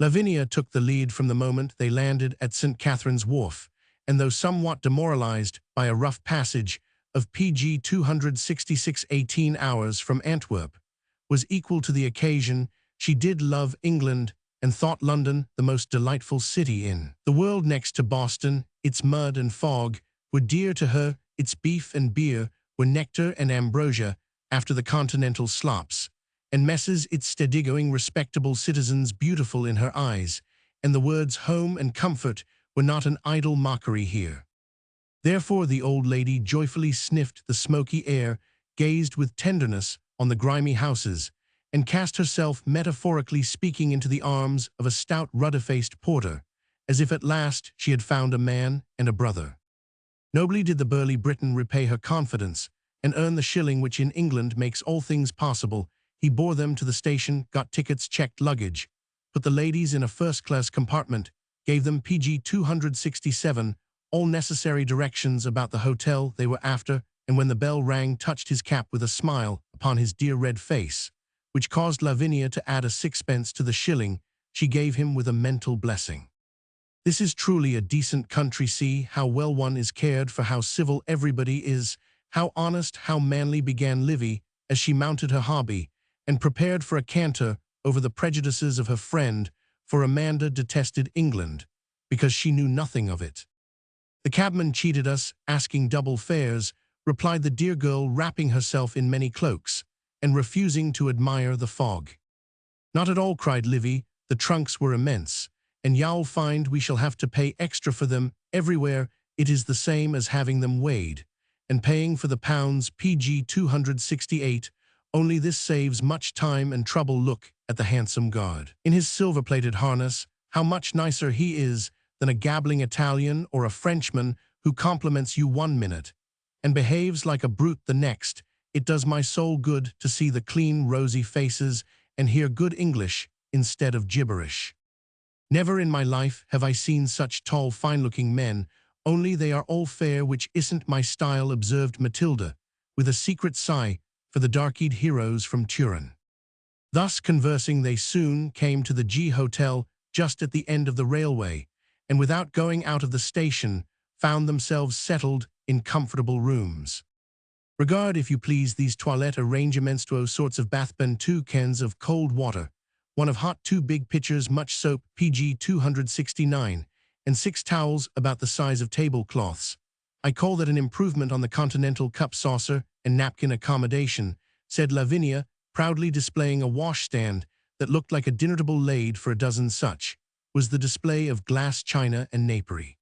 Lavinia took the lead from the moment they landed at St. Catherine's Wharf, and though somewhat demoralized by a rough passage of PG 266 18 hours from Antwerp, was equal to the occasion. She did love England and thought London the most delightful city in the world next to Boston. Its mud and fog were dear to her, its beef and beer were nectar and ambrosia after the continental slops, and messes its steady-going respectable citizens beautiful in her eyes, and the words home and comfort were not an idle mockery here. Therefore the old lady joyfully sniffed the smoky air, gazed with tenderness on the grimy houses, and cast herself, metaphorically speaking, into the arms of a stout ruddy-faced porter, as if at last she had found a man and a brother. Nobly did the burly Briton repay her confidence, and earn the shilling which in England makes all things possible. He bore them to the station, got tickets, checked luggage, put the ladies in a first-class compartment, gave them PG 267, all necessary directions about the hotel they were after, and when the bell rang touched his cap with a smile upon his dear red face, which caused Lavinia to add a sixpence to the shilling she gave him with a mental blessing. This is truly a decent country. See how well one is cared for, how civil everybody is, how honest, how manly, began Livy as she mounted her hobby and prepared for a canter over the prejudices of her friend, for Amanda detested England because she knew nothing of it. The cabman cheated us, asking double fares, replied the dear girl, wrapping herself in many cloaks and refusing to admire the fog. Not at all, cried Livy, the trunks were immense, and you'll find we shall have to pay extra for them everywhere. It is the same as having them weighed, and paying for the pounds. PG 268, only this saves much time and trouble. Look at the handsome guard in his silver-plated harness, how much nicer he is than a gabbling Italian or a Frenchman who compliments you one minute and behaves like a brute the next. It does my soul good to see the clean, rosy faces and hear good English instead of gibberish. Never in my life have I seen such tall, fine-looking men, only they are all fair, which isn't my style, observed Matilda, with a secret sigh for the dark-eyed heroes from Turin. Thus conversing, they soon came to the G Hotel, just at the end of the railway, and without going out of the station, found themselves settled in comfortable rooms. Regard, if you please, these toilette arrangements: 2 sorts of bathpan, 2 cans of cold water, 1 of hot, 2 big pitchers, much soap, PG 269, and 6 towels about the size of tablecloths. I call that an improvement on the continental cup, saucer, and napkin accommodation, said Lavinia, proudly displaying a washstand that looked like a dinner table laid for a dozen. Such was the display of glass, china, and napery.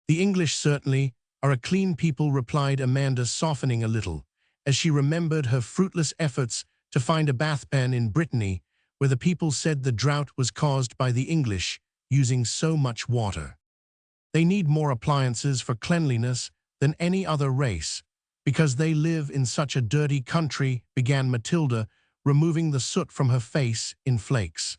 The English certainly are a clean people, replied Amanda, softening a little, as she remembered her fruitless efforts to find a bathpan in Brittany, where the people said the drought was caused by the English using so much water. They need more appliances for cleanliness than any other race, because they live in such a dirty country, began Matilda, removing the soot from her face in flakes.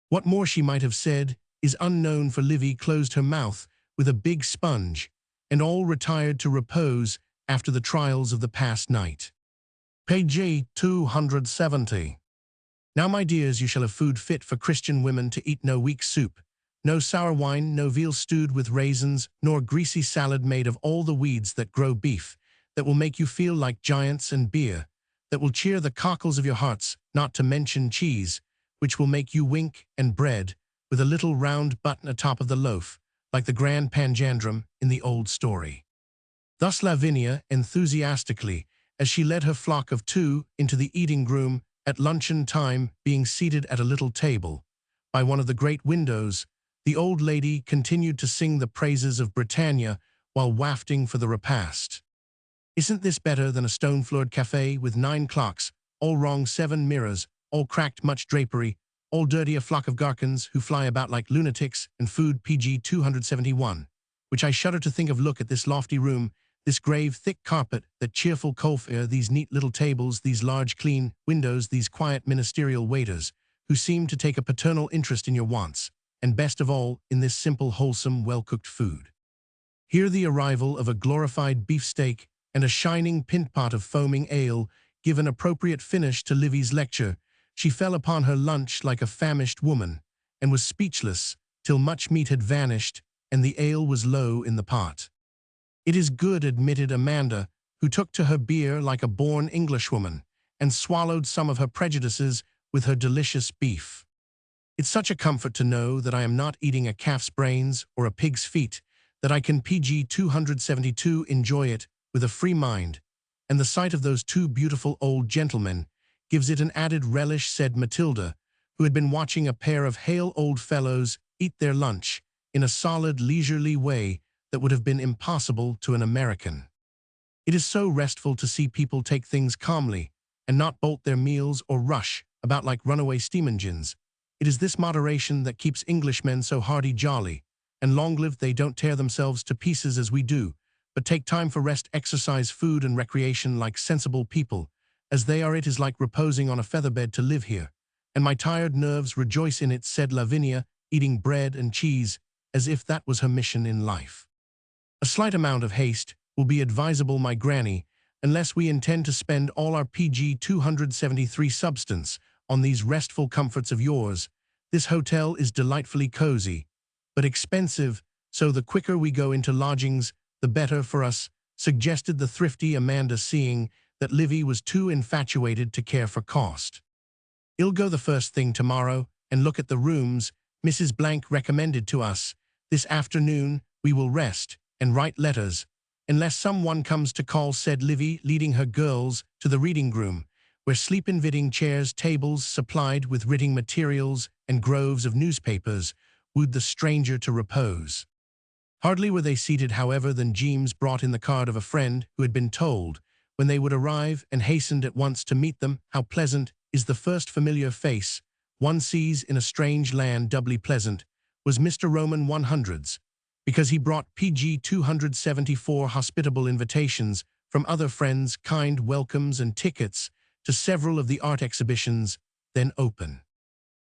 What more she might have said is unknown, for Livy closed her mouth with a big sponge, and all retired to repose after the trials of the past night. Page 270. Now, my dears, you shall have food fit for Christian women to eat: no weak soup, no sour wine, no veal stewed with raisins, nor greasy salad made of all the weeds that grow, beef that will make you feel like giants, and beer that will cheer the cockles of your hearts, not to mention cheese, which will make you wink, and bread with a little round button atop of the loaf, like the grand panjandrum in the old story. Thus Lavinia, enthusiastically, as she led her flock of 2 into the eating room at luncheon time, being seated at a little table by one of the great windows, the old lady continued to sing the praises of Britannia while wafting for the repast. Isn't this better than a stone-floored café with 9 clocks, all wrong, 7 mirrors, all cracked, much drapery, all dirty, a flock of gherkins who fly about like lunatics, and food PG 271, which I shudder to think of. Look at this lofty room, this grave, thick carpet, that cheerful coal-fire, these neat little tables, these large, clean windows, these quiet ministerial waiters, who seem to take a paternal interest in your wants, and best of all, in this simple, wholesome, well-cooked food. Here the arrival of a glorified beefsteak and a shining pint pot of foaming ale give an appropriate finish to Livy's lecture. She fell upon her lunch like a famished woman, and was speechless, till much meat had vanished, and the ale was low in the pot. "It is good," admitted Amanda, who took to her beer like a born Englishwoman, and swallowed some of her prejudices with her delicious beef. "It's such a comfort to know that I am not eating a calf's brains or a pig's feet, that I can PG 272 enjoy it with a free mind, and the sight of those two beautiful old gentlemen gives it an added relish," said Matilda, who had been watching a pair of hale old fellows eat their lunch in a solid, leisurely way that would have been impossible to an American. "It is so restful to see people take things calmly, and not bolt their meals or rush about like runaway steam engines. It is this moderation that keeps Englishmen so hardy jolly, and long live they. Don't tear themselves to pieces as we do, but take time for rest, exercise, food, and recreation like sensible people, as they are. It is like reposing on a featherbed to live here, and my tired nerves rejoice in it," said Lavinia, eating bread and cheese as if that was her mission in life. "A slight amount of haste will be advisable, my granny, unless we intend to spend all our PG 273 substance on these restful comforts of yours. This hotel is delightfully cozy, but expensive, so the quicker we go into lodgings, the better for us," suggested the thrifty Amanda, seeing that Livy was too infatuated to care for cost. "I'll go the first thing tomorrow and look at the rooms Mrs. Blank recommended to us. This afternoon we will rest and write letters, unless someone comes to call," said Livy, leading her girls to the reading room, where sleep-inviting chairs, tables supplied with writing materials, and groves of newspapers wooed the stranger to repose. Hardly were they seated, however, than Jeemes brought in the card of a friend who had been told when they would arrive, and hastened at once to meet them. How pleasant is the first familiar face one sees in a strange land! Doubly pleasant was Mr. Roman 100's, because he brought PG 274 hospitable invitations from other friends, kind welcomes, and tickets to several of the art exhibitions then open.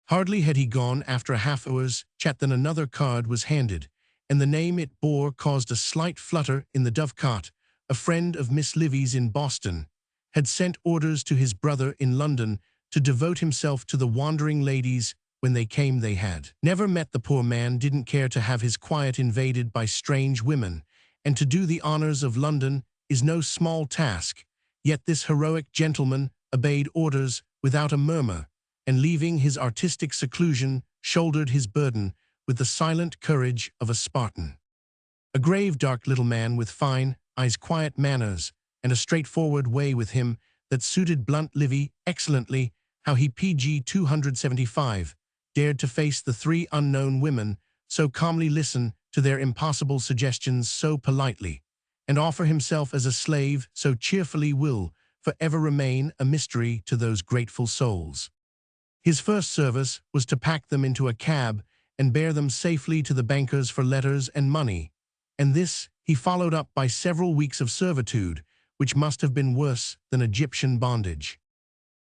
Hardly had he gone after a half-hour's chat than another card was handed, and the name it bore caused a slight flutter in the dovecot. A friend of Miss Livy's in Boston had sent orders to his brother in London to devote himself to the wandering ladies when they came. They had never met the poor man, didn't care to have his quiet invaded by strange women, and to do the honors of London is no small task. Yet this heroic gentleman obeyed orders without a murmur, and leaving his artistic seclusion, shouldered his burden with the silent courage of a Spartan. A grave, dark little man with fine eyes, quiet manners, and a straightforward way with him that suited blunt Livy excellently. How he PG 275 dared to face the three unknown women, so calmly listen to their impossible suggestions so politely, and offer himself as a slave so cheerfully, will forever remain a mystery to those grateful souls. His first service was to pack them into a cab and bear them safely to the bankers for letters and money, and this he followed up by several weeks of servitude, which must have been worse than Egyptian bondage.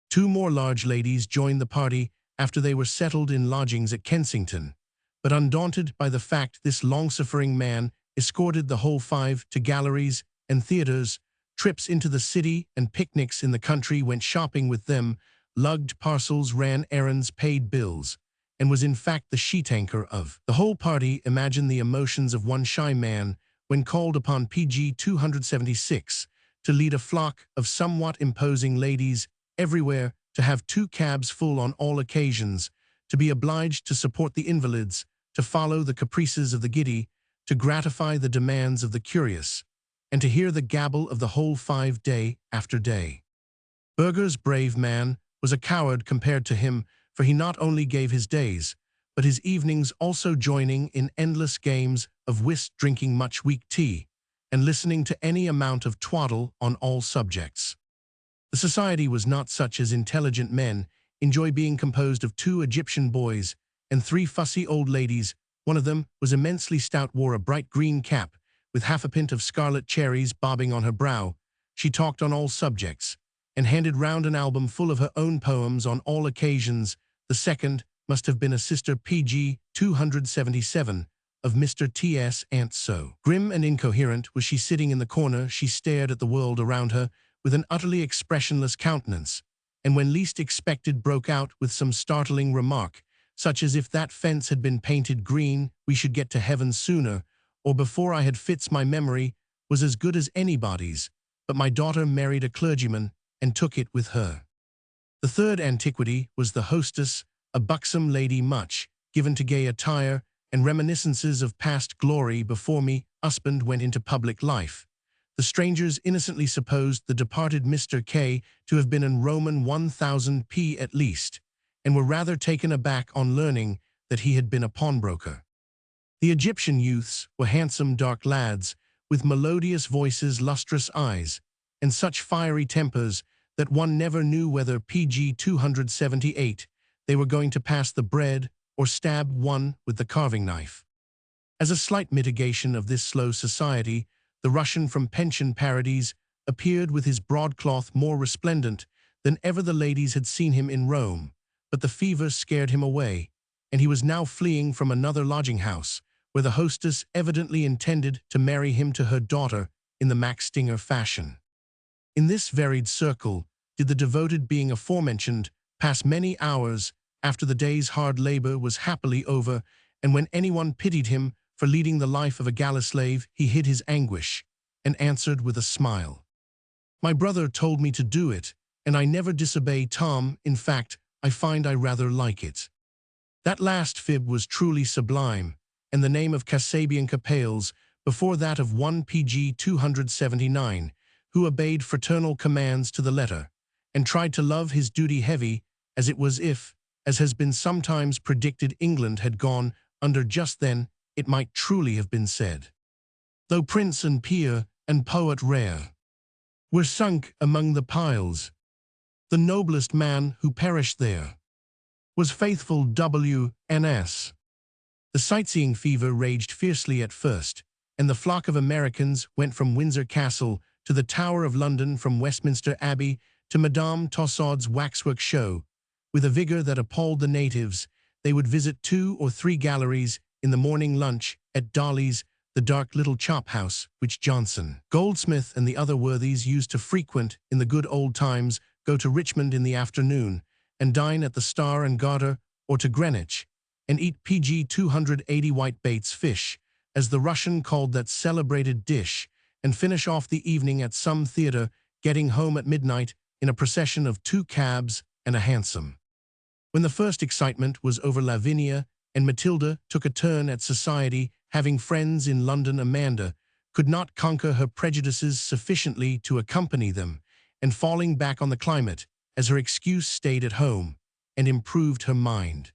Two more large ladies joined the party after they were settled in lodgings at Kensington, but undaunted by the fact this long-suffering man escorted the whole five to galleries and theaters, trips into the city and picnics in the country, went shopping with them, lugged parcels, ran errands, paid bills, and was in fact the sheet-anchor of the whole party. Imagine the emotions of one shy man when called upon PG 276 to lead a flock of somewhat imposing ladies everywhere, to have two cabs full on all occasions, to be obliged to support the invalids, to follow the caprices of the giddy, to gratify the demands of the curious, and to hear the gabble of the whole five day after day. Burger's brave man was a coward compared to him, for he not only gave his days, but his evenings also, joining in endless games of whist, drinking much weak tea, and listening to any amount of twaddle on all subjects. The society was not such as intelligent men enjoy being composed of 2 Egyptian boys and 3 fussy old ladies. One of them was immensely stout, wore a bright green cap, with half a pint of scarlet cherries bobbing on her brow. She talked on all subjects, and handed round an album full of her own poems on all occasions. The second must have been a sister PG 277 of Mr. T.S. Aunt So. Grim and incoherent was she sitting in the corner. She stared at the world around her with an utterly expressionless countenance, and when least expected broke out with some startling remark, such as, if that fence had been painted green, we should get to heaven sooner, or before I had fits, my memory was as good as anybody's, but my daughter married a clergyman and took it with her. The third antiquity was the hostess, a buxom lady much given to gay attire and reminiscences of past glory. Before me husband went into public life, the strangers innocently supposed the departed Mr. K to have been in Roman 1000 P at least, and were rather taken aback on learning that he had been a pawnbroker. The Egyptian youths were handsome dark lads, with melodious voices, lustrous eyes, and such fiery tempers that one never knew whether PG 278 they were going to pass the bread or stab one with the carving knife. As a slight mitigation of this slow society, the Russian from pension parodies appeared with his broadcloth more resplendent than ever the ladies had seen him in Rome, but the fever scared him away, and he was now fleeing from another lodging-house, where the hostess evidently intended to marry him to her daughter in the Max Stinger fashion. In this varied circle did the devoted being aforementioned pass many hours after the day's hard labor was happily over, and when anyone pitied him for leading the life of a galley slave, he hid his anguish and answered with a smile, "My brother told me to do it, and I never disobey Tom. In fact, I find I rather like it." That last fib was truly sublime, and the name of Kasabianka pales before that of one PG 279, who obeyed fraternal commands to the letter, and tried to love his duty heavy, as it was if, as has been sometimes predicted, England had gone under just then, it might truly have been said. Though prince and peer and poet rare were sunk among the piles, the noblest man who perished there was faithful W.N.S. The sightseeing fever raged fiercely at first, and the flock of Americans went from Windsor Castle to the Tower of London, from Westminster Abbey to Madame Tussaud's waxwork show. With a vigor that appalled the natives, they would visit 2 or 3 galleries in the morning lunch at Dolly's, the dark little chop house which Johnson, Goldsmith, and the other worthies used to frequent in the good old times, go to Richmond in the afternoon, and dine at the Star and Garter, or to Greenwich, and eat PG 280 whitebaits fish, as the Russian called that celebrated dish, and finish off the evening at some theatre, getting home at midnight in a procession of 2 cabs and a hansom. When the first excitement was over, Lavinia and Matilda took a turn at society. Having friends in London, Amanda could not conquer her prejudices sufficiently to accompany them, and falling back on the climate as her excuse, stayed at home and improved her mind.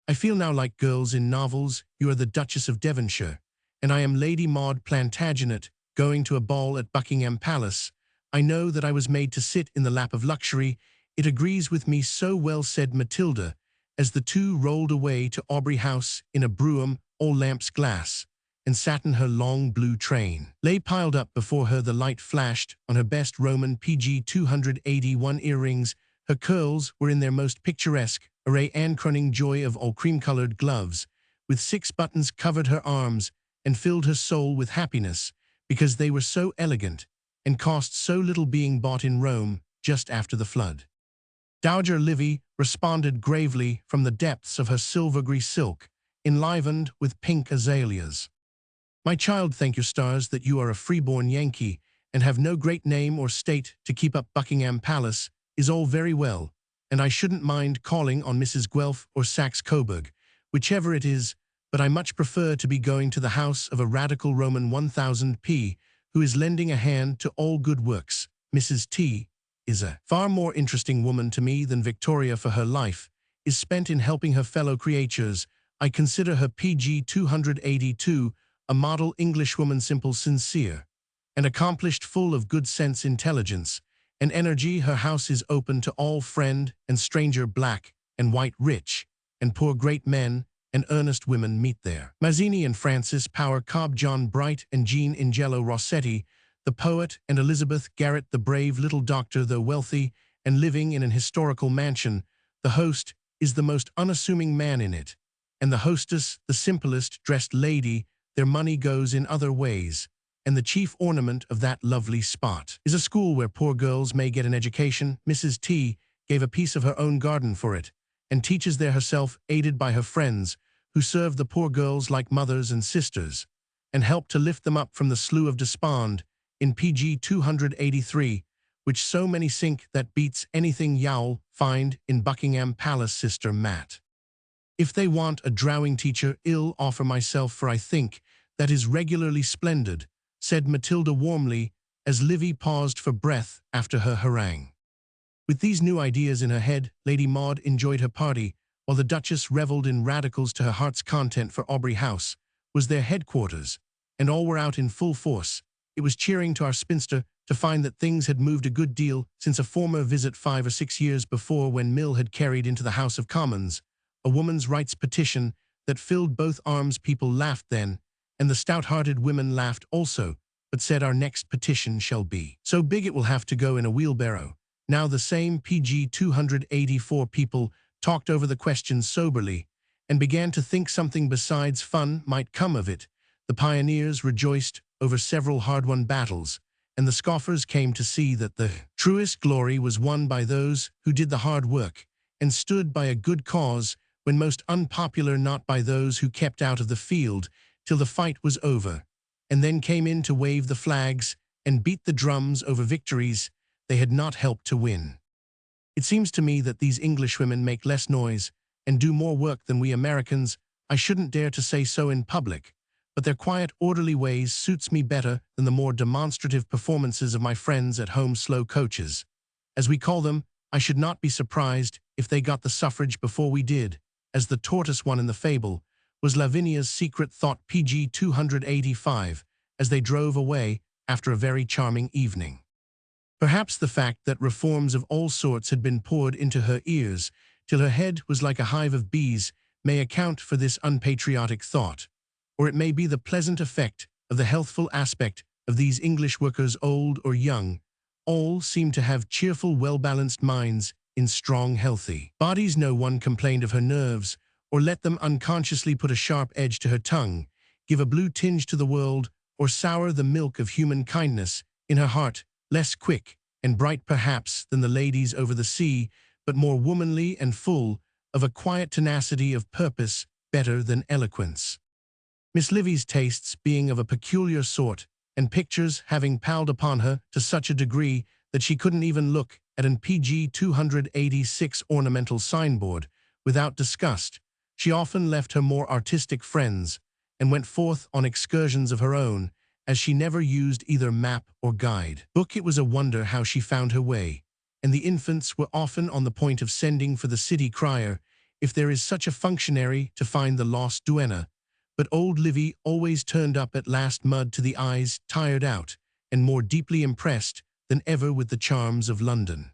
"I feel now like girls in novels. You are the Duchess of Devonshire, and I am Lady Maud Plantagenet, going to a ball at Buckingham Palace. I know that I was made to sit in the lap of luxury. It agrees with me so well," said Matilda, as the two rolled away to Aubrey House in a brougham, all lamps glass, and sat in her long blue train. Lay piled up before her, the light flashed on her best Roman PG 281 earrings. Her curls were in their most picturesque array, and crowning joy of all cream-colored gloves, with 6 buttons, covered her arms and filled her soul with happiness, because they were so elegant and cost so little, being bought in Rome just after the flood. Dowager Livy responded gravely from the depths of her silver-grey silk, enlivened with pink azaleas. "My child, thank your stars that you are a free-born Yankee, and have no great name or state to keep up. Buckingham Palace is all very well, and I shouldn't mind calling on Mrs. Guelph or Saxe-Coburg, whichever it is, but I much prefer to be going to the house of a radical Roman 1000 P, who is lending a hand to all good works. Mrs. T is a far more interesting woman to me than Victoria, for her life is spent in helping her fellow creatures. I consider her PG 282 a model Englishwoman, simple, sincere, and accomplished, full of good sense, intelligence, and energy. Her house is open to all friend and stranger, black and white, rich and poor, great men and earnest women meet there. Mazzini and Francis Power Cobb, John Bright and Jean Ingello Rossetti, the poet, and Elizabeth Garrett, the brave little doctor. Though wealthy and living in an historical mansion, the host is the most unassuming man in it, and the hostess the simplest dressed lady. Their money goes in other ways, and the chief ornament of that lovely spot is a school where poor girls may get an education. Mrs. T gave a piece of her own garden for it, and teaches there herself, aided by her friends, who serve the poor girls like mothers and sisters, and help to lift them up from the slough of despond. In PG 283, which so many sink that beats anything you'll find in Buckingham Palace. Sister Matt, if they want a drowning teacher, I'll offer myself, for I think that is regularly splendid, said Matilda warmly, as Livy paused for breath after her harangue. With these new ideas in her head, Lady Maud enjoyed her party, while the Duchess revelled in radicals to her heart's content. For Aubrey House was their headquarters, and all were out in full force. It was cheering to our spinster to find that things had moved a good deal since a former visit 5 or 6 years before, when Mill had carried into the House of Commons a woman's rights petition that filled both arms. People laughed then, and the stout-hearted women laughed also, but said, "Our next petition shall be so big it will have to go in a wheelbarrow." Now the same PG 284 people talked over the question soberly, and began to think something besides fun might come of it. The pioneers rejoiced over several hard-won battles, and the scoffers came to see that the truest glory was won by those who did the hard work and stood by a good cause when most unpopular, not by those who kept out of the field till the fight was over, and then came in to wave the flags and beat the drums over victories they had not helped to win. It seems to me that these Englishwomen make less noise and do more work than we Americans. I shouldn't dare to say so in public, but their quiet, orderly ways suits me better than the more demonstrative performances of my friends at home. Slow coaches, as we call them. I should not be surprised if they got the suffrage before we did, as the tortoise won in the fable, was Lavinia's secret thought. PG 285, as they drove away after a very charming evening. Perhaps the fact that reforms of all sorts had been poured into her ears till her head was like a hive of bees may account for this unpatriotic thought, or it may be the pleasant effect of the healthful aspect of these English workers, old or young. All seem to have cheerful, well-balanced minds in strong, healthy bodies. No one complained of her nerves, or let them unconsciously put a sharp edge to her tongue, give a blue tinge to the world, or sour the milk of human kindness in her heart. Less quick and bright perhaps than the ladies over the sea, but more womanly and full of a quiet tenacity of purpose, better than eloquence. Miss Livy's tastes being of a peculiar sort, and pictures having palled upon her to such a degree that she couldn't even look at an PG 286 ornamental signboard without disgust, she often left her more artistic friends and went forth on excursions of her own, as she never used either map or guide book. It was a wonder how she found her way, and the infants were often on the point of sending for the city crier, if there is such a functionary, to find the lost duenna. But old Livy always turned up at last, mud to the eyes, tired out, and more deeply impressed than ever with the charms of London.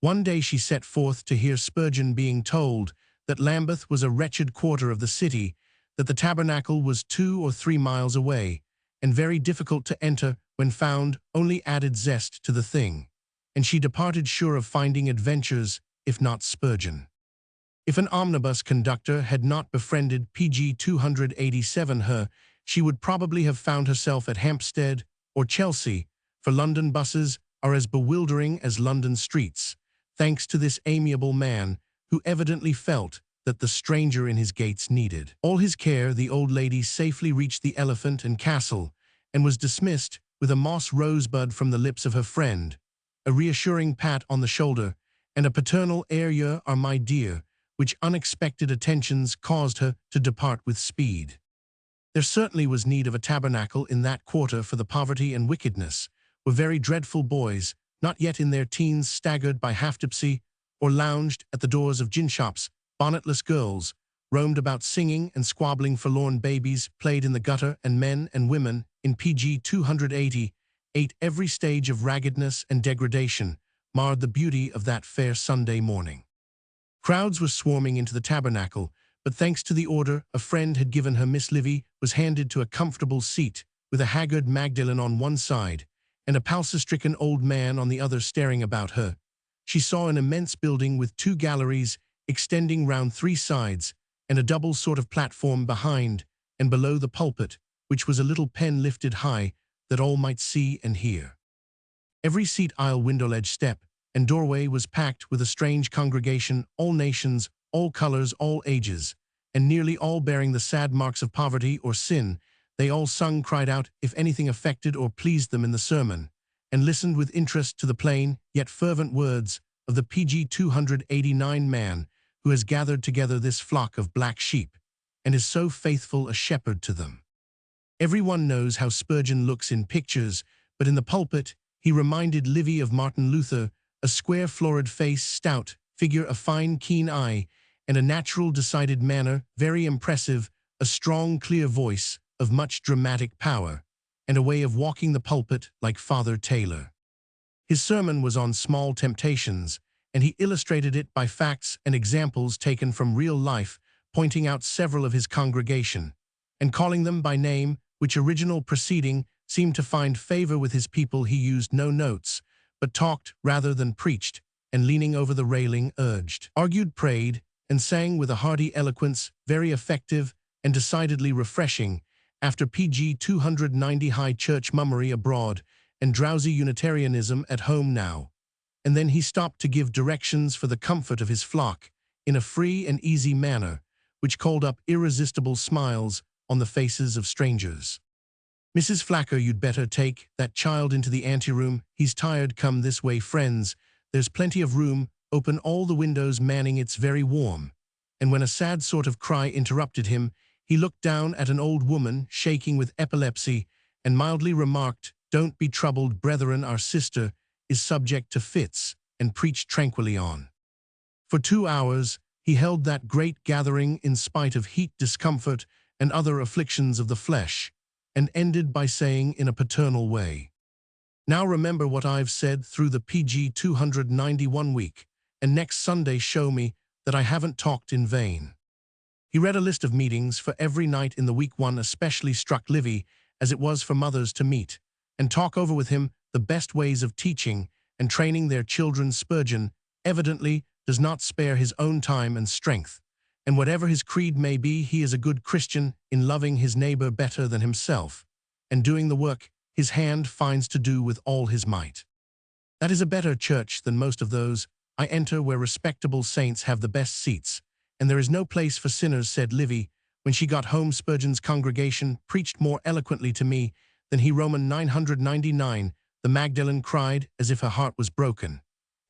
One day she set forth to hear Spurgeon being told that Lambeth was a wretched quarter of the city, that the Tabernacle was 2 or 3 miles away, and very difficult to enter when found, only added zest to the thing, and she departed sure of finding adventures, if not Spurgeon. If an omnibus conductor had not befriended PG 287 her, she would probably have found herself at Hampstead or Chelsea, for London buses are as bewildering as London streets, thanks to this amiable man, who evidently felt that the stranger in his gates needed all his care. The old lady safely reached the Elephant and Castle, and was dismissed with a moss rosebud from the lips of her friend, a reassuring pat on the shoulder, and a paternal "Air you are, my dear," which unexpected attentions caused her to depart with speed. There certainly was need of a tabernacle in that quarter, for the poverty and wickedness were very dreadful. Boys, not yet in their teens, staggered by half-tipsy, or lounged at the doors of gin-shops. Bonnetless girls roamed about singing and squabbling. Forlorn babies played in the gutter, and men and women in PG 280 ate every stage of raggedness and degradation, marred the beauty of that fair Sunday morning. Crowds were swarming into the tabernacle, but thanks to the order a friend had given her, Miss Livy was handed to a comfortable seat, with a haggard Magdalen on one side, and a palsy-stricken old man on the other staring about her. She saw an immense building with 2 galleries extending round 3 sides, and a double sort of platform behind and below the pulpit, which was a little pen lifted high, that all might see and hear. Every seat, aisle, window ledge, step, and doorway was packed with a strange congregation, all nations, all colors, all ages, and nearly all bearing the sad marks of poverty or sin. They all sung, cried out, if anything affected or pleased them in the sermon, and listened with interest to the plain, yet fervent words of the PG 289 man who has gathered together this flock of black sheep, and is so faithful a shepherd to them. Everyone knows how Spurgeon looks in pictures, but in the pulpit he reminded Livy of Martin Luther, a square florid face, stout figure, a fine keen eye, and a natural decided manner, very impressive, a strong clear voice, of much dramatic power, and a way of walking the pulpit like Father Taylor. His sermon was on small temptations, and he illustrated it by facts and examples taken from real life, pointing out several of his congregation, and calling them by name, which original proceeding seemed to find favor with his people. He used no notes, but talked rather than preached, and leaning over the railing urged, argued, prayed, and sang with a hearty eloquence, very effective and decidedly refreshing, after PG 290 high church mummery abroad and drowsy Unitarianism at home now. And then he stopped to give directions for the comfort of his flock, in a free and easy manner, which called up irresistible smiles on the faces of strangers. Mrs. Flacker, you'd better take that child into the anteroom. He's tired. Come this way, friends. There's plenty of room. Open all the windows, Manning. It's very warm. And when a sad sort of cry interrupted him, he looked down at an old woman shaking with epilepsy and mildly remarked, don't be troubled, brethren, our sister is subject to fits, and preached tranquilly on. For 2 hours he held that great gathering in spite of heat, discomfort, and other afflictions of the flesh, and ended by saying in a paternal way, now remember what I've said through the PG 291 week, and next Sunday show me that I haven't talked in vain. He read a list of meetings for every night in the week. One especially struck Livy, as it was for mothers to meet and talk over with him the best ways of teaching and training their children. Spurgeon evidently does not spare his own time and strength, and whatever his creed may be, he is a good Christian in loving his neighbor better than himself, and doing the work his hand finds to do with all his might. That is a better church than most of those I enter, where respectable saints have the best seats, and there is no place for sinners, said Livy. When she got home, Spurgeon's congregation preached more eloquently to me than he. Roman 999, the Magdalen cried as if her heart was broken,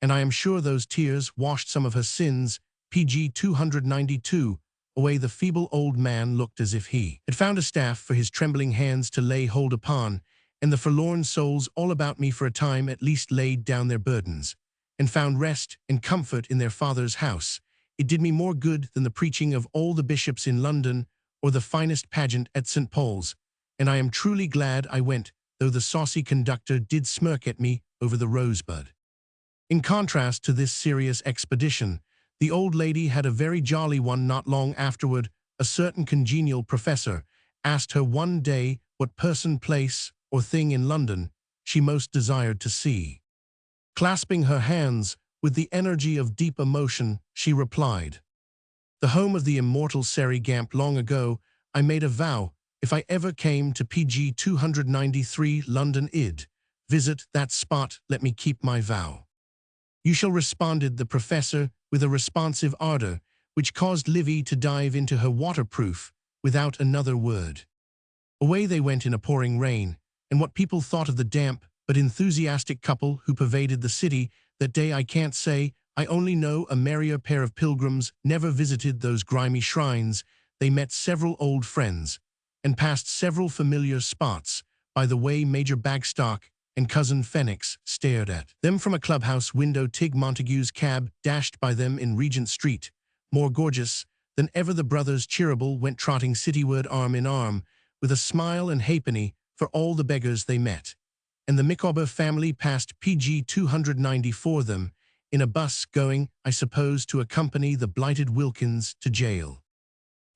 and I am sure those tears washed some of her sins. PG 292, away the feeble old man looked as if he had found a staff for his trembling hands to lay hold upon, and the forlorn souls all about me for a time at least laid down their burdens, and found rest and comfort in their Father's house. It did me more good than the preaching of all the bishops in London or the finest pageant at St. Paul's, and I am truly glad I went, though the saucy conductor did smirk at me over the rosebud. In contrast to this serious expedition, the old lady had a very jolly one. Not long afterward, a certain congenial professor asked her one day what person, place, or thing in London she most desired to see. Clasping her hands with the energy of deep emotion, she replied, the home of the immortal Sari Gamp. Long ago, I made a vow, if I ever came to PG 293 London, I'd visit that spot. Let me keep my vow. You shall, responded the professor with a responsive ardor, which caused Livy to dive into her waterproof without another word. Away they went in a pouring rain, and what people thought of the damp but enthusiastic couple who pervaded the city that day I can't say. I only know a merrier pair of pilgrims never visited those grimy shrines. They met several old friends, and passed several familiar spots. By the way, Major Bagstock and Cousin Phoenix stared at them from a clubhouse window. Tig Montague's cab dashed by them in Regent Street. More gorgeous than ever, the brothers Cheeryble went trotting cityward arm in arm, with a smile and halfpenny for all the beggars they met. and the Micawber family passed PG 294 them, in a bus going, I suppose, to accompany the blighted Wilkins to jail.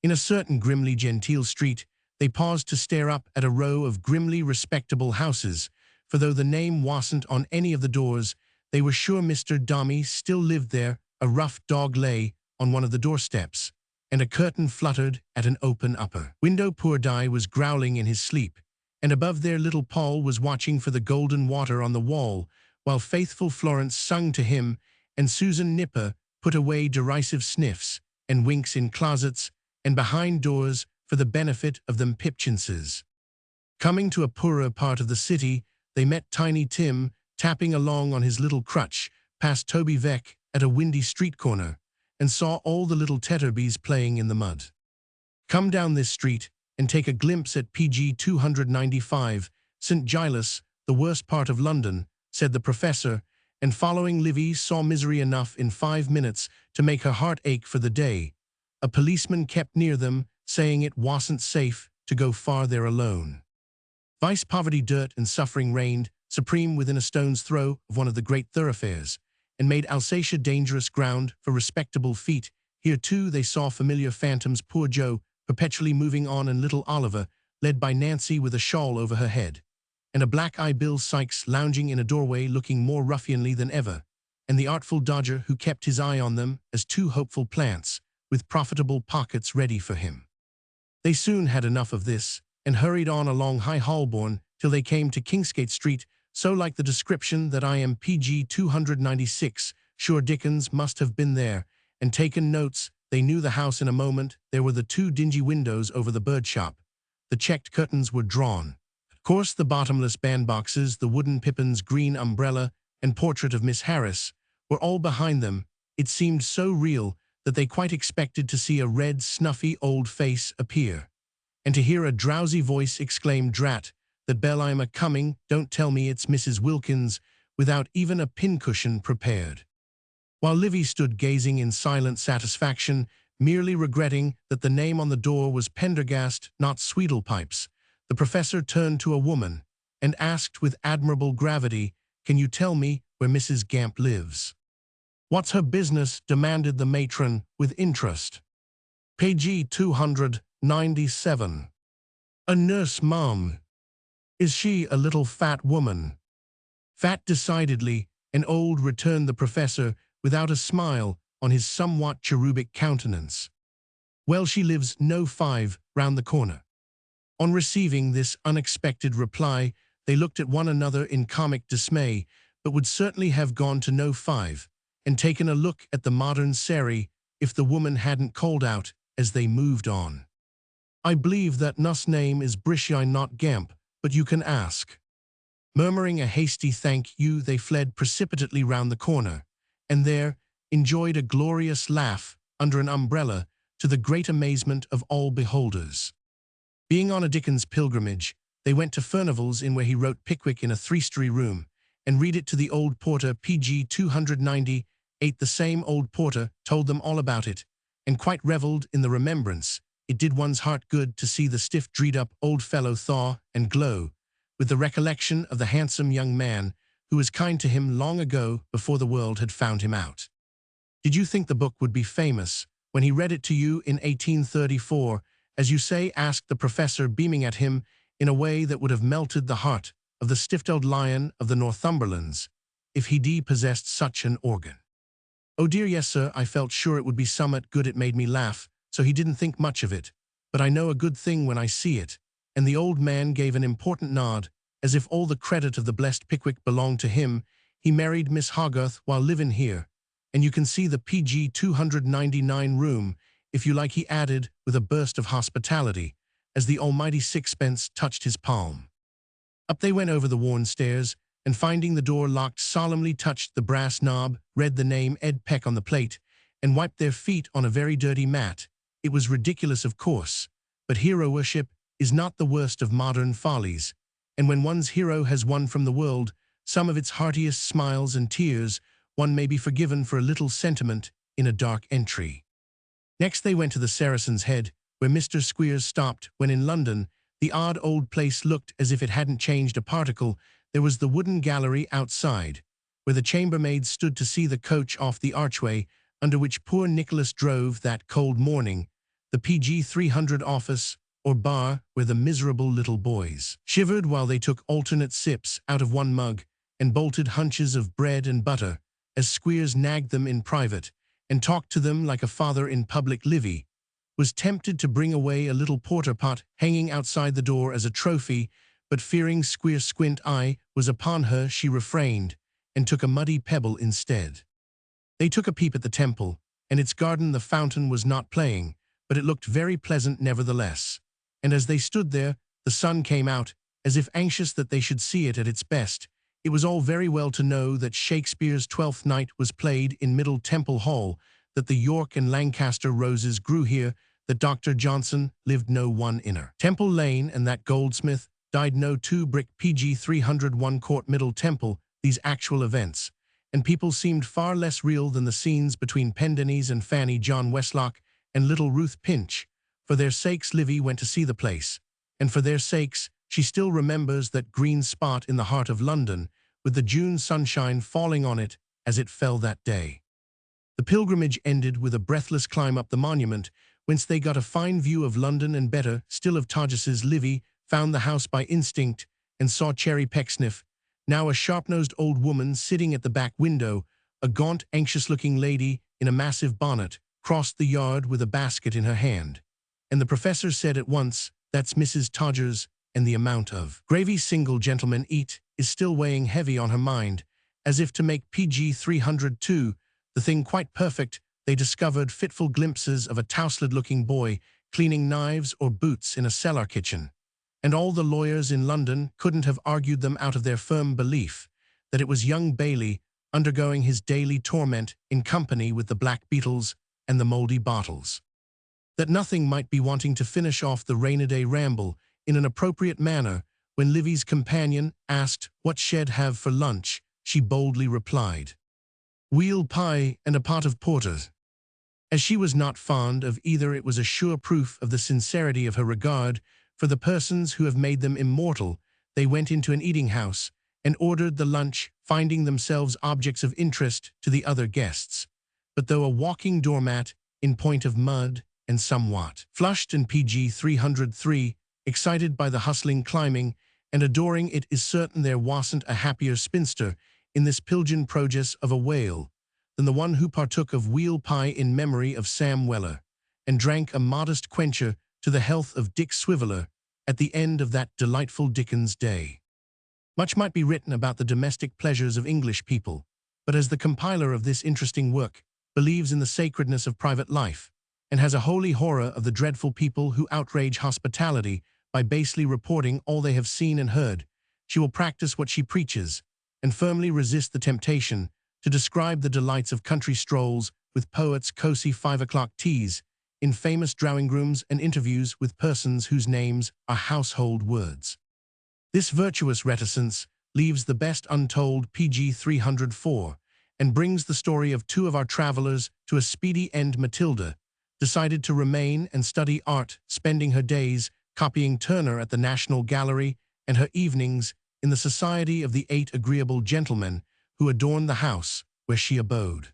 In a certain grimly genteel street, they paused to stare up at a row of grimly respectable houses, for though the name wasn't on any of the doors, they were sure Mr. Dommy still lived there. A rough dog lay on one of the doorsteps, and a curtain fluttered at an open upper window. Poor Di was growling in his sleep, and above there little Paul was watching for the golden water on the wall, while faithful Florence sung to him, and Susan Nipper put away derisive sniffs and winks in closets and behind doors for the benefit of them Pipchinses. Coming to a poorer part of the city, they met Tiny Tim tapping along on his little crutch past Toby Veck at a windy street corner, and saw all the little Tetterbys playing in the mud. Come down this street and take a glimpse at PG 295, St. Giles, the worst part of London, said the professor, and following Livy saw misery enough in 5 minutes to make her heart ache for the day. A policeman kept near them, saying it wasn't safe to go far there alone. Vice, poverty, dirt, and suffering reigned supreme within a stone's throw of one of the great thoroughfares, and made Alsatia dangerous ground for respectable feet. Here, too, they saw familiar phantoms, poor Joe perpetually moving on, and little Oliver, led by Nancy with a shawl over her head, and a black-eyed Bill Sykes lounging in a doorway looking more ruffianly than ever, and the artful Dodger who kept his eye on them as two hopeful plants, with profitable pockets ready for him. They soon had enough of this, and hurried on along High Holborn till they came to Kingsgate Street, so like the description that I am PG 296, sure Dickens must have been there, and taken notes. They knew the house in a moment. There were the 2 dingy windows over the bird shop. The checked curtains were drawn. Of course the bottomless bandboxes, the wooden Pippin's green umbrella, and portrait of Miss Harris were all behind them. It seemed so real that they quite expected to see a red, snuffy old face appear, and to hear a drowsy voice exclaim, "Drat, that bell, I'm a-coming, don't tell me it's Mrs. Wilkins," without even a pincushion prepared. While Livy stood gazing in silent satisfaction, merely regretting that the name on the door was Pendergast, not Sweedlepipes, the professor turned to a woman and asked with admirable gravity, "Can you tell me where Mrs. Gamp lives?" "What's her business?" demanded the matron with interest. "PG 297. A nurse, ma'am." "Is she a little fat woman?" "Fat decidedly, and old," returned the professor without a smile on his somewhat cherubic countenance. "Well, she lives No. 5, round the corner." On receiving this unexpected reply, they looked at one another in comic dismay, but would certainly have gone to No. 5 and taken a look at the modern Sari if the woman hadn't called out as they moved on, "I believe that nuss name is Brishine, not Gamp, but you can ask." Murmuring a hasty thank you, they fled precipitately round the corner, and there enjoyed a glorious laugh under an umbrella to the great amazement of all beholders. Being on a Dickens pilgrimage, they went to Furnival's Inn, where he wrote Pickwick in a 3-story room, and read it to the old porter. PG 298. The same old porter told them all about it, and quite revelled in the remembrance. It did one's heart good to see the stiff, dreed-up old fellow thaw and glow with the recollection of the handsome young man who was kind to him long ago, before the world had found him out. "Did you think the book would be famous when he read it to you in 1834, as you say?" asked the professor, beaming at him in a way that would have melted the heart of the stiff-old lion of the Northumberlands, if he possessed such an organ. "Oh dear, yes, sir. I felt sure it would be summat good. It made me laugh, so he didn't think much of it. But I know a good thing when I see it." And the old man gave an important nod, as if all the credit of the blessed Pickwick belonged to him. "He married Miss Hogarth while living here, and you can see the PG 299 room, if you like," he added with a burst of hospitality, as the almighty sixpence touched his palm. Up they went over the worn stairs, and finding the door locked, solemnly touched the brass knob, read the name Ed Peck on the plate, and wiped their feet on a very dirty mat. It was ridiculous, of course, but hero worship is not the worst of modern follies, and when one's hero has won from the world some of its heartiest smiles and tears, one may be forgiven for a little sentiment in a dark entry. Next they went to the Saracen's Head, where Mr. Squeers stopped when in London. The odd old place looked as if it hadn't changed a particle. There was the wooden gallery outside, where the chambermaid stood to see the coach off the archway under which poor Nicholas drove that cold morning, the PG 300 office, or bar, where the miserable little boys shivered while they took alternate sips out of one mug and bolted hunches of bread and butter, as Squeers nagged them in private and talked to them like a father in public. Livy was tempted to bring away a little porter pot hanging outside the door as a trophy, but fearing Squeer's squint eye was upon her, she refrained and took a muddy pebble instead. They took a peep at the temple, and its garden. The fountain was not playing, but it looked very pleasant nevertheless. And as they stood there, the sun came out, as if anxious that they should see it at its best. It was all very well to know that Shakespeare's Twelfth Night was played in Middle Temple Hall, that the York and Lancaster roses grew here, that Dr. Johnson lived no one inner Temple Lane, and that Goldsmith died no 2 brick PG 301 Court Middle Temple. These actual events, and people seemed far less real than the scenes between Pendennis and Fanny John Westlock and little Ruth Pinch. For their sakes Livy went to see the place, and for their sakes she still remembers that green spot in the heart of London, with the June sunshine falling on it as it fell that day. The pilgrimage ended with a breathless climb up the monument, whence they got a fine view of London and better still of Todges's. Livy found the house by instinct and saw Cherry Pecksniff, now a sharp-nosed old woman sitting at the back window. A gaunt, anxious-looking lady in a massive bonnet crossed the yard with a basket in her hand, and the professor said at once, "That's Mrs. Todgers," and the amount of gravy single gentlemen eat is still weighing heavy on her mind, as if to make PG 302 the thing quite perfect. They discovered fitful glimpses of a tousled-looking boy cleaning knives or boots in a cellar kitchen, and all the lawyers in London couldn't have argued them out of their firm belief that it was young Bailey undergoing his daily torment in company with the black beetles and the mouldy bottles. That nothing might be wanting to finish off the rain-a-day ramble in an appropriate manner. When Livy's companion asked what she'd have for lunch, she boldly replied, "Weal pie and a pot of porter." As she was not fond of either, it was a sure proof of the sincerity of her regard for the persons who have made them immortal. They went into an eating-house and ordered the lunch, finding themselves objects of interest to the other guests. But though a walking doormat, in point of mud, and somewhat flushed and PG 303, excited by the hustling climbing and adoring, it is certain there wasn't a happier spinster in this pilgrim progress of a whale than the one who partook of weal pie in memory of Sam Weller, and drank a modest quencher to the health of Dick Swiveller at the end of that delightful Dickens day. Much might be written about the domestic pleasures of English people, but as the compiler of this interesting work believes in the sacredness of private life, and has a holy horror of the dreadful people who outrage hospitality by basely reporting all they have seen and heard, she will practice what she preaches, and firmly resist the temptation to describe the delights of country strolls with poets, cosy 5 o'clock teas, in famous drawing-rooms, and interviews with persons whose names are household words. This virtuous reticence leaves the best untold. PG 304, and brings the story of 2 of our travelers to a speedy end. Matilda decided to remain and study art, spending her days copying Turner at the National Gallery and her evenings in the society of the 8 agreeable gentlemen who adorned the house where she abode.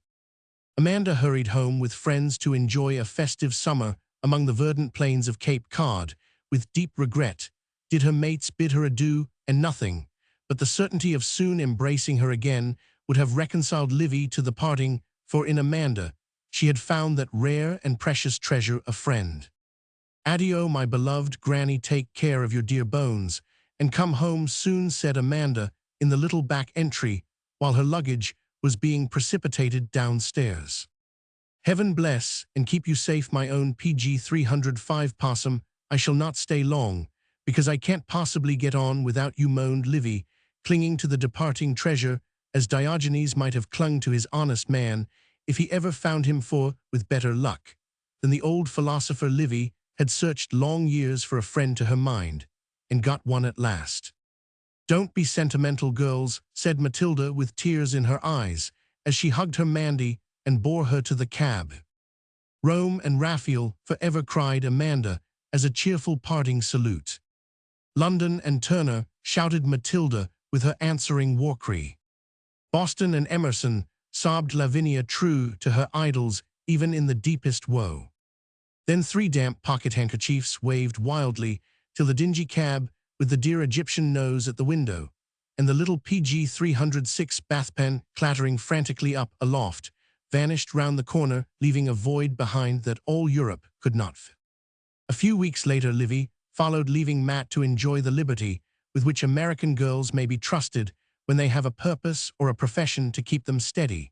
Amanda hurried home with friends to enjoy a festive summer among the verdant plains of Cape Cod. With deep regret did her mates bid her adieu, and nothing but the certainty of soon embracing her again would have reconciled Livy to the parting, for in Amanda she had found that rare and precious treasure, a friend. "Addio, my beloved granny, take care of your dear bones, and come home soon," said Amanda in the little back entry, while her luggage was being precipitated downstairs. "Heaven bless and keep you safe, my own PG 305 possum. I shall not stay long, because I can't possibly get on without you," moaned Livy, clinging to the departing treasure as Diogenes might have clung to his honest man if he ever found him, for, with better luck than the old philosopher, Livy had searched long years for a friend to her mind, and got one at last. "Don't be sentimental, girls," said Matilda with tears in her eyes, as she hugged her Mandy and bore her to the cab. "Rome and Raphael forever," cried Amanda as a cheerful parting salute. "London and Turner," shouted Matilda with her answering war cry. Boston and Emerson sobbed Lavinia true to her idols even in the deepest woe. Then 3 damp pocket handkerchiefs waved wildly till the dingy cab with the dear Egyptian nose at the window, and the little PG 306 bath pen clattering frantically up aloft, vanished round the corner, leaving a void behind that all Europe could not fill. A few weeks later Livy followed, leaving Matt to enjoy the liberty with which American girls may be trusted when they have a purpose or a profession to keep them steady.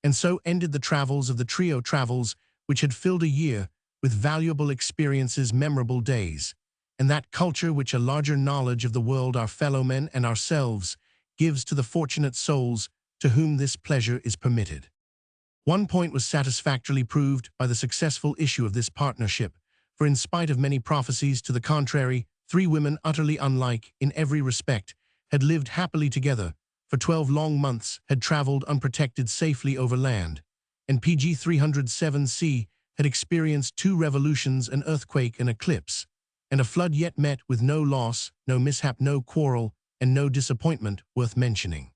And so ended the travels of the trio travels which had filled a year with valuable experiences, memorable days, and that culture which a larger knowledge of the world, our fellow men and ourselves, gives to the fortunate souls to whom this pleasure is permitted. One point was satisfactorily proved by the successful issue of this partnership, for in spite of many prophecies to the contrary, 3 women utterly unlike in every respect had lived happily together, for 12 long months had traveled unprotected safely over land, and PG 307C had experienced 2 revolutions, an earthquake, an eclipse, and a flood, yet met with no loss, no mishap, no quarrel, and no disappointment worth mentioning.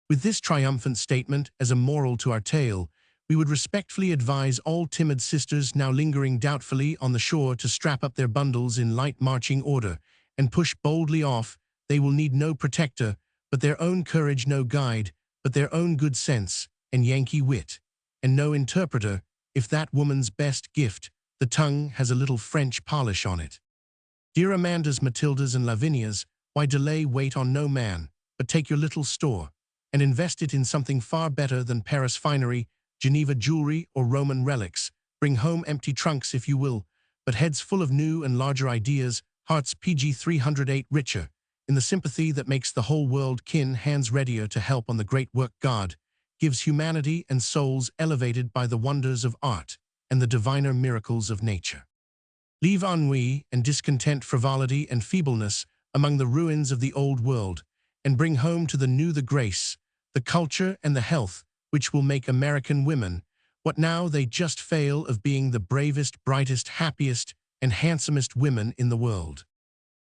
With this triumphant statement as a moral to our tale, we would respectfully advise all timid sisters now lingering doubtfully on the shore to strap up their bundles in light marching order and push boldly off. They will need no protector but their own courage, no guide but their own good sense and Yankee wit, and no interpreter if that woman's best gift, the tongue, has a little French polish on it. Dear Amandas, Matildas, and Lavinias, why delay? Wait on no man, but take your little store and invest it in something far better than Paris finery, Geneva jewelry, or Roman relics. Bring home empty trunks if you will, but heads full of new and larger ideas, hearts PG 308 richer, in the sympathy that makes the whole world kin, hands readier to help on the great work God gives humanity, and souls elevated by the wonders of art and the diviner miracles of nature. Leave ennui and discontent, frivolity and feebleness among the ruins of the old world, and bring home to the new the grace, the culture, and the health which will make American women what now they just fail of being: the bravest, brightest, happiest, and handsomest women in the world.